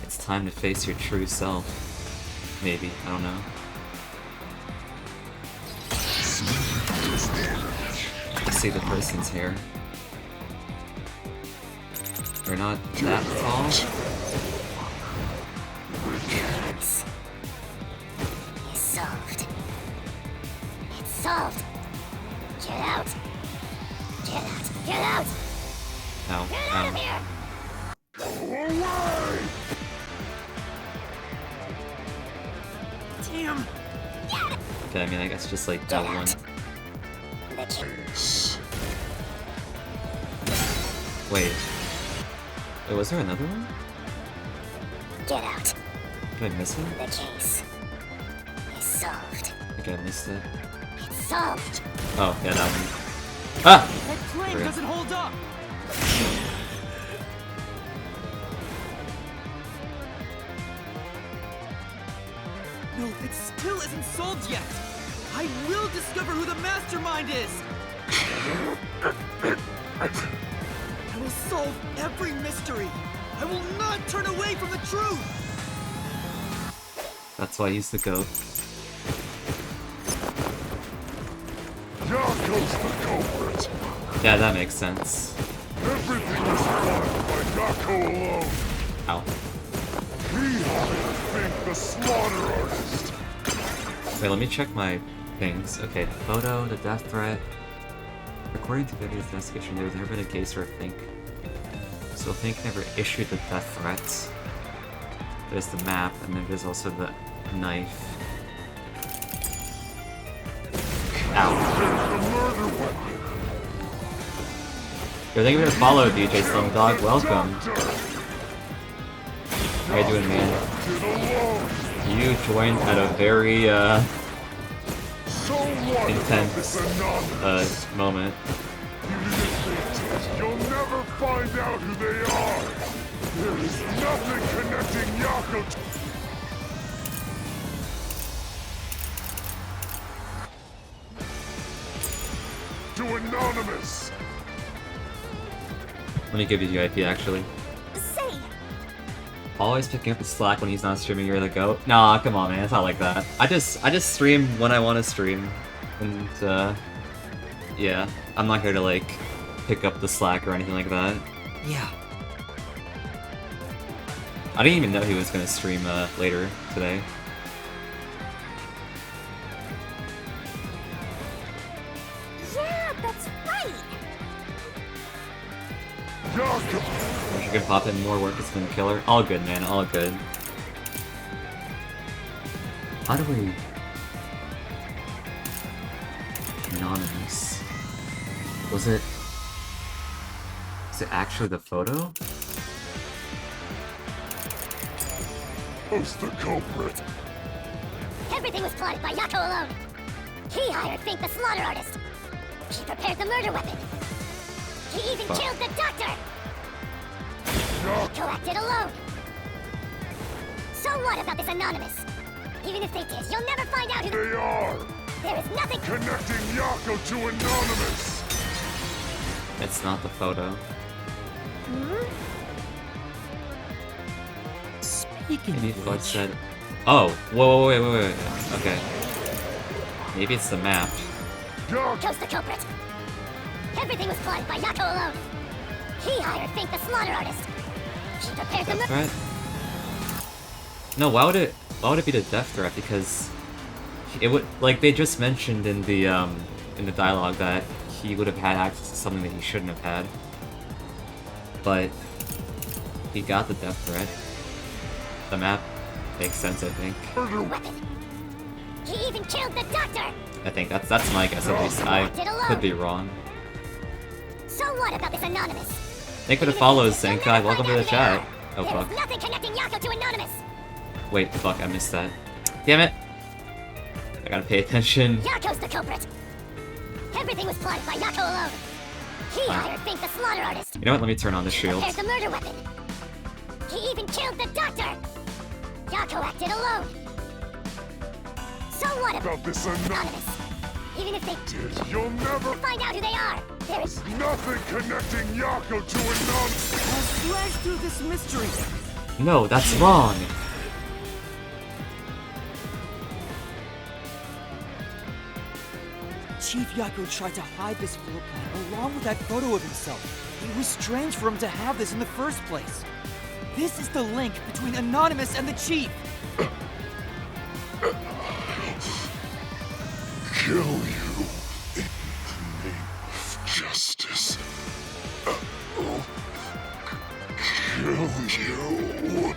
It's time to face your true self. Maybe, I don't know. I see the person's hair. They're not that tall. It's solved. It's solved. Get out. Get out. Get out. Ow, Get out of here. Go away. Damn. Okay, I mean, I guess just like that one. Wait. Wait, was there another one? Get out. Did I miss it? The case is solved. I think I missed it. It's solved. Oh, yeah, that one. Ah! That plane Forgot. doesn't hold up. No, it still isn't solved yet. I will discover who the mastermind is. I will solve every mystery. I will not turn away from the truth. That's why he's the goat. Yako's the culprit. Yeah, that makes sense. Everything is caused by Yako alone. Ow. He hired Fink the slaughter artist. Wait, let me check my things. Okay, the photo, the death threat. According to Vivian's investigation, there's never been a case where Fink. So Fink never issued the death threats. There's the map, and then there's also the knife. Ow. Yo, thank you for the follow, DJ Slumdog. Welcome. How you doing, man? You joined at a very, intense, moment. You'll never find out who they are. There is nothing connecting Yako to Anonymous. Let me give you the IP, actually. Say, Always picking up the slack when he's not streaming, you're the goat. Nah, come on, man, it's not like that. I just stream when I want to stream. And, yeah. I'm not here to, like, pick up the slack or anything like that. Yeah. I didn't even know he was gonna stream, later today. yeah, that's right. If you can pop in more work, it's been killer. All good, man, all good. How do we... Anonymous. Was it... Is it actually the photo? Who's the culprit? Everything was plotted by Yako alone. He hired Fink the slaughter artist. He prepared the murder weapon. He even Fuck. killed the doctor. Yako acted alone. So what about this Anonymous? Even if they did, you'll never find out who They are! There is nothing Connecting Yako to Anonymous! It's not the photo. Speaking Maybe of Flood which, said. Oh, whoa, wait. Okay. Maybe it's the map. Chose the culprit. Everything was plotted by Yako alone. He hired Fink the slaughter artist. She prepared the Death threat? No, why would it be the death threat? Because it would, like they just mentioned in the dialogue that he would have had access to something that he shouldn't have had. But he got the death threat. The map makes sense, I think. weapon. He even killed the doctor. I think that's my guess at least. I could be wrong. So what about this Anonymous? Thank you for the follows, Zenkai. Welcome to the chat. Oh There fuck. is nothing connecting Yako to Anonymous. Wait, fuck, I missed that. Damn it! I gotta pay attention. Yako's the culprit. Everything was plotted by Yako alone. He hired Fink the slaughter artist. You know what? Let me turn on the shield. Prepared the murder weapon. He even killed the doctor. Yako acted alone. So what About this Anonymous? Even if they did, you'll never find out who they are. There is nothing connecting Yako to Anonymous! I'll slash through this mystery. No, that's wrong. Chief Yako tried to hide this floor plan along with that photo of himself. It was strange for him to have this in the first place. This is the link between Anonymous and the Chief. Kill you in the name of justice. Kill you.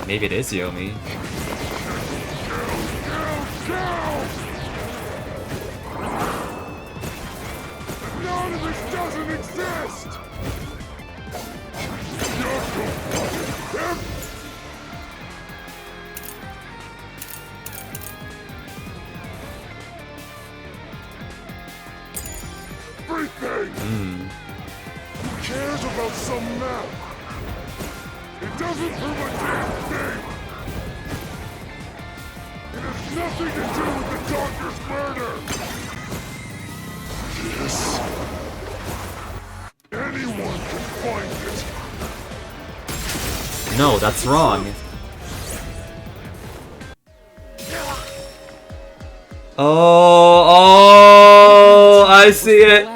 Maybe it is Yomi. Anonymous doesn't exist! Everything! Who cares about some map? It doesn't prove a damn thing! It has nothing to do with the doctor's murder! Yes. Anyone can find it! No, that's wrong. Oh, I see it.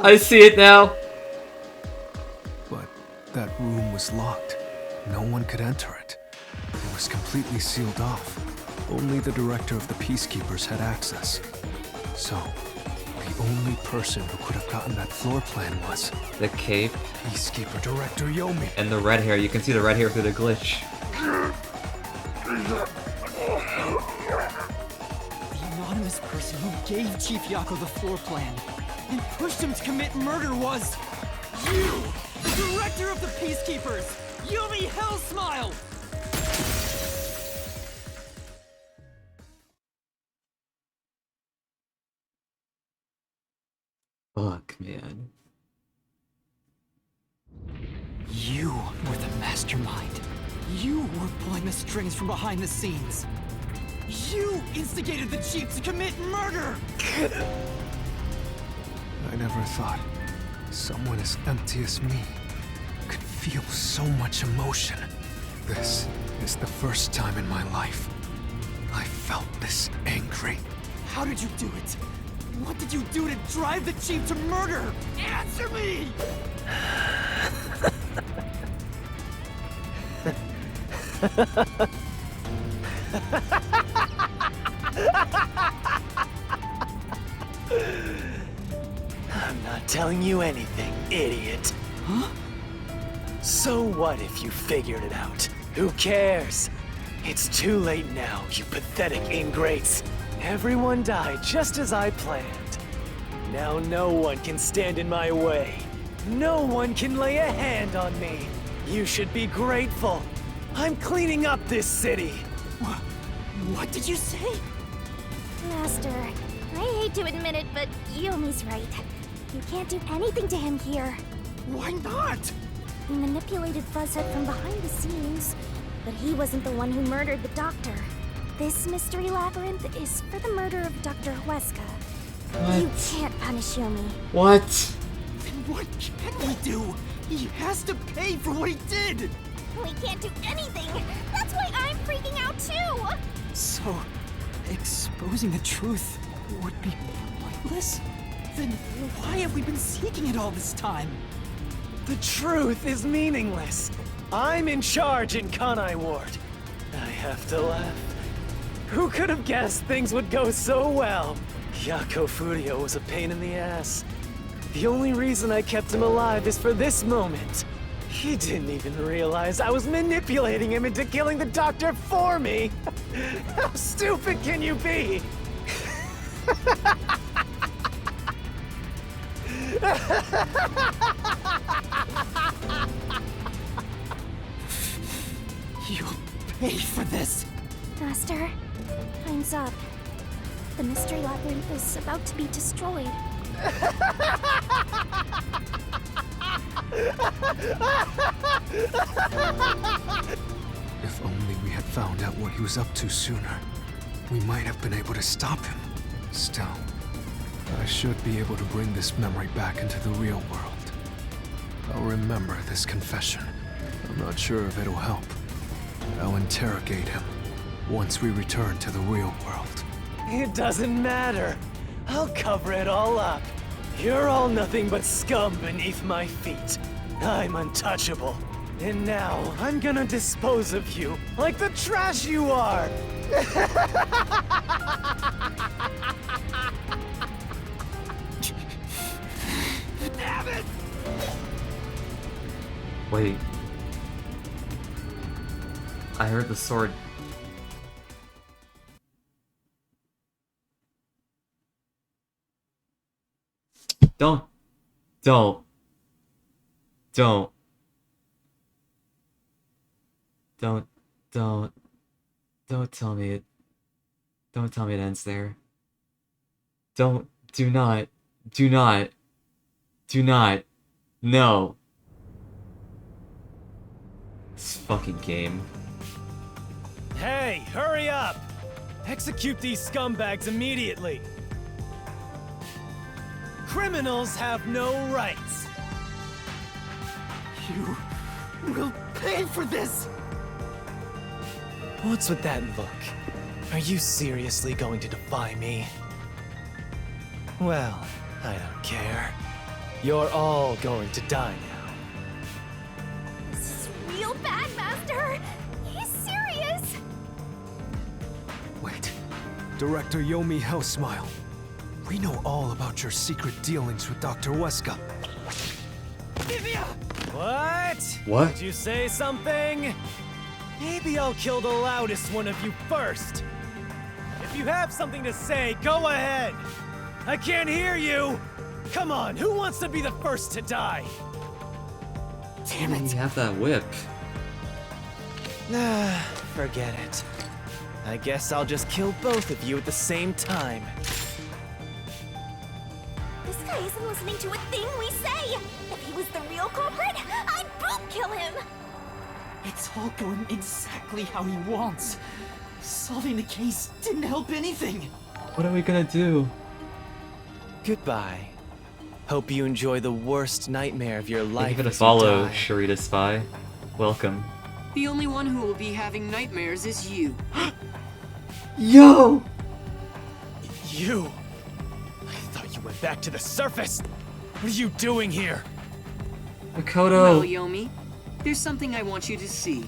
I see it now. But that room was locked. No one could enter it. It was completely sealed off. Only the director of the Peacekeepers had access. So, the only person who could have gotten that floor plan was the cape, Peacekeeper Director Yomi, and the red hair. You can see the red hair through the glitch. The anonymous person who gave Chief Yako the floor plan and pushed him to commit murder was you, the director of the Peacekeepers, Yomi Hellsmile. Fuck, man. You were the mastermind. You were pulling the strings from behind the scenes. You instigated the Chief to commit murder! I never thought someone as empty as me could feel so much emotion. This is the first time in my life I felt this angry. How did you do it? What did you do to drive the Chief to murder? Answer me! I'm not telling you anything, idiot. Huh? So what if you figured it out? Who cares? It's too late now, you pathetic ingrates. Everyone died just as I planned. Now no one can stand in my way. No one can lay a hand on me. You should be grateful. I'm cleaning up this city. What did you say? Master, I hate to admit it, but Yomi's right. You can't do anything to him here. Why not? He manipulated Fuzzhead from behind the scenes, but he wasn't the one who murdered the doctor. This mystery labyrinth is for the murder of Dr. Huesca. What? You can't punish Yomi. What? Then what can we do? He has to pay for what he did! We can't do anything! That's why I'm freaking out too! So, exposing the truth would be pointless? Then why have we been seeking it all this time? The truth is meaningless. I'm in charge in Kanai Ward. I have to laugh. Who could have guessed things would go so well? Yako Furio was a pain in the ass. The only reason I kept him alive is for this moment. He didn't even realize I was manipulating him into killing the doctor for me. How stupid can you be? You'll pay for this. Master, time's up. The mystery labyrinth is about to be destroyed. If only we had found out what he was up to sooner, we might have been able to stop him. Still, I should be able to bring this memory back into the real world. I'll remember this confession. I'm not sure if it'll help, but I'll interrogate him once we return to the real world. It doesn't matter. I'll cover it all up. You're all nothing but scum beneath my feet. I'm untouchable. And now I'm gonna dispose of you like the trash you are. Damn it! Wait. I heard the sword. Don't tell me it. Don't tell me it ends there. Do not. No. This fucking game. Hey, hurry up! Execute these scumbags immediately. Criminals have no rights. You will pay for this! What's with that look? Are you seriously going to defy me? Well, I don't care. You're all going to die now. This is real bad, Master! He's serious! Wait, Director Yomi Hellsmile. We know all about your secret dealings with Dr. Huesca. What? What? Did you say something? Maybe I'll kill the loudest one of you first. If you have something to say, go ahead. I can't hear you. Come on, who wants to be the first to die? Damn it. You have that whip. Nah, forget it. I guess I'll just kill both of you at the same time. This guy isn't listening to a thing we say! If he was the real culprit, I'd boot kill him! It's all going exactly how he wants. Solving the case didn't help anything. What are we gonna do? Goodbye. Hope you enjoy the worst nightmare of your life. Thank you for the as you follow, die. Sharita Spy. Welcome. The only one who will be having nightmares is you. Yo! You! I thought you went back to the surface! What are you doing here? Makoto! Well, Yomi, there's something I want you to see.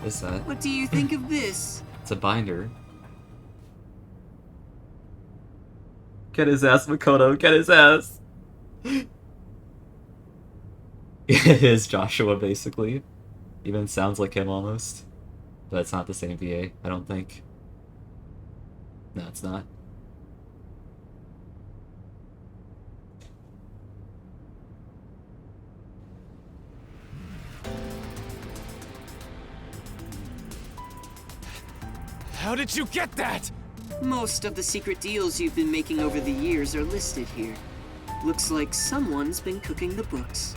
What's that? What do you think of this? It's a binder. Get his ass, Makoto! Get his ass! It is Joshua, basically. Even sounds like him, almost. But it's not the same VA, I don't think. No, it's not. How did you get that? Most of the secret deals you've been making over the years are listed here. Looks like someone's been cooking the books.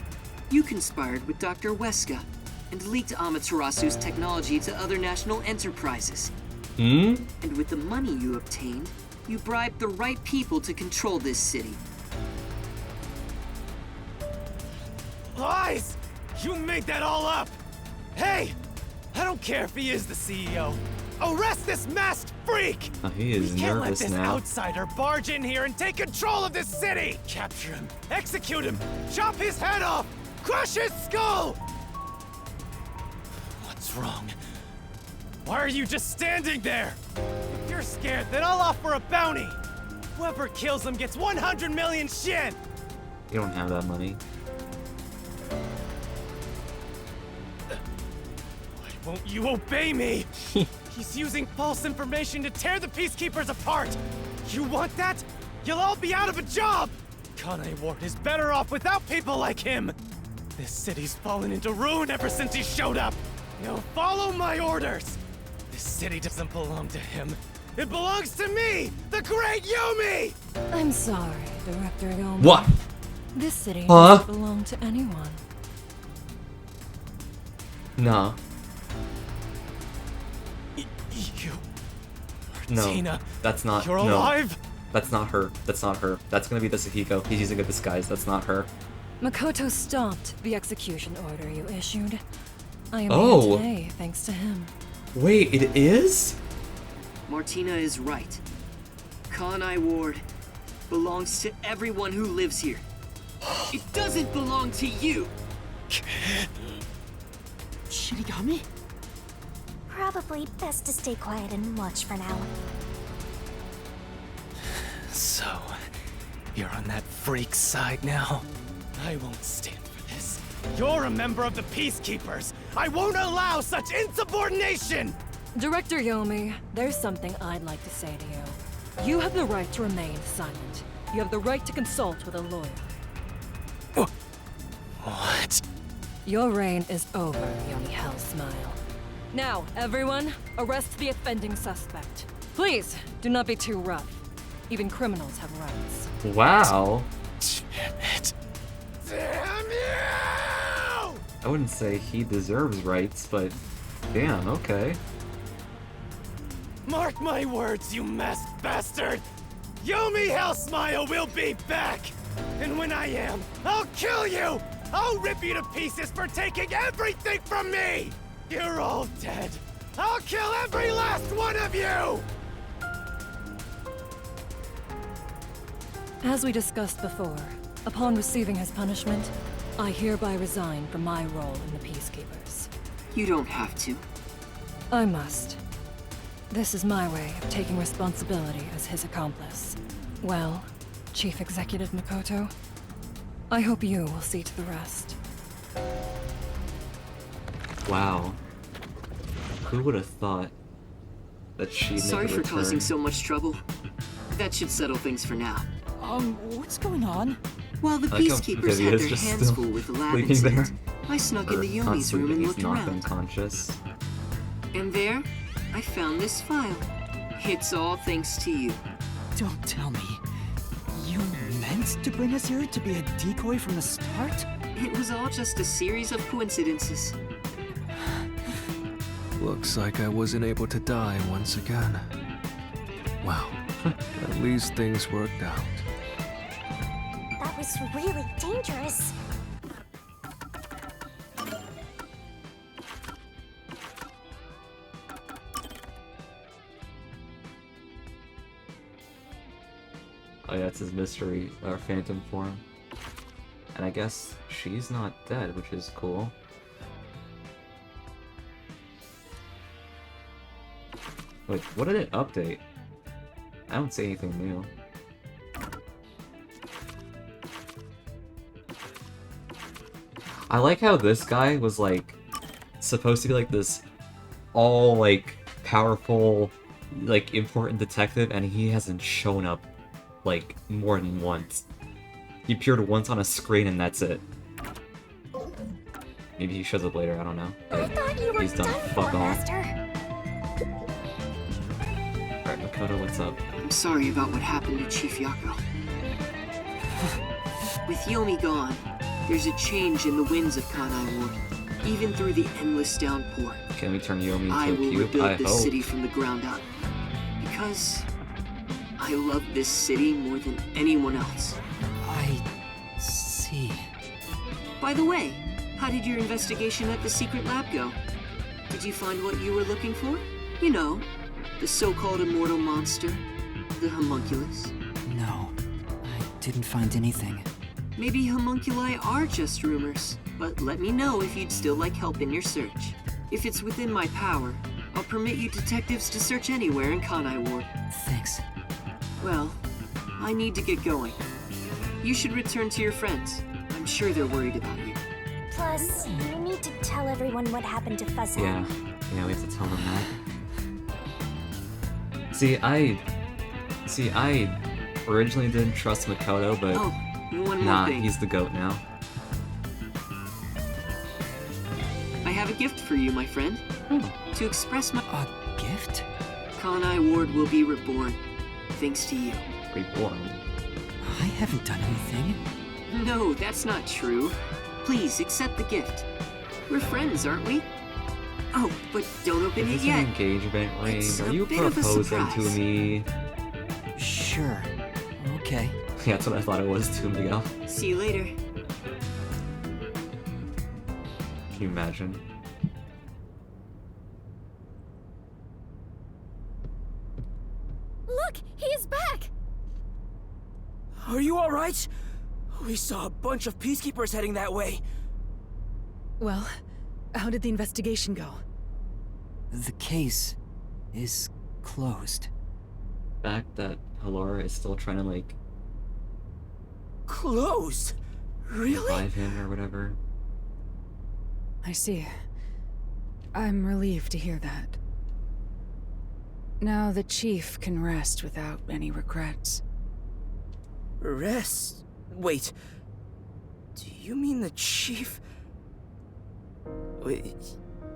You conspired with Dr. Weska and leaked Amaterasu's technology to other national enterprises. And with the money you obtained, you bribed the right people to control this city. Lies! You made that all up! Hey! I don't care if he is the CEO. Arrest this masked freak! Oh, he is We can't let nervous this now. outsider barge in here and take control of this city! Capture him, execute him, chop his head off, crush his skull! What's wrong? Why are you just standing there? If you're scared, then I'll offer a bounty. Whoever kills him gets 100 million yen! You don't have that money. Why won't you obey me? He's using false information to tear the Peacekeepers apart! You want that? You'll all be out of a job! Kanai Ward is better off without people like him! This city's fallen into ruin ever since he showed up! Now follow my orders! This city doesn't belong to him. It belongs to me, the great Yomi! I'm sorry, Director Yomi. What? This city Huh? doesn't belong to anyone. No. You... No. Martina, That's not. you're no. alive? That's not her. That's not her. That's gonna be the Sahiko. He's using a disguise. That's not her. Makoto stopped the execution order you issued. I am Oh. here today thanks to him. Wait, it is? Martina is right. Kanai Ward belongs to everyone who lives here. It doesn't belong to you! Shinigami? Probably best to stay quiet and watch for now. So, you're on that freak's side now? I won't stand for this. You're a member of the Peacekeepers! I won't allow such insubordination! Director Yomi, there's something I'd like to say to you. You have the right to remain silent. You have the right to consult with a lawyer. What? Your reign is over, Yomi Hellsmile. Now, everyone, arrest the offending suspect. Please, do not be too rough. Even criminals have rights. Wow. Damn it. Damn you! I wouldn't say he deserves rights, but damn, okay. Mark my words, you masked bastard! Yomi Hellsmile will be back! And when I am, I'll kill you! I'll rip you to pieces for taking everything from me! You're all dead! I'll kill every last one of you! As we discussed before, upon receiving his punishment, I hereby resign from my role in the Peacekeepers. You don't have to. I must. This is my way of taking responsibility as his accomplice. Well, Chief Executive Makoto, I hope you will see to the rest. Wow. Who would have thought that she'd Sorry make a for return? causing so much trouble. That should settle things for now. What's going on? While the I like how Peacekeepers Vivi had is their just hands still full with the lab sleeping incident, there. I snuck Or into not Yomi's room sleeping, and he's looked knocked around. unconscious. And there, I found this file. It's all thanks to you. Don't tell me. You meant to bring us here to be a decoy from the start? It was all just a series of coincidences. Looks like I wasn't able to die once again. Well, at least things worked out. That was really dangerous. Oh yeah, it's his mystery, or phantom form. And I guess she's not dead, which is cool. Wait, what did it update? I don't see anything new. I like how this guy was like supposed to be like this all like powerful, like important detective, and he hasn't shown up like more than once. He appeared once on a screen and that's it. Maybe he shows up later, I don't know. I thought you were He's done done fuck for, all. Master. Alright, Makoto, what's up? I'm sorry about what happened to Chief Yako. With Yomi gone, there's a change in the winds of Kanai Ward, even through the endless downpour. Can we turn Yomi I into a will cube? rebuild I this hope. city from the ground up. Because I love this city more than anyone else. I see. By the way, how did your investigation at the secret lab go? Did you find what you were looking for? You know, the so-called immortal monster, the homunculus. No, I didn't find anything. Maybe homunculi are just rumors, but let me know if you'd still like help in your search. If it's within my power, I'll permit you detectives to search anywhere in Kanai Ward. Thanks. Well, I need to get going. You should return to your friends. I'm sure they're worried about you. Plus, you need to tell everyone what happened to Fuzzhead. Yeah, we have to tell them that. See, I originally didn't trust Makoto, but Oh, and one more nah, thing. he's the goat now. I have a gift for you, my friend. To express my... A gift? Kanai Ward will be reborn, thanks to you. Reborn? I haven't done anything. No, that's not true. Please, accept the gift. We're friends, aren't we? Oh, but don't open Is it this yet. an engagement ring? It's Are a you bit of a proposing to surprise. me? Sure. Okay. Yeah, that's what I thought it was too, Miguel. See you later. Can you imagine? Look, he is back! Are you alright? We saw a bunch of peacekeepers heading that way. Well, how did the investigation go? The case is closed. Fact that Halora is still trying to like Closed? Really? revive him or whatever. I see. I'm relieved to hear that. Now the chief can rest without any regrets. Rest? Wait. Do you mean the chief? Wait,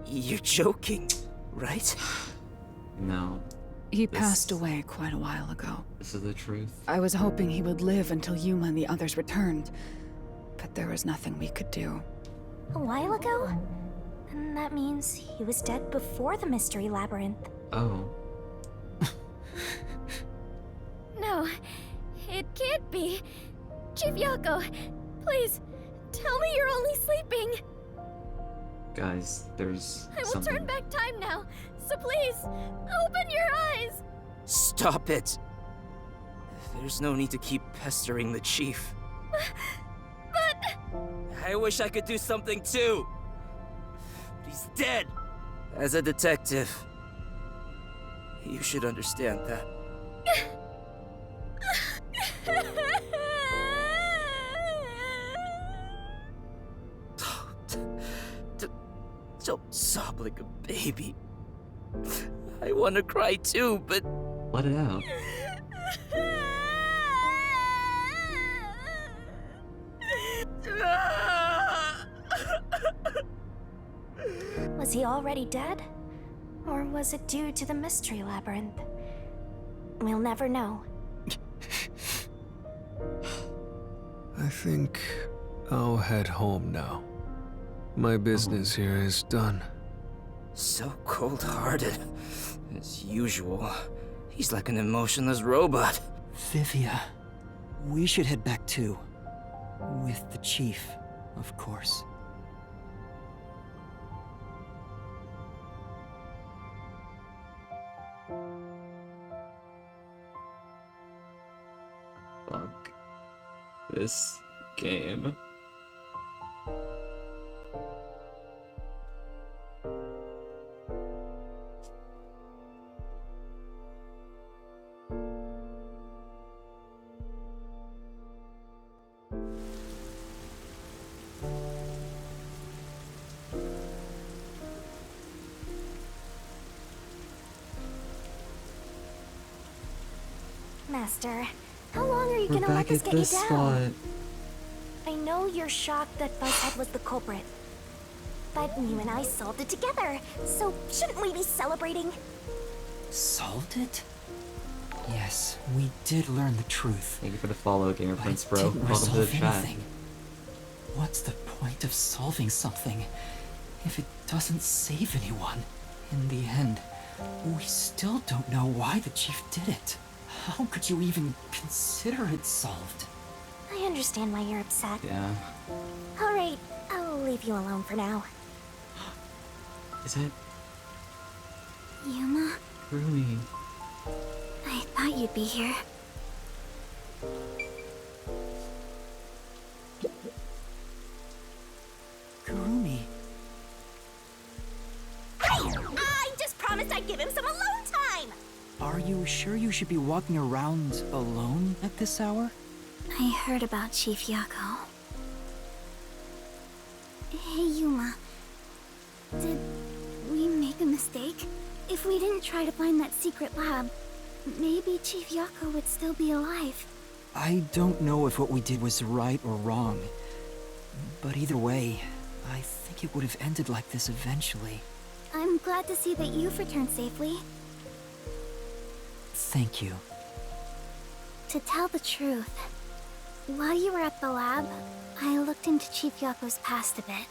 you're joking, right? No. He This- passed away quite a while ago. This is the truth. I was hoping he would live until Yuma and the others returned, but there was nothing we could do. A while ago? Then that means he was dead before the Mystery Labyrinth. Oh. No, it can't be. Chief Yako, please, tell me you're only sleeping. Guys, there's I will something. turn back time now, so please, open your eyes. Stop it. There's no need to keep pestering the chief. But... I wish I could do something too. But he's dead. As a detective, you should understand that. Don't sob like a baby. I want to cry too, but... Let it out. Was he already dead? Or was it due to the Mystery Labyrinth? We'll never know. I think I'll head home now. My business here is done. So cold-hearted. As usual. He's like an emotionless robot. Vivia, we should head back too. With the chief, of course. Fuck this game. Master, how long are you We're gonna back let this at get you this down? spot. I know you're shocked that Fuzzhead was the culprit. But you and I solved it together, so shouldn't we be celebrating? Solved it? Yes, we did learn the truth. Thank you for the follow, Gamer Prince, bro. Didn't Welcome to the resolve chat. anything. What's the point of solving something if it doesn't save anyone? In the end, we still don't know why the chief did it. How could you even consider it solved? I understand why you're upset. Yeah. Alright, I'll leave you alone for now. Is it Yuma, Rumi? I thought you'd be here. Kurumi. I just promised I'd give him some alone time! Are you sure you should be walking around alone at this hour? I heard about Chief Yako. Hey, Yuma. Did we make a mistake? If we didn't try to find that secret lab, maybe Chief Yako would still be alive. I don't know if what we did was right or wrong. But either way, I think it would have ended like this eventually. I'm glad to see that you've returned safely. Thank you. To tell the truth, while you were at the lab, I looked into Chief Yako's past a bit.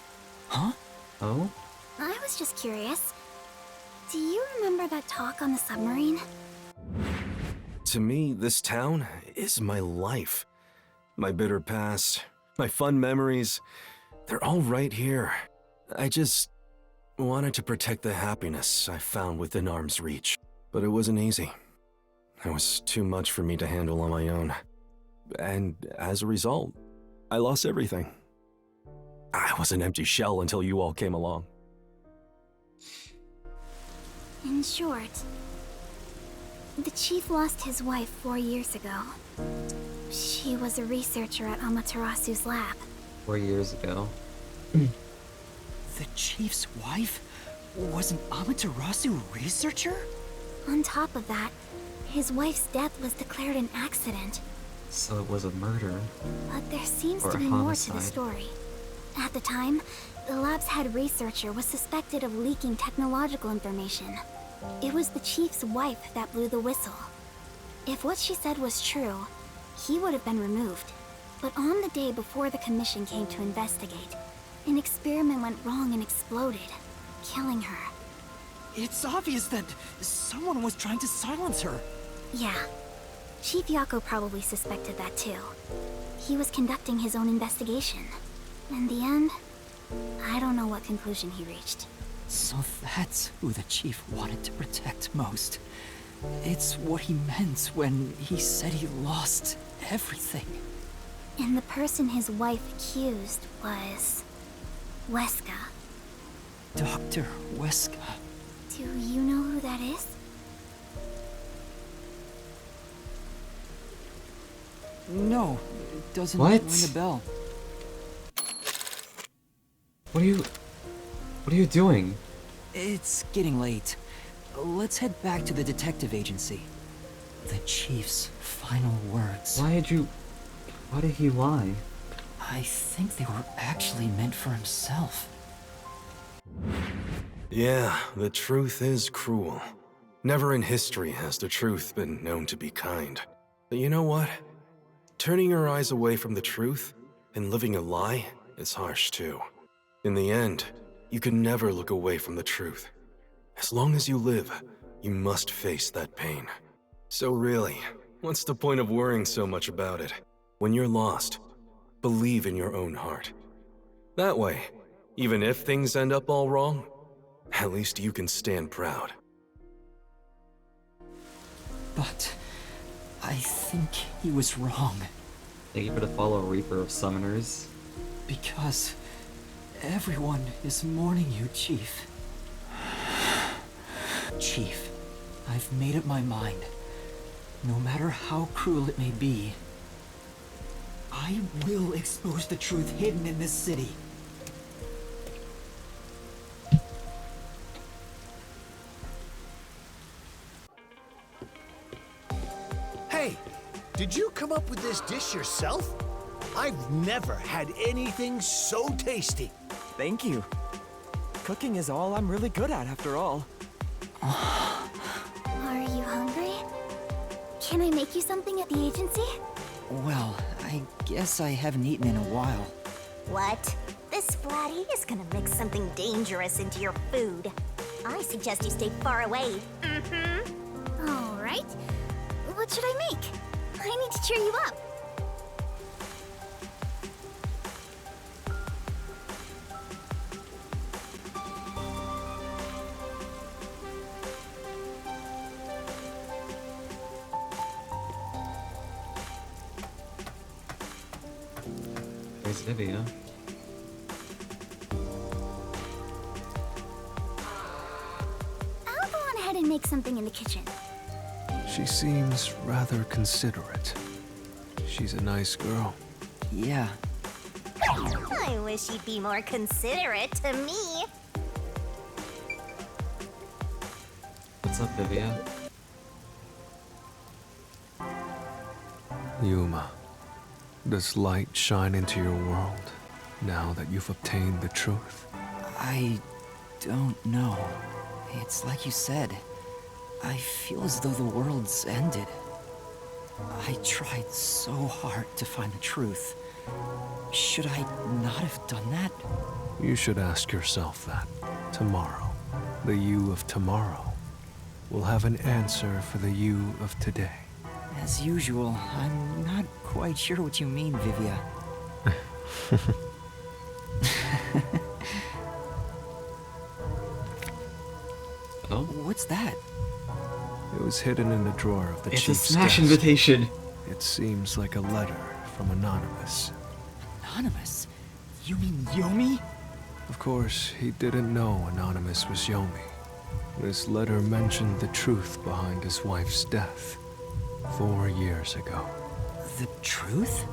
Huh? Oh? I was just curious. Do you remember that talk on the submarine? To me, this town is my life. My bitter past, my fun memories, they're all right here. I just wanted to protect the happiness I found within arm's reach. But it wasn't easy. It was too much for me to handle on my own. And as a result, I lost everything. I was an empty shell until you all came along. In short, the chief lost his wife 4 years ago. She was a researcher at Amaterasu's lab. 4 years ago. The chief's wife was an Amaterasu researcher? On top of that, his wife's death was declared an accident. So it was a murder. But there seems Or to a be more to the homicide. story. At the time, the lab's head researcher was suspected of leaking technological information. It was the chief's wife that blew the whistle. If what she said was true, he would have been removed. But on the day before the commission came to investigate, an experiment went wrong and exploded, killing her. It's obvious that someone was trying to silence her. Yeah, Chief Yako probably suspected that too. He was conducting his own investigation. In the end, I don't know what conclusion he reached. So that's who the chief wanted to protect most. It's what he meant when he said he lost everything. And the person his wife accused was Weska. Dr. Weska. Do you know who that is? No, it doesn't What? ring a bell. What are you doing? It's getting late. Let's head back to the detective agency. The chief's final words. Why did he lie? I think they were actually meant for himself. Yeah, the truth is cruel. Never in history has the truth been known to be kind. But you know what? Turning your eyes away from the truth and living a lie is harsh too. In the end, you can never look away from the truth. As long as you live, you must face that pain. So really, what's the point of worrying so much about it? When you're lost, believe in your own heart. That way, even if things end up all wrong, at least you can stand proud. But I think he was wrong. Thank you for the follow, Reaper of Summoners. Because everyone is mourning you, Chief. Chief, I've made up my mind. No matter how cruel it may be, I will expose the truth hidden in this city. Hey, did you come up with this dish yourself? I've never had anything so tasty. Thank you. Cooking is all I'm really good at, after all. Are you hungry? Can I make you something at the agency? Well, I guess I haven't eaten in a while. What? This Splatty is gonna mix something dangerous into your food. I suggest you stay far away. Mm-hmm. All right. What should I make? I need to cheer you up. There's Vivia. I'll go on ahead and make something in the kitchen. She seems rather considerate. She's a nice girl. Yeah. I wish you'd be more considerate to me. What's up, Vivia? Yuma, does light shine into your world now that you've obtained the truth? I don't know. It's like you said. I feel as though the world's ended. I tried so hard to find the truth. Should I not have done that? You should ask yourself that. Tomorrow, the you of tomorrow, will have an answer for the you of today. As usual, I'm not quite sure what you mean, Vivia. Oh? What's that? It was hidden in the drawer of the It's a chief's smash desk. invitation. It seems like a letter from Anonymous. Anonymous? You mean Yomi? Of course, he didn't know Anonymous was Yomi. This letter mentioned the truth behind his wife's death 4 years ago. The truth?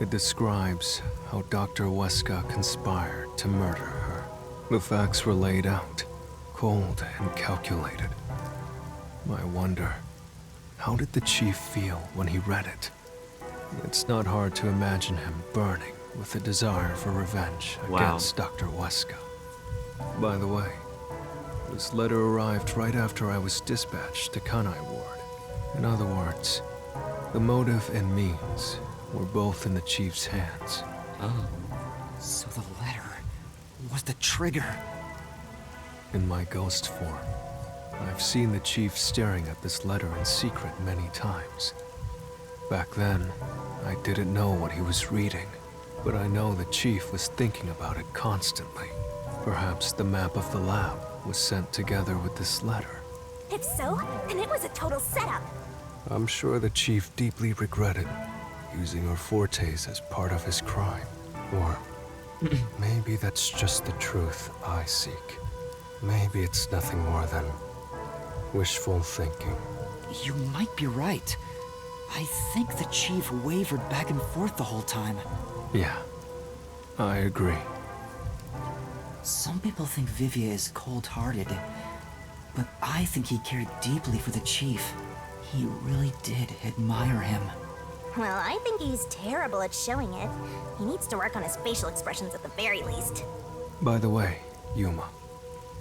It describes how Dr. Weska conspired to murder her. The facts were laid out, cold and calculated. I wonder, how did the chief feel when he read it? It's not hard to imagine him burning with a desire for revenge against Dr. Weska. By the way, this letter arrived right after I was dispatched to Kanai Ward. In other words, the motive and means were both in the chief's hands. Oh. So the letter was the trigger. In my ghost form, I've seen the chief staring at this letter in secret many times. Back then, I didn't know what he was reading, but I know the chief was thinking about it constantly. Perhaps the map of the lab was sent together with this letter. If so, then it was a total setup. I'm sure the chief deeply regretted using our fortes as part of his crime. Or maybe that's just the truth I seek. Maybe it's nothing more than wishful thinking. You might be right. I think the chief wavered back and forth the whole time. Yeah, I agree. Some people think Vivia is cold-hearted, but I think he cared deeply for the chief. He really did admire him. Well, I think he's terrible at showing it. He needs to work on his facial expressions at the very least. By the way, Yuma,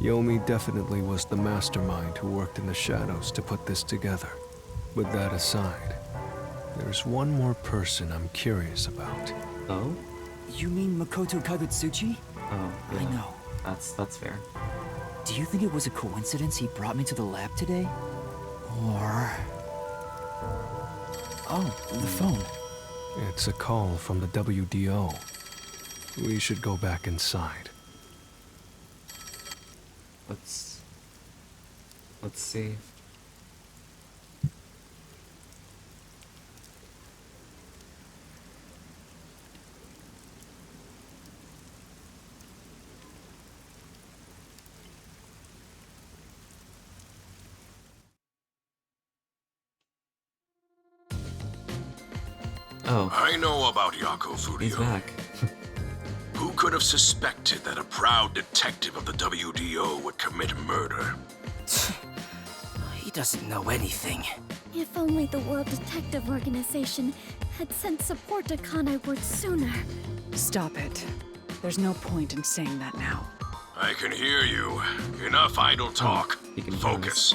Yomi definitely was the mastermind who worked in the shadows to put this together. With that aside, there's one more person I'm curious about. Oh? You mean Makoto Kagutsuchi? Oh, yeah. I know. That's fair. Do you think it was a coincidence he brought me to the lab today? Or... Oh, the phone. It's a call from the WDO. We should go back inside. Let's see. Oh. I know about Yako Furio. He's back. Who could have suspected that a proud detective of the WDO would commit murder? He doesn't know anything. If only the World Detective Organization had sent support to Kanai Ward sooner. Stop it. There's no point in saying that now. I can hear you. Enough idle talk. Focus.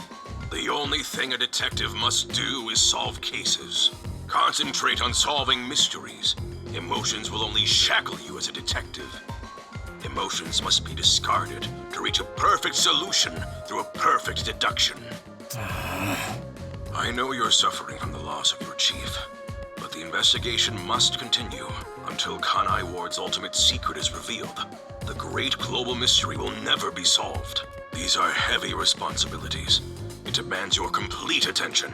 The only thing a detective must do is solve cases. Concentrate on solving mysteries. Emotions will only shackle you as a detective. Emotions must be discarded to reach a perfect solution through a perfect deduction. I know you're suffering from the loss of your chief, but the investigation must continue until Kanai Ward's ultimate secret is revealed. The great global mystery will never be solved. These are heavy responsibilities. It demands your complete attention.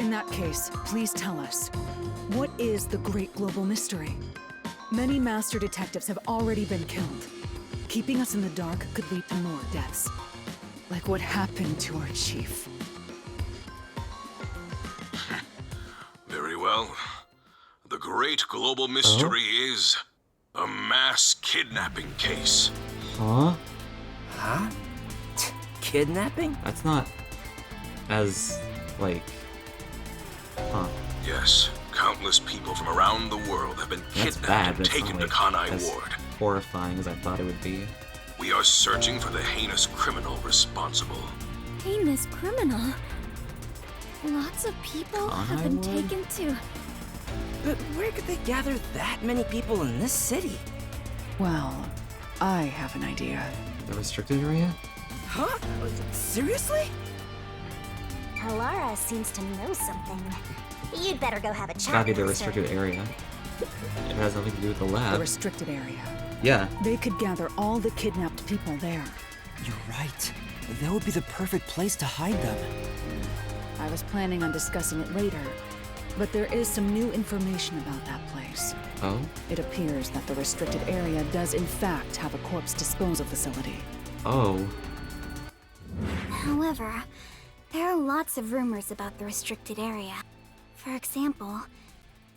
In that case, please tell us, what is the great global mystery? Many master detectives have already been killed. Keeping us in the dark could lead to more deaths. Like what happened to our chief. Very well. The great global mystery is a mass kidnapping case. Huh? Huh? Kidnapping? That's not as, like... Huh. Yes, countless people from around the world have been That's kidnapped bad, and but it's taken not, to like, Kanai as Ward. horrifying as I thought it would be. We are searching for the heinous criminal responsible. Heinous criminal. Lots of people have been taken to. But where could they gather that many people in this city? Well, I have an idea. The restricted area? Huh? Seriously? Alara seems to know something. You'd better go have a It's chat gotta be with the her, restricted sir. area. It has nothing to do with the The lab. restricted area. Yeah. They could gather all the kidnapped people there. You're right. That would be the perfect place to hide them. I was planning on discussing it later, but there is some new information about that place. Oh? It appears that the restricted area does in fact have a corpse disposal facility. Oh. However, there are lots of rumors about the restricted area. For example,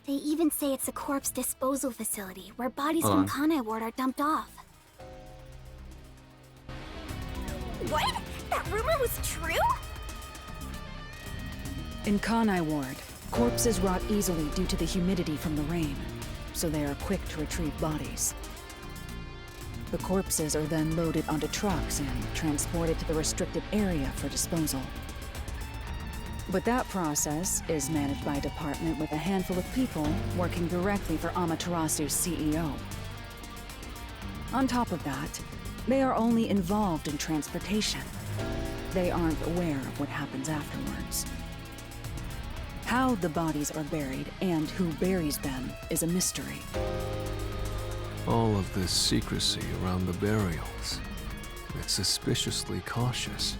they even say it's a corpse disposal facility where bodies Hold from on. Kanai Ward are dumped off. What? That rumor was true? In Kanai Ward, corpses rot easily due to the humidity from the rain, so they are quick to retrieve bodies. The corpses are then loaded onto trucks and transported to the restricted area for disposal. But that process is managed by a department with a handful of people working directly for Amaterasu's CEO. On top of that, they are only involved in transportation. They aren't aware of what happens afterwards. How the bodies are buried and who buries them is a mystery. All of this secrecy around the burials. It's suspiciously cautious.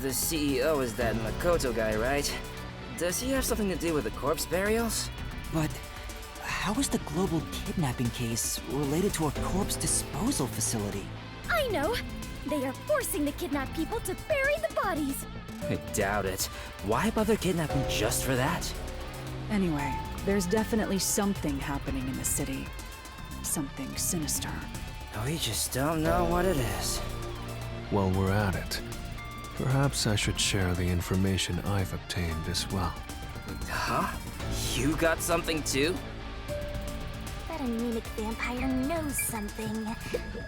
The CEO is that Makoto guy, right? Does he have something to do with the corpse burials? But how is the global kidnapping case related to a corpse disposal facility? I know! They are forcing the kidnapped people to bury the bodies! I doubt it. Why bother kidnapping just for that? Anyway, there's definitely something happening in the city. Something sinister. We just don't know what it is. While we're at it, perhaps I should share the information I've obtained as well. Huh? You got something too? That anemic vampire knows something.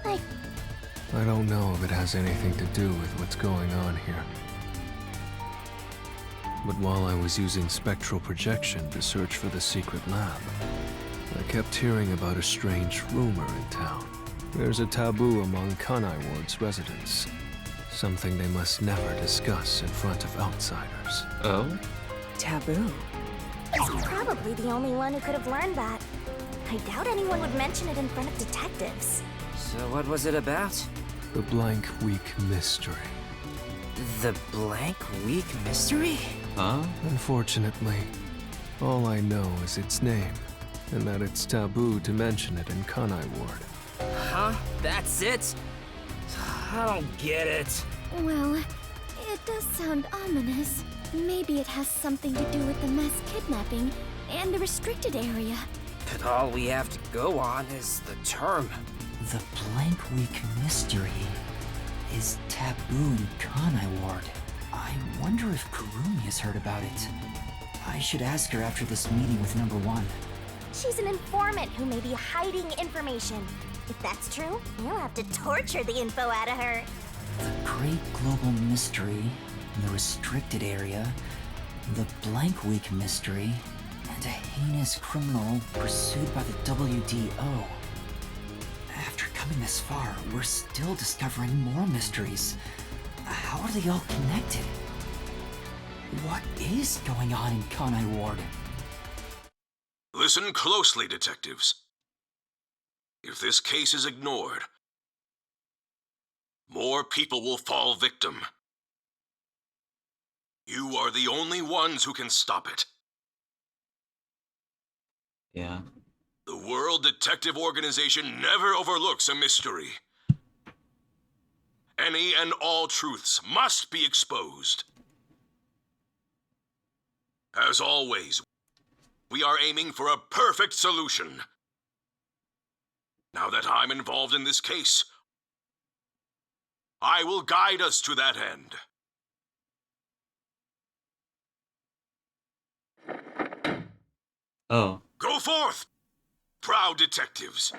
I don't know if it has anything to do with what's going on here. But while I was using spectral projection to search for the secret lab, I kept hearing about a strange rumor in town. There's a taboo among Kanai Ward's residents. Something they must never discuss in front of outsiders. Oh? Taboo? He's probably the only one who could have learned that. I doubt anyone would mention it in front of detectives. So what was it about? The Blank Week Mystery. The Blank Week Mystery? Huh? Unfortunately, all I know is its name, and that it's taboo to mention it in Kanai Ward. Huh? That's it? I don't get it. Well, it does sound ominous. Maybe it has something to do with the mass kidnapping and the restricted area. But all we have to go on is the term. The Blank Week Mystery is taboo in Kanai Ward. I wonder if Kurumi has heard about it. I should ask her after this meeting with Number 1. She's an informant who may be hiding information. If that's true, you'll have to torture the info out of her. The Great Global Mystery the restricted area, the Blank Week mystery, and a heinous criminal pursued by the WDO. After coming this far, we're still discovering more mysteries. How are they all connected? What is going on in Kanai Ward? Listen closely, detectives. If this case is ignored, more people will fall victim. You are the only ones who can stop it. Yeah. The World Detective Organization never overlooks a mystery. Any and all truths must be exposed. As always, we are aiming for a perfect solution. Now that I'm involved in this case, I will guide us to that end. Oh. Go forth, proud detectives.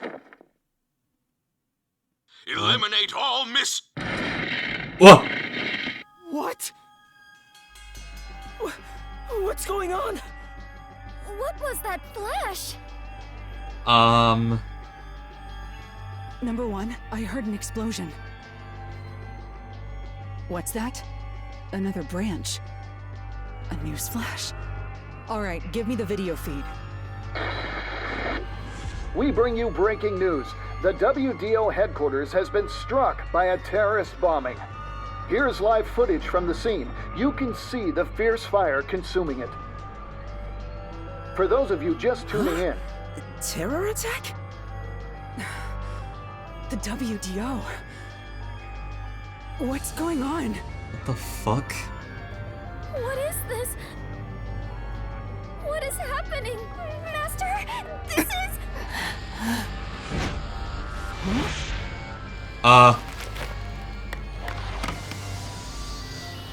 Eliminate all Whoa! What? What's going on? What was that flash? Number one, I heard an explosion. What's that? Another branch. A news flash. All right, give me the video feed. We bring you breaking news. The WDO headquarters has been struck by a terrorist bombing. Here's live footage from the scene. You can see the fierce fire consuming it. For those of you just tuning in. Terror attack? The WDO. What's going on? What the fuck? What is this? What is happening? Master, this is...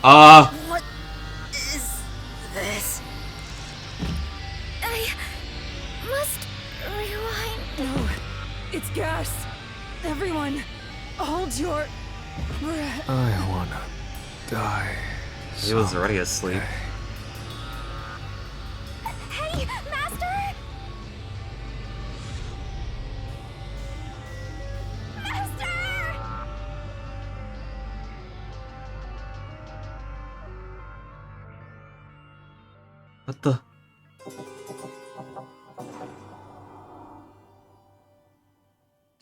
What is this? I must rewind. No, it's gas. Everyone, hold your breath. I wanna die. He was already asleep. Hey, Master! Master! What the?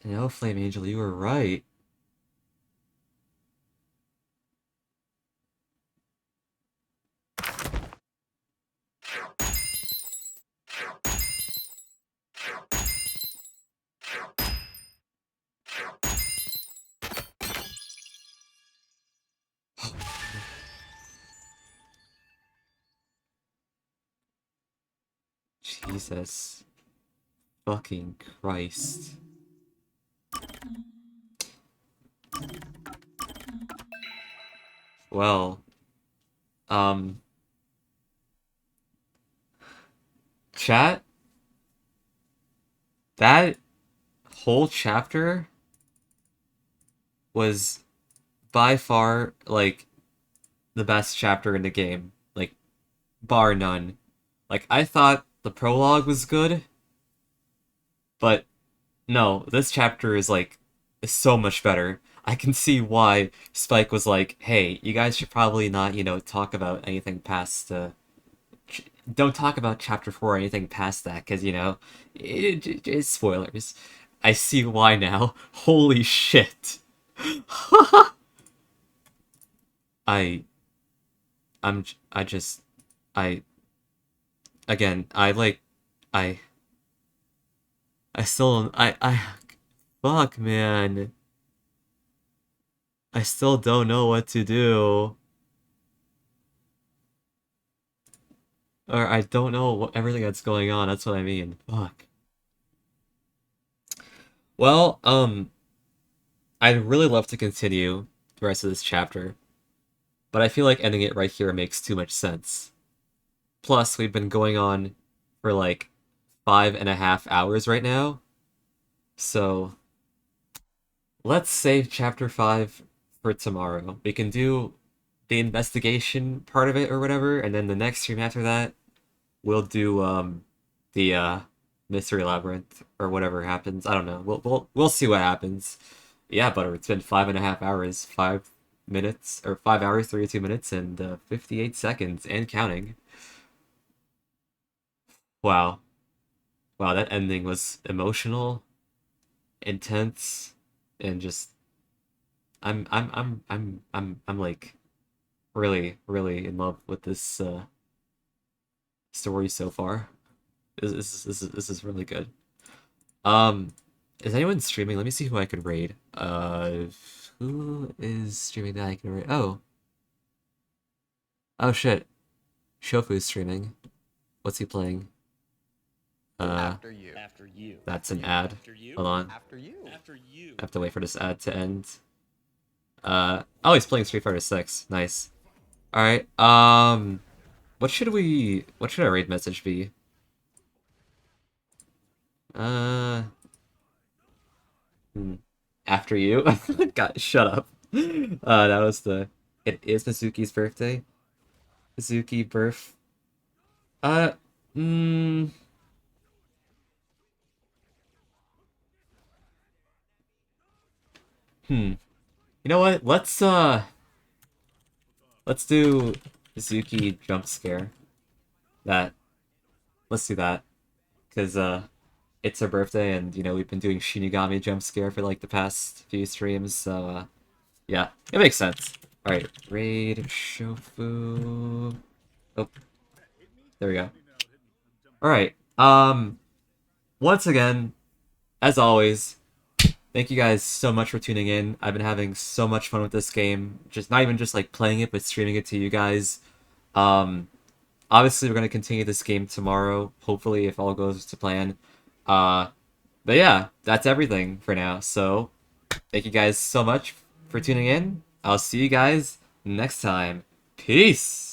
No, Flame Angel, you were right. Jesus. Fucking Christ. Well, chat, that whole chapter was by far, like, the best chapter in the game. Like, bar none. Like, I thought the prologue was good, but no, this chapter is, like, so much better. I can see why Spike was like, hey, you guys should probably not, talk about anything past, don't talk about chapter 4 or anything past that, because, it's spoilers. I see why now. Holy shit. Fuck, man. I still don't know what to do. Or I don't know everything that's going on, that's what I mean. Fuck. Well, I'd really love to continue the rest of this chapter, but I feel like ending it right here makes too much sense. Plus, we've been going on for like 5.5 hours right now, so let's save chapter 5 for tomorrow. We can do the investigation part of it or whatever, and then the next stream after that, we'll do the mystery labyrinth or whatever happens. I don't know. We'll see what happens. Yeah, Butter, it's been 5.5 hours, 5 minutes, or 5 hours, 32 minutes, and 58 seconds, and counting. Wow. Wow, that ending was emotional, intense, and just I'm like really in love with this story so far. This is really good. Is anyone streaming? Let me see who I could raid. Who is streaming that I can raid? Oh shit, Shofu's streaming. What's he playing? After you. After you. That's an ad. Hold on. After you. After you. I have to wait for this ad to end. Oh, he's playing Street Fighter 6. Nice. Alright, what should our raid message be? After you? God, shut up. That was it is Mizuki's birthday. Mizuki birth. You know what? Let's do Mizuki jump scare. Let's do that. Cause it's her birthday, and you know we've been doing Shinigami jump scare for like the past few streams, so yeah, it makes sense. All right, raid Shofu. Oh, there we go. All right. Once again, as always, thank you guys so much for tuning in. I've been having so much fun with this game. Just not even just like playing it, but streaming it to you guys. Obviously we're gonna continue this game tomorrow, hopefully if all goes to plan. But yeah, that's everything for now. So thank you guys so much for tuning in. I'll see you guys next time. Peace!